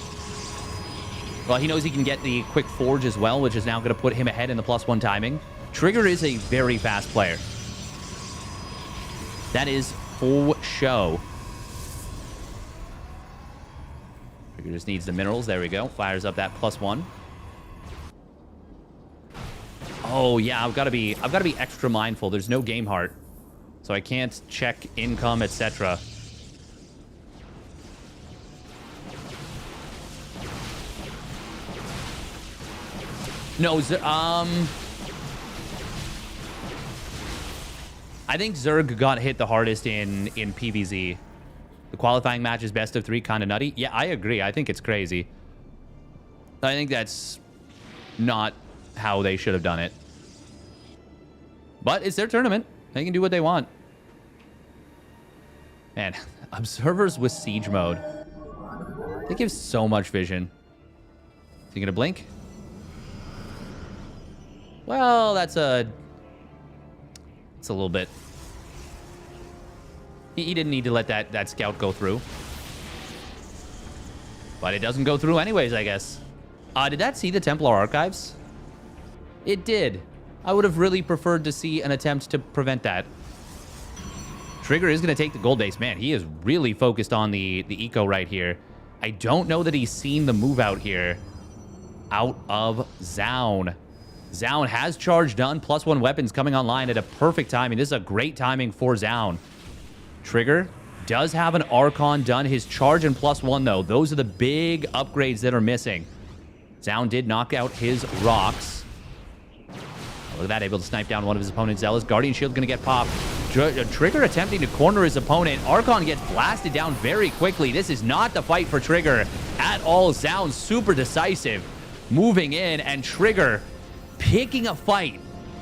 Well, he knows he can get the quick Forge as well, which is now going to put him ahead in the +1 timing. Trigger is a very fast player. That is for show. Trigger just needs the minerals. There we go. Fires up that +1. Oh yeah, I've got to be extra mindful. There's no game heart, so I can't check income, etc. No, I think Zerg got hit the hardest in PvZ. The qualifying match is best of 3, kind of nutty. Yeah, I agree. I think it's crazy. I think that's not how they should have done it. But it's their tournament. They can do what they want. Man, observers with siege mode. They give so much vision. Is he gonna blink? Well, it's a little bit. He didn't need to let that scout go through. But it doesn't go through anyways, I guess. Did that see the Templar Archives? It did. I would have really preferred to see an attempt to prevent that. Trigger is going to take the gold base. Man, he is really focused on the eco right here. I don't know that he's seen the move out here. Out of Zaun. Zaun has charge done. +1 weapons coming online at a perfect timing. This is a great timing for Zaun. Trigger does have an Archon done. His charge and +1, though. Those are the big upgrades that are missing. Zaun did knock out his rocks. Look at that, able to snipe down one of his opponent's Zealous. Guardian Shield going to get popped. Trigger attempting to corner his opponent. Archon gets blasted down very quickly. This is not the fight for Trigger at all. Zaun super decisive, moving in, and Trigger picking a fight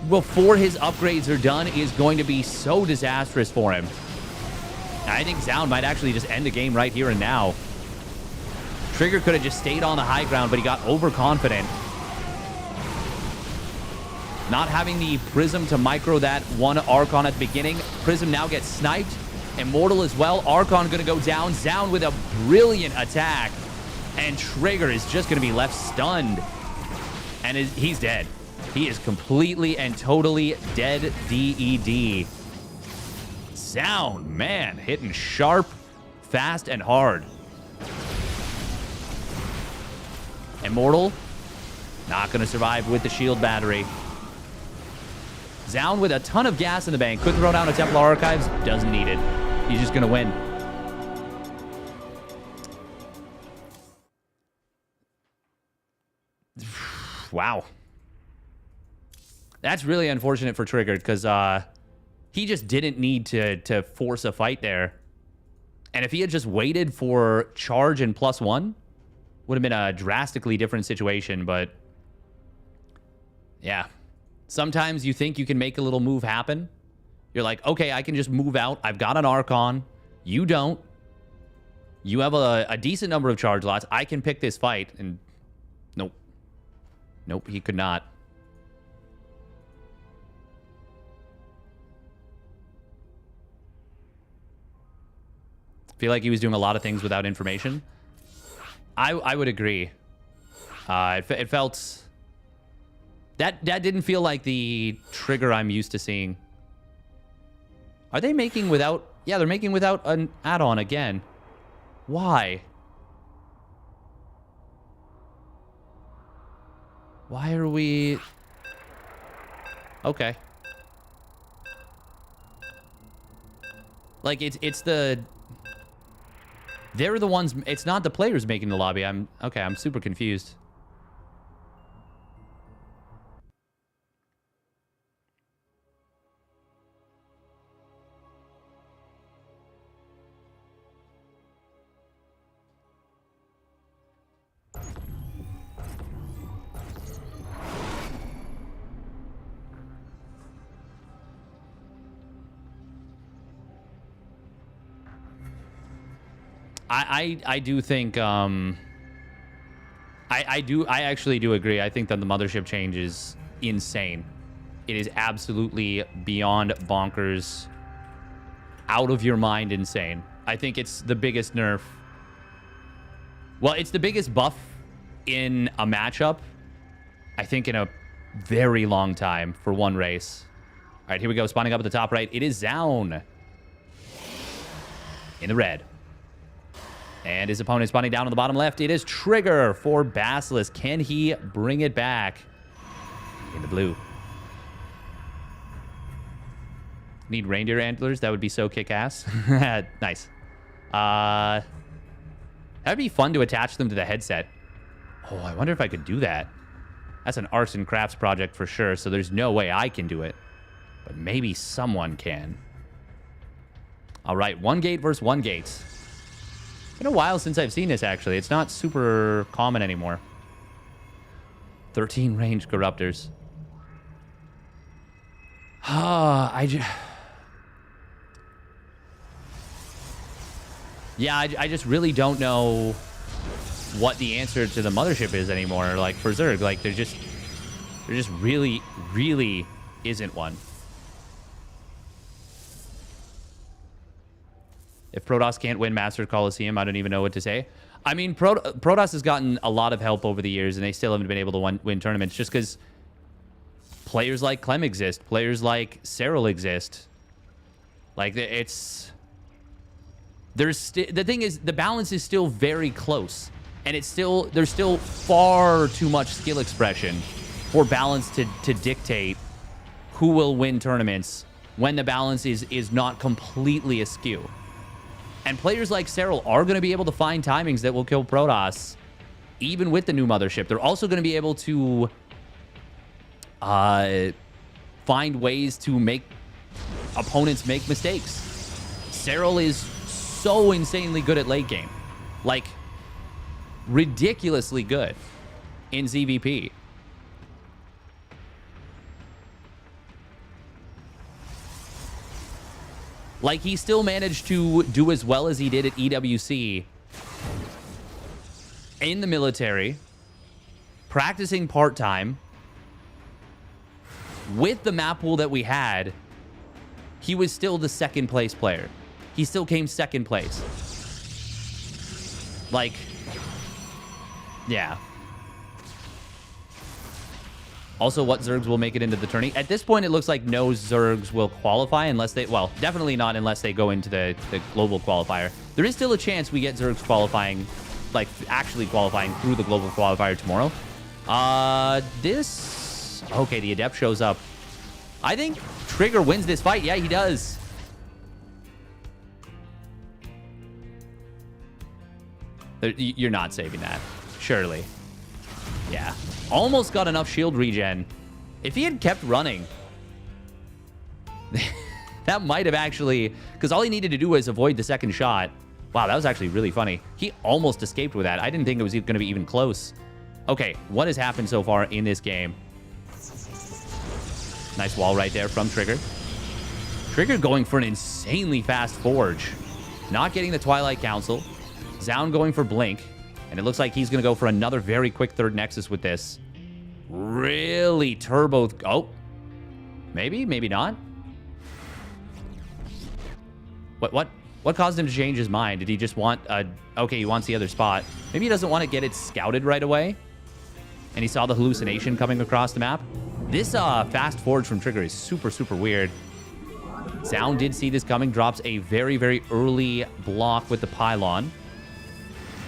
before his upgrades are done is going to be so disastrous for him. I think Zaun might actually just end the game right here and now. Trigger could have just stayed on the high ground, but he got overconfident. Not having the Prism to micro that one Archon at the beginning. Prism now gets sniped. Immortal as well. Archon going to go down. Zaun with a brilliant attack. And Trigger is just going to be left stunned. And he's dead. He is completely and totally dead DED. Zaun, man, hitting sharp, fast, and hard. Immortal, not going to survive with the shield battery. Zaun with a ton of gas in the bank. Could throw down a Templar Archives. Doesn't need it. He's just going to win. Wow. That's really unfortunate for Trigger because he just didn't need to force a fight there. And if he had just waited for charge and +1, would have been a drastically different situation. But yeah, sometimes you think you can make a little move happen. You're like, okay, I can just move out. I've got an Archon. You don't. You have a decent number of charge lots. I can pick this fight. And nope. Nope, he could not. Feel like he was doing a lot of things without information. I would agree. It felt... That didn't feel like the Trigger I'm used to seeing. Are they making without... Yeah, they're making without an add-on again. Why? Why are we... Okay. Like, it's the... They're the ones... It's not the players making the lobby. I'm super confused. I do think I actually do agree. I think that the mothership change is insane. It is absolutely beyond bonkers, out of your mind insane. I think it's the biggest nerf. Well, it's the biggest buff in a matchup, I think, in a very long time for one race. All right, here we go. Spawning up at the top right. It is Zaun in the red. And his opponent spawning down on the bottom left. It is Trigger for Basilisk. Can he bring it back? In the blue. Need reindeer antlers? That would be so kick-ass. Nice. That would be fun to attach them to the headset. Oh, I wonder if I could do that. That's an arts and crafts project for sure, so there's no way I can do it. But maybe someone can. All right, 1 gate versus 1 gate. Been a while since I've seen this, actually. It's not super common anymore. 13 range corruptors. Yeah, I just really don't know what the answer to the mothership is anymore. Like, for Zerg, like, there just really, really isn't one. If Protoss can't win Master Coliseum, I don't even know what to say. I mean, Protoss has gotten a lot of help over the years, and they still haven't been able to win tournaments just because players like Clem exist, players like Cyril exist. Like, it's... the thing is, the balance is still very close. And there's still far too much skill expression for balance to dictate who will win tournaments when the balance is not completely askew. And players like Serral are going to be able to find timings that will kill Protoss, even with the new mothership. They're also going to be able to find ways to make opponents make mistakes. Serral is so insanely good at late game. Like, ridiculously good in ZVP. Like, he still managed to do as well as he did at EWC in the military, practicing part-time. With the map pool that we had, he was still the second place player. He still came second place. Like, yeah. Also, what Zergs will make it into the tourney? At this point, it looks like no Zergs will qualify unless they... Well, definitely not unless they go into the global qualifier. There is still a chance we get Zergs qualifying, like, actually qualifying through the global qualifier tomorrow. This... Okay, the Adept shows up. I think Trigger wins this fight. Yeah, he does. You're not saving that. Surely. Yeah. Almost got enough shield regen. If he had kept running, that might have actually... Because all he needed to do was avoid the second shot. Wow, that was actually really funny. He almost escaped with that. I didn't think it was going to be even close. Okay, what has happened so far in this game? Nice wall right there from Trigger. Trigger going for an insanely fast Forge. Not getting the Twilight Council. Zaun going for Blink. And it looks like he's going to go for another very quick third Nexus with this. Really turbo... Oh. Maybe? Maybe not? What caused him to change his mind? Did he just want... Okay, he wants the other spot. Maybe he doesn't want to get it scouted right away. And he saw the hallucination coming across the map. This fast Forge from Trigger is super, super weird. Zaun did see this coming. Drops a very, very early block with the pylon.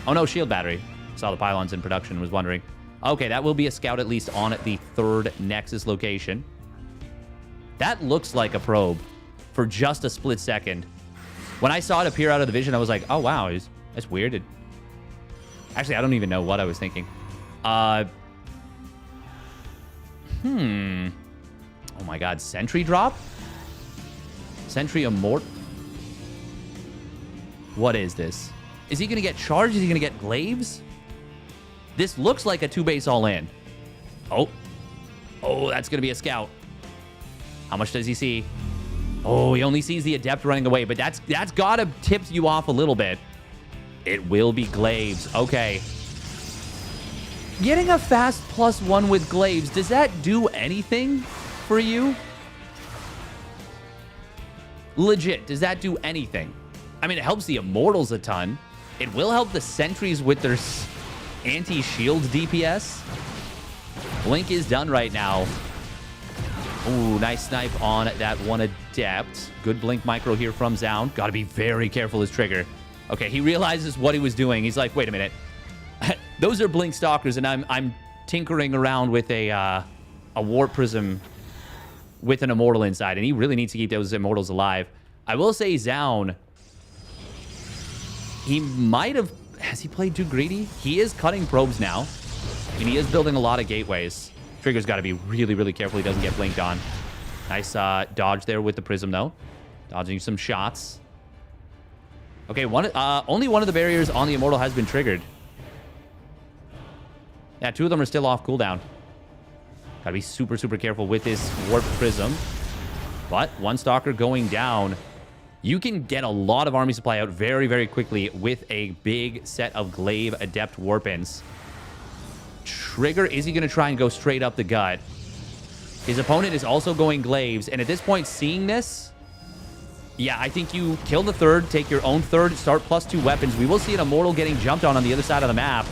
Oh, no, shield battery. Saw the pylons in production, was wondering. Okay, that will be a scout at least on at the third Nexus location. That looks like a probe for just a split second. When I saw it appear out of the vision, I was like, oh, wow, that's weird. Actually, I don't even know what I was thinking. Oh, my God. Sentry drop? Sentry Immort? What is this? Is he going to get charged? Is he going to get glaives? This looks like a two-base all-in. Oh. Oh, that's going to be a scout. How much does he see? Oh, he only sees the Adept running away, but that's got to tip you off a little bit. It will be glaives. Okay. Getting a fast +1 with glaives, does that do anything for you? Legit, does that do anything? I mean, it helps the Immortals a ton. It will help the sentries with their anti-shield DPS. Blink is done right now. Ooh, nice snipe on that one Adept. Good Blink micro here from Zaun. Got to be very careful as Trigger. Okay, he realizes what he was doing. He's like, wait a minute. Those are Blink Stalkers, and I'm tinkering around with a Warp Prism with an Immortal inside, and he really needs to keep those Immortals alive. I will say Zaun... He might have... Has he played too greedy? He is cutting probes now. And he is building a lot of gateways. Trigger's got to be really, really careful he doesn't get blinked on. Nice dodge there with the Prism, though. Dodging some shots. Okay, only one of the barriers on the Immortal has been triggered. Yeah, two of them are still off cooldown. Got to be super, super careful with this Warp Prism. But one Stalker going down... You can get a lot of army supply out very, very quickly with a big set of Glaive Adept Warpins. Trigger, is he going to try and go straight up the gut? His opponent is also going Glaives, and at this point, seeing this, yeah, I think you kill the third, take your own third, start +2 weapons. We will see an Immortal getting jumped on the other side of the map.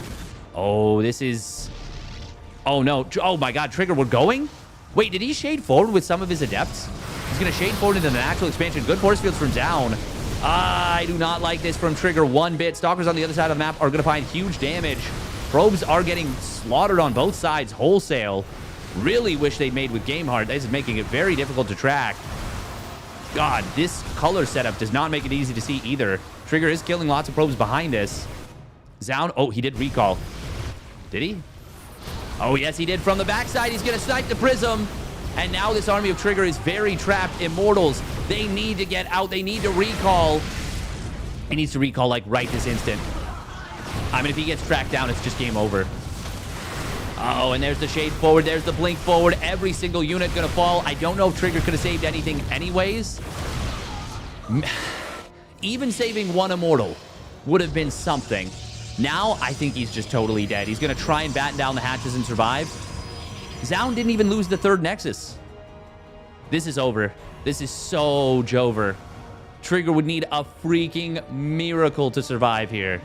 Oh, this is... Oh, no. Oh, my God. Trigger, we're going? Wait, did he shade forward with some of his Adepts? He's going to shade forward into the natural expansion. Good force fields from down. I do not like this from Trigger one bit. Stalkers on the other side of the map are going to find huge damage. Probes are getting slaughtered on both sides wholesale. Really wish they'd made with Game Heart. This is making it very difficult to track. God, this color setup does not make it easy to see either. Trigger is killing lots of probes behind this. Zound, oh, he did recall. Did he? Oh, yes, he did from the backside. He's going to snipe the Prism. And now this army of Trigger is very trapped. Immortals, they need to get out. They need to recall. He needs to recall, like, right this instant. I mean, if he gets tracked down, it's just game over. Oh, and there's the shade forward. There's the blink forward. Every single unit going to fall. I don't know if Trigger could have saved anything anyways. Even saving one Immortal would have been something. Now, I think he's just totally dead. He's going to try and batten down the hatches and survive. Zound didn't even lose the third Nexus. This is over. This is so Jover. Trigger would need a freaking miracle to survive here.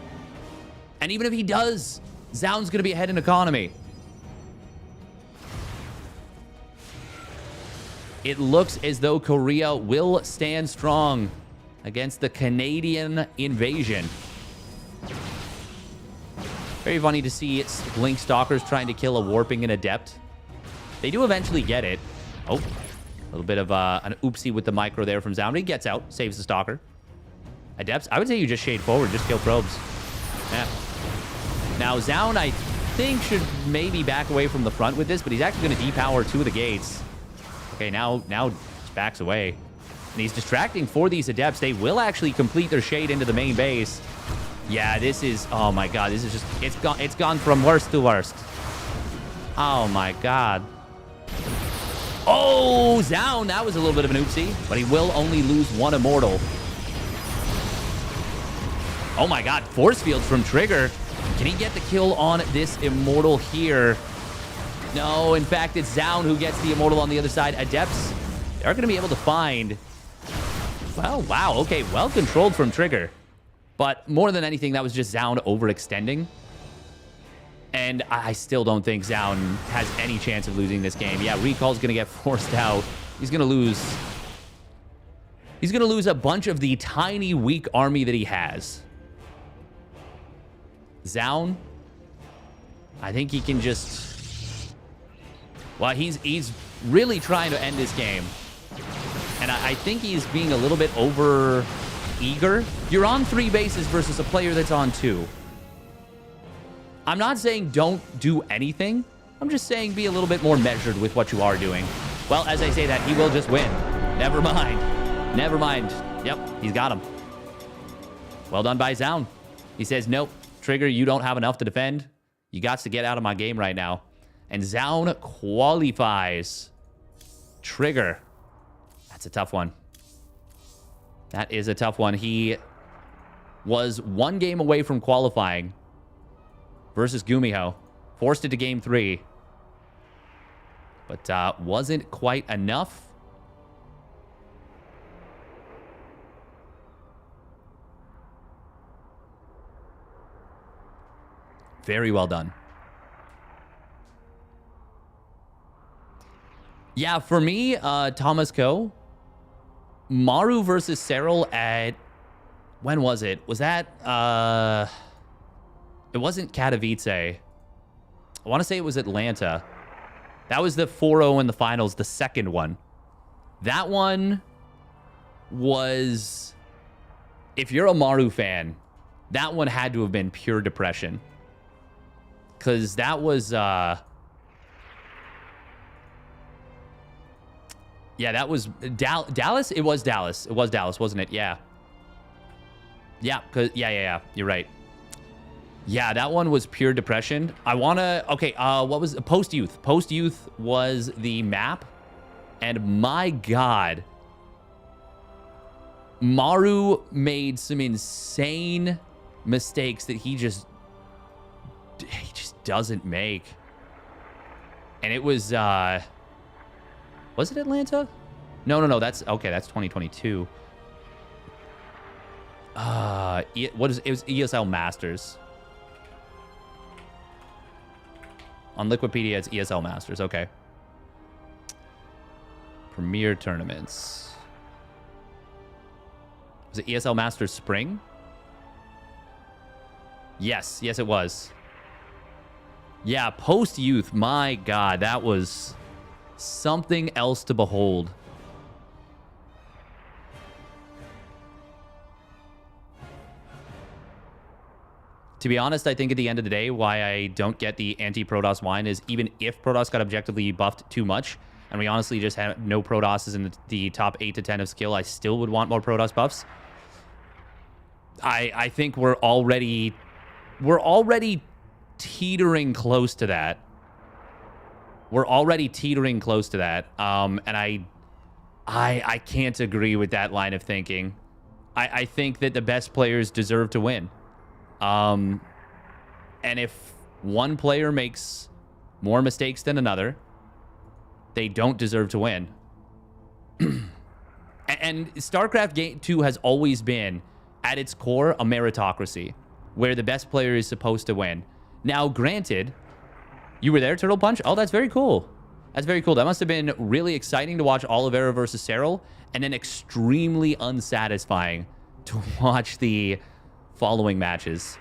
And even if he does, Zound's going to be ahead in economy. It looks as though Korea will stand strong against the Canadian invasion. Very funny to see Blink Stalkers trying to kill a Warping and Adept. They do eventually get it. Oh, a little bit of an oopsie with the micro there from Zound. He gets out, saves the Stalker. Adepts, I would say you just shade forward, just kill probes. Yeah. Now, Zound, I think, should maybe back away from the front with this, but he's actually going to depower two of the gates. Okay, now just backs away. And he's distracting for these Adepts. They will actually complete their shade into the main base. Yeah, this is... Oh, my God. This is just... It's gone from worst to worst. Oh, my God. Oh, Zound. That was a little bit of an oopsie. But he will only lose one Immortal. Oh, my God. Force fields from Trigger. Can he get the kill on this Immortal here? No, in fact, it's Zound who gets the Immortal on the other side. Adepts, they're going to be able to find... Well, wow. Okay, well controlled from Trigger. But more than anything, that was just Zound overextending. And I still don't think Zound has any chance of losing this game. Yeah, Recall's going to get forced out. He's going to lose... He's going to lose a bunch of the tiny, weak army that he has. Zound, I think he can just... Well, he's really trying to end this game. And I think he's being a little bit over eager. You're on 3 bases versus a player that's on 2. I'm not saying don't do anything. I'm just saying be a little bit more measured with what you are doing. Well, as I say that, he will just win. Never mind. Never mind. Yep, he's got him. Well done by Zound. He says, nope, Trigger, you don't have enough to defend. You got to get out of my game right now. And Zound qualifies. Trigger. That's a tough one. That is a tough one. He was 1 game away from qualifying versus Gumiho. Forced it to game 3. But wasn't quite enough. Very well done. Yeah, for me, Thomas Ko, Maru versus Serral at... When was it? Was that... It wasn't Katowice. I want to say it was Atlanta. That was the 4-0 in the finals, the second one. That one was... If you're a Maru fan, that one had to have been pure depression. Because that was... Yeah, that was Dallas. It was Dallas. It was Dallas, wasn't it? Yeah. Yeah, cause yeah. You're right. Yeah, that one was pure depression. I wanna. Okay. What was Post Youth? Post Youth was the map, and my God, Maru made some insane mistakes that he just doesn't make, and it was. Was it Atlanta? No. That's okay. That's 2022. It was ESL Masters. On Liquipedia, it's ESL Masters. Okay. Premier tournaments. Was it ESL Masters Spring? Yes, yes it was. Yeah, post-youth, my God, that was something else to behold. To be honest, I think at the end of the day, why I don't get the anti-Protoss wine is even if Protoss got objectively buffed too much, and we honestly just had no Protosses in the top 8 to 10 of skill, I still would want more Protoss buffs. I think we're already teetering close to that. We're already teetering close to that. And I can't agree with that line of thinking. I think that the best players deserve to win. And if one player makes more mistakes than another, they don't deserve to win. And StarCraft Game 2 has always been, at its core, a meritocracy, where the best player is supposed to win. Now, granted, you were there, Turtle Punch? Oh, that's very cool. That's very cool. That must have been really exciting to watch Oliveira versus Serral, and then extremely unsatisfying to watch the following matches.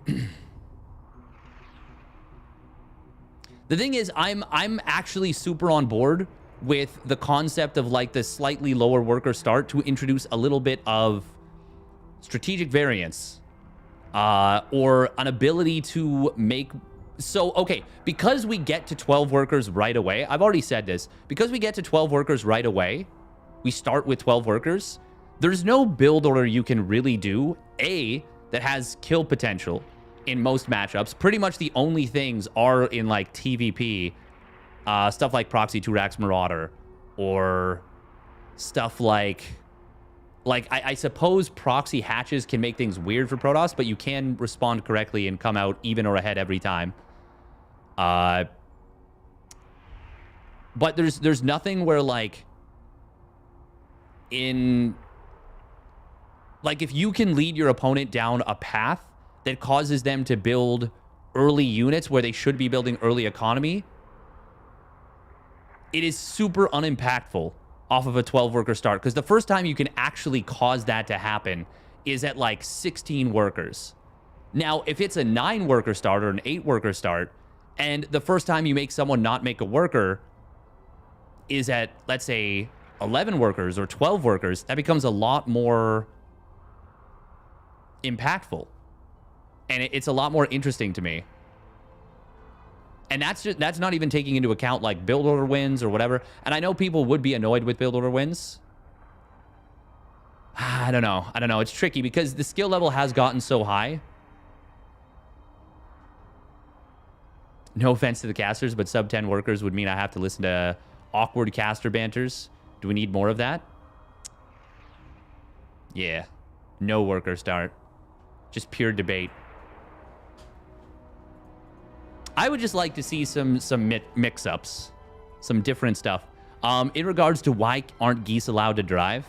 The thing is, I'm actually super on board with the concept of like the slightly lower worker start to introduce a little bit of strategic variance, or an ability to make... So, okay, because we get to 12 workers right away, I've already said this, because we get to 12 workers right away, we start with 12 workers, there's no build order you can really do, that has kill potential in most matchups. Pretty much the only things are in, like, TVP, stuff like Proxy 2-Rax Marauder, or stuff like I suppose Proxy Hatches can make things weird for Protoss, but you can respond correctly and come out even or ahead every time. But there's nothing where, like, if you can lead your opponent down a path that causes them to build early units where they should be building early economy, it is super unimpactful off of a 12-worker start, because the first time you can actually cause that to happen is at, like, 16 workers. Now, if it's a 9-worker start or an 8-worker start, and the first time you make someone not make a worker is at, let's say, 11 workers or 12 workers, that becomes a lot more impactful. And it's a lot more interesting to me. And that's not even taking into account, like, build order wins or whatever. And I know people would be annoyed with build order wins. I don't know. It's tricky because the skill level has gotten so high. No offense to the casters, but sub 10 workers would mean I have to listen to awkward caster banters. Do we need more of that? Yeah. No worker start. Just pure debate. I would just like to see some mix-ups, some different stuff. In regards to why aren't geese allowed to drive?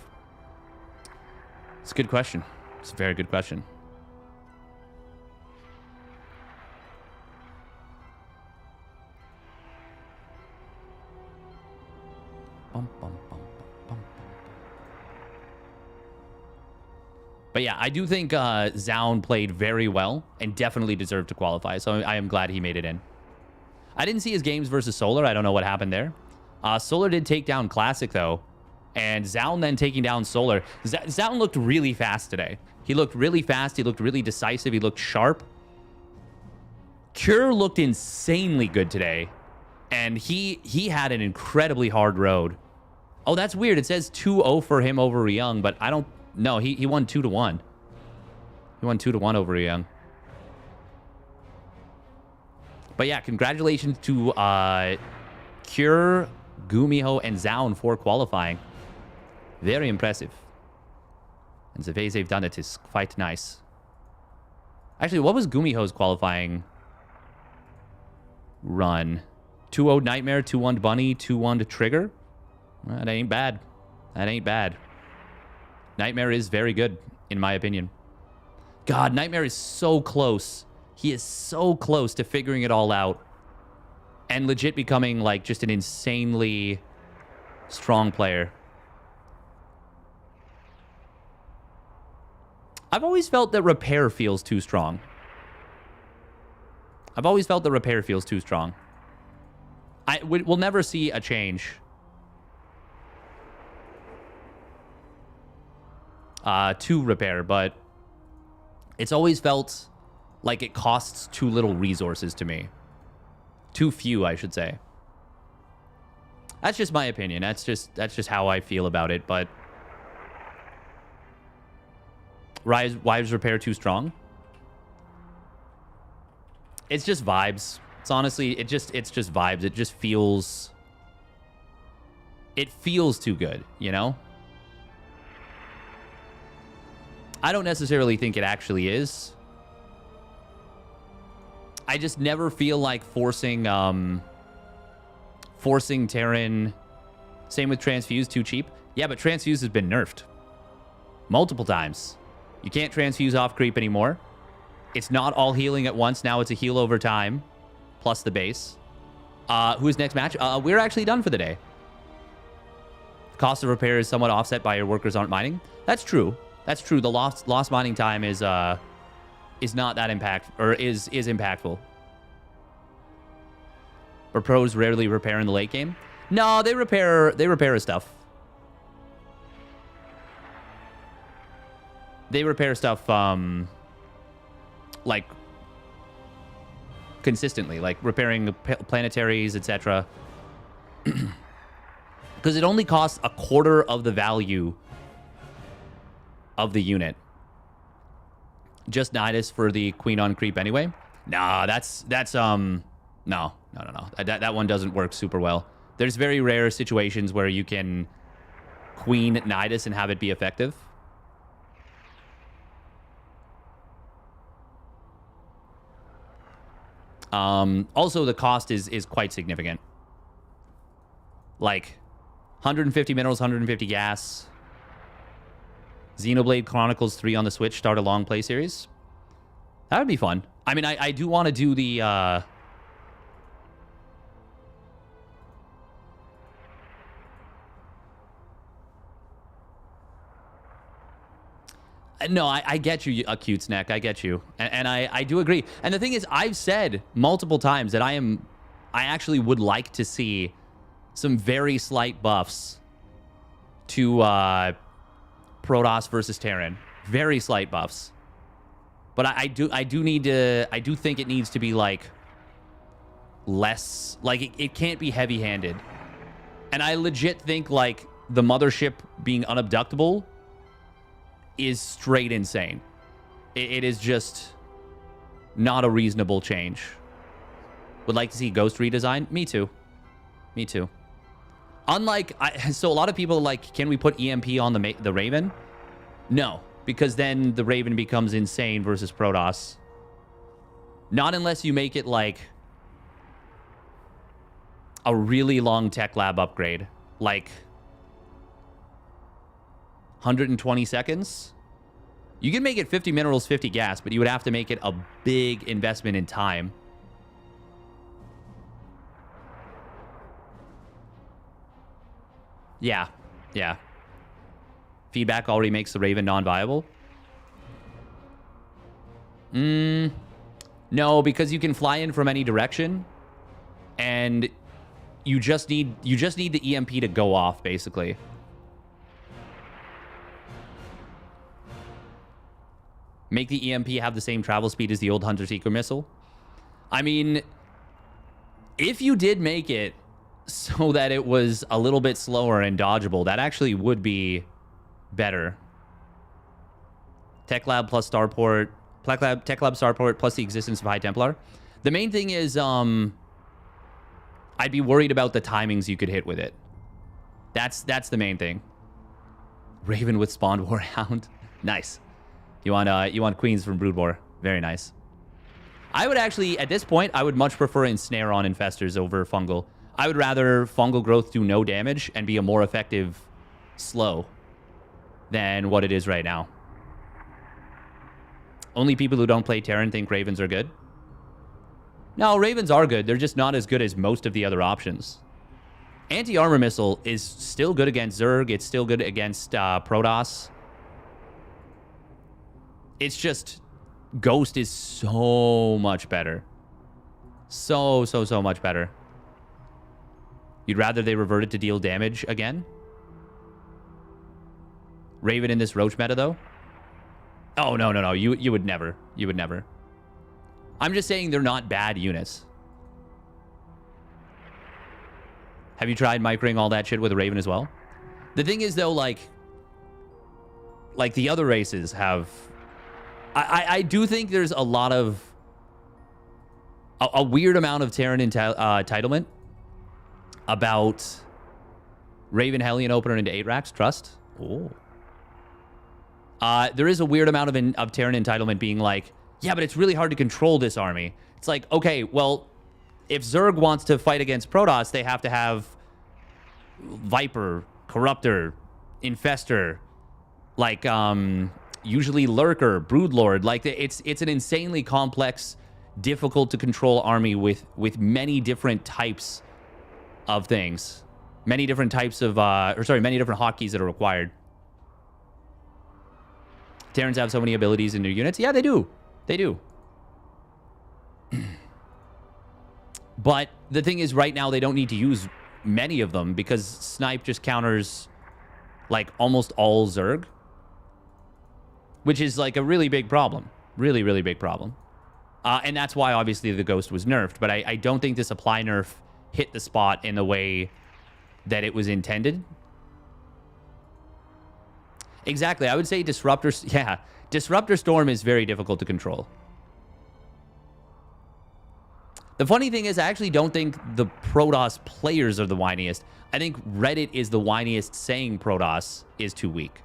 It's a good question. It's a very good question. But yeah, I do think Zaun played very well and definitely deserved to qualify. So I am glad he made it in. I didn't see his games versus Solar. I don't know what happened there. Solar did take down Classic, though. And Zaun then taking down Solar. Zaun looked really fast today. He looked really fast. He looked really decisive. He looked sharp. Cure looked insanely good today. And he had an incredibly hard road. Oh, that's weird. It says 2-0 for him over Ryung, but I don't... No, he won 2-1. He won 2-1 over Ryung. But yeah, congratulations to Cure, Gumiho, and Zaun for qualifying. Very impressive. And the way they've done it is quite nice. Actually, what was Gumiho's qualifying run? 2-0 Nightmare, 2-1 Bunny, 2-1 Trigger? That ain't bad. That ain't bad. Nightmare is very good, in my opinion. God, Nightmare is so close. He is so close to figuring it all out. And legit becoming, like, just an insanely Strong player. I've always felt that repair feels too strong. We'll never see a change to repair, but it's always felt like it costs too little resources to me. Too few, I should say. That's just my opinion. That's just how I feel about it, but why is repair too strong? It's just vibes. It's honestly, it's just vibes. It just feels too good, you know? I don't necessarily think it actually is. I just never feel like forcing Terran. Same with Transfuse, too cheap. Yeah, but Transfuse has been nerfed multiple times. You can't transfuse off creep anymore. It's not all healing at once. Now it's a heal over time, plus the base. Who's next match? We're actually done for the day. The cost of repair is somewhat offset by your workers aren't mining. That's true. That's true. The lost mining time is not that is impactful. But pros rarely repair in the late game. No, they repair stuff. They repair stuff like consistently, like repairing planetaries, etc. Because it only costs a quarter of the value of the unit. Just Nidus for the Queen on creep anyway. Nah, that's no. That one doesn't work super well. There's very rare situations where you can Queen Nidus and have it be effective. Also, the cost is quite significant. Like 150 minerals, 150 gas. Xenoblade Chronicles 3 on the Switch, start a long play series. That would be fun. I mean, I do want to do the... No, I get you, Acute Snack. I get you. And I do agree. And the thing is, I've said multiple times that I actually would like to see some very slight buffs to Protoss versus Terran. Very slight buffs. But I do think it needs to be like less, like it can't be heavy-handed. And I legit think like the mothership being unabductable is straight insane. It is just not a reasonable change. Would like to see Ghost redesign? Me too. Me too. Unlike, so a lot of people are like, can we put EMP on the Raven? No, because then the Raven becomes insane versus Protoss. Not unless you make it like a really long tech lab upgrade, like 120 seconds. You can make it 50 minerals, 50 gas, but you would have to make it a big investment in time. Yeah, yeah. Feedback already makes the Raven non-viable. No, because you can fly in from any direction, and you just need the EMP to go off, basically. Make the EMP have the same travel speed as the old Hunter-Seeker missile. I mean, if you did make it so that it was a little bit slower and dodgeable, that actually would be better. Tech Lab plus Starport, Tech Lab Starport plus the existence of High Templar. The main thing is, I'd be worried about the timings you could hit with it. That's the main thing. Raven with Spawn Warhound. Nice. You want Queens from Brood War. Very nice. I would actually, at this point, I would much prefer Ensnare on Infestors over Fungal. I would rather Fungal Growth do no damage and be a more effective slow than what it is right now. Only people who don't play Terran think Ravens are good. No, Ravens are good. They're just not as good as most of the other options. Anti-armor missile is still good against Zerg. It's still good against Protoss. It's just Ghost is so much better. So much better. You'd rather they reverted to deal damage again? Raven in this Roach meta, though? Oh, no. You would never. You would never. I'm just saying they're not bad units. Have you tried microing all that shit with a Raven as well? The thing is, though, like the other races have... I do think there's a lot of... A weird amount of Terran entitlement about Raven Hellion opener into 8 racks. Trust? Oh. There is a weird amount of Terran entitlement being like, yeah, but it's really hard to control this army. It's like, okay, well, if Zerg wants to fight against Protoss, they have to have Viper, Corruptor, Infestor, like usually Lurker, Broodlord. Like it's an insanely complex, difficult to control army with many different types of things, many different types of many different hotkeys that are required. Terrans have so many abilities in their units. Yeah, they do. They do. But the thing is, right now, they don't need to use many of them because Snipe just counters, like, almost all Zerg. Which is, like, a really big problem. Really, really big problem. And that's why, obviously, the Ghost was nerfed. But I don't think the supply nerf hit the spot in the way that it was intended. Exactly. I would say Disruptor... Yeah. Disruptor Storm is very difficult to control. The funny thing is, I actually don't think the Protoss players are the whiniest. I think Reddit is the whiniest saying Protoss is too weak.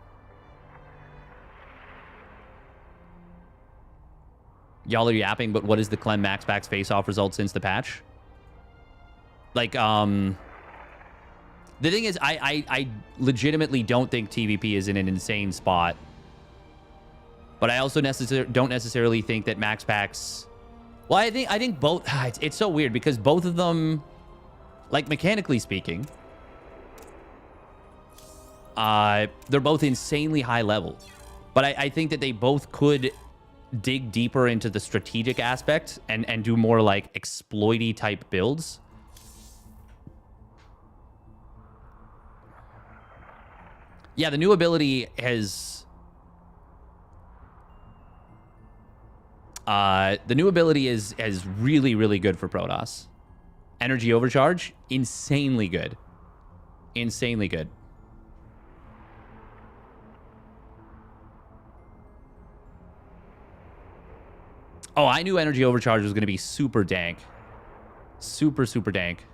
Y'all are yapping, but what is the Clem Max Packs face-off result since the patch? Like, the thing is, I legitimately don't think TVP is in an insane spot. But I also don't necessarily think that Max Packs... Well, I think both... It's so weird because both of them, like, mechanically speaking, they're both insanely high level. But I think that they both could dig deeper into the strategic aspect and do more, like, exploity type builds. Yeah, the new ability has... the new ability is really, really good for Protoss. Energy Overcharge, insanely good. Insanely good. Oh, I knew Energy Overcharge was going to be super dank. Super, super dank.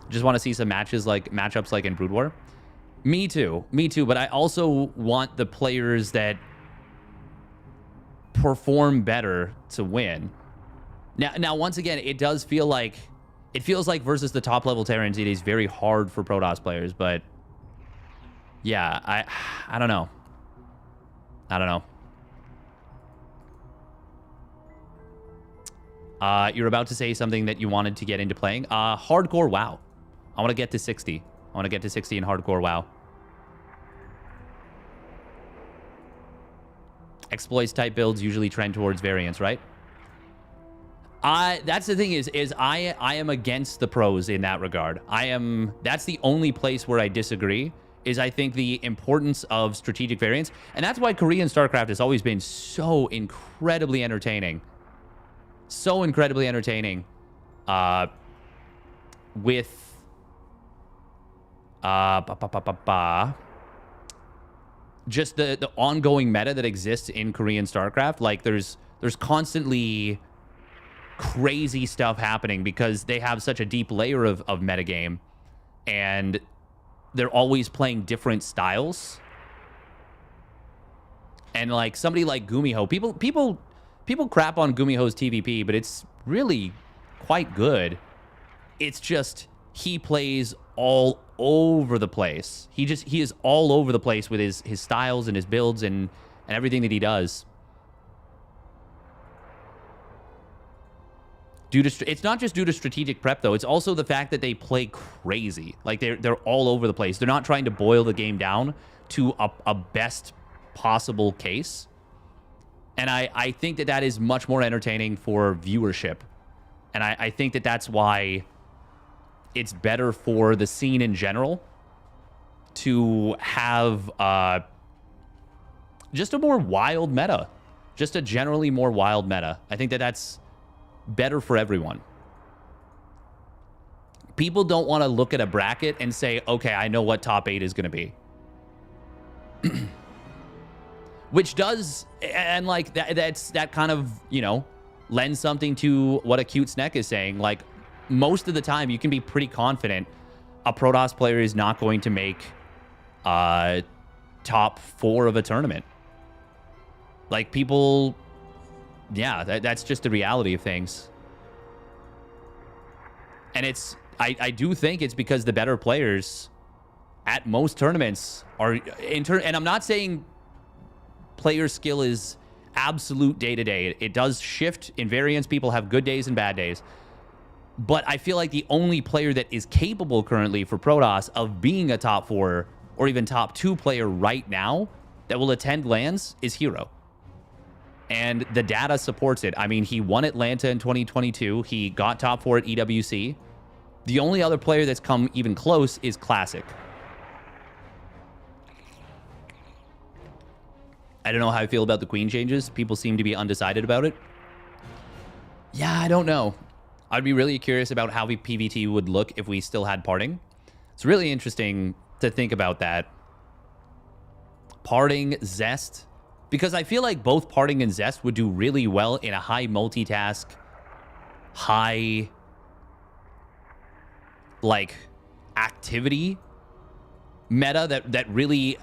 Just want to see some matchups like in Brood War. Me too, but I also want the players that perform better to win. Now once again, it does feel like versus the top level Terrans, it is very hard for Protoss players, but yeah, I don't know. You're about to say something that you wanted to get into playing. Hardcore WoW. I want to get to 60. I want to get to 60 in hardcore WoW. Exploits type builds usually trend towards variance, right? That's the thing is I am against the pros in that regard. That's the only place where I disagree, is I think the importance of strategic variance. And that's why Korean StarCraft has always been so incredibly entertaining. So incredibly entertaining. With just the ongoing meta that exists in Korean StarCraft. Like there's constantly crazy stuff happening because they have such a deep layer of metagame, and they're always playing different styles. And like somebody like Gumiho, people crap on Gumiho's TVP, but it's really quite good. It's just he plays all over the place. He is all over the place with his styles and his builds and everything that he does. It's not just due to strategic prep though. It's also the fact that they play crazy. Like they're all over the place. They're not trying to boil the game down to a best possible case. And I think that is much more entertaining for viewership. And I think that that's why it's better for the scene in general to have just a more wild meta. Just a generally more wild meta. I think that that's better for everyone. People don't want to look at a bracket and say, okay, I know what top 8 is going to be. Which does, and like that kind of, you know, lends something to what Acute Snack is saying. Like, most of the time, you can be pretty confident a Protoss player is not going to make top 4 of a tournament. Like, people, yeah, that's just the reality of things. And it's, I do think it's because the better players at most tournaments are, and I'm not saying player skill is absolute day-to-day. It does shift in variance. People have good days and bad days. But I feel like the only player that is capable currently for Protoss of being a top 4 or even top 2 player right now that will attend LANs is Hero. And the data supports it. I mean, he won Atlanta in 2022. He got top 4 at EWC. The only other player that's come even close is Classic. I don't know how I feel about the Queen changes. People seem to be undecided about it. Yeah, I don't know. I'd be really curious about how PVT would look if we still had parting. It's really interesting to think about that. Parting, Zest. Because I feel like both Parting and Zest would do really well in a high multitask, high, like, activity meta that really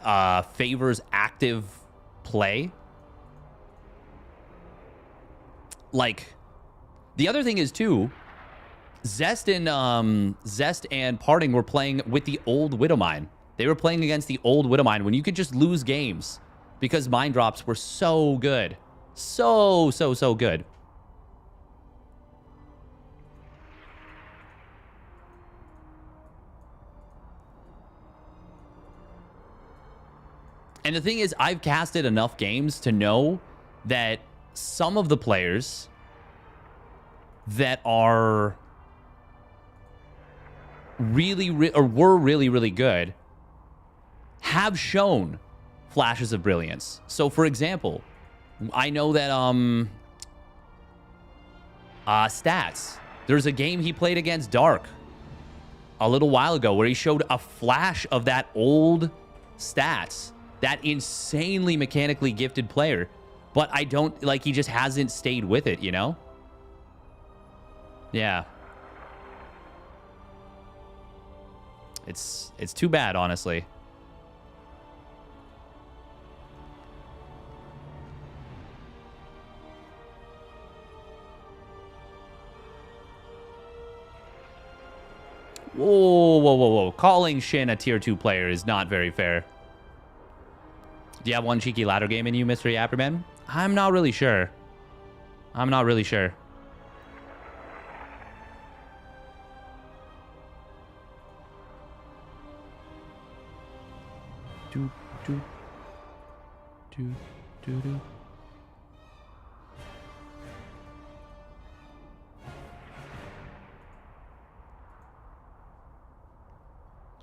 favors active play. Like, the other thing is too, Zest and Parting were playing with the old Widowmine. They were playing against the old Widowmine when you could just lose games because mine drops were so good. So good. And the thing is, I've casted enough games to know that some of the players that are were really good have shown flashes of brilliance. So, for example, I know that Stats. There's a game he played against Dark a little while ago where he showed a flash of that old Stats, that insanely mechanically gifted player. But I don't, like, he just hasn't stayed with it, you know? Yeah. It's too bad, honestly. Whoa. Calling Shin a tier 2 player is not very fair. Do you have one cheeky ladder game in you, Mystery Apperman? I'm not really sure. Do.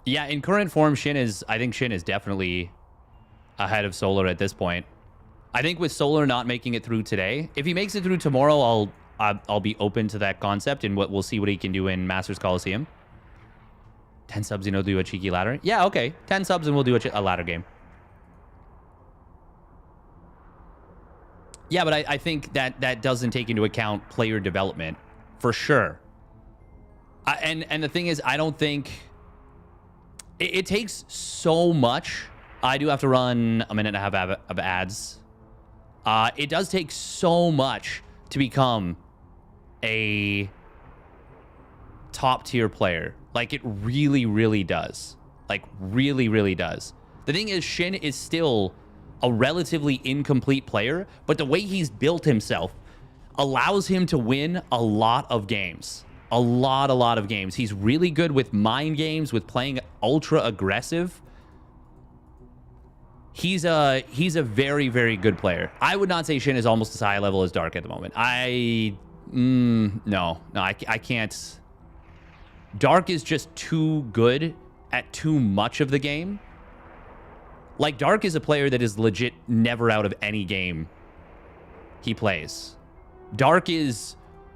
Yeah, in current form, I think Shin is definitely ahead of Solar at this point. I think with Solar not making it through today, if he makes it through tomorrow, I'll be open to that concept, and we'll see what he can do in Masters Coliseum. 10 subs and he'll do a cheeky ladder. Yeah, okay. 10 subs and we'll do a ladder game. Yeah, but I think that doesn't take into account player development, for sure. And the thing is, I don't think... It takes so much. I do have to run a minute and a half of ads. It does take so much to become a top-tier player. Like, it really does. Like, really does. The thing is, Shin is still a relatively incomplete player, but the way he's built himself, allows him to win a lot of games. A lot of games. He's really good with mind games, with playing ultra aggressive. He's a very, very good player. I would not say Shin is almost as high level as Dark at the moment. No, I can't. Dark is just too good at too much of the game. Like, Dark is a player that is legit never out of any game he plays. Dark is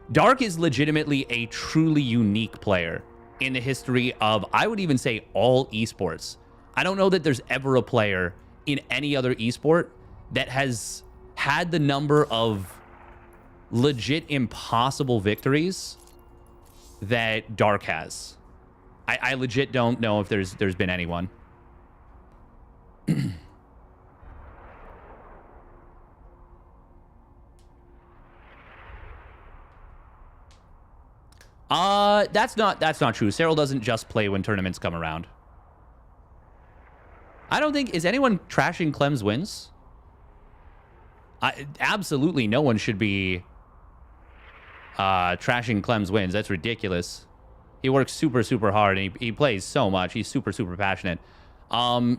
legitimately a truly unique player in the history of, I would even say, all esports. I don't know that there's ever a player in any other esport that has had the number of legit impossible victories that Dark has. I legit don't know if there's been anyone. That's not true. Cyril doesn't just play when tournaments come around. I don't think... Is anyone trashing Clem's wins? Absolutely no one should be trashing Clem's wins. That's ridiculous. He works super, super hard, and he plays so much. He's super, super passionate.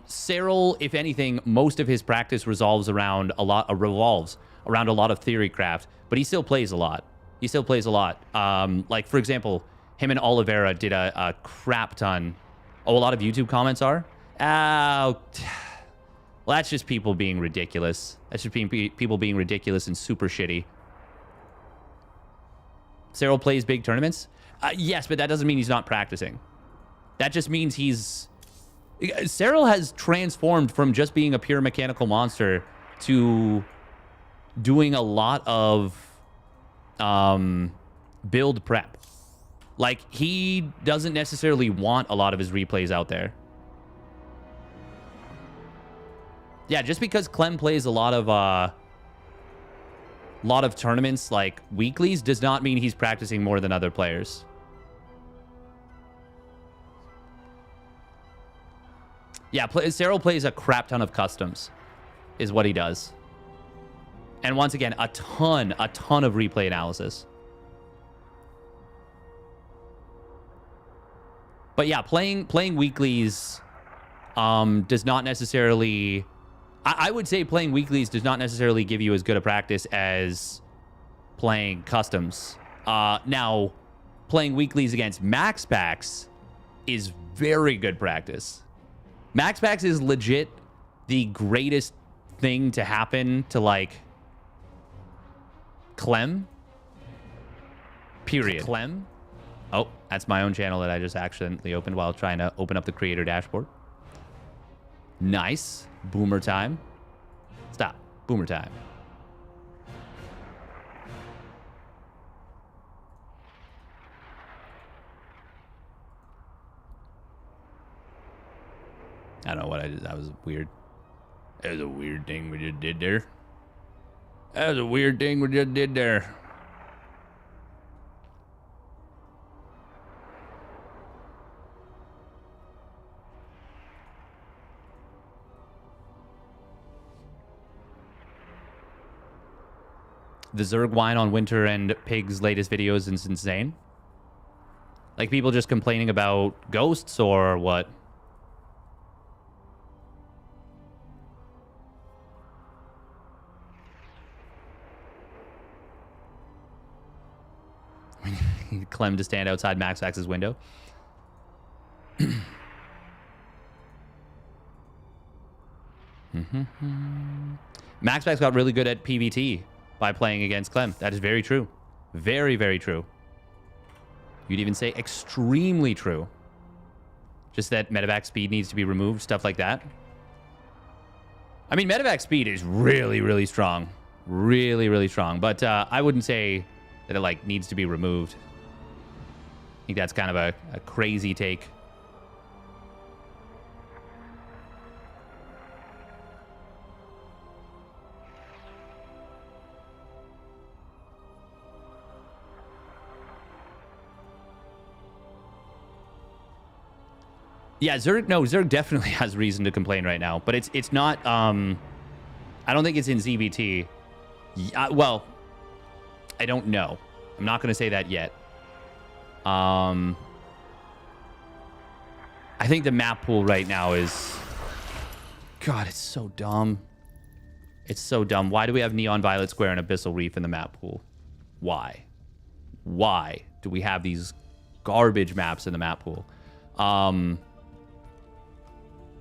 Cyril, if anything, most of his practice revolves around a lot of theorycraft, but he still plays a lot. Like, for example, him and Oliveira did a crap ton. Oh, a lot of YouTube comments are? Well, that's just people being ridiculous. That's just people being ridiculous and super shitty. Cyril plays big tournaments? Yes, but that doesn't mean he's not practicing. That just means Cyril has transformed from just being a pure mechanical monster to doing a lot of build prep. Like, he doesn't necessarily want a lot of his replays out there. Yeah, just because Clem plays a lot of tournaments like weeklies does not mean he's practicing more than other players. Yeah, Cyril plays a crap ton of customs, is what he does. And once again, a ton of replay analysis. But yeah, playing weeklies does not necessarily... I would say playing weeklies does not necessarily give you as good a practice as playing customs. Now, playing weeklies against max packs is very good practice. Max packs is legit the greatest thing to happen to, like, Clem. Period. Clem. Oh, that's my own channel that I just accidentally opened while trying to open up the creator dashboard. Nice. Boomer time. Stop. Boomer time. I don't know what I did. That was weird. That was a weird thing we just did there. The Zerg whine on Winter and Pig's latest videos is insane. Like, people just complaining about ghosts or what? Clem to stand outside Max Axe's window. Max Max got really good at PvT by playing against Clem. That is very true. Very, very true. You'd even say extremely true. Just that medevac speed needs to be removed, stuff like that. I mean, medevac speed is really, really strong. Really, really strong. But I wouldn't say that it, like, needs to be removed. I think that's kind of a crazy take. Yeah, Zerg definitely has reason to complain right now, but it's not, I don't think it's in ZVT. Well, I don't know. I'm not going to say that yet. I think the map pool right now is... God, it's so dumb. It's so dumb. Why do we have Neon Violet Square and Abyssal Reef in the map pool? Why? Why do we have these garbage maps in the map pool?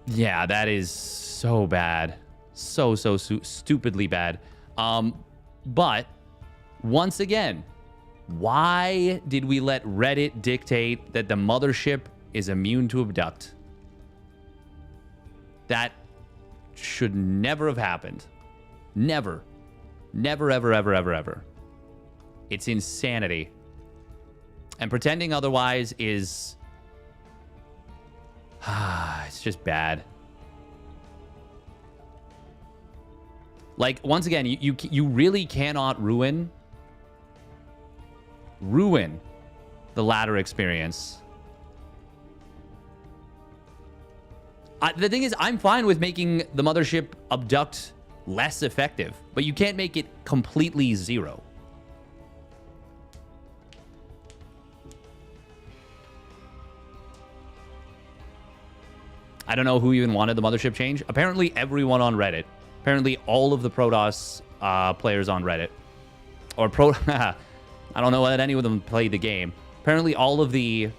Yeah, that is so bad. So stupidly bad. But, once again, why did we let Reddit dictate that the mothership is immune to abduct? That should never have happened. Never. Never, ever, ever, ever, ever. It's insanity. And pretending otherwise is... it's just bad. Like, once again, you really cannot ruin the ladder experience. The thing is, I'm fine with making the mothership abduct less effective, but you can't make it completely zero. I don't know who even wanted the mothership change. Apparently everyone on Reddit. Apparently all of the Protoss players on Reddit. Or I don't know that any of them played the game. Apparently all of the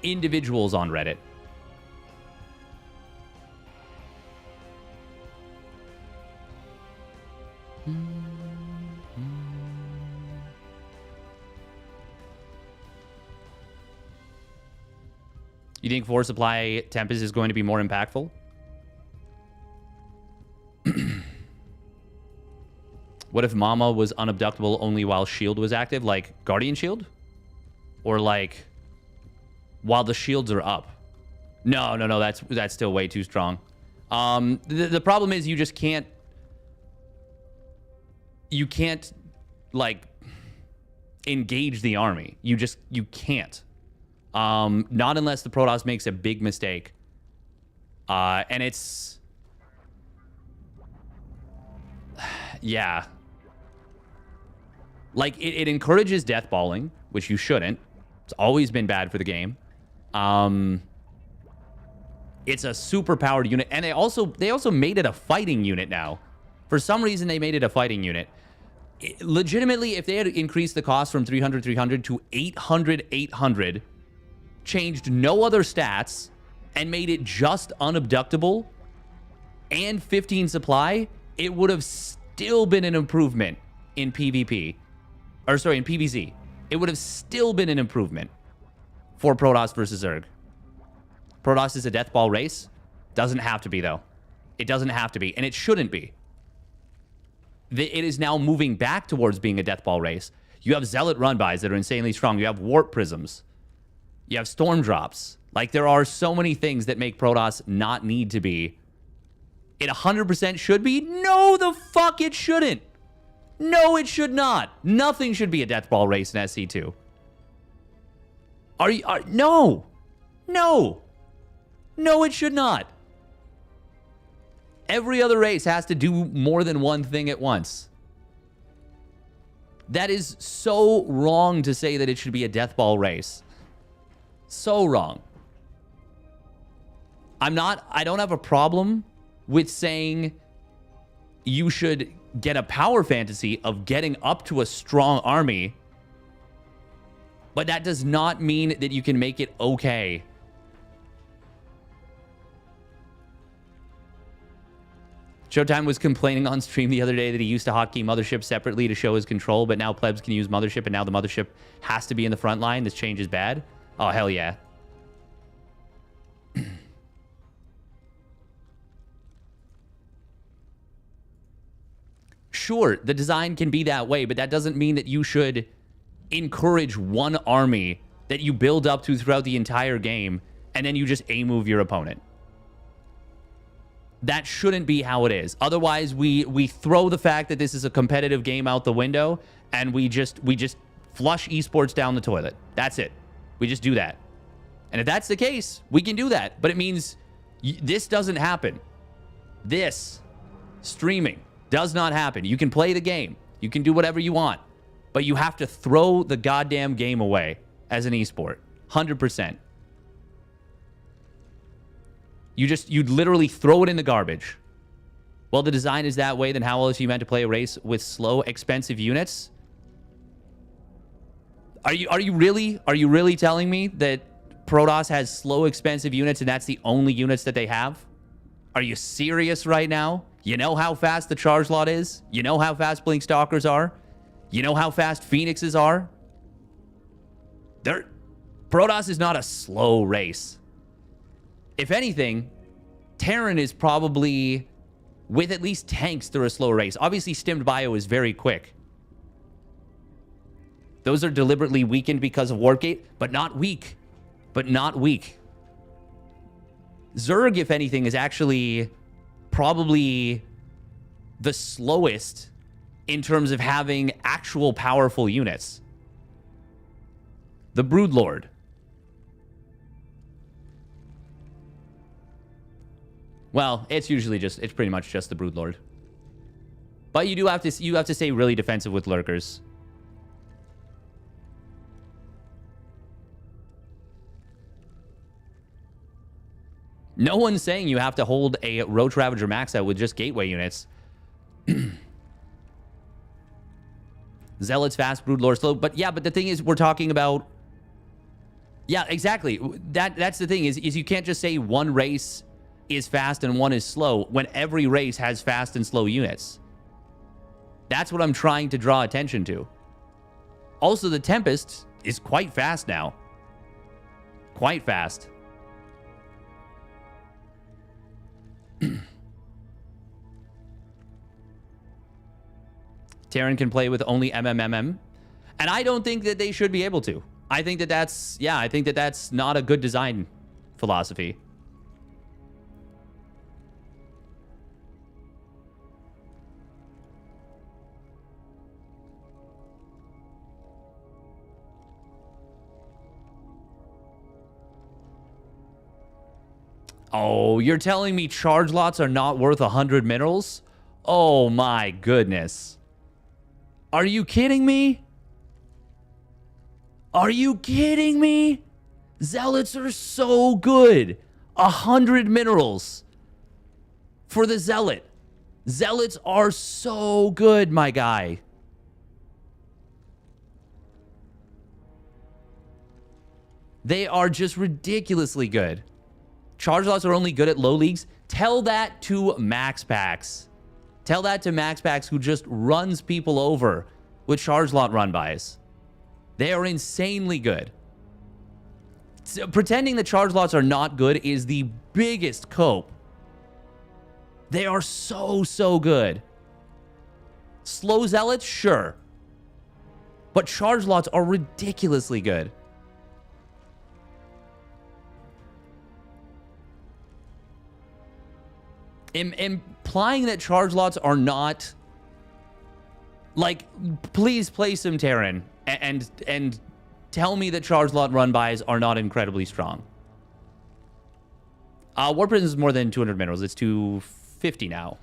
individuals on Reddit. You think Force Supply Tempest is going to be more impactful? What if Mama was unabductable only while Shield was active? Like Guardian Shield? Or like while the shields are up? No, that's still way too strong. The problem is you just can't... You can't, like, engage the army. You can't. Not unless the Protoss makes a big mistake. And it's... Yeah. Like, it encourages deathballing, which you shouldn't. It's always been bad for the game. It's a super powered unit. And they also made it a fighting unit now. For some reason, they made it a fighting unit. Legitimately, if they had increased the cost from 300 to 800, changed no other stats, and made it just unabductable and 15 supply, it would have still been an improvement in PvP. Or sorry, in PvZ. It would have still been an improvement for Protoss versus Zerg. Protoss is a deathball race. Doesn't have to be, though. It doesn't have to be, and it shouldn't be. It is now moving back towards being a deathball race. You have Zealot run-bys that are insanely strong. You have Warp Prisms. You have Storm Drops. Like, there are so many things that make Protoss not need to be. It 100% should be? No, the fuck it shouldn't. No, it should not. Nothing should be a deathball race in SC2. No. No. No, it should not. Every other race has to do more than one thing at once. That is so wrong to say that it should be a deathball race. So wrong. I don't have a problem with saying you should get a power fantasy of getting up to a strong army, but that does not mean that you can make it okay. Showtime was complaining on stream the other day that he used to hotkey Mothership separately to show his control, but now plebs can use Mothership, and now the Mothership has to be in the front line. This change is bad. Oh, hell yeah. Sure, the design can be that way, but that doesn't mean that you should encourage one army that you build up to throughout the entire game, and then you just A-move your opponent. That shouldn't be how it is. Otherwise, we throw the fact that this is a competitive game out the window, and we just flush esports down the toilet. That's it. We just do that. And if that's the case, we can do that. But it means this doesn't happen. This streaming does not happen. You can play the game. You can do whatever you want. but you have to throw the goddamn game away as an esport. 100%. You'd literally throw it in the garbage. Well, the design is that way, then how else are you meant to play a race with slow, expensive units? Are you really telling me that Protoss has slow, expensive units and that's the only units that they have? Are you serious right now? You know how fast the charge lot is? You know how fast Blink Stalkers are? You know how fast Phoenixes are? Protoss is not a slow race. If anything, Terran is probably, with at least tanks, they're a slow race. Obviously, Stimmed Bio is very quick. Those are deliberately weakened because of Warpgate, but not weak. Zerg, if anything, is actually probably the slowest in terms of having actual powerful units. The Broodlord. Well, it's pretty much just the Broodlord. But you have to stay really defensive with lurkers. No one's saying you have to hold a Roach Ravager max out with just gateway units. Zealots fast, Broodlord slow. But the thing is, we're talking about... Yeah, exactly. That's the thing, is you can't just say one race is fast and one is slow when every race has fast and slow units. That's what I'm trying to draw attention to. Also, the Tempest is quite fast now. Quite fast. Terran can play with only MMMM. And I don't think that they should be able to. I think that that's not a good design philosophy. Oh, you're telling me charge lots are not worth 100 minerals? Oh my goodness. Are you kidding me? Are you kidding me? Zealots are so good. 100 minerals for the Zealot. Zealots are so good, my guy. They are just ridiculously good. Charge lots are only good at low leagues. Tell that to Max Packs. Tell that to Max Packs, who just runs people over with charge lot run bys. They are insanely good. So pretending that charge lots are not good is the biggest cope. They are so good. Slow zealots, sure. But charge lots are ridiculously good. Implying that charge lots are not, like, please play some Terran and tell me that charge lot run bys are not incredibly strong. War Prison is more than 200 minerals. It's 250 now.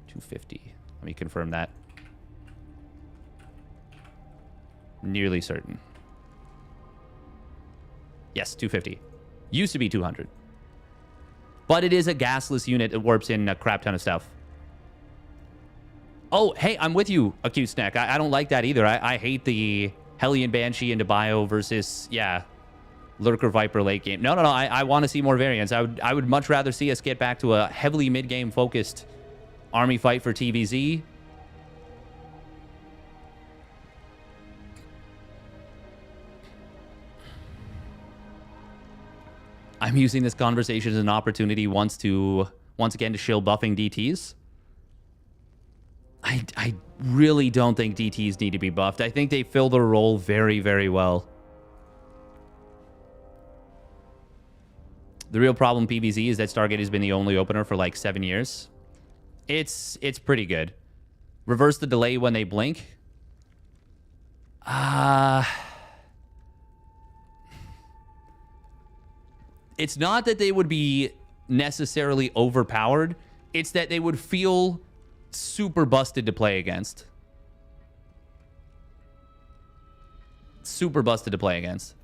250. Let me confirm that. Nearly certain. Yes, 250. Used to be 200. But it is a gasless unit. It warps in a crap ton of stuff. Oh, hey, I'm with you, Acute Snack. I don't like that either. I hate the Hellion Banshee into Bio versus, Lurker Viper late game. No. I want to see more variants. I would much rather see us get back to a heavily mid-game focused army fight for TVZ. I'm using this conversation as an opportunity once again to shill buffing DTs. I really don't think DTs need to be buffed. I think they fill their role very, very well. The real problem PvZ is that Stargate has been the only opener for like 7 years. It's pretty good. Reverse the delay when they blink. It's not that they would be necessarily overpowered. It's that they would feel super busted to play against. super busted to play against.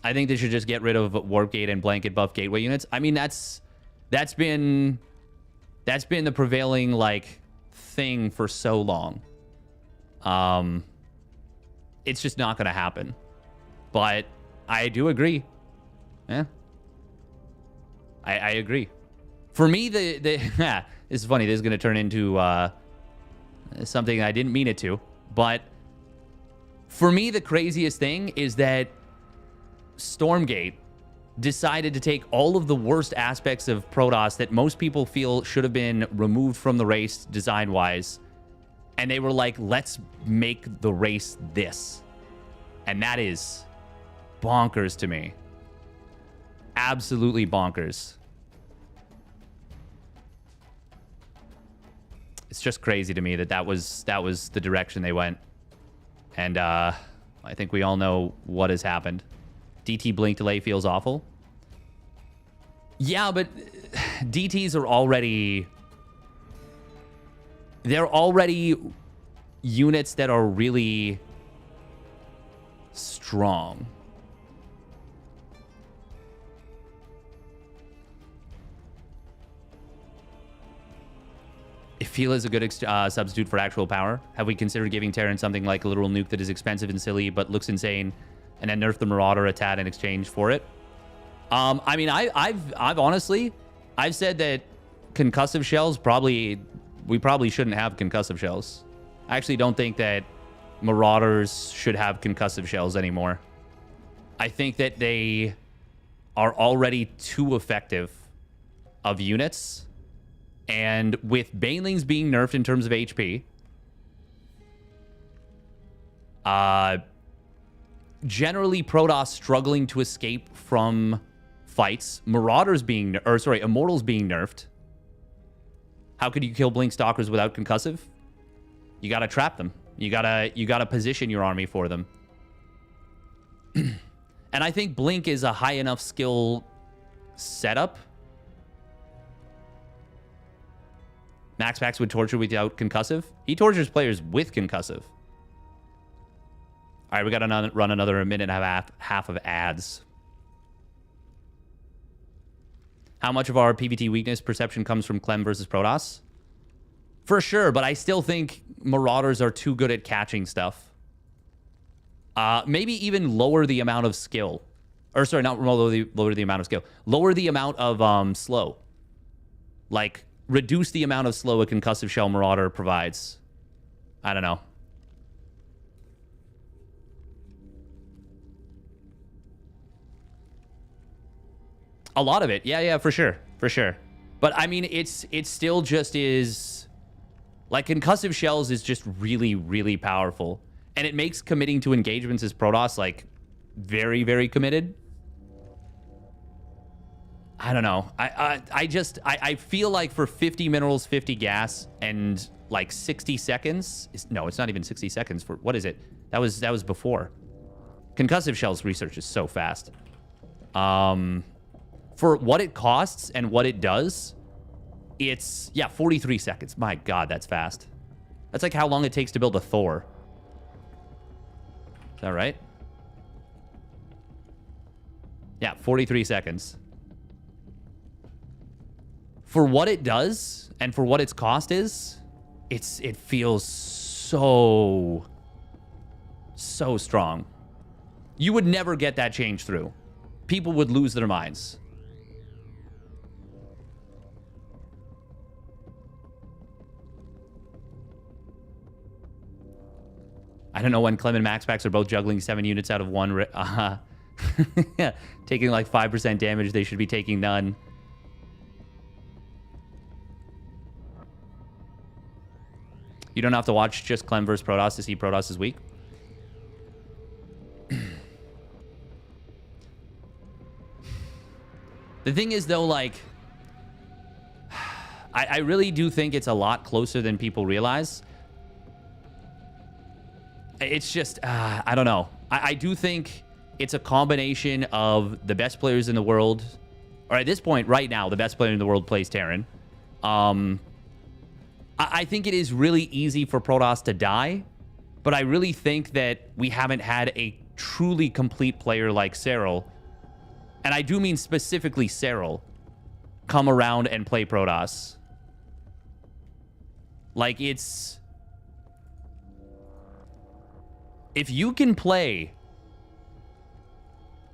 I think they should just get rid of Warp Gate and Blanket buff gateway units. I mean, that's been the prevailing like thing for so long. It's just not going to happen. But I do agree. Yeah. I agree. For me, this is funny. This is going to turn into something I didn't mean it to. But for me, the craziest thing is that Stormgate decided to take all of the worst aspects of Protoss that most people feel should have been removed from the race design-wise. And they were like, let's make the race this. And that is bonkers to me. Absolutely bonkers. It's just crazy to me that was the direction they went. And I think we all know what has happened. DT blink delay feels awful. Yeah, but DTs are already... They're already units that are really strong. If Feel is a good substitute for actual power, have we considered giving Terran something like a literal nuke that is expensive and silly but looks insane, and then nerf the Marauder a tad in exchange for it? I mean, I've honestly, I've said that concussive shells we probably shouldn't have concussive shells. I actually don't think that Marauders should have concussive shells anymore. I think that they are already too effective of units. And with Banelings being nerfed in terms of HP, generally Protoss struggling to escape from fights, Marauders being, or sorry, Immortals being nerfed. How could you kill Blink Stalkers without concussive? You gotta trap them. You gotta position your army for them. And I think Blink is a high enough skill setup. Max Pax would torture without concussive. He tortures players with concussive. All right, we got to run another minute and a half of ads. How much of our PvT weakness perception comes from Clem versus Protoss? For sure, but I still think Marauders are too good at catching stuff. Maybe even lower the amount of skill. Or sorry, not lower the amount of skill. Lower the amount of slow. Like, reduce the amount of slow a concussive shell Marauder provides. I don't know. A lot of it. Yeah, for sure. For sure. But I mean, it still just is... Like, concussive shells is just really, really powerful. And it makes committing to engagements as Protoss, like, very, very committed. I don't know. I feel like for 50 minerals, 50 gas, and like 60 seconds. No, it's not even 60 seconds. For what is it? That was before. Concussive shells research is so fast. For what it costs and what it does, it's 43 seconds. My God, that's fast. That's like how long it takes to build a Thor. Is that right? Yeah, 43 seconds. For what it does and for what its cost is, it feels so strong. You would never get that change through. People would lose their minds. I don't know when Clem and Max Packs are both juggling 7 units out of 1. Taking like 5% damage, they should be taking none. You don't have to watch just Clem versus Protoss to see Protoss is weak. The thing is, though, like... I really do think it's a lot closer than people realize. It's just... I don't know. I do think it's a combination of the best players in the world... Or at this point, right now, the best player in the world plays Terran. I think it is really easy for Protoss to die. But I really think that we haven't had a truly complete player like Serral, and I do mean specifically Serral, come around and play Protoss. Like, it's... If you can play...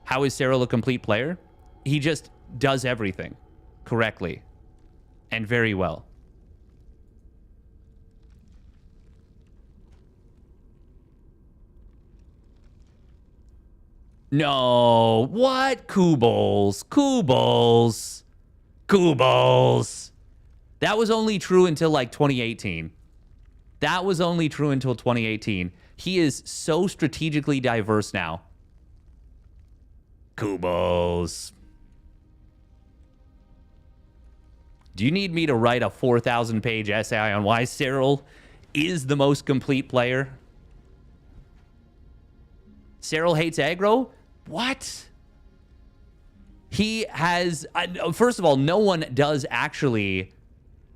How is Serral a complete player? He just does everything correctly and very well. No. What? Kubles. Kubles. Kubles. That was only true until like 2018. That was only true until 2018. He is so strategically diverse now. Kubles. Do you need me to write a 4,000-page essay on why Serral is the most complete player? Serral hates aggro? What? He has... first of all, no one does actually...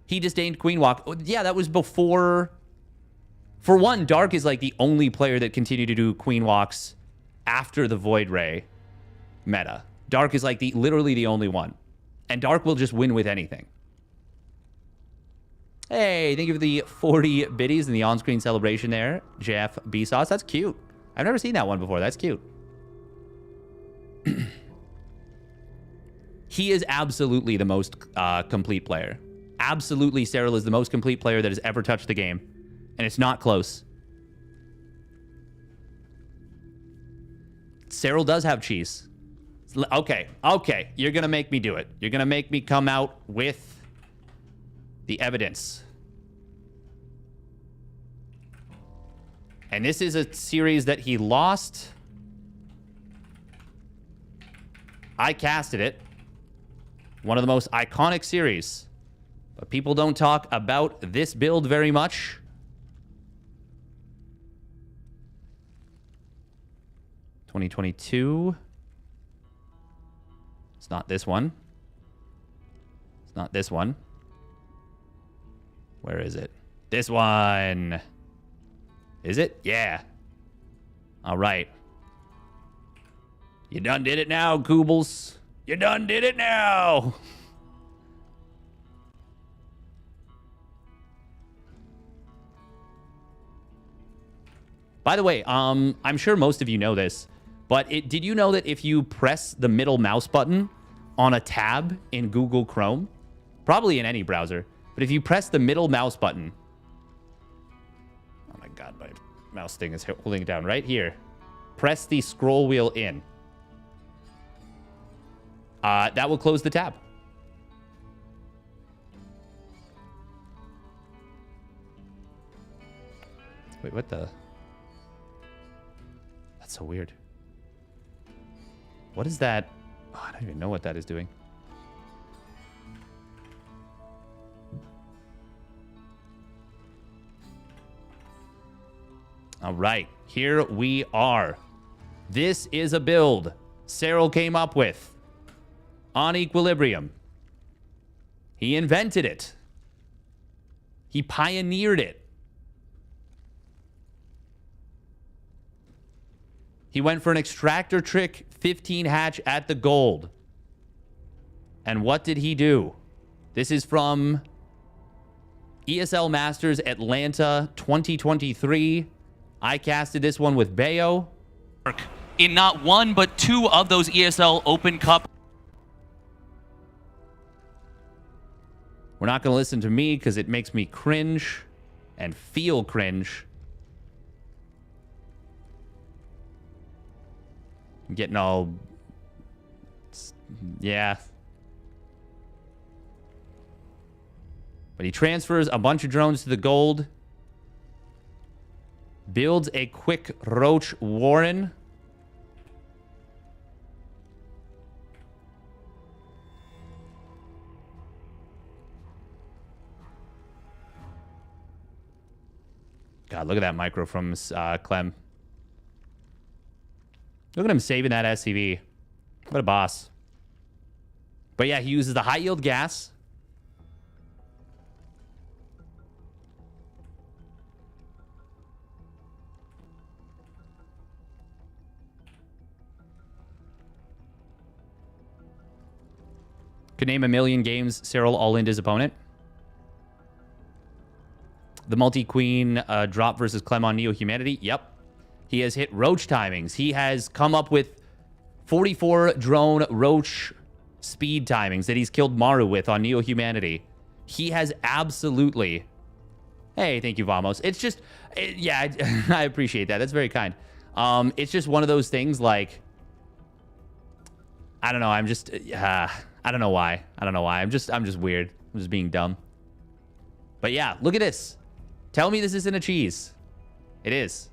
He disdained Queen Walk. Yeah, that was before... For one, Dark is like the only player that continued to do Queen Walks after the Void Ray meta. Dark is like literally the only one. And Dark will just win with anything. Hey, thank you for the 40 biddies and the on-screen celebration there, Jeff B. Sauce. That's cute. I've never seen that one before. That's cute. He is absolutely the most complete player. Absolutely, Serral is the most complete player that has ever touched the game. And it's not close. Serral does have cheese. Okay, okay. You're going to make me do it. You're going to make me come out with the evidence. And this is a series that he lost. I casted it. One of the most iconic series. But people don't talk about this build very much. (2022). It's not this one. It's not this one. Where is it? This one. Is it? Yeah. All right. You done did it now, Goobles. You done did it now. By the way, I'm sure most of you know this, but did you know that if you press the middle mouse button on a tab in Google Chrome, probably in any browser, but if you press the middle mouse button, oh my God, my mouse thing is holding it down right here. Press the scroll wheel in. That will close the tab. Wait, what the? That's so weird. What is that? Oh, I don't even know what that is doing. All right, here we are. This is a build Serral came up with on Equilibrium. He invented it. He pioneered it. He went for an extractor trick 15 hatch at the gold. And what did he do? This is from ESL Masters Atlanta 2023. I casted this one with Bayo. In not one, but two of those ESL Open Cup. We're not going to listen to me because it makes me cringe and feel cringe. I'm getting all... Yeah. But he transfers a bunch of drones to the gold. Builds a quick Roach Warren. God, look at that micro from Clem. Look at him saving that SCV. What a boss. But yeah, he uses the high yield gas. Could name a million games Cyril all-in his opponent. The multi-queen drop versus Clem on Neo Humanity. Yep. He has hit Roach timings. He has come up with 44 drone Roach speed timings that he's killed Maru with on Neo Humanity. He has absolutely... Hey, thank you, Vamos. It's just... yeah, I appreciate that. That's very kind. It's just one of those things like... I don't know. I'm just... I don't know why. I don't know why. I'm just weird. I'm just being dumb. But yeah, look at this. Tell me this isn't a cheese. It is.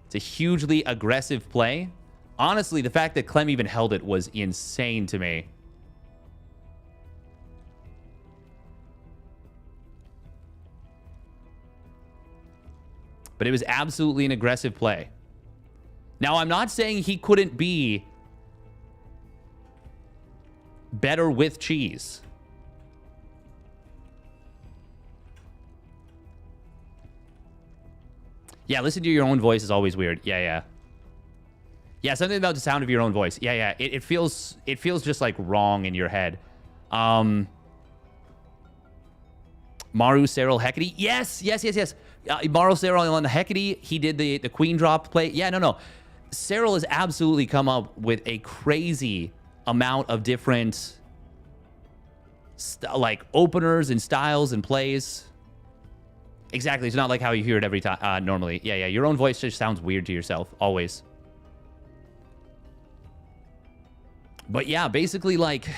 It's a hugely aggressive play. Honestly, the fact that Clem even held it was insane to me. But it was absolutely an aggressive play. Now, I'm not saying he couldn't be better with cheese. Yeah, listen to your own voice is always weird. Yeah. Yeah, something about the sound of your own voice. Yeah. It feels just like wrong in your head. Maru, Cyril, Hecate. Yes. Maru, Cyril on the Hecate. He did the queen drop play. Yeah, no. Cyril has absolutely come up with a crazy amount of different like openers and styles and plays. Exactly. It's not like how you hear it every time normally. Yeah. Your own voice just sounds weird to yourself always. But yeah, basically like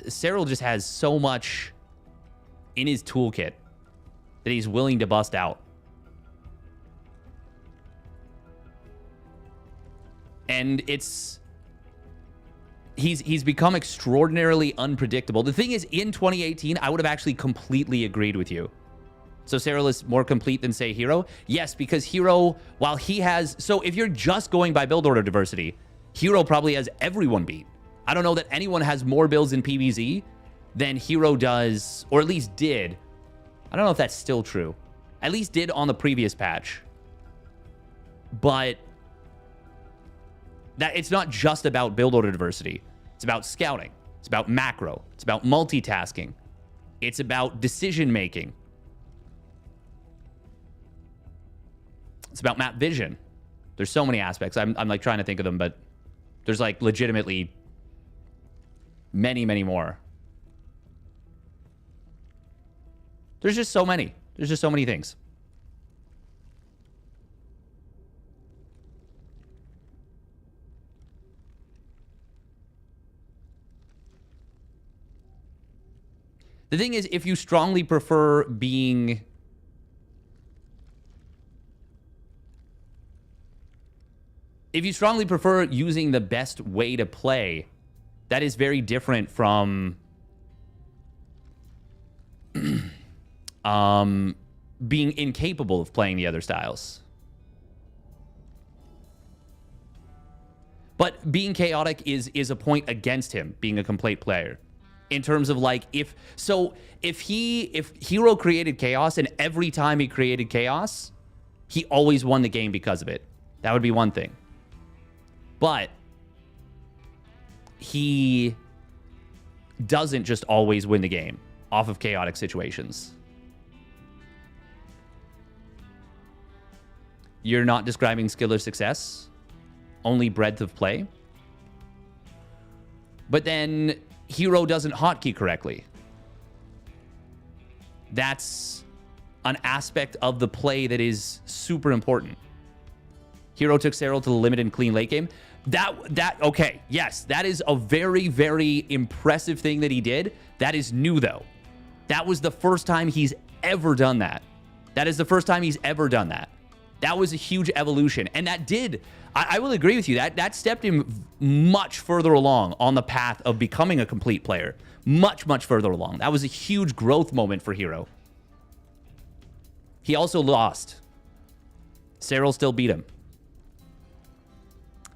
Cyril just has so much in his toolkit that he's willing to bust out. And he's become extraordinarily unpredictable. The thing is, in 2018, I would have actually completely agreed with you. So Cyril is more complete than, say, Hero? Yes, because Hero, while he has... So if you're just going by build order diversity, Hero probably has everyone beat. I don't know that anyone has more builds in PvZ than Hero does, or at least did. I don't know if that's still true. At least did on the previous patch. But... that it's not just about build order diversity. It's about scouting. It's about macro. It's about multitasking. It's about decision making. It's about map vision. There's so many aspects. I'm like trying to think of them, but there's like legitimately many, many more. There's just so many. There's just so many things. The thing is, if you strongly prefer being... if you strongly prefer using the best way to play, that is very different from being incapable of playing the other styles. But being chaotic is a point against him being a complete player. In terms of like, if Hero created chaos and every time he created chaos, he always won the game because of it. That would be one thing. But he doesn't just always win the game off of chaotic situations. You're not describing skill or success, only breadth of play. But then Hero doesn't hotkey correctly. That's an aspect of the play that is super important. Hero took Cyril to the limit in clean late game. Okay, yes, that is a very, very impressive thing that he did. That is new, though. That was the first time he's ever done that. That is the first time he's ever done that. That was a huge evolution. And that did, I will agree with you, that stepped him much further along on the path of becoming a complete player. Much, much further along. That was a huge growth moment for Hero. He also lost. Cyril still beat him.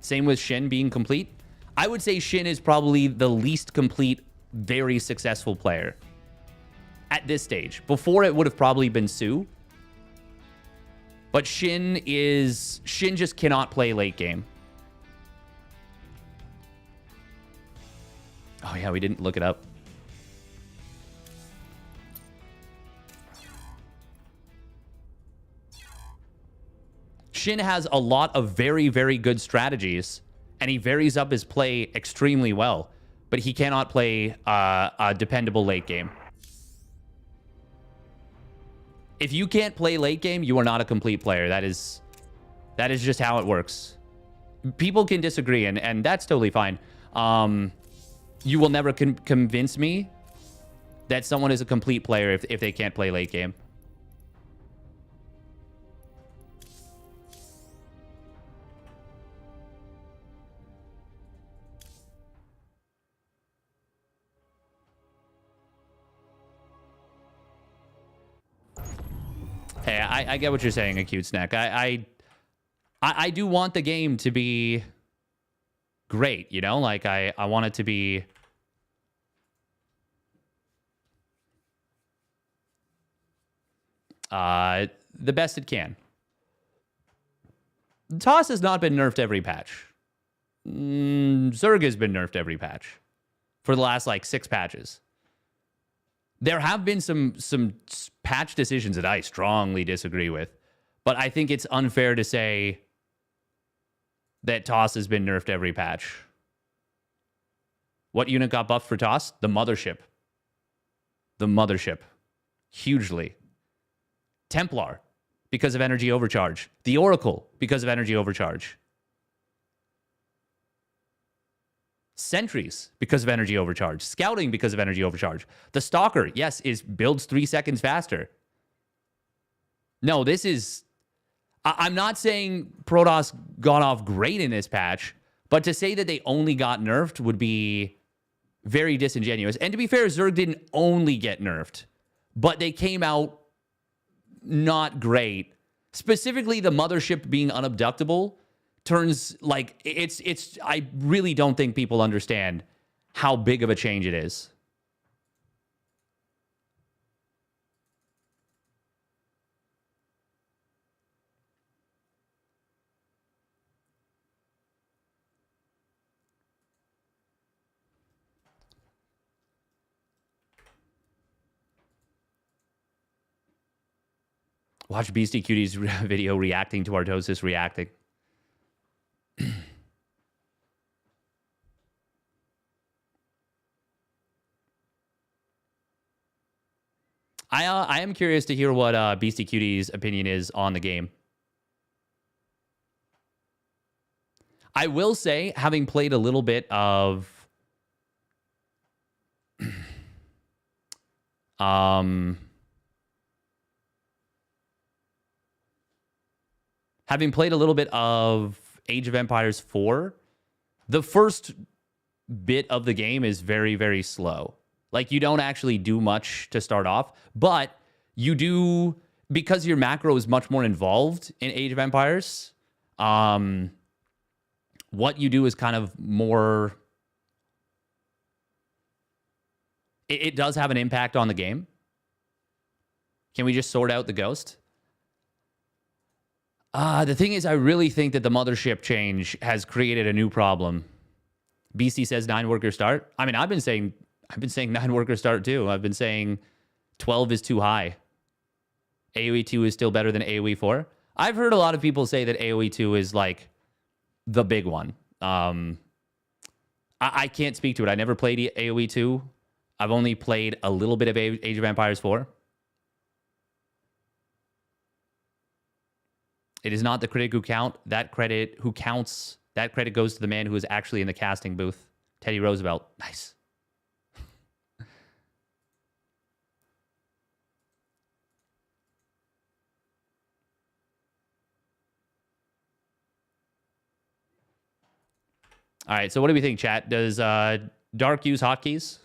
Same with Shin being complete. I would say Shin is probably the least complete, very successful player at this stage. Before, it would have probably been Su. But Shin just cannot play late game. Oh, yeah, we didn't look it up. Shin has a lot of very, very good strategies, and he varies up his play extremely well, but he cannot play a dependable late game. If you can't play late game, you are not a complete player. That is just how it works. People can disagree, and that's totally fine. You will never convince me that someone is a complete player if they can't play late game. Hey, I get what you're saying, Acute Snack. I do want the game to be great, you know? Like, I want it to be... the best it can. Toss has not been nerfed every patch. Zerg has been nerfed every patch. For the last, like, 6 patches. There have been some patch decisions that I strongly disagree with, but I think it's unfair to say that Toss has been nerfed every patch. What unit got buffed for Toss? The Mothership. The Mothership. Hugely. Templar, because of energy overcharge. The Oracle, because of energy overcharge. Sentries, because of energy overcharge. Scouting, because of energy overcharge. The Stalker, yes, builds 3 seconds faster. No, this is... I'm not saying Protoss got off great in this patch, but to say that they only got nerfed would be very disingenuous. And to be fair, Zerg didn't only get nerfed, but they came out not great. Specifically, the Mothership being unabductable turns, like, it's I really don't think people understand how big of a change it is. Watch Beastie Cutie's video reacting to Artosis reacting. I am curious to hear what Beastie Cutie's opinion is on the game. I will say, having played a little bit of having played a little bit of Age of Empires 4, the first bit of the game is very, very slow. Like, you don't actually do much to start off, but you do, because your macro is much more involved in Age of Empires, what you do is kind of more... It does have an impact on the game. Can we just sort out the ghost? The thing is, I really think that the Mothership change has created a new problem. BC says 9-worker start. I mean, I've been saying 9-worker start too. I've been saying 12 is too high. AoE 2 is still better than AoE 4. I've heard a lot of people say that AoE 2 is like the big one. I can't speak to it. I never played AoE 2. I've only played a little bit of Age of Empires 4. It is not the critic who counts. That credit goes to the man who is actually in the casting booth. Teddy Roosevelt. Nice. All right, so what do we think, chat? Does Dark use hotkeys?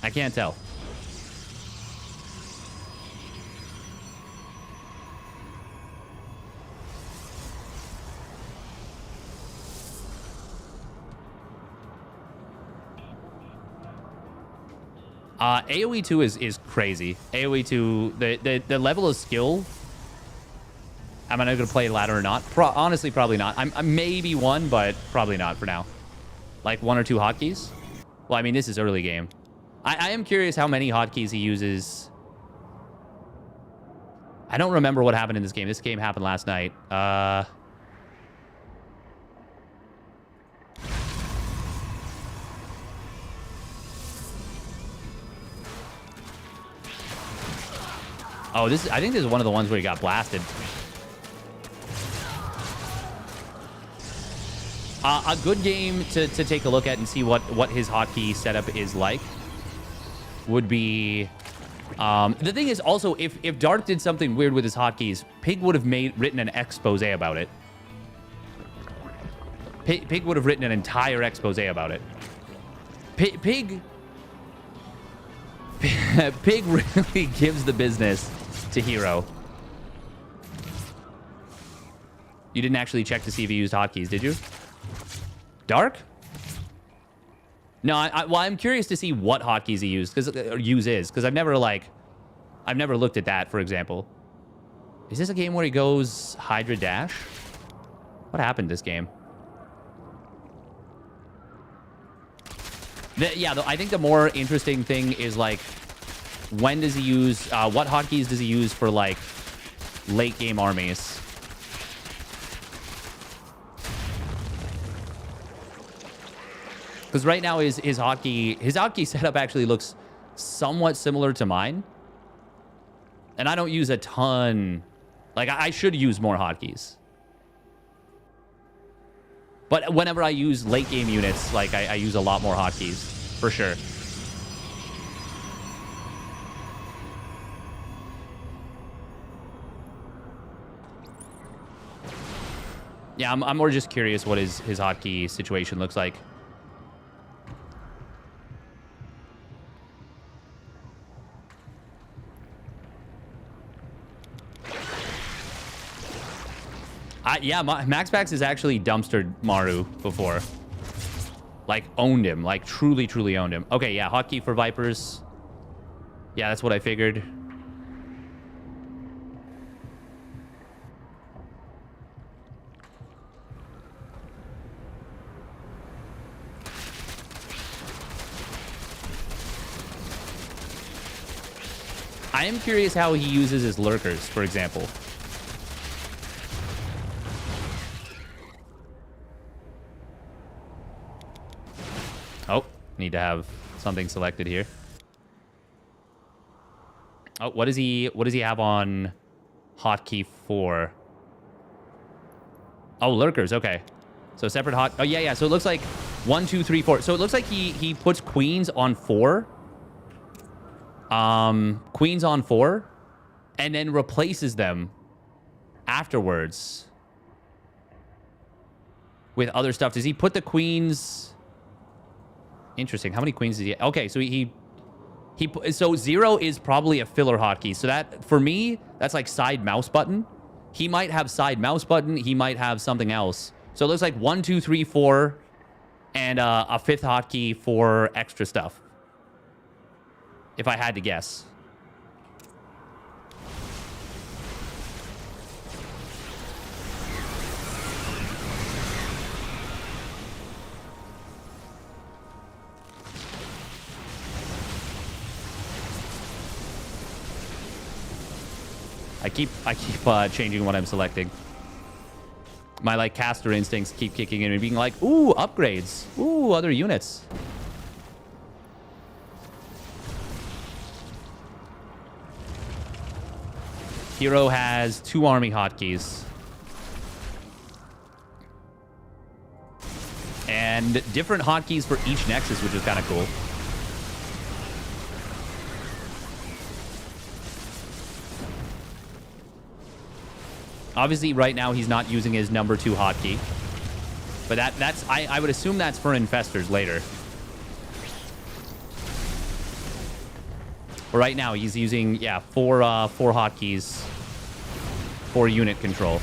I can't tell. AoE 2 is crazy. AoE 2, the level of skill. Am I not going to play ladder or not? Honestly, probably not. I'm maybe one, but probably not for now. Like 1 or 2 hotkeys. Well, I mean, this is early game. I am curious how many hotkeys he uses. I don't remember what happened in this game. This game happened last night. Oh, I think this is one of the ones where he got blasted. A good game to take a look at and see what his hotkey setup is like would be... the thing is also, if Dark did something weird with his hotkeys, Pig would have written an expose about it. Pig would have written an entire expose about it. Pig really gives the business to Hero. You didn't actually check to see if he used hotkeys, did you? Dark? No, well, I'm curious to see what hotkeys he used, because I've never looked at that, for example. Is this a game where he goes Hydra Dash? What happened this game? I think the more interesting thing is, like, when does he use, what hotkeys does he use for, like, late game armies? Because right now his hotkey setup actually looks somewhat similar to mine. And I don't use a ton. Like, I should use more hotkeys. But whenever I use late game units, like, I use a lot more hotkeys, for sure. Yeah, I'm more just curious what his hotkey situation looks like. Yeah, MaxPax has actually dumpstered Maru before. Like, owned him. Like, truly, truly owned him. Okay, yeah, hotkey for Vipers. Yeah, that's what I figured. I am curious how he uses his lurkers, for example. Oh, need to have something selected here. Oh, what does he have on hotkey 4? Oh, lurkers. Okay, so separate hot. Oh yeah. So it looks like 1, 2, 3, 4. So it looks like he puts queens on 4. Queens on 4, and then replaces them afterwards with other stuff. Does he put the queens? Interesting. How many queens does he? Okay, so so 0 is probably a filler hotkey. So that, for me, that's like side mouse button. He might have side mouse button. He might have something else. So it looks like 1, 2, 3, 4, and a 5th hotkey for extra stuff. If I had to guess. I keep changing what I'm selecting. My, like, caster instincts keep kicking in and being like, ooh, upgrades. Ooh, other units. Hero has 2 army hotkeys. And different hotkeys for each Nexus, which is kind of cool. Obviously, right now, he's not using his number 2 hotkey. But I would assume that's for infestors later. But right now, he's using, yeah, 4 hotkeys for unit control.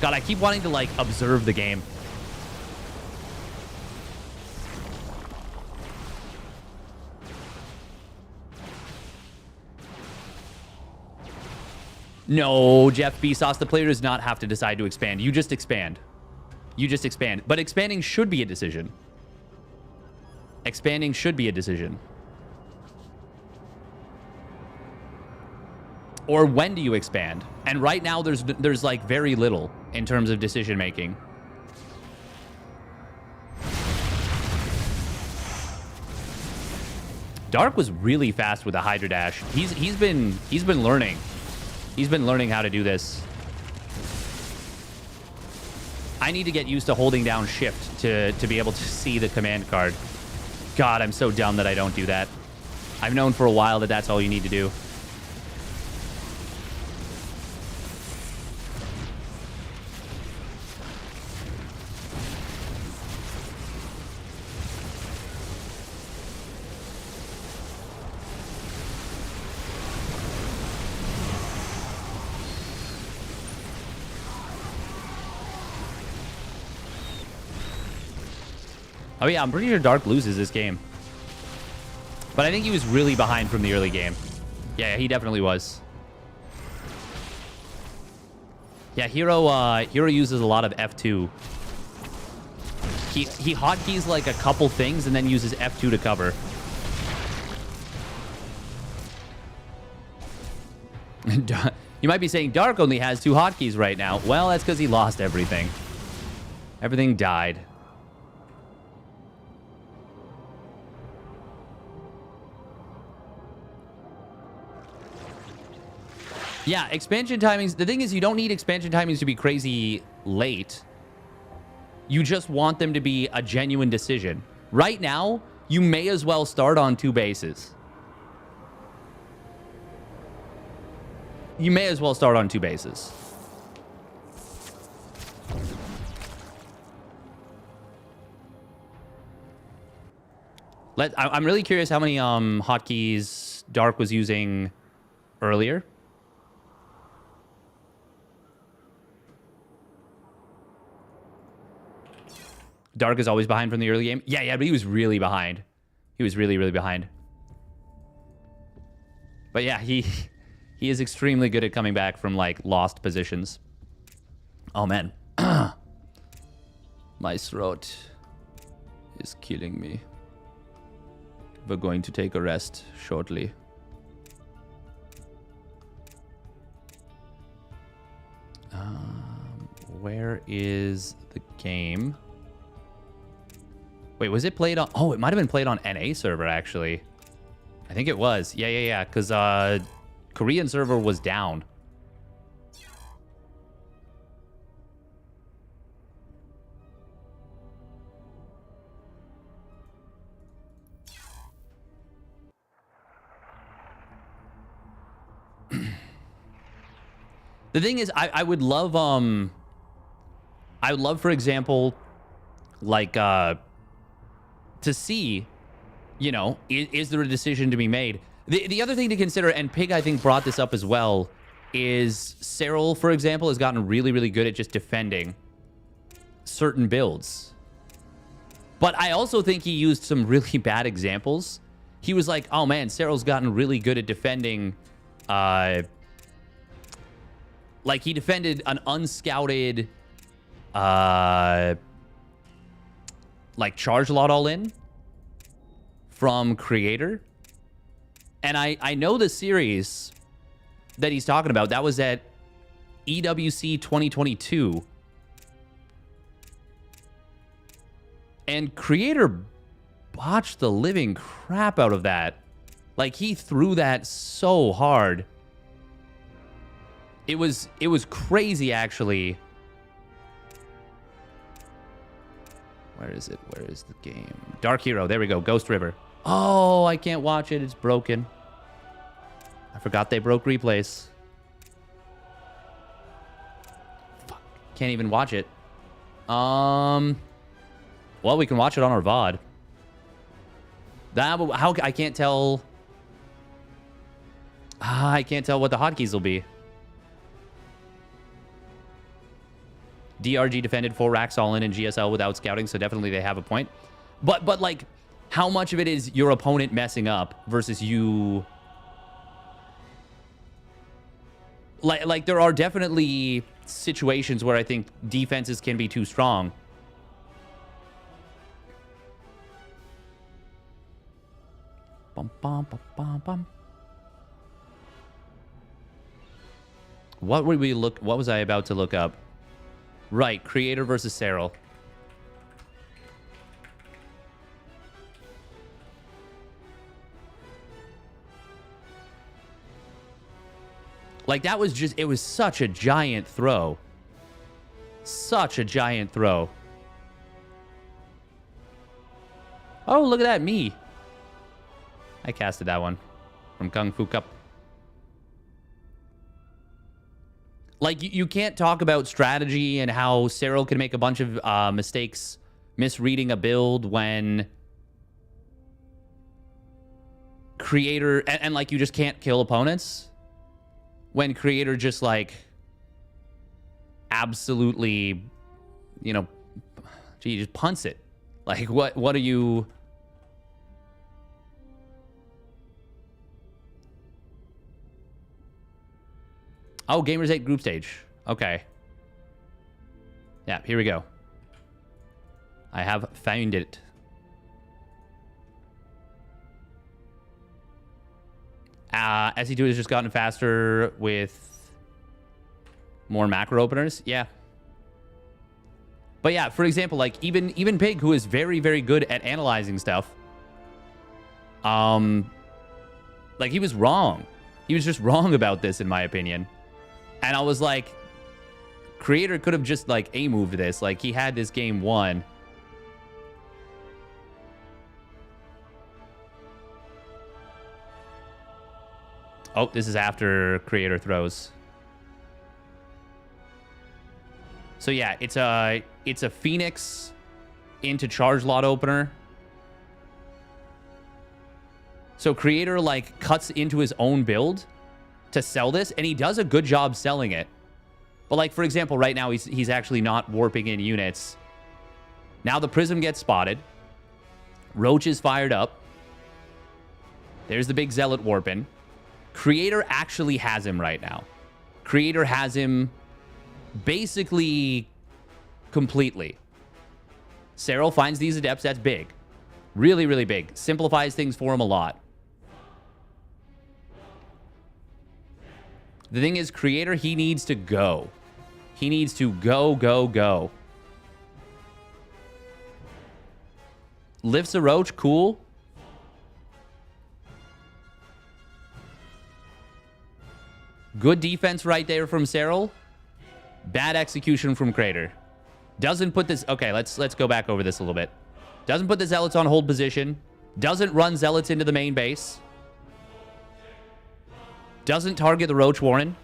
God, I keep wanting to, like, observe the game. No, Jeff Bezos, the player does not have to decide to expand. You just expand. You just expand. But expanding should be a decision. Expanding should be a decision. Or when do you expand? And right now there's like very little in terms of decision making. Dark was really fast with the Hydra Dash. He's been learning. He's been learning how to do this. I need to get used to holding down shift to be able to see the command card. God, I'm so dumb that I don't do that. I've known for a while that that's all you need to do. Oh yeah, I'm pretty sure Dark loses this game. But I think he was really behind from the early game. Yeah, he definitely was. Yeah, Hero uses a lot of F2. He hotkeys like a couple things and then uses F2 to cover. You might be saying Dark only has 2 hotkeys right now. Well, that's because he lost everything. Everything died. Yeah, expansion timings. The thing is, you don't need expansion timings to be crazy late. You just want them to be a genuine decision. Right now, you may as well start on 2 bases. You may as well start on 2 bases. I'm really curious how many hotkeys Dark was using earlier. Dark is always behind from the early game. Yeah, but he was really behind. He was really, really behind. But yeah, he is extremely good at coming back from, like, lost positions. Oh, man. My throat is killing me. We're going to take a rest shortly. Where is the game? Wait, was it played on... Oh, it might have been played on NA server, actually. I think it was. Yeah. Because Korean server was down. The thing is, I would love... I would love, for example, like... to see, you know, is there a decision to be made? The other thing to consider, and Pig, I think, brought this up as well, is Cyril, for example, has gotten really, really good at just defending certain builds. But I also think he used some really bad examples. He was like, oh, man, Cyril's gotten really good at defending... like, he defended an unscouted... like charge lot all in from Creator. And I know the series that he's talking about. That was at EWC 2022. And Creator botched the living crap out of that. Like, he threw that so hard. It was crazy, actually. Where is it? Where is the game? Dark Hero. There we go. Ghost River. Oh, I can't watch it. It's broken. I forgot they broke replays. Fuck. Can't even watch it. Well, we can watch it on our VOD. How I can't tell. I can't tell what the hotkeys will be. DRG defended 4 racks all in GSL without scouting, so definitely they have a point. But like, how much of it is your opponent messing up versus you? Like there are definitely situations where I think defenses can be too strong. Bum, bum, bum, bum, bum. What was I about to look up? Right, Creator versus Serral. Like, that was just, it was such a giant throw. Such a giant throw. Oh, look at that, me. I casted that one from Kung Fu Cup. Like, you can't talk about strategy and how Serral can make a bunch of mistakes misreading a build when Creator... And like, you just can't kill opponents. When Creator just, like, absolutely, you know... Gee, just punts it. Like, what are you... Oh, Gamers 8 group stage. Okay. Yeah, here we go. I have found it. SE2 has just gotten faster with more macro openers. Yeah. But yeah, for example, like even Pig, who is very, very good at analyzing stuff, like he was wrong. He was just wrong about this, in my opinion. And I was like, Creator could have just, like, A-moved this. Like, he had this game won. Oh, this is after Creator throws. So, yeah, it's a Phoenix into Charge Lot opener. So, Creator, like, cuts into his own build to sell this, and he does a good job selling it. But like, for example, right now he's actually not warping in units. Now the Prism gets spotted. Roach is fired up. There's the big Zealot warping. Creator actually has him right now. Creator has him basically completely. Serral finds these Adepts. That's big. Really, really big. Simplifies things for him a lot. The thing is, Creator, he needs to go. He needs to go, go, go. Lifts a Roach, cool. Good defense right there from Serral. Bad execution from Creator. Doesn't put this... Okay, let's go back over this a little bit. Doesn't put the Zealots on hold position. Doesn't run Zealots into the main base. Doesn't target the Roach Warren.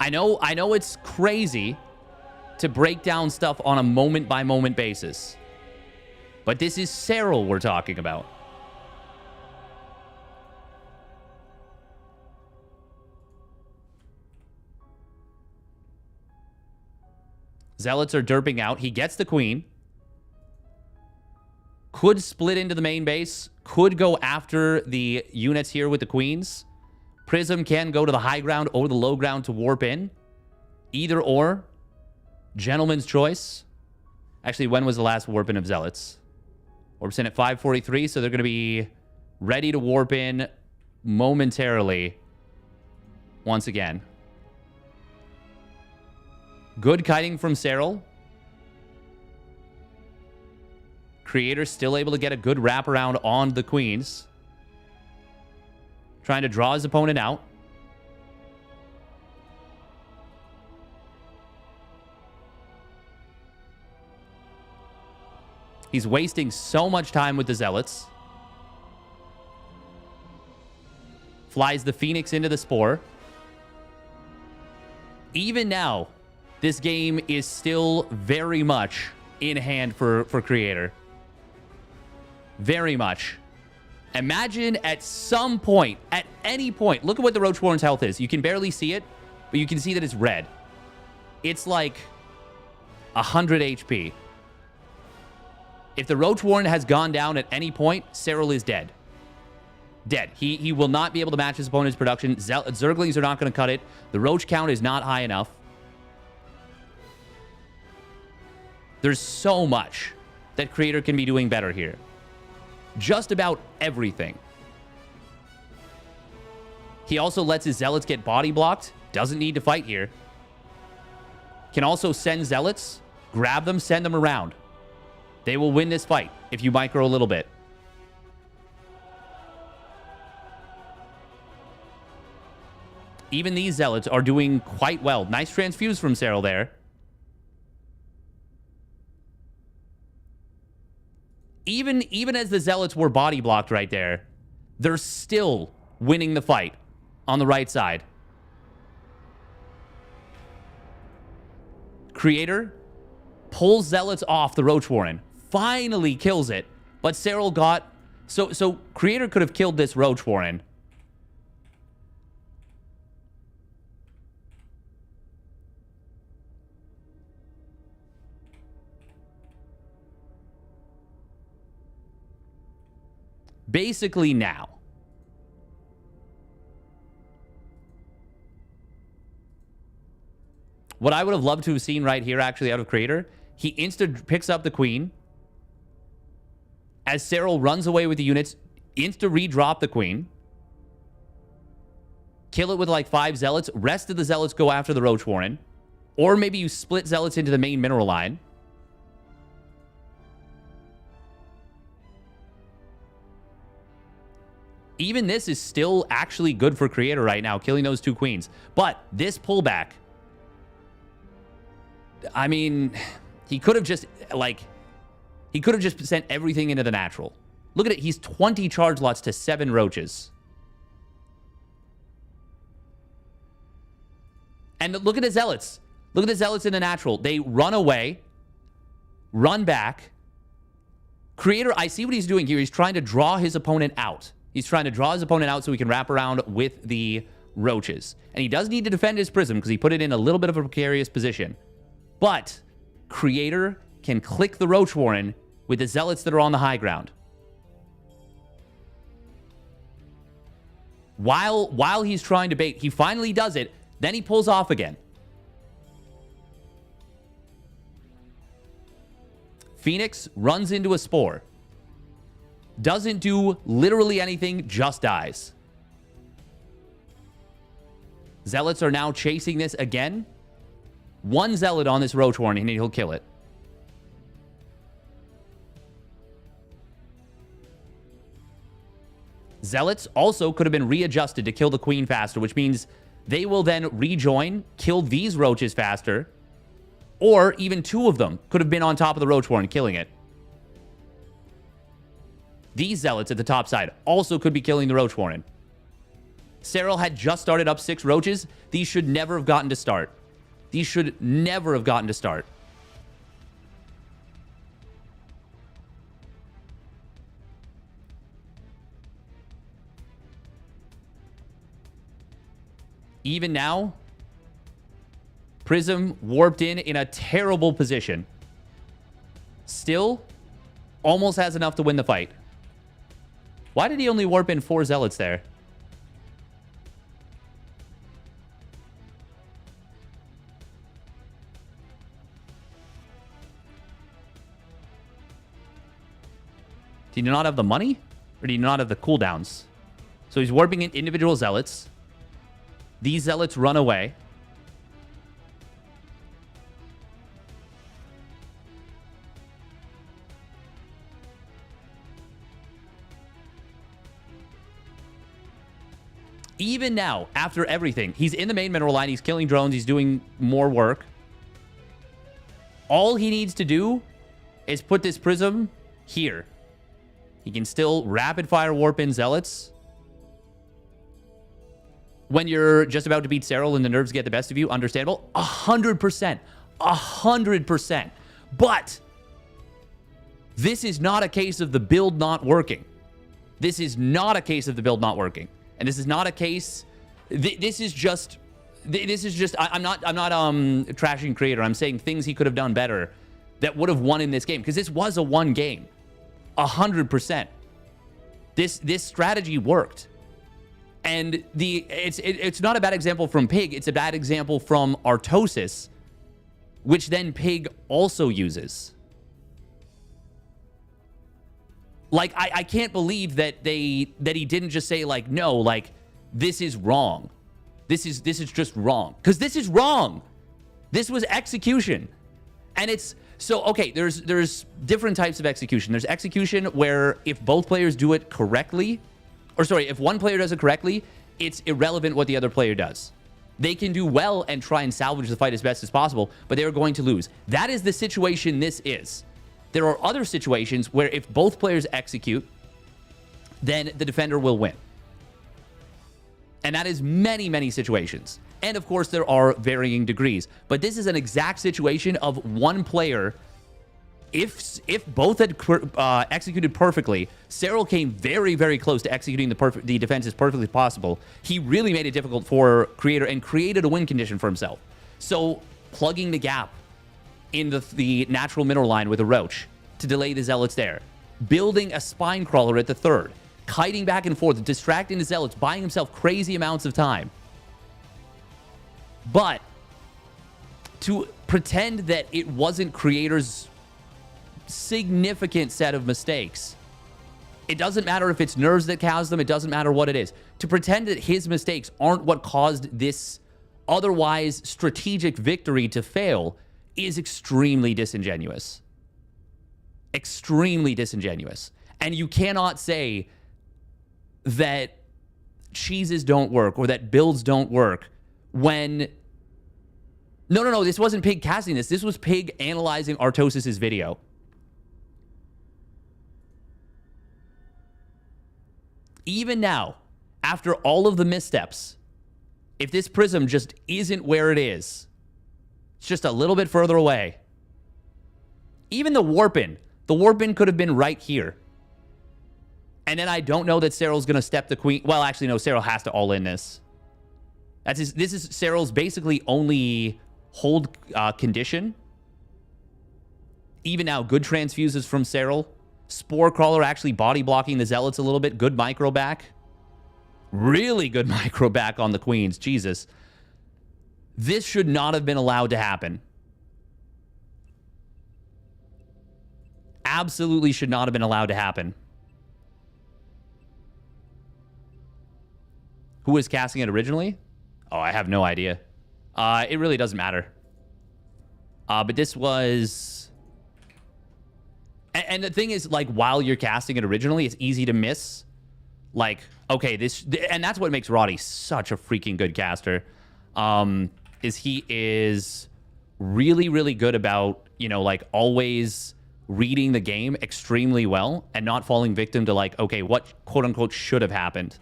I know it's crazy to break down stuff on a moment-by-moment basis. But this is Serral we're talking about. Zealots are derping out. He gets the Queen. Could split into the main base. Could go after the units here with the Queens. Prism can go to the high ground or the low ground to warp in. Either or. Gentleman's choice. Actually, when was the last warp in of Zealots? Warps in at 5:43, so they're going to be ready to warp in momentarily. Once again. Good kiting from Serral. Creator still able to get a good wraparound on the Queens. Trying to draw his opponent out. He's wasting so much time with the Zealots. Flies the Phoenix into the Spore. Even now, this game is still very much in hand for Creator. Very much. Imagine at some point, at any point, look at what the Roach Warren's health is. You can barely see it, but you can see that it's red. It's like 100 HP. If the Roach Warren has gone down at any point, Cyril is dead. Dead. He will not be able to match his opponent's production. Zerglings are not going to cut it. The Roach count is not high enough. There's so much that Creator can be doing better here. Just about everything. He also lets his Zealots get body blocked. Doesn't need to fight here. Can also send Zealots, grab them, send them around. They will win this fight if you micro a little bit. Even these Zealots are doing quite well. Nice transfuse from Cyril there. Even as the Zealots were body blocked right there, they're still winning the fight on the right side. Creator pulls Zealots off the Roach Warren. Finally kills it. But Cyril got... So Creator could have killed this Roach Warren. Basically now. What I would have loved to have seen right here, actually, out of Creator, he picks up the Queen. As Cyril runs away with the units, redrop the Queen. Kill it with like 5 Zealots. Rest of the Zealots go after the Roach Warren. Or maybe you split Zealots into the main mineral line. Even this is still actually good for Creator right now, killing those 2 queens. But this pullback, I mean, he could have just sent everything into the natural. Look at it. He's 20 charge lots to 7 roaches. And look at the Zealots. Look at the Zealots in the natural. They run away, run back. Creator, I see what he's doing here. He's trying to draw his opponent out. He's trying to draw his opponent out so he can wrap around with the roaches. And he does need to defend his prism because he put it in a little bit of a precarious position. But Creator can click the Roach Warren with the Zealots that are on the high ground. While he's trying to bait, he finally does it. Then he pulls off again. Phoenix runs into a Spore. Doesn't do literally anything, just dies. Zealots are now chasing this again. 1 Zealot on this Roach Warren and he'll kill it. Zealots also could have been readjusted to kill the Queen faster, which means they will then rejoin, kill these roaches faster, or even 2 of them could have been on top of the Roach Warren, killing it. These Zealots at the top side also could be killing the Roach Warren. Cyril had just started up 6 roaches. These should never have gotten to start. These should never have gotten to start. Even now, Prism warped in a terrible position. Still, almost has enough to win the fight. Why did he only warp in 4 Zealots there? Did he not have the money? Or did he not have the cooldowns? So he's warping in individual Zealots. These Zealots run away. Even now, after everything, he's in the main mineral line. He's killing drones. He's doing more work. All he needs to do is put this Prism here. He can still rapid fire warp in Zealots. When you're just about to beat Cyril and the nerves get the best of you, understandable. 100%. 100%. But this is not a case of the build not working. This is not a case of the build not working. And this is not a case... This is just... I'm not trashing Creator. I'm saying things he could have done better. that would have won in this game, because this was a one game. 100%. This strategy worked. And it's not a bad example from Pig. It's a bad example from Artosis, which then Pig also uses. Like, I can't believe that he didn't just say, like, no, like, this is wrong. This is just wrong. Because this is wrong. This was execution. And it's... So, okay, there's different types of execution. There's execution where if both players do it correctly... Or, sorry, if one player does it correctly, it's irrelevant what the other player does. They can do well and try and salvage the fight as best as possible, but they're going to lose. That is the situation this is. There are other situations where if both players execute, then the defender will win. And that is many, many situations. And of course, there are varying degrees. But this is an exact situation of one player. If both had executed perfectly, Cyril came very, very close to executing the defense as perfectly as possible. He really made it difficult for Creator and created a win condition for himself. So plugging the gap in the natural mineral line with a Roach to delay the Zealots there. Building a Spine Crawler at the third. Kiting back and forth, distracting the Zealots, buying himself crazy amounts of time. But to pretend that it wasn't Creator's significant set of mistakes, it doesn't matter if it's nerves that caused them, it doesn't matter what it is. To pretend that his mistakes aren't what caused this otherwise strategic victory to fail is extremely disingenuous. Extremely disingenuous. And you cannot say that cheeses don't work or that builds don't work when... No, this wasn't Pig casting this. This was Pig analyzing Artosis' video. Even now, after all of the missteps, if this prism just isn't where it is, it's just a little bit further away. Even the warp-in could have been right here. And then I don't know that Cyril's going to step the queen. Well, actually, no, Cyril has to all-in this. This is Cyril's basically only hold condition. Even now, good transfuses from Cyril. Spore Crawler actually body blocking the Zealots a little bit. Good micro back. Really good micro back on the Queens. Jesus. This should not have been allowed to happen. Absolutely should not have been allowed to happen. Who was casting it originally? Oh, I have no idea. It really doesn't matter. But this was... And the thing is, like, while you're casting it originally, it's easy to miss. Like, okay, and that's what makes Roddy such a freaking good caster. Is he is really, really good about, you know, like, always reading the game extremely well and not falling victim to, like, okay, what quote-unquote should have happened.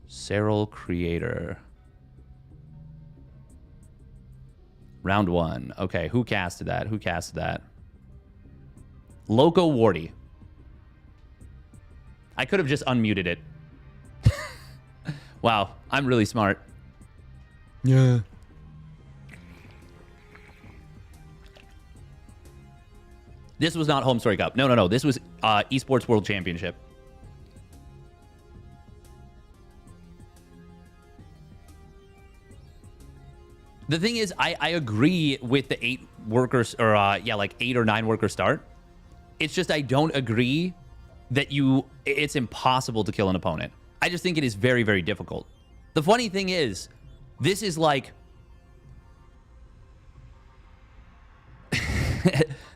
Cyril Creator. Round one. Okay, who casted that? Loco Wardy. I could have just unmuted it. Wow, I'm really smart. Yeah. This was not Home Story Cup. No. This was Esports World Championship. The thing is, I agree with the 8 workers, or like 8 or 9 worker start. It's just I don't agree that it's impossible to kill an opponent. I just think it is very, very difficult. The funny thing is, this is like...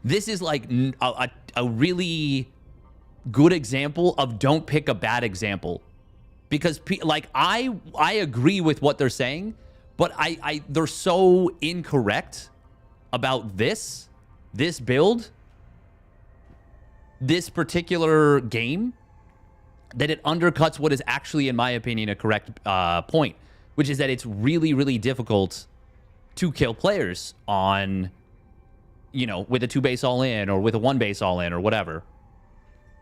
this is like a really good example of don't pick a bad example. Because, like, I agree with what they're saying, but they're so incorrect about this build, this particular game, that it undercuts what is actually, in my opinion, a correct point, which is that it's really, really difficult to kill players on, you know, with a 2 base all in or with a 1 base all in or whatever.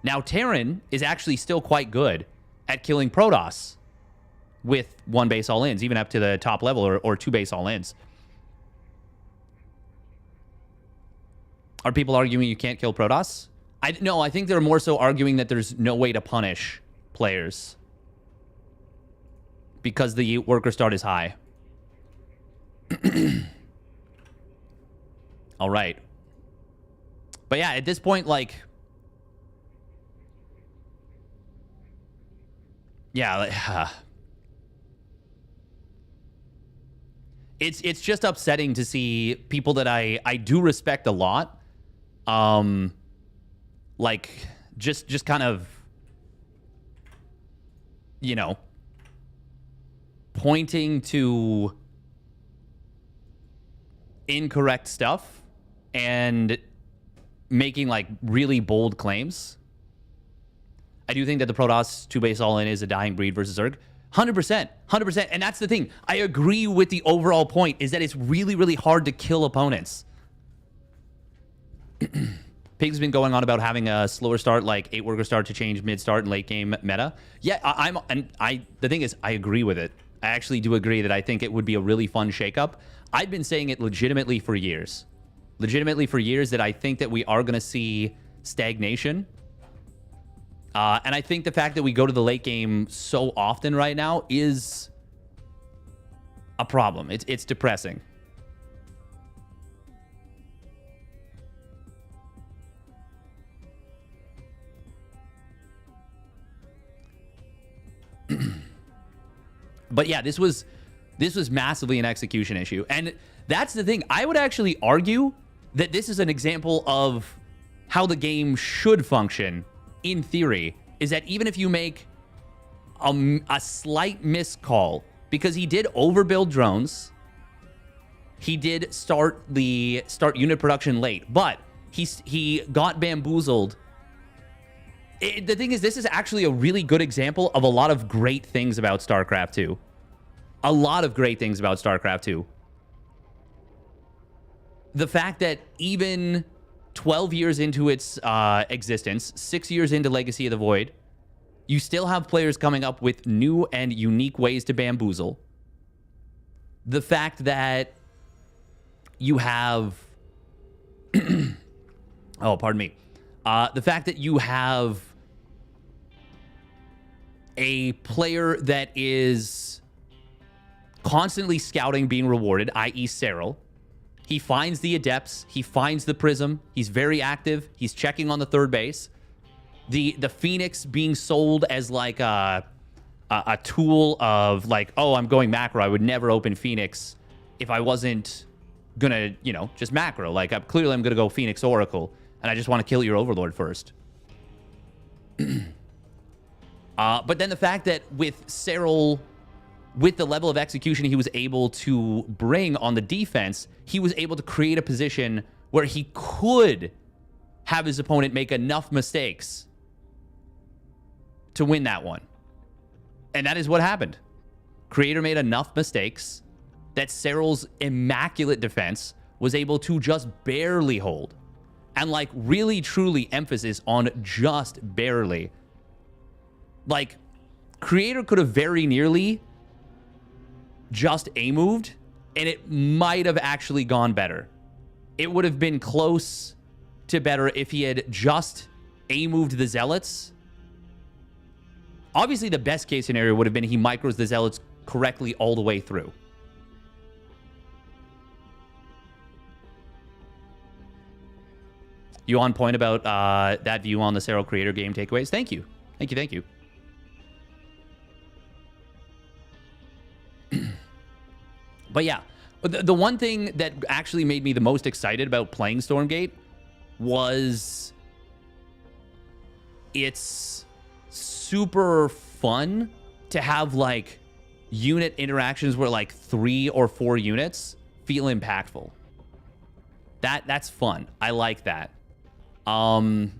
Now, Terran is actually still quite good at killing Protoss. with 1 base all-ins, even up to the top level, or 2 base all-ins. Are people arguing you can't kill Protoss? No, I think they're more so arguing that there's no way to punish players because the worker start is high. All right. But yeah, at this point, like... Yeah, it's just upsetting to see people that I do respect a lot, like just kind of, you know, pointing to incorrect stuff and making like really bold claims. I do think that the Protoss 2 base all-in is a dying breed versus Zerg. 100%. 100%. And that's the thing. I agree with the overall point, is that it's really, really hard to kill opponents. Pig's been going on about having a slower start, like 8 worker start, to change mid-start and late-game meta. Yeah, the thing is, I agree with it. I actually do agree that I think it would be a really fun shakeup. I've been saying it legitimately for years. That I think that we are going to see stagnation. And I think the fact that we go to the late game so often right now is a problem. It's depressing. But yeah, this was massively an execution issue. And that's the thing. I would actually argue that this is an example of how the game should function in theory, is that even if you make a slight miscall, because he did overbuild drones, he did start unit production late, but he got bamboozled. The thing is, this is actually a really good example of a lot of great things about StarCraft 2. A lot of great things about StarCraft 2. The fact that even 12 years into its existence, 6 years into Legacy of the Void, you still have players coming up with new and unique ways to bamboozle. The fact that you have... oh, pardon me. The fact that you have a player that is constantly scouting being rewarded, i.e. Serral. He finds the Adepts. He finds the Prism. He's very active. He's checking on the third base. The Phoenix being sold as like a tool of like, oh, I'm going macro. I would never open Phoenix if I wasn't gonna, you know, just macro. Like, I'm gonna go Phoenix Oracle, and I just want to kill your Overlord first. But then the fact that with Serral, with the level of execution he was able to bring on the defense, he was able to create a position where he could have his opponent make enough mistakes to win that one. And that is what happened. Creator made enough mistakes that Serral's immaculate defense was able to just barely hold. And like really, truly emphasis on just barely. Like, Creator could have very nearly just A-moved, and it might have actually gone better. It would have been close to better if he had just A-moved the Zealots. Obviously, the best case scenario would have been he micros the Zealots correctly all the way through. You on point about that view on the Serral Creator game takeaways? Thank you. Thank you, thank you. But yeah, the one thing that actually made me the most excited about playing Stormgate was it's super fun to have like unit interactions where like 3 or 4 units feel impactful. That's fun. I like that. And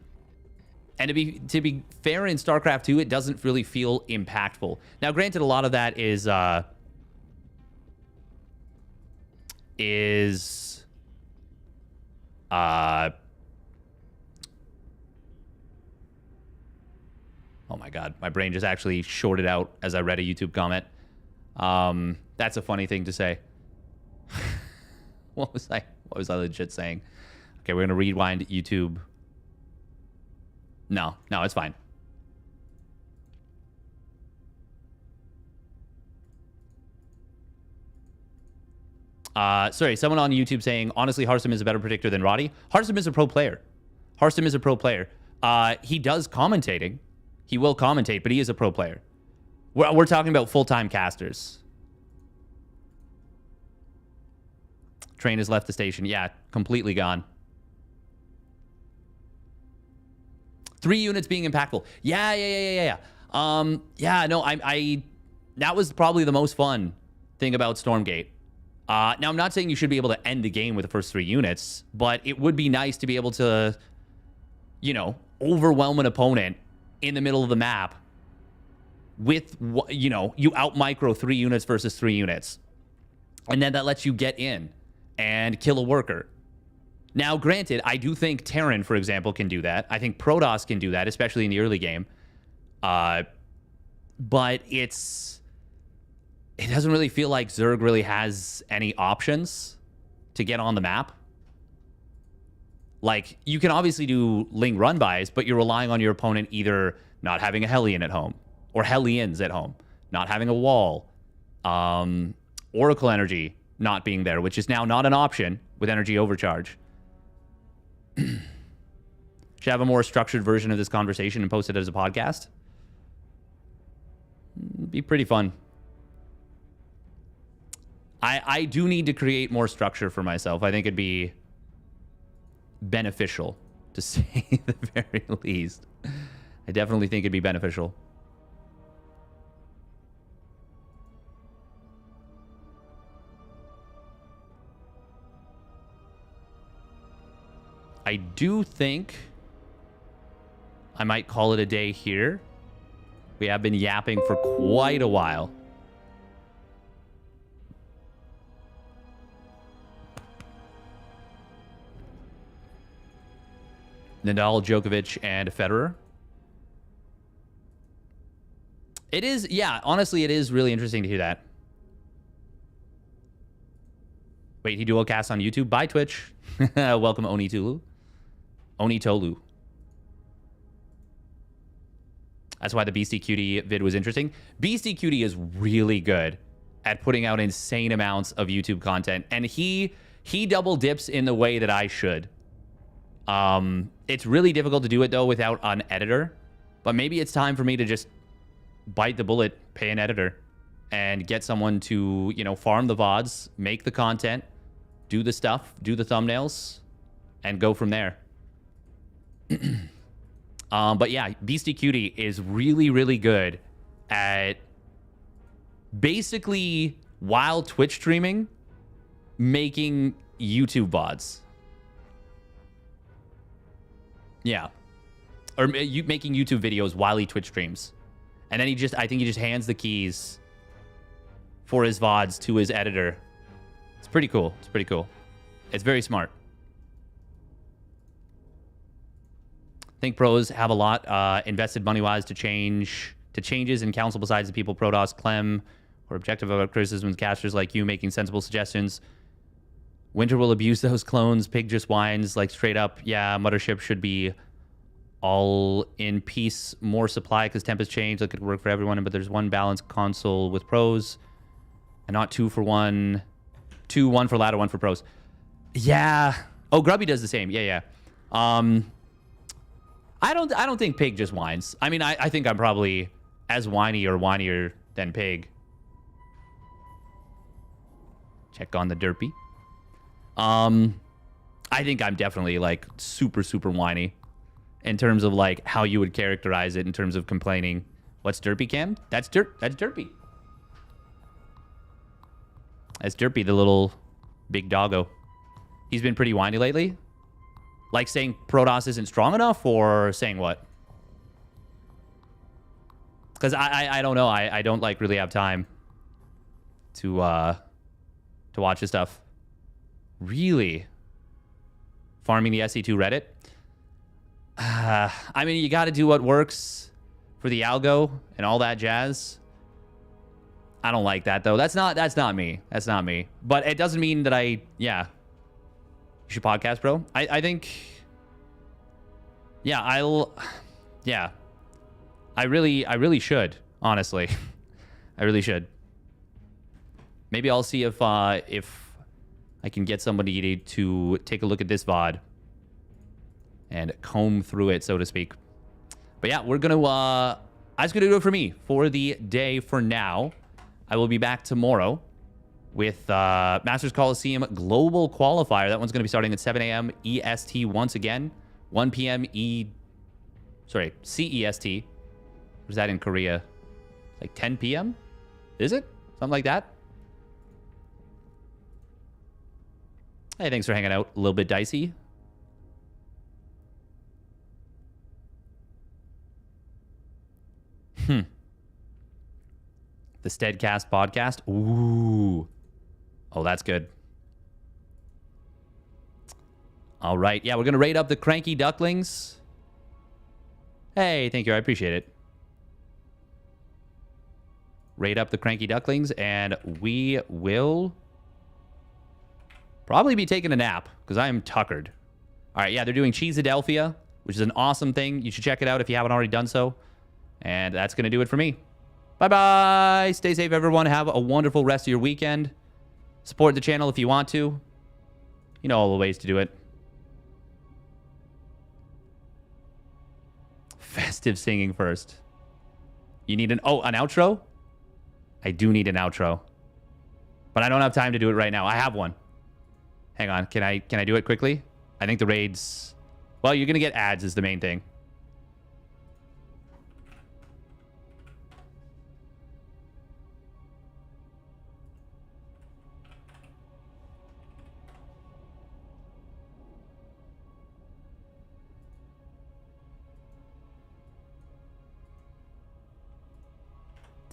to be fair, in StarCraft 2, it doesn't really feel impactful. Now, granted, a lot of that is oh my god, my brain just actually shorted out as I read a YouTube comment. That's a funny thing to say. What was I legit saying? Okay, we're gonna rewind YouTube. No, it's fine. Sorry, someone on YouTube saying, honestly, Harsum is a better predictor than Roddy. Harsum is a pro player. He does commentating. He will commentate, but he is a pro player. We're talking about full-time casters. Train has left the station. Yeah, completely gone. 3 units being impactful. Yeah. No, I that was probably the most fun thing about Stormgate. Now, I'm not saying you should be able to end the game with the first 3 units, but it would be nice to be able to, you know, overwhelm an opponent in the middle of the map with, you know, you out micro 3 units versus 3 units. And then that lets you get in and kill a worker. Now, granted, I do think Terran, for example, can do that. I think Protoss can do that, especially in the early game. But it doesn't really feel like Zerg really has any options to get on the map. Like, you can obviously do Ling run-bys, but you're relying on your opponent either not having a Hellion at home or Hellions at home, not having a wall, Oracle energy not being there, which is now not an option with energy overcharge. Should have a more structured version of this conversation and post it as a podcast. Be pretty fun. I do need to create more structure for myself. I think it'd be beneficial, to say the very least. I definitely think it'd be beneficial. I do think I might call it a day here. We have been yapping for quite a while. Nadal, Djokovic, and Federer. It is, yeah, honestly, it is really interesting to hear that. Wait, he dual casts on YouTube? Bye, Twitch. Welcome, Onitolu. That's why the Beastie Cutie vid was interesting. Beastie Cutie is really good at putting out insane amounts of YouTube content, and he double dips in the way that I should. It's really difficult to do it, though, without an editor. But maybe it's time for me to just bite the bullet, pay an editor, and get someone to, you know, farm the VODs, make the content, do the stuff, do the thumbnails, and go from there. But yeah, Beastie Cutie is really, really good at basically, while Twitch streaming, making YouTube VODs. Yeah. Or making YouTube videos while he Twitch streams. And then I think he just hands the keys for his VODs to his editor. It's pretty cool. It's very smart. I think pros have a lot invested money-wise to changes in council besides the people Protoss, Clem, or objective about criticisms, casters like you making sensible suggestions. Winter will abuse those clones. Pig just whines like straight up. Yeah, Mothership should be all in peace. More supply because temp has changed. That could work for everyone, but there's one balanced console with pros and not 2 for 1. 2, 1 for ladder, 1 for pros. Yeah. Oh, Grubby does the same. Yeah. I don't think Pig just whines. I mean, I think I'm probably as whiny or whinier than Pig. Check on the derpy. I think I'm definitely like super whiny in terms of like how you would characterize it in terms of complaining. What's derpy, Cam? That's derpy. That's derpy, the little big doggo. He's been pretty whiny lately. Like saying Protoss isn't strong enough, or saying what? Because I don't know. I don't like really have time to watch this stuff. Really? Farming the SE2 Reddit? I mean, you got to do what works for the algo and all that jazz. I don't like that though. That's not me. That's not me. But it doesn't mean that yeah. You should podcast, bro. I think yeah, yeah. I really should, honestly. I really should. Maybe I'll see if I can get somebody to take a look at this VOD and comb through it, so to speak. But yeah, we're gonna that's gonna do it for me for the day for now. I will be back tomorrow with Masters Coliseum Global Qualifier. That one's gonna be starting at 7 a.m. EST once again, 1 p.m. CEST. Or is that in Korea? Like 10 p.m. Is it something like that? Hey, thanks for hanging out. A little bit dicey. The Steadcast podcast. Ooh. Oh, that's good. All right. Yeah, we're going to rate up the Cranky Ducklings. Hey, thank you. I appreciate it. Rate up the Cranky Ducklings, and we will probably be taking a nap because I am tuckered. All right, yeah, they're doing Cheeseadelphia, which is an awesome thing. You should check it out if you haven't already done so. And that's going to do it for me. Bye-bye. Stay safe, everyone. Have a wonderful rest of your weekend. Support the channel if you want to. You know all the ways to do it. Festive singing first. You need an outro? I do need an outro. But I don't have time to do it right now. I have one. Hang on. Can I do it quickly? I think the raids... Well, you're going to get ads is the main thing.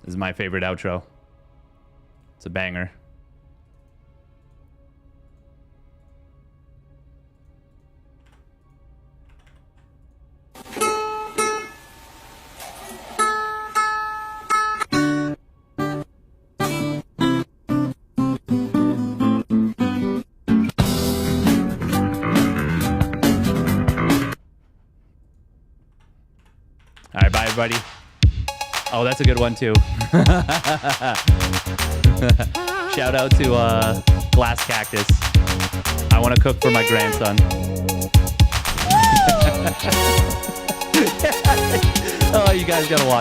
This is my favorite outro. It's a banger. All right, bye, everybody. Oh, that's a good one, too. Shout out to Glass Cactus. I want to cook for my grandson. Oh, you guys got to watch.